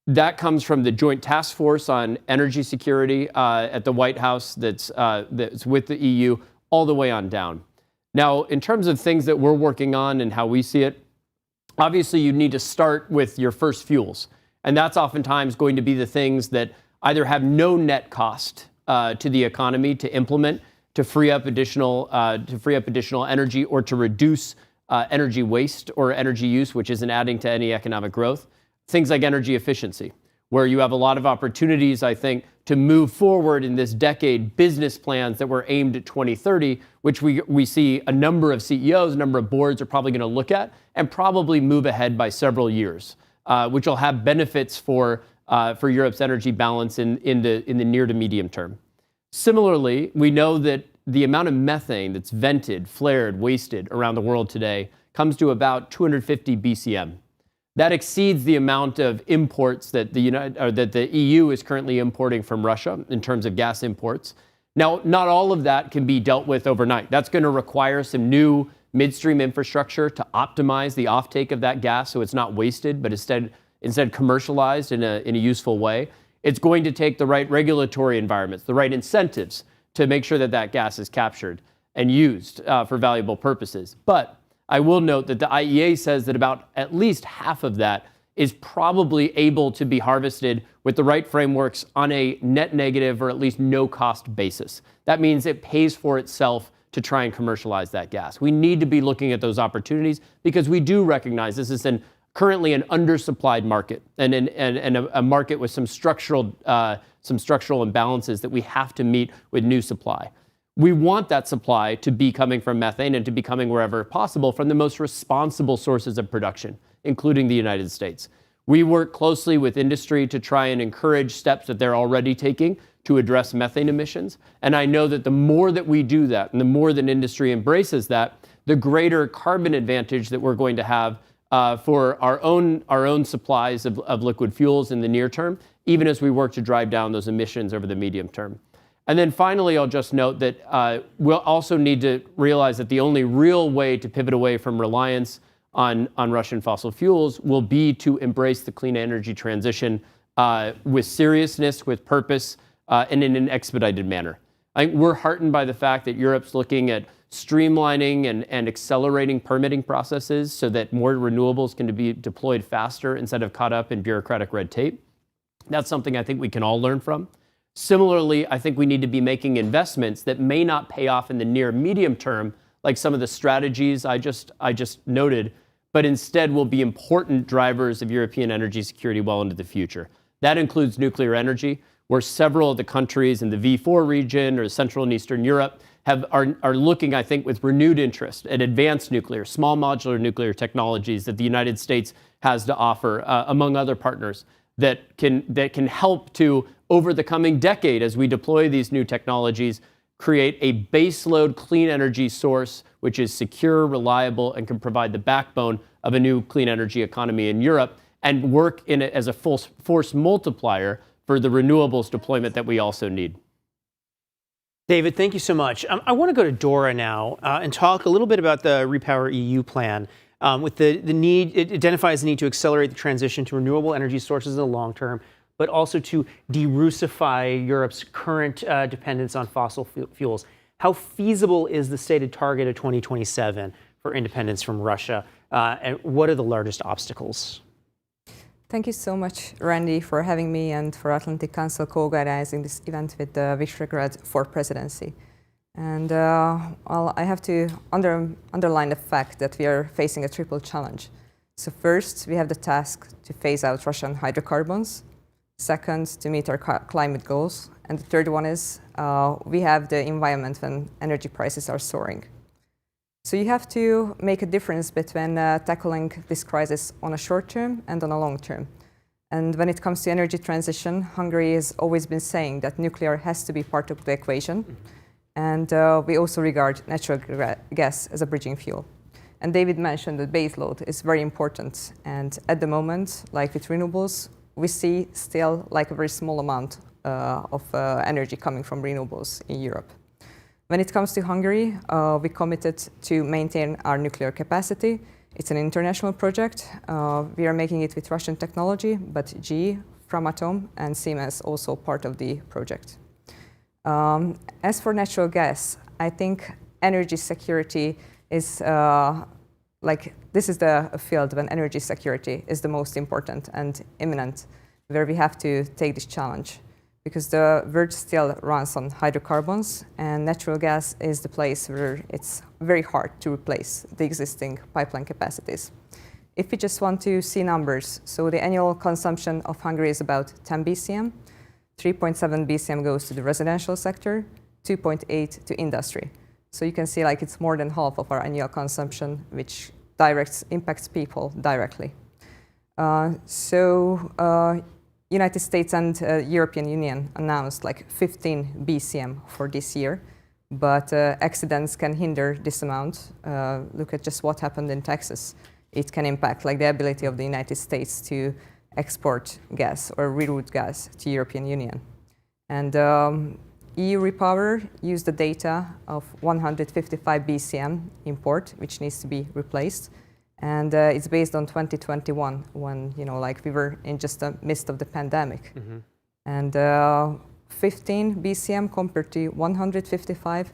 That comes from the Joint Task Force on Energy Security at the White House that's with the EU all the way on down. Now, in terms of things that we're working on and how we see it, obviously you need to start with your first fuels. And that's oftentimes going to be the things that either have no net cost to the economy to implement, to free up additional energy, or to reduce energy waste or energy use, which isn't adding to any economic growth. Things like energy efficiency, where you have a lot of opportunities, I think, to move forward in this decade business plans that were aimed at 2030, which we see a number of CEOs, a number of boards are probably going to look at and probably move ahead by several years, which will have benefits for Europe's energy balance in the near to medium term. Similarly, we know that the amount of methane that's vented, flared, wasted around the world today comes to about 250 BCM. That exceeds the amount of imports that the EU is currently importing from Russia in terms of gas imports. Now, not all of that can be dealt with overnight. That's going to require some new midstream infrastructure to optimize the offtake of that gas so it's not wasted, but instead commercialized in a useful way. It's going to take the right regulatory environments, the right incentives to make sure that that gas is captured and used for valuable purposes. But I will note that the IEA says that about at least half of that is probably able to be harvested with the right frameworks on a net negative or at least no cost basis. That means it pays for itself to try and commercialize that gas. We need to be looking at those opportunities because we do recognize this is currently an undersupplied market and a market with some structural imbalances that we have to meet with new supply. We want that supply to be coming from methane and to be coming wherever possible from the most responsible sources of production, including the United States. We work closely with industry to try and encourage steps that they're already taking to address methane emissions. And I know that the more that we do that and the more that industry embraces that, the greater carbon advantage that we're going to have for our own supplies of liquid fuels in the near term, even as we work to drive down those emissions over the medium term. And then finally, I'll just note that we'll also need to realize that the only real way to pivot away from reliance on Russian fossil fuels will be to embrace the clean energy transition with seriousness, with purpose, and in an expedited manner. I think we're heartened by the fact that Europe's looking at streamlining and accelerating permitting processes so that more renewables can be deployed faster instead of caught up in bureaucratic red tape. That's something I think we can all learn from. Similarly, I think we need to be making investments that may not pay off in the near medium term, like some of the strategies I just noted, but instead will be important drivers of European energy security well into the future. That includes nuclear energy, where several of the countries in the V4 region or Central and Eastern Europe are looking, I think, with renewed interest at advanced nuclear, small modular nuclear technologies that the United States has to offer, among other partners, that can help to, over the coming decade, as we deploy these new technologies, create a baseload clean energy source which is secure, reliable, and can provide the backbone of a new clean energy economy in Europe and work in it as a force multiplier for the renewables deployment that we also need. David, thank you so much. I want to go to Dora now and talk a little bit about the Repower EU plan. With the need, it identifies the need to accelerate the transition to renewable energy sources in the long term, but also to de-Russify Europe's current dependence on fossil fuels. How feasible is the stated target of 2027 for independence from Russia? And what are the largest obstacles? Thank you so much, Randy, for having me and for Atlantic Council co-organizing this event with the Visegrad for presidency. And well, I have to underline the fact that we are facing a triple challenge. So first, we have the task to phase out Russian hydrocarbons. Second, to meet our climate goals. And the third one is we have the environment when energy prices are soaring. So you have to make a difference between tackling this crisis on a short term and on a long term. And when it comes to energy transition, Hungary has always been saying that nuclear has to be part of the equation. And we also regard natural gas as a bridging fuel. And David mentioned that baseload is very important. And at the moment, like with renewables, we see still like a very small amount of energy coming from renewables in Europe. When it comes to Hungary, we committed to maintain our nuclear capacity. It's an international project. We are making it with Russian technology, but GE, Framatome, and Siemens also part of the project. As for natural gas, I think energy security is this is the field when energy security is the most important and imminent, where we have to take this challenge. Because the world still runs on hydrocarbons, and natural gas is the place where it's very hard to replace the existing pipeline capacities. If we just want to see numbers, so the annual consumption of Hungary is about 10 BCM, 3.7 BCM goes to the residential sector, 2.8 to industry. So you can see like it's more than half of our annual consumption, which impacts people directly. United States and European Union announced like 15 BCM for this year, but accidents can hinder this amount. Look at just what happened in Texas. It can impact like the ability of the United States to export gas or reroute gas to European Union. And EU Repower used the data of 155 BCM import, which needs to be replaced. And it's based on 2021, when like we were in just the midst of the pandemic. And 15 BCM compared to 155,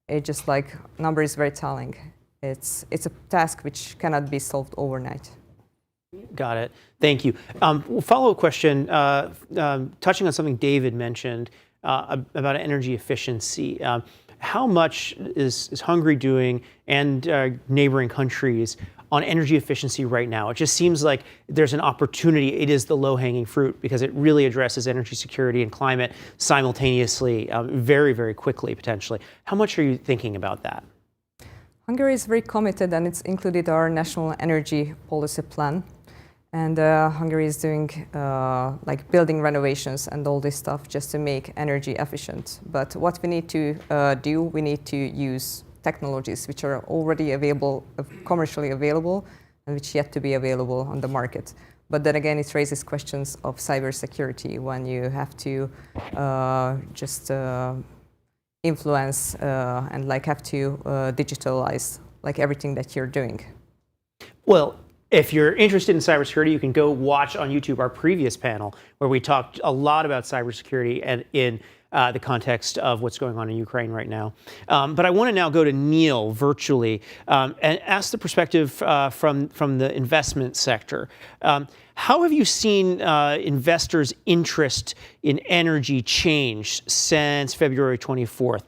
it just like number is very telling. It's a task which cannot be solved overnight. Got it. Thank you. Follow-up question, touching on something David mentioned about energy efficiency. How much is Hungary doing and neighboring countries on energy efficiency right now? It just seems like there's an opportunity. It is the low-hanging fruit because it really addresses energy security and climate simultaneously, very, very quickly, potentially. How much are you thinking about that? Hungary is very committed, and it's included our national energy policy plan. And Hungary is doing like building renovations and all this stuff just to make energy efficient. But what we need to do, we need to use technologies which are already available, commercially available, and which yet to be available on the market. But then again, it raises questions of cybersecurity when you have to just influence and like have to digitalize like everything that you're doing. Well, if you're interested in cybersecurity, you can go watch on YouTube our previous panel where we talked a lot about cybersecurity and in the context of what's going on in Ukraine right now. But I want to now go to Neil virtually and ask the perspective from the investment sector. How have you seen investors' interest in energy change since February 24th?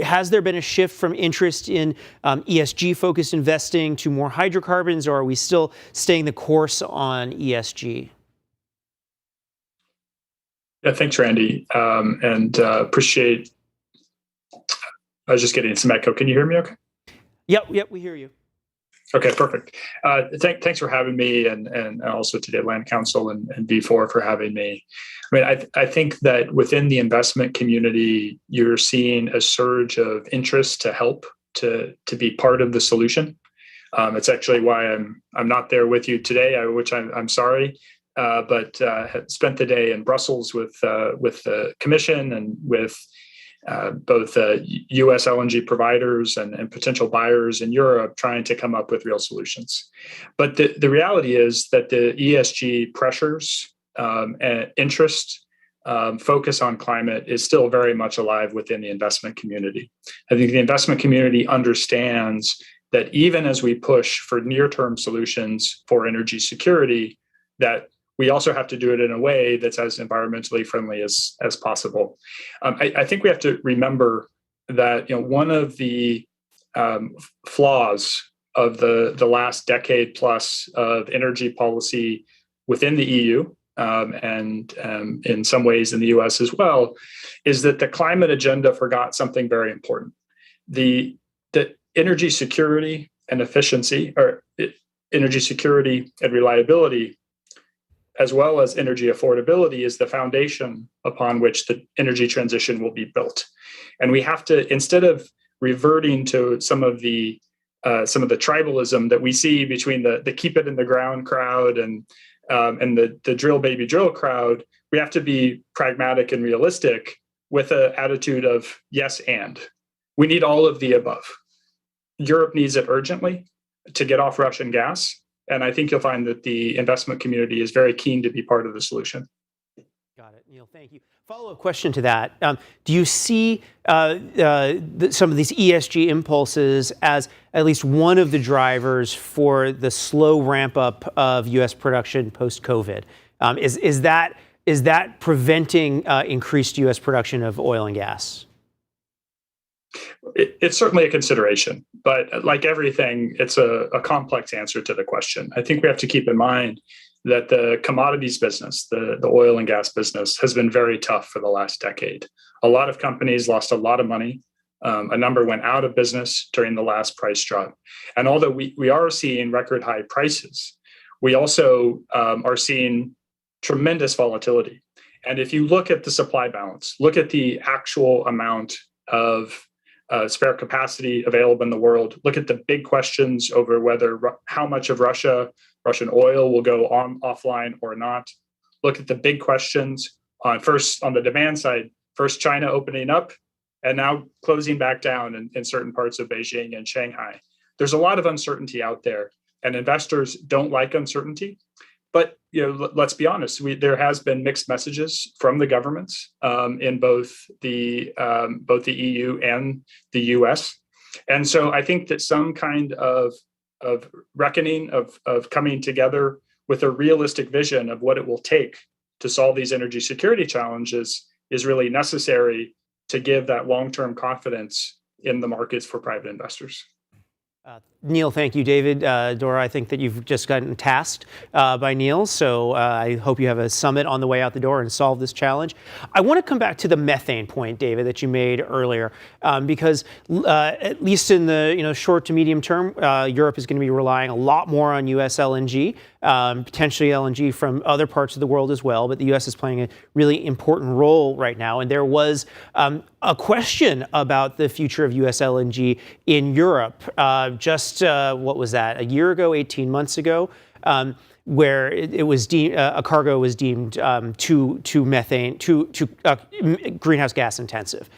Has there been a shift from interest in ESG-focused investing to more hydrocarbons, or are we still staying the course on ESG? Yeah, thanks, Randy, and appreciate. I was just getting some echo. Can you hear me okay? Yep, we hear you. Okay, perfect. Thanks for having me, and also to the Atlantic Council and B4 for having me. I mean, I think that within the investment community, you're seeing a surge of interest to help to be part of the solution. It's actually why I'm not there with you today, which I'm sorry. But had spent the day in Brussels with the Commission and with both U.S. LNG providers and potential buyers in Europe trying to come up with real solutions. But the reality is that the ESG pressures and interest, focus on climate is still very much alive within the investment community. I think the investment community understands that even as we push for near-term solutions for energy security, that we also have to do it in a way that's as environmentally friendly as possible. I think we have to remember that one of the flaws of the last decade plus of energy policy within the EU and in some ways in the US as well is that the climate agenda forgot something very important. The energy security and efficiency, or energy security and reliability, as well as energy affordability, is the foundation upon which the energy transition will be built. And we have to, instead of reverting to some of the tribalism that we see between the keep it in the ground crowd and the drill baby drill crowd, we have to be pragmatic and realistic with an attitude of yes and. We need all of the above. Europe needs it urgently to get off Russian gas. And I think you'll find that the investment community is very keen to be part of the solution. Got it, Neil, thank you. Follow-up question to that. Do you see some of these ESG impulses as at least one of the drivers for the slow ramp up of U.S. production post-COVID? Is that preventing increased U.S. production of oil and gas? It's certainly a consideration, but like everything, it's a complex answer to the question. I think we have to keep in mind that the commodities business, the oil and gas business, has been very tough for the last decade. A lot of companies lost a lot of money. A number went out of business during the last price drop. And although we are seeing record high prices, we also are seeing tremendous volatility. And if you look at the supply balance, look at the actual amount of spare capacity available in the world, look at the big questions over how much of Russian oil will go offline or not. Look at the big questions first on the demand side. first China opening up and now closing back down in certain parts of Beijing and Shanghai. There's a lot of uncertainty out there, and investors don't like uncertainty. But let's be honest, there has been mixed messages from the governments in both the EU and the US. And so I think that some kind of reckoning, of coming together with a realistic vision of what it will take to solve these energy security challenges is really necessary to give that long-term confidence in the markets for private investors. Neil, thank you. David, Dora, I think that you've just gotten tasked by Neil, so I hope you have a summit on the way out the door and solve this challenge. I want to come back to the methane point, David, that you made earlier, because at least in the short to medium term, Europe is going to be relying a lot more on U.S. LNG, potentially LNG from other parts of the world as well, but the U.S. is playing a really important role right now, and there was a question about the future of U.S. LNG in Europe what was that, a year ago, 18 months ago, where it was deemed, a cargo was deemed too greenhouse gas intensive.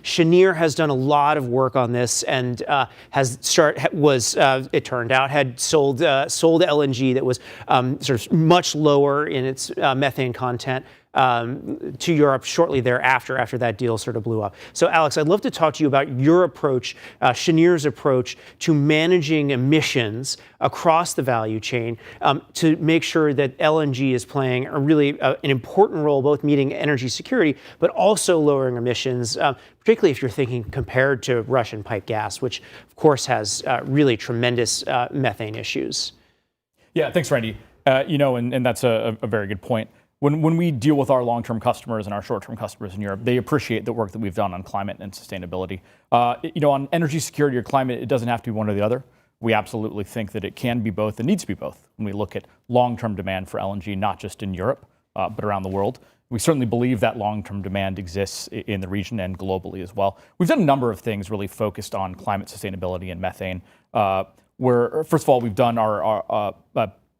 Cheniere has done a lot of work on this and it turned out, had sold LNG that was sort of much lower in its methane content to Europe shortly thereafter, after that deal sort of blew up. So Alex, I'd love to talk to you about your approach, Cheniere's approach to managing emissions across the value chain to make sure that LNG is playing an important role, both meeting energy security, but also lowering emissions, particularly if you're thinking compared to Russian pipe gas, which of course has really tremendous methane issues. Yeah, thanks, Randy. And that's a very good point. When we deal with our long-term customers and our short-term customers in Europe, they appreciate the work that we've done on climate and sustainability. On energy security or climate, it doesn't have to be one or the other. We absolutely think that it can be both and needs to be both when we look at long-term demand for LNG, not just in Europe, but around the world. We certainly believe that long-term demand exists in the region and globally as well. We've done a number of things really focused on climate sustainability and methane, where, first of all, we've done our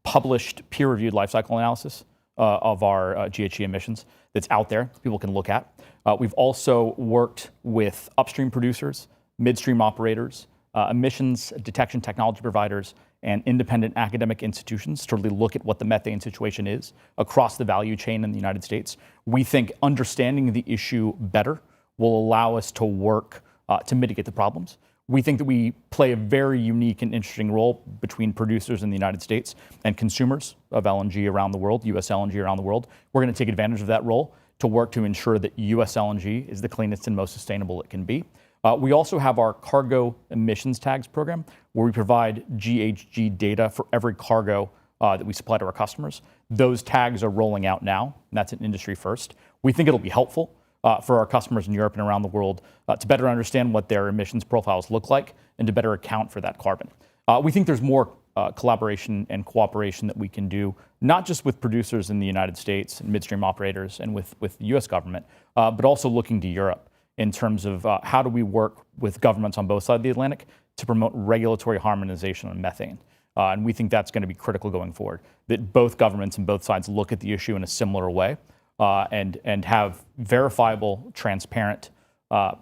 published peer-reviewed life cycle analysis of our GHG emissions that's out there, people can look at. We've also worked with upstream producers, midstream operators, emissions detection technology providers, and independent academic institutions to really look at what the methane situation is across the value chain in the United States. We think understanding the issue better will allow us to work to mitigate the problems. We think that we play a very unique and interesting role between producers in the United States and consumers of LNG around the world, U.S. LNG around the world. We're going to take advantage of that role to work to ensure that U.S. LNG is the cleanest and most sustainable it can be. We also have our cargo emissions tags program, where we provide GHG data for every cargo that we supply to our customers. Those tags are rolling out now, and that's an industry first. We think it'll be helpful for our customers in Europe and around the world to better understand what their emissions profiles look like and to better account for that carbon. We think there's more collaboration and cooperation that we can do, not just with producers in the United States and midstream operators and with the US government, but also looking to Europe in terms of how do we work with governments on both sides of the Atlantic to promote regulatory harmonization on methane. And we think that's going to be critical going forward, that both governments and both sides look at the issue in a similar way and have verifiable, transparent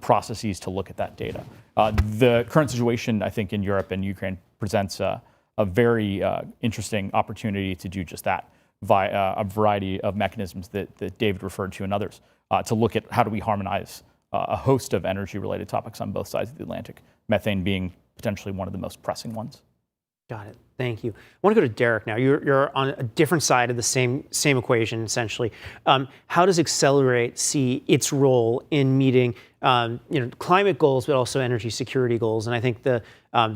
processes to look at that data. The current situation, I think, in Europe and Ukraine presents a very interesting opportunity to do just that via a variety of mechanisms that David referred to and others, to look at how do we harmonize a host of energy-related topics on both sides of the Atlantic, methane being potentially one of the most pressing ones. Got it. Thank you. I want to go to Derek now. You're on a different side of the same equation, essentially. How does Accelerate see its role in meeting climate goals, but also energy security goals? And I think the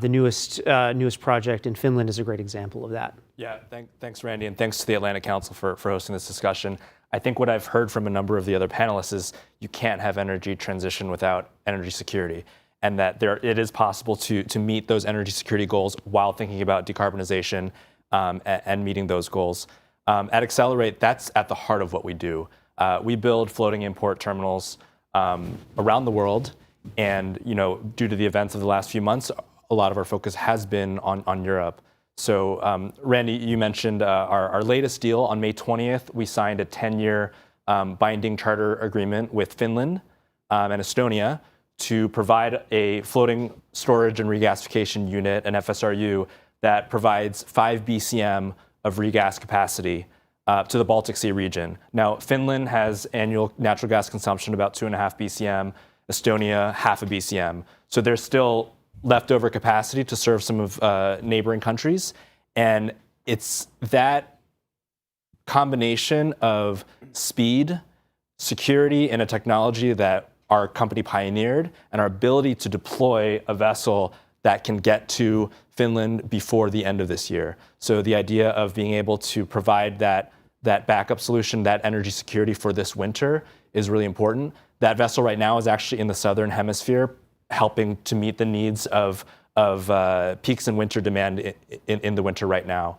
newest project in Finland is a great example of that. Yeah, thanks, Randy, and thanks to the Atlantic Council for hosting this discussion. I think what I've heard from a number of the other panelists is you can't have energy transition without energy security, and that it is possible to meet those energy security goals while thinking about decarbonization and meeting those goals. At Accelerate, that's at the heart of what we do. We build floating import terminals around the world, and due to the events of the last few months, a lot of our focus has been on Europe. So, Randy, you mentioned our latest deal. On May 20th, we signed a 10-year binding charter agreement with Finland and Estonia to provide a floating storage and regasification unit, an FSRU, that provides 5 BCM of regas capacity to the Baltic Sea region. Now, Finland has annual natural gas consumption about 2.5 BCM, Estonia, 0.5 BCM. So there's still leftover capacity to serve some of neighboring countries. And it's that combination of speed, security, and a technology that our company pioneered, and our ability to deploy a vessel that can get to Finland before the end of this year. So the idea of being able to provide that backup solution, that energy security for this winter is really important. That vessel right now is actually in the southern hemisphere, helping to meet the needs of peaks in winter demand in the winter right now.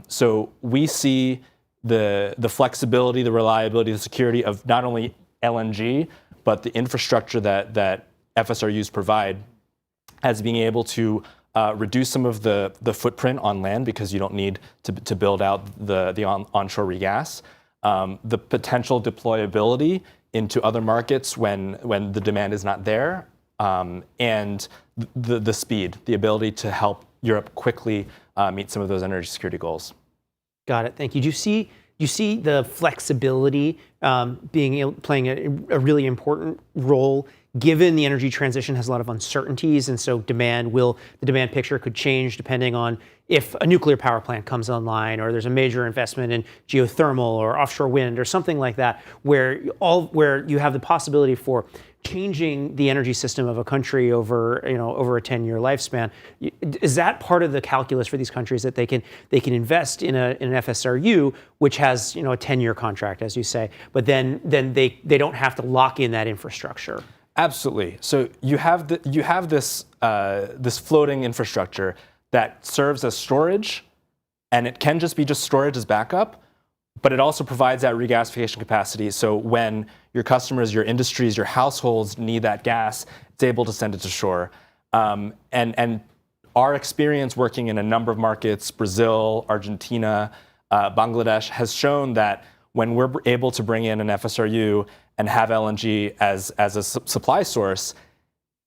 So we see the flexibility, the reliability, the security of not only LNG, but the infrastructure that FSRUs provide as being able to reduce some of the footprint on land because you don't need to build out the onshore regas. The potential deployability into other markets when the demand is not there, and the speed, the ability to help Europe quickly meet some of those energy security goals. Got it. Thank you. Do you see the flexibility playing a really important role, given the energy transition has a lot of uncertainties, and so the demand picture could change depending on if a nuclear power plant comes online, or there's a major investment in geothermal or offshore wind or something like that, where you have the possibility for changing the energy system of a country over a 10-year lifespan. Is that part of the calculus for these countries, that they can invest in an FSRU, which has a 10-year contract, as you say, but then they don't have to lock in that infrastructure? Absolutely. So you have this floating infrastructure that serves as storage, and it can just be storage as backup, but it also provides that regasification capacity. So when your customers, your industries, your households need that gas, it's able to send it to shore. And our experience working in a number of markets, Brazil, Argentina, Bangladesh, has shown that when we're able to bring in an FSRU and have LNG as a supply source,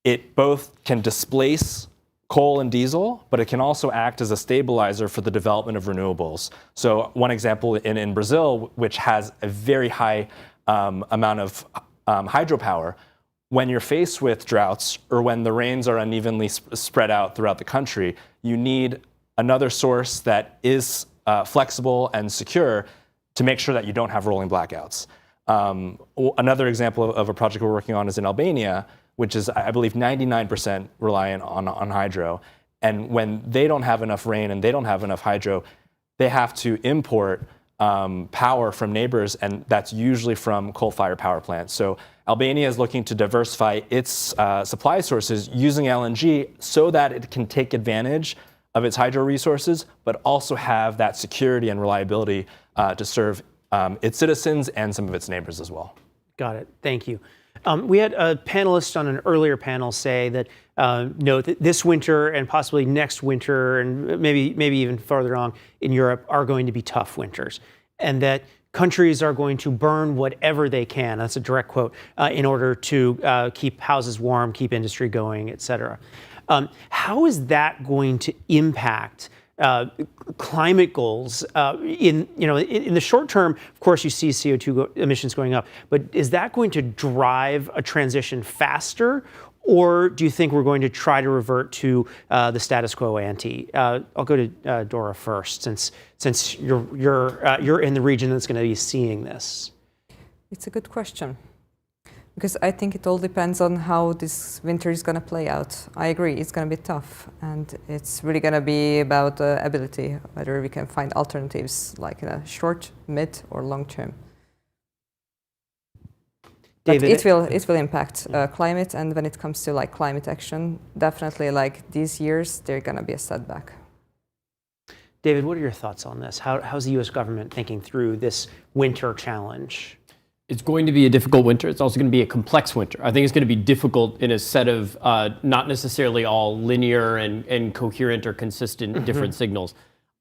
it both can displace coal and diesel, but it can also act as a stabilizer for the development of renewables. So one example in Brazil, which has a very high amount of hydropower, when you're faced with droughts or when the rains are unevenly spread out throughout the country, you need another source that is flexible and secure to make sure that you don't have rolling blackouts. Another example of a project we're working on is in Albania, which is, I believe, 99% reliant on hydro. And when they don't have enough rain and they don't have enough hydro, they have to import power from neighbors, and that's usually from coal-fired power plants. So Albania is looking to diversify its supply sources using LNG so that it can take advantage of its hydro resources, but also have that security and reliability to serve its citizens and some of its neighbors as well. Got it. Thank you. We had a panelist on an earlier panel say that note that this winter and possibly next winter and maybe even farther on in Europe are going to be tough winters, and that countries are going to burn whatever they can, that's a direct quote, in order to keep houses warm, keep industry going, et cetera. How is that going to impact climate goals in the short term? Of course, you see CO2 emissions going up, but is that going to drive a transition faster, or do you think we're going to try to revert to the status quo ante? I'll go to Dora first, since you're in the region that's going to be seeing this. It's a good question, because I think it all depends on how this winter is going to play out. I agree, it's going to be tough, and it's really going to be about ability, whether we can find alternatives like in a short, mid, or long term. David, but it will impact climate, and when it comes to climate action, definitely these years, they're going to be a setback. David, what are your thoughts on this? How's the U.S. government thinking through this winter challenge? It's going to be a difficult winter. It's also going to be a complex winter. I think it's going to be difficult in a set of not necessarily all linear and coherent or consistent different signals.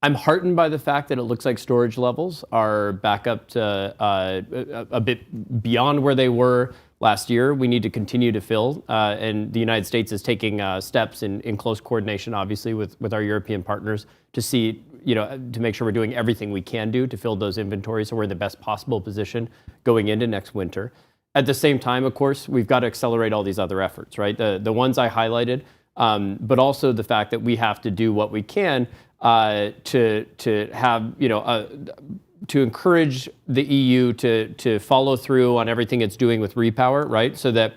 I'm heartened by the fact that it looks like storage levels are back up to a bit beyond where they were last year. We need to continue to fill, and the United States is taking steps in close coordination, obviously, with our European partners to see, to make sure we're doing everything we can do to fill those inventories so we're in the best possible position going into next winter. At the same time, of course, we've got to accelerate all these other efforts, right? The ones I highlighted, but also the fact that we have to do what we can to have, to encourage the EU to follow through on everything it's doing with repower, right? So that,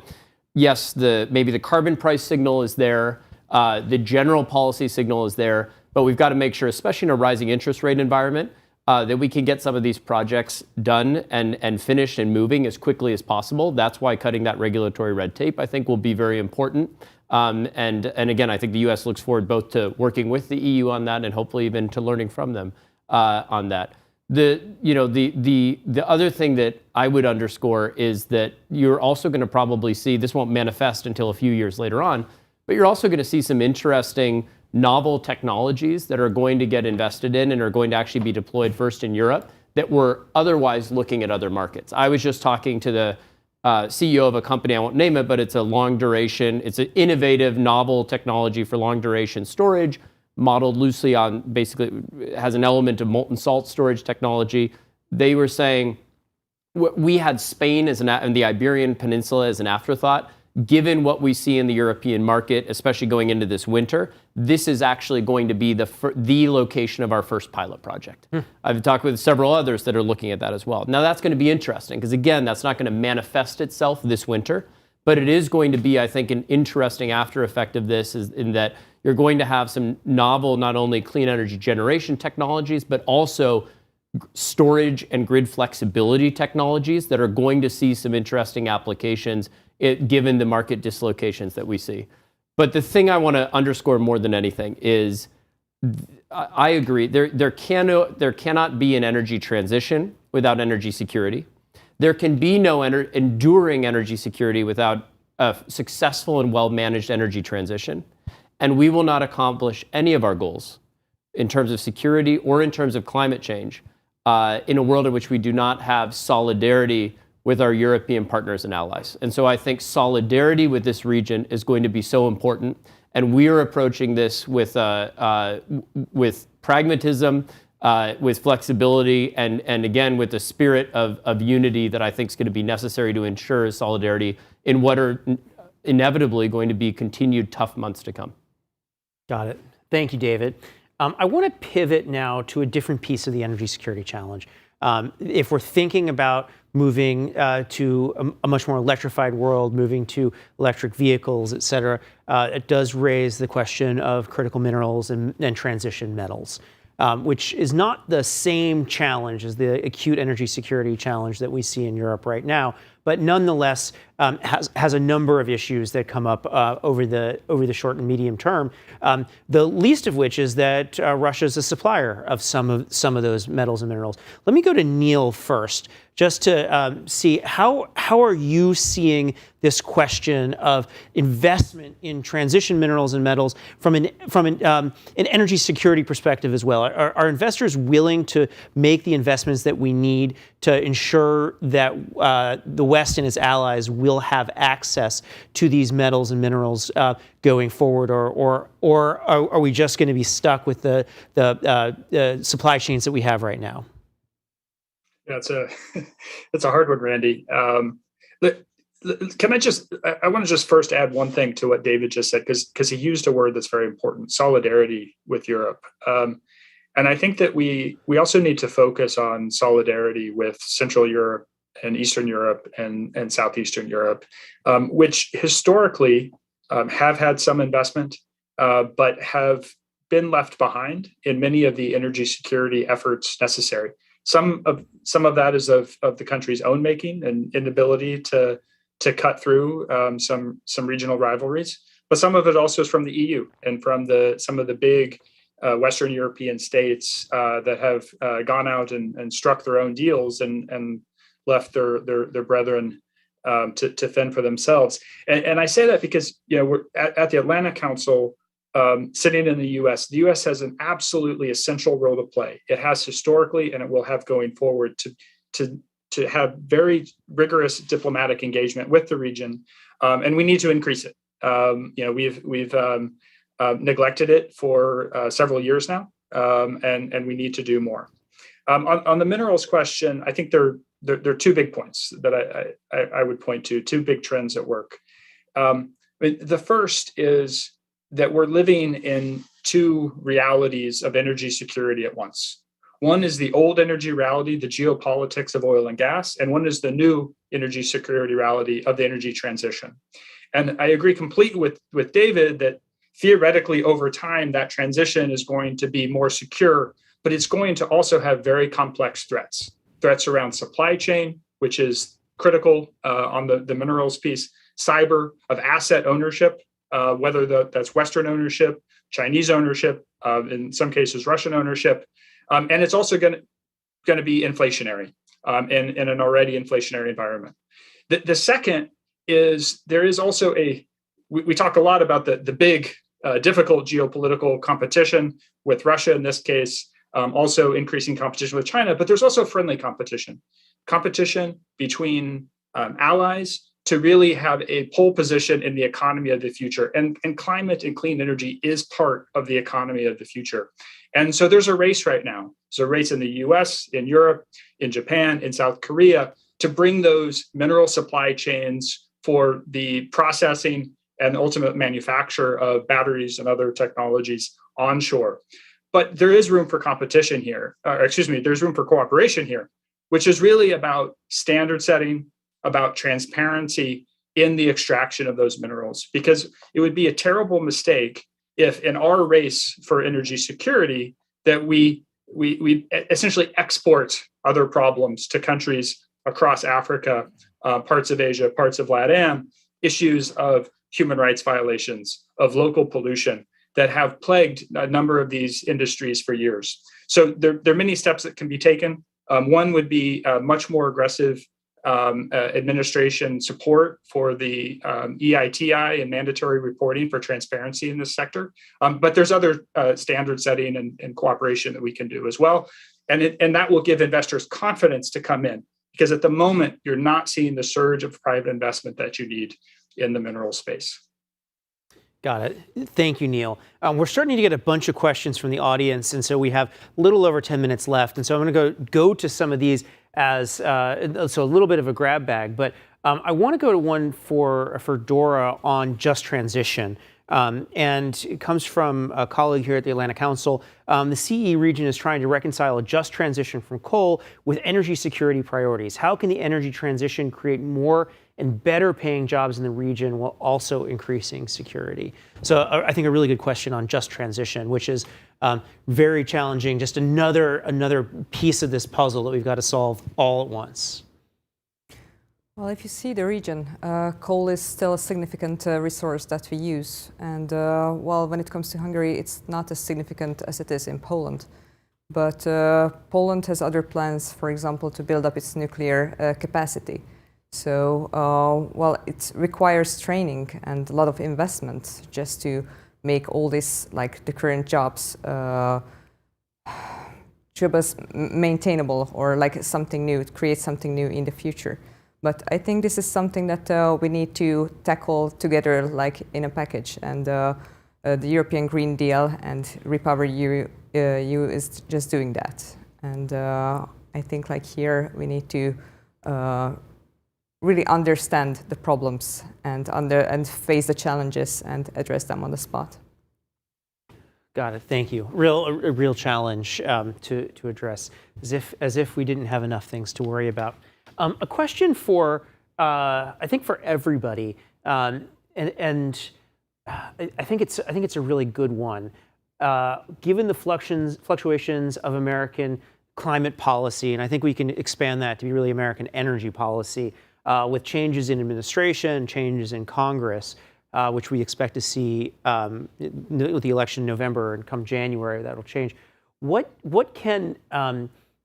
yes, maybe the carbon price signal is there, the general policy signal is there, but we've got to make sure, especially in a rising interest rate environment, that we can get some of these projects done and finished and moving as quickly as possible. That's why cutting that regulatory red tape, I think, will be very important. And again, I think the U.S. looks forward both to working with the EU on that and hopefully even to learning from them on that. The other thing that I would underscore is that you're also going to probably see, this won't manifest until a few years later on, but you're also going to see some interesting novel technologies that are going to get invested in and are going to actually be deployed first in Europe that we're otherwise looking at other markets. I was just talking to the CEO of a company, I won't name it, but it's a long duration, it's an innovative, novel technology for long duration storage, modeled loosely on, basically has an element of molten salt storage technology. They were saying, we had Spain and the Iberian Peninsula as an afterthought. Given what we see in the European market, especially going into this winter, this is actually going to be the location of our first pilot project. I've talked with several others that are looking at that as well. Now that's going to be interesting because again, that's not going to manifest itself this winter, but it is going to be, I think, an interesting after effect of this is in that you're going to have some novel, not only clean energy generation technologies, but also storage and grid flexibility technologies that are going to see some interesting applications given the market dislocations that we see. But the thing I want to underscore more than anything is, I agree, there cannot be an energy transition without energy security. There can be no enduring energy security without a successful and well-managed energy transition. And we will not accomplish any of our goals in terms of security or in terms of climate change in a world in which we do not have solidarity with our European partners and allies. And so I think solidarity with this region is going to be so important. And we are approaching this with pragmatism, with flexibility, and again, with the spirit of unity that I think is going to be necessary to ensure solidarity in what are inevitably going to be continued tough months to come. Got it. Thank you, David. I want to pivot now to a different piece of the energy security challenge. If we're thinking about moving to a much more electrified world, moving to electric vehicles, et cetera, it does raise the question of critical minerals and transition metals, which is not the same challenge as the acute energy security challenge that we see in Europe right now, but nonetheless has a number of issues that come up over the short and medium term. The least of which is that Russia is a supplier of some of those metals and minerals. Let me go to Neil first, just to see how are you seeing this question of investment in transition minerals and metals from an energy security perspective as well? Are investors willing to make the investments that we need to ensure that the West and its allies will have access to these metals and minerals going forward, or are we just going to be stuck with the supply chains that we have right now? Yeah, it's a hard one, Randy. Can I want to just first add one thing to what David just said, because he used a word that's very important: solidarity with Europe. And I think that we also need to focus on solidarity with Central Europe and Eastern Europe and Southeastern Europe, which historically have had some investment, but have been left behind in many of the energy security efforts necessary. Some of that is of the country's own making and inability to cut through some regional rivalries, but some of it also is from the EU and from some of the big Western European states that have gone out and struck their own deals and left their brethren to fend for themselves. And I say that because we're at the Atlantic Council, sitting in the U.S., the U.S. has an absolutely essential role to play. It has historically, and it will have going forward to have very rigorous diplomatic engagement with the region, and we need to increase it. We've neglected it for several years now, and we need to do more. On the minerals question, I think there are two big points that I would point to, two big trends at work. The first is that we're living in two realities of energy security at once. One is the old energy reality, the geopolitics of oil and gas, and one is the new energy security reality of the energy transition. And I agree completely with David that theoretically over time, that transition is going to be more secure, but it's going to also have very complex threats. Threats around supply chain, which is critical on the minerals piece, cyber, of asset ownership, whether that's Western ownership, Chinese ownership, in some cases Russian ownership, and it's also going to be inflationary in an already inflationary environment. The second is there is also we talk a lot about the big difficult geopolitical competition with Russia in this case, also increasing competition with China, but there's also friendly competition between allies to really have a pole position in the economy of the future. And climate and clean energy is part of the economy of the future. And so there's a race right now. There's a race in the US, in Europe, in Japan, in South Korea to bring those mineral supply chains for the processing and ultimate manufacture of batteries and other technologies onshore. But there is room for competition here, there's room for cooperation here, which is really about standard setting, about transparency in the extraction of those minerals, because it would be a terrible mistake if in our race for energy security that we essentially export other problems to countries across Africa, parts of Asia, parts of LATAM, issues of human rights violations, of local pollution that have plagued a number of these industries for years. So there are many steps that can be taken. One would be much more aggressive administration support for the EITI and mandatory reporting for transparency in this sector. But there's other standard setting and cooperation that we can do as well. And that will give investors confidence to come in, because at the moment, you're not seeing the surge of private investment that you need in the mineral space. Got it. Thank you, Neil. We're starting to get a bunch of questions from the audience, and so we have a little over 10 minutes left. And so I'm going to go to some of these as so a little bit of a grab bag. But I want to go to one for Dora on just transition. And it comes from a colleague here at the Atlantic Council. The CE region is trying to reconcile a just transition from coal with energy security priorities. How can the energy transition create more and better paying jobs in the region while also increasing security? So I think a really good question on just transition, which is very challenging, just another piece of this puzzle that we've got to solve all at once. Well, if you see the region, coal is still a significant resource that we use. And well, when it comes to Hungary, it's not as significant as it is in Poland. But Poland has other plans, for example, to build up its nuclear capacity. So, well, it requires training and a lot of investment just to make all this, like the current jobs maintainable, or like something new, create something new in the future. But I think this is something that we need to tackle together, like in a package. And the European Green Deal and REPowerEU is just doing that. And I think like here we need to really understand the problems and face the challenges and address them on the spot. Got it. Thank you. A real challenge to address, as if we didn't have enough things to worry about. A question for I think for everybody, and I think it's a really good one. Given the fluctuations of American climate policy, and I think we can expand that to be really American energy policy, with changes in administration, changes in Congress, which we expect to see with the election in November, and come January that'll change. What can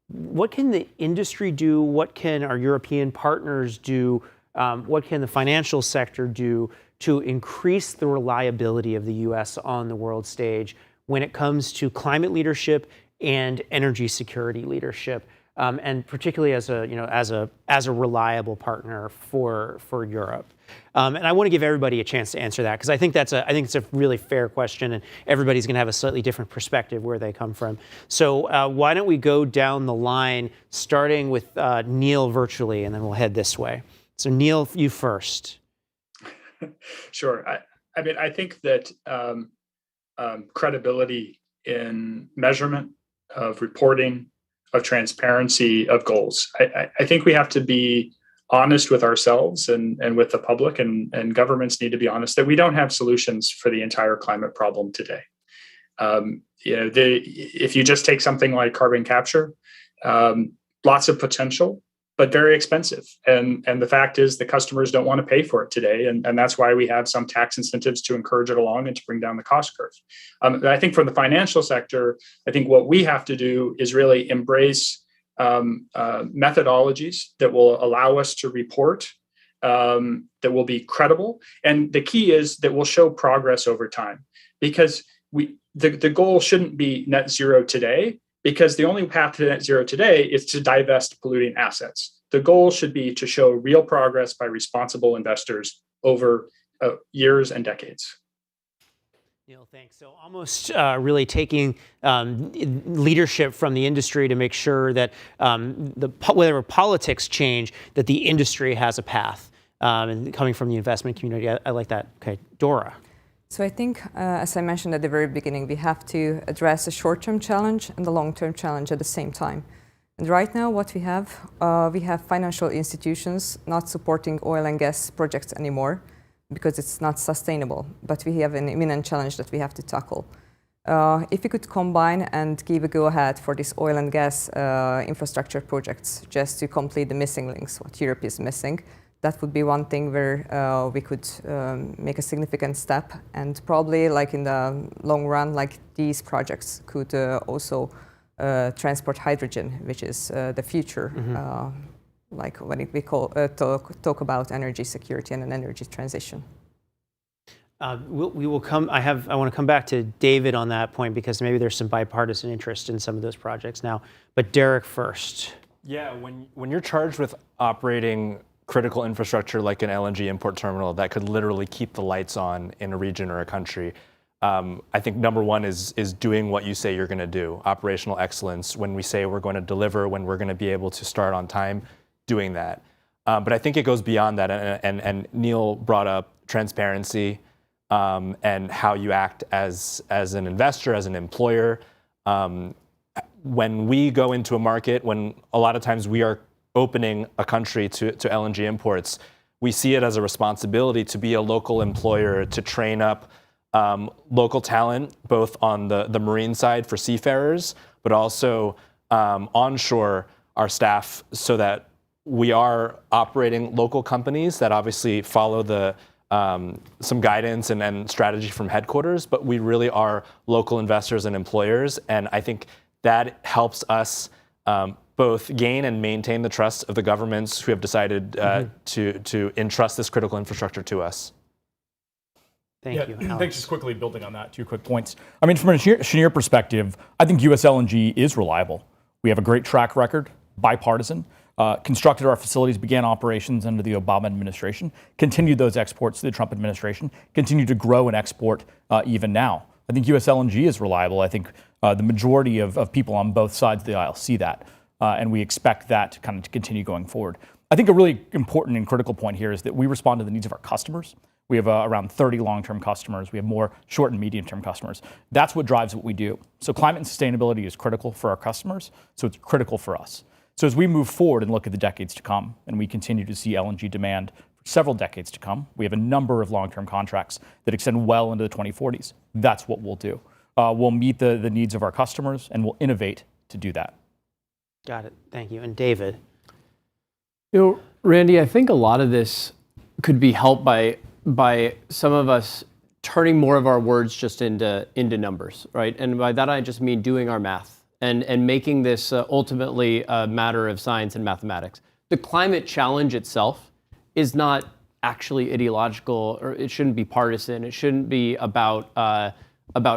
the industry do? What can our European partners do? What can the financial sector do to increase the reliability of the U.S. on the world stage when it comes to climate leadership and energy security leadership, and particularly as a reliable partner for Europe. And I want to give everybody a chance to answer that, because I think it's a really fair question, and everybody's going to have a slightly different perspective where they come from. So why don't we go down the line, starting with Neil virtually, and then we'll head this way. So Neil, you first. Sure. I mean, I think that credibility in measurement, of reporting, of transparency, of goals. I think we have to be honest with ourselves and with the public, and governments need to be honest that we don't have solutions for the entire climate problem today. If you just take something like carbon capture, lots of potential, but very expensive. And the fact is the customers don't want to pay for it today. And that's why we have some tax incentives to encourage it along and to bring down the cost curve. I think from the financial sector, I think what we have to do is really embrace methodologies that will allow us to report, that will be credible. And the key is that we'll show progress over time, because the goal shouldn't be net zero today, because the only path to net zero today is to divest polluting assets. The goal should be to show real progress by responsible investors over years and decades. Neil, thanks. So almost really taking leadership from the industry to make sure that whatever politics change, that the industry has a path. And coming from the investment community, I like that. Okay, Dora. So I think, as I mentioned at the very beginning, we have to address the short-term challenge and the long-term challenge at the same time. And right now, what we have financial institutions not supporting oil and gas projects anymore because it's not sustainable. But we have an imminent challenge that we have to tackle. If we could combine and give a go-ahead for these oil and gas infrastructure projects just to complete the missing links, what Europe is missing, that would be one thing where we could make a significant step, and probably, like in the long run, like these projects could also transport hydrogen, which is the future. Like when we talk about energy security and an energy transition. We will come. I want to come back to David on that point, because maybe there's some bipartisan interest in some of those projects now. But Derek first. Yeah, when you're charged with operating critical infrastructure like an LNG import terminal that could literally keep the lights on in a region or a country, I think number one is doing what you say you're going to do. Operational excellence. When we say we're going to deliver, when we're going to be able to start on time, doing that. But I think it goes beyond that. And Neil brought up transparency and how you act as an investor, as an employer. When we go into a market, when a lot of times we are opening a country to LNG imports, we see it as a responsibility to be a local employer, to train up local talent, both on the marine side for seafarers, but also onshore our staff, so that we are operating local companies that obviously follow some guidance and strategy from headquarters, but we really are local investors and employers. And I think that helps us both gain and maintain the trust of the governments who have decided to entrust this critical infrastructure to us. Thank you. Thanks. Just quickly building on that, 2 quick points. I mean, from a Cheniere perspective, I think U.S. LNG is reliable. We have a great track record, bipartisan. Constructed our facilities, began operations under the Obama administration, continued those exports to the Trump administration, continue to grow and export even now. I think U.S. LNG is reliable. I think the majority of people on both sides of the aisle see that. And we expect that to continue going forward. I think a really important and critical point here is that we respond to the needs of our customers. We have around 30 long-term customers. We have more short and medium-term customers. That's what drives what we do. So climate and sustainability is critical for our customers, so it's critical for us. So as we move forward and look at the decades to come, and we continue to see LNG demand for several decades to come, we have a number of long-term contracts that extend well into the 2040s. That's what we'll do. We'll meet the needs of our customers, and we'll innovate to do that. Got it. Thank you. And David. Randy, I think a lot of this could be helped by some of us turning more of our words just into numbers, right? And by that, I just mean doing our math and making this ultimately a matter of science and mathematics. The climate challenge itself is not actually ideological, or it shouldn't be partisan. It shouldn't be about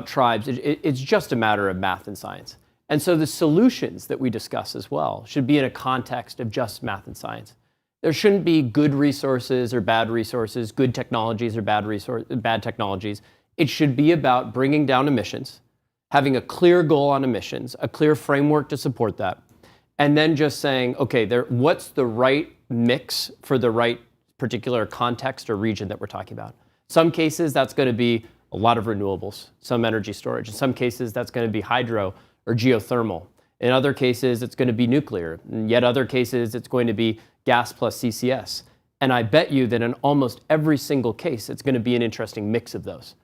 tribes. It's just a matter of math and science. And so the solutions that we discuss as well should be in a context of just math and science. There shouldn't be good resources or bad resources, good technologies or bad technologies. It should be about bringing down emissions, having a clear goal on emissions, a clear framework to support that, and then just saying, okay, what's the right mix for the right particular context or region that we're talking about? Some cases, that's going to be a lot of renewables, some energy storage. In some cases, that's going to be hydro or geothermal. In other cases, it's going to be nuclear. In yet other cases, it's going to be gas plus CCS. And I bet you that in almost every single case, it's going to be an interesting mix of those.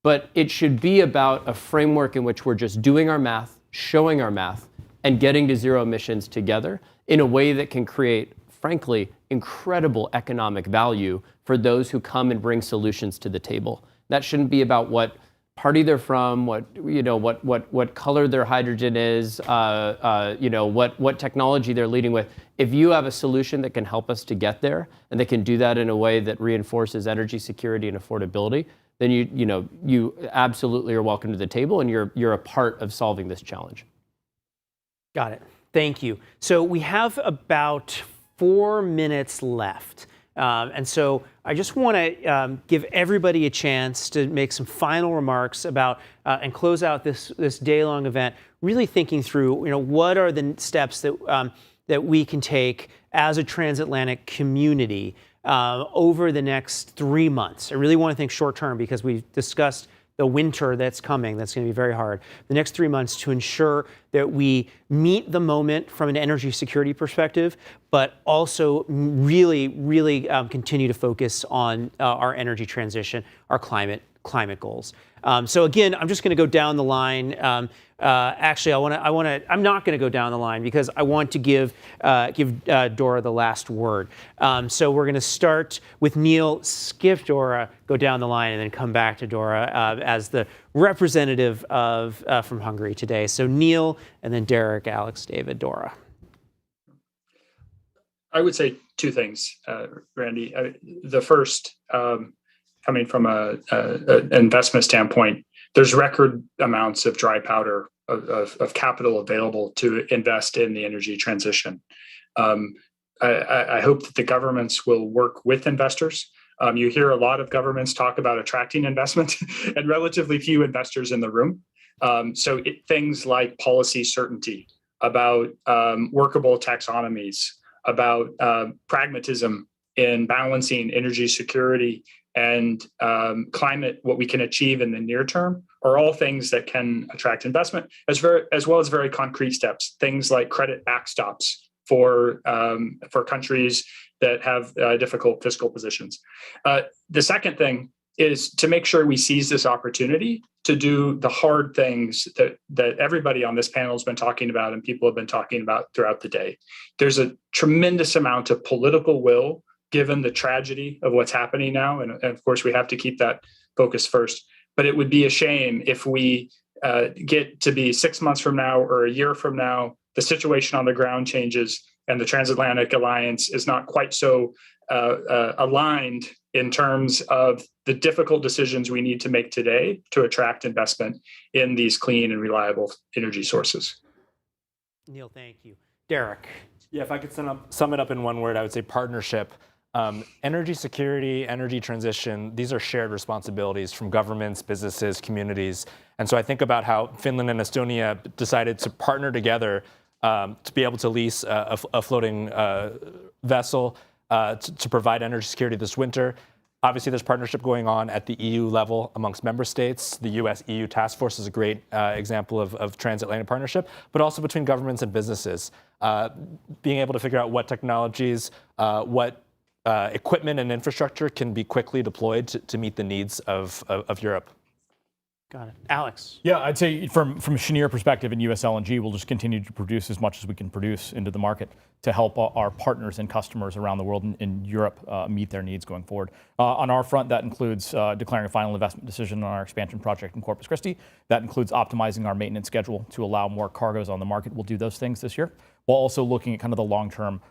But it should be about a framework in which we're just doing our math, showing our math, and getting to zero emissions together in a way that can create, frankly, incredible economic value for those who come and bring solutions to the table. That shouldn't be about what party they're from, what color their hydrogen is, what technology they're leading with. If you have a solution that can help us to get there, and that can do that in a way that reinforces energy security and affordability, then you absolutely are welcome to the table, and you're a part of solving this challenge. Got it. Thank you. So we have about 4 minutes left. And so I just want to give everybody a chance to make some final remarks about and close out this day-long event, really thinking through, what are the steps that we can take as a transatlantic community over the next 3 months. I really want to think short-term because we've discussed the winter that's coming. That's going to be very hard. The next 3 months to ensure that we meet the moment from an energy security perspective, but also really, really continue to focus on our energy transition, our climate goals. So again, I'm just going to go down the line. Actually, I'm not going to go down the line because I want to give Dora the last word. So we're going to start with Neil, skip Dora, go down the line, and then come back to Dora as the representative from Hungary today. So Neil, and then Derek, Alex, David, Dora. I would say two things, Randy. The first, coming from an investment standpoint, there's record amounts of dry powder of capital available to invest in the energy transition. I hope that the governments will work with investors. You hear a lot of governments talk about attracting investment and relatively few investors in the room. So things like policy certainty, about workable taxonomies, about pragmatism in balancing energy security and climate, what we can achieve in the near term, are all things that can attract investment, as well as very concrete steps, things like credit backstops for countries that have difficult fiscal positions. The second thing is to make sure we seize this opportunity to do the hard things that everybody on this panel has been talking about and people have been talking about throughout the day. There's a tremendous amount of political will given the tragedy of what's happening now. And of course, we have to keep that focus first. But it would be a shame if we get to be 6 months from now or a year from now, the situation on the ground changes and the transatlantic alliance is not quite so aligned in terms of the difficult decisions we need to make today to attract investment in these clean and reliable energy sources. Neil, thank you. Derek. Yeah, if I could sum it up in one word, I would say partnership. Energy security, energy transition, these are shared responsibilities from governments, businesses, communities. And so I think about how Finland and Estonia decided to partner together to be able to lease a floating vessel to provide energy security this winter. Obviously, there's partnership going on at the EU level amongst member states. The US-EU task force is a great example of transatlantic partnership, but also between governments and businesses. Being able to figure out what technologies, what equipment and infrastructure can be quickly deployed to meet the needs of Europe. Got it. Alex. Yeah, I'd say from a Cheniere perspective in US LNG, we'll just continue to produce as much as we can produce into the market to help our partners and customers around the world in Europe meet their needs going forward. On our front, that includes declaring a final investment decision on our expansion project in Corpus Christi. That includes optimizing our maintenance schedule to allow more cargoes on the market. We'll do those things this year. while also looking at kind of the long-term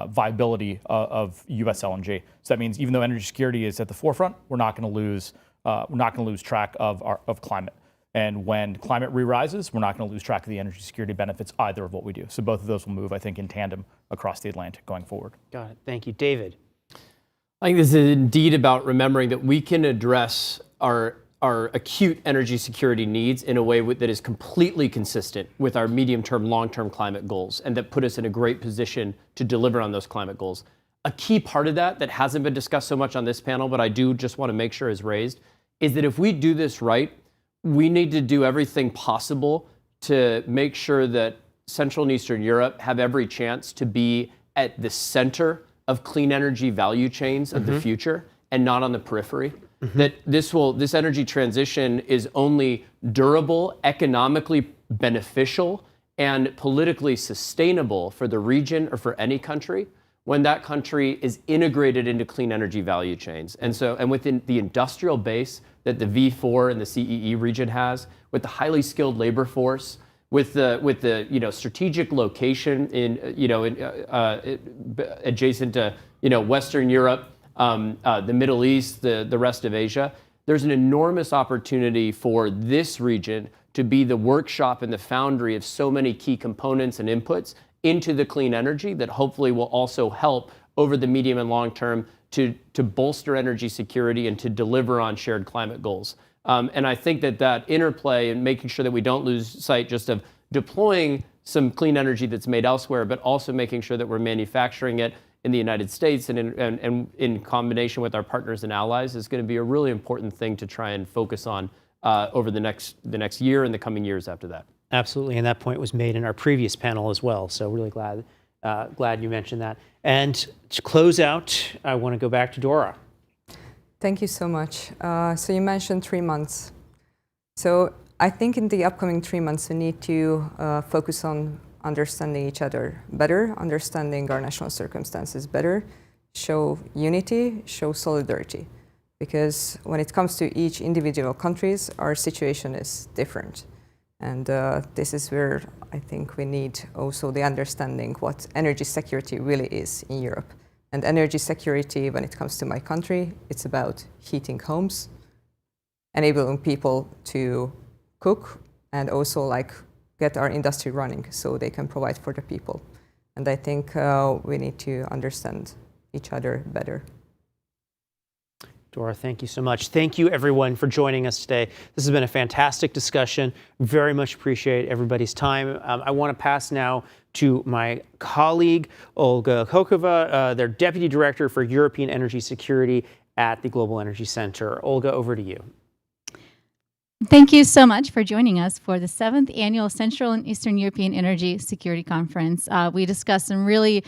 viability of U.S. LNG. So that means even though energy security is at the forefront, we're not going to lose track of climate. And when climate re-rises, we're not going to lose track of the energy security benefits either of what we do. So both of those will move, I think, in tandem across the Atlantic going forward. Got it. Thank you. David. I think this is indeed about remembering that we can address our acute energy security needs in a way that is completely consistent with our medium-term, long-term climate goals, and that put us in a great position to deliver on those climate goals. A key part of that hasn't been discussed so much on this panel, but I do just want to make sure is raised, is that if we do this right, we need to do everything possible to make sure that Central and Eastern Europe have every chance to be at the center of clean energy value chains of the future and not on the periphery. That this energy transition is only durable, economically beneficial, and politically sustainable for the region or for any country when that country is integrated into clean energy value chains. And within the industrial base that the V4 and the CEE region has, with the highly skilled labor force, with the strategic location adjacent to Western Europe, the Middle East, the rest of Asia, there's an enormous opportunity for this region to be the workshop and the foundry of so many key components and inputs into the clean energy that hopefully will also help over the medium and long term to bolster energy security and to deliver on shared climate goals. And I think that interplay and making sure that we don't lose sight just of deploying some clean energy that's made elsewhere, but also making sure that we're manufacturing it in the United States and in combination with our partners and allies is going to be a really important thing to try and focus on over the next year and the coming years after that. Absolutely, and that point was made in our previous panel as well. So really glad you mentioned that. And to close out, I want to go back to Dora. Thank you so much. So you mentioned 3 months. So I think in the upcoming 3 months, we need to focus on understanding each other better, understanding our national circumstances better, show unity, show solidarity. Because when it comes to each individual countries, our situation is different. And this is where I think we need also the understanding what energy security really is in Europe. And energy security, when it comes to my country, it's about heating homes, enabling people to cook, and also get our industry running so they can provide for the people. And I think we need to understand each other better. Dora, thank you so much. Thank you, everyone, for joining us today. This has been a fantastic discussion. Very much appreciate everybody's time. I want to pass now to my colleague, Olga Kokova, their Deputy Director for European Energy Security at the Global Energy Center. Olga, over to you. Thank you so much for joining us for the 7th Annual Central and Eastern European Energy Security Conference. We discussed some really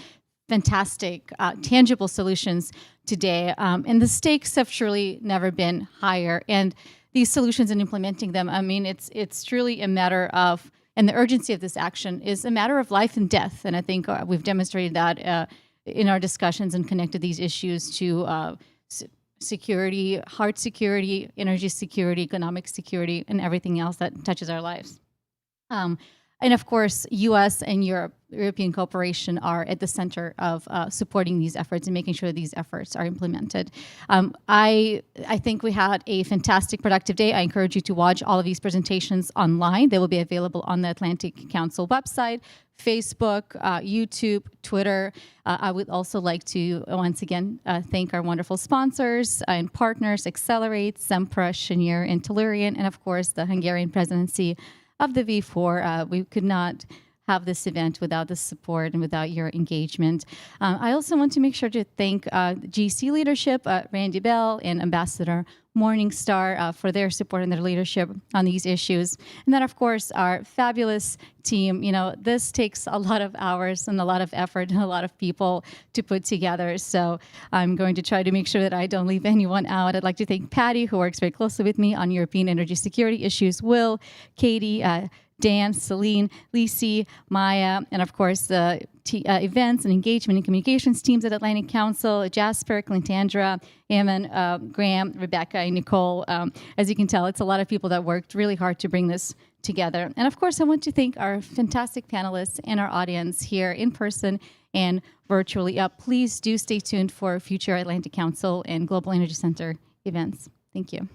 fantastic, tangible solutions today, and the stakes have truly never been higher. And these solutions and implementing them, I mean, it's truly a matter of, and the urgency of this action is a matter of life and death. And I think we've demonstrated that in our discussions and connected these issues to security, hard security, energy security, economic security, and everything else that touches our lives. And of course, U.S. and European cooperation are at the center of supporting these efforts and making sure these efforts are implemented. I think we had a fantastic, productive day. I encourage you to watch all of these presentations online. They will be available on the Atlantic Council website, Facebook, YouTube, Twitter. I would also like to once again thank our wonderful sponsors and partners, Accelerate, Sempra, Cheniere, and Tellurian, and of course the Hungarian presidency of the V4. We could not have this event without the support and without your engagement. I also want to make sure to thank GC leadership, Randy Bell and Ambassador Morningstar for their support and their leadership on these issues. And then, of course, our fabulous team. You know, this takes a lot of hours and a lot of effort and a lot of people to put together. So I'm going to try to make sure that I don't leave anyone out. I'd like to thank Patty, who works very closely with me on European energy security issues, Will, Katie, Dan, Celine, Lisi, Maya, and of course the events and engagement and communications teams at Atlantic Council, Jasper, Clintandra, Ammon, Graham, Rebecca, and Nicole. As you can tell, it's a lot of people that worked really hard to bring this together. And of course, I want to thank our fantastic panelists and our audience here in person and virtually. Please do stay tuned for future Atlantic Council and Global Energy Center events. Thank you.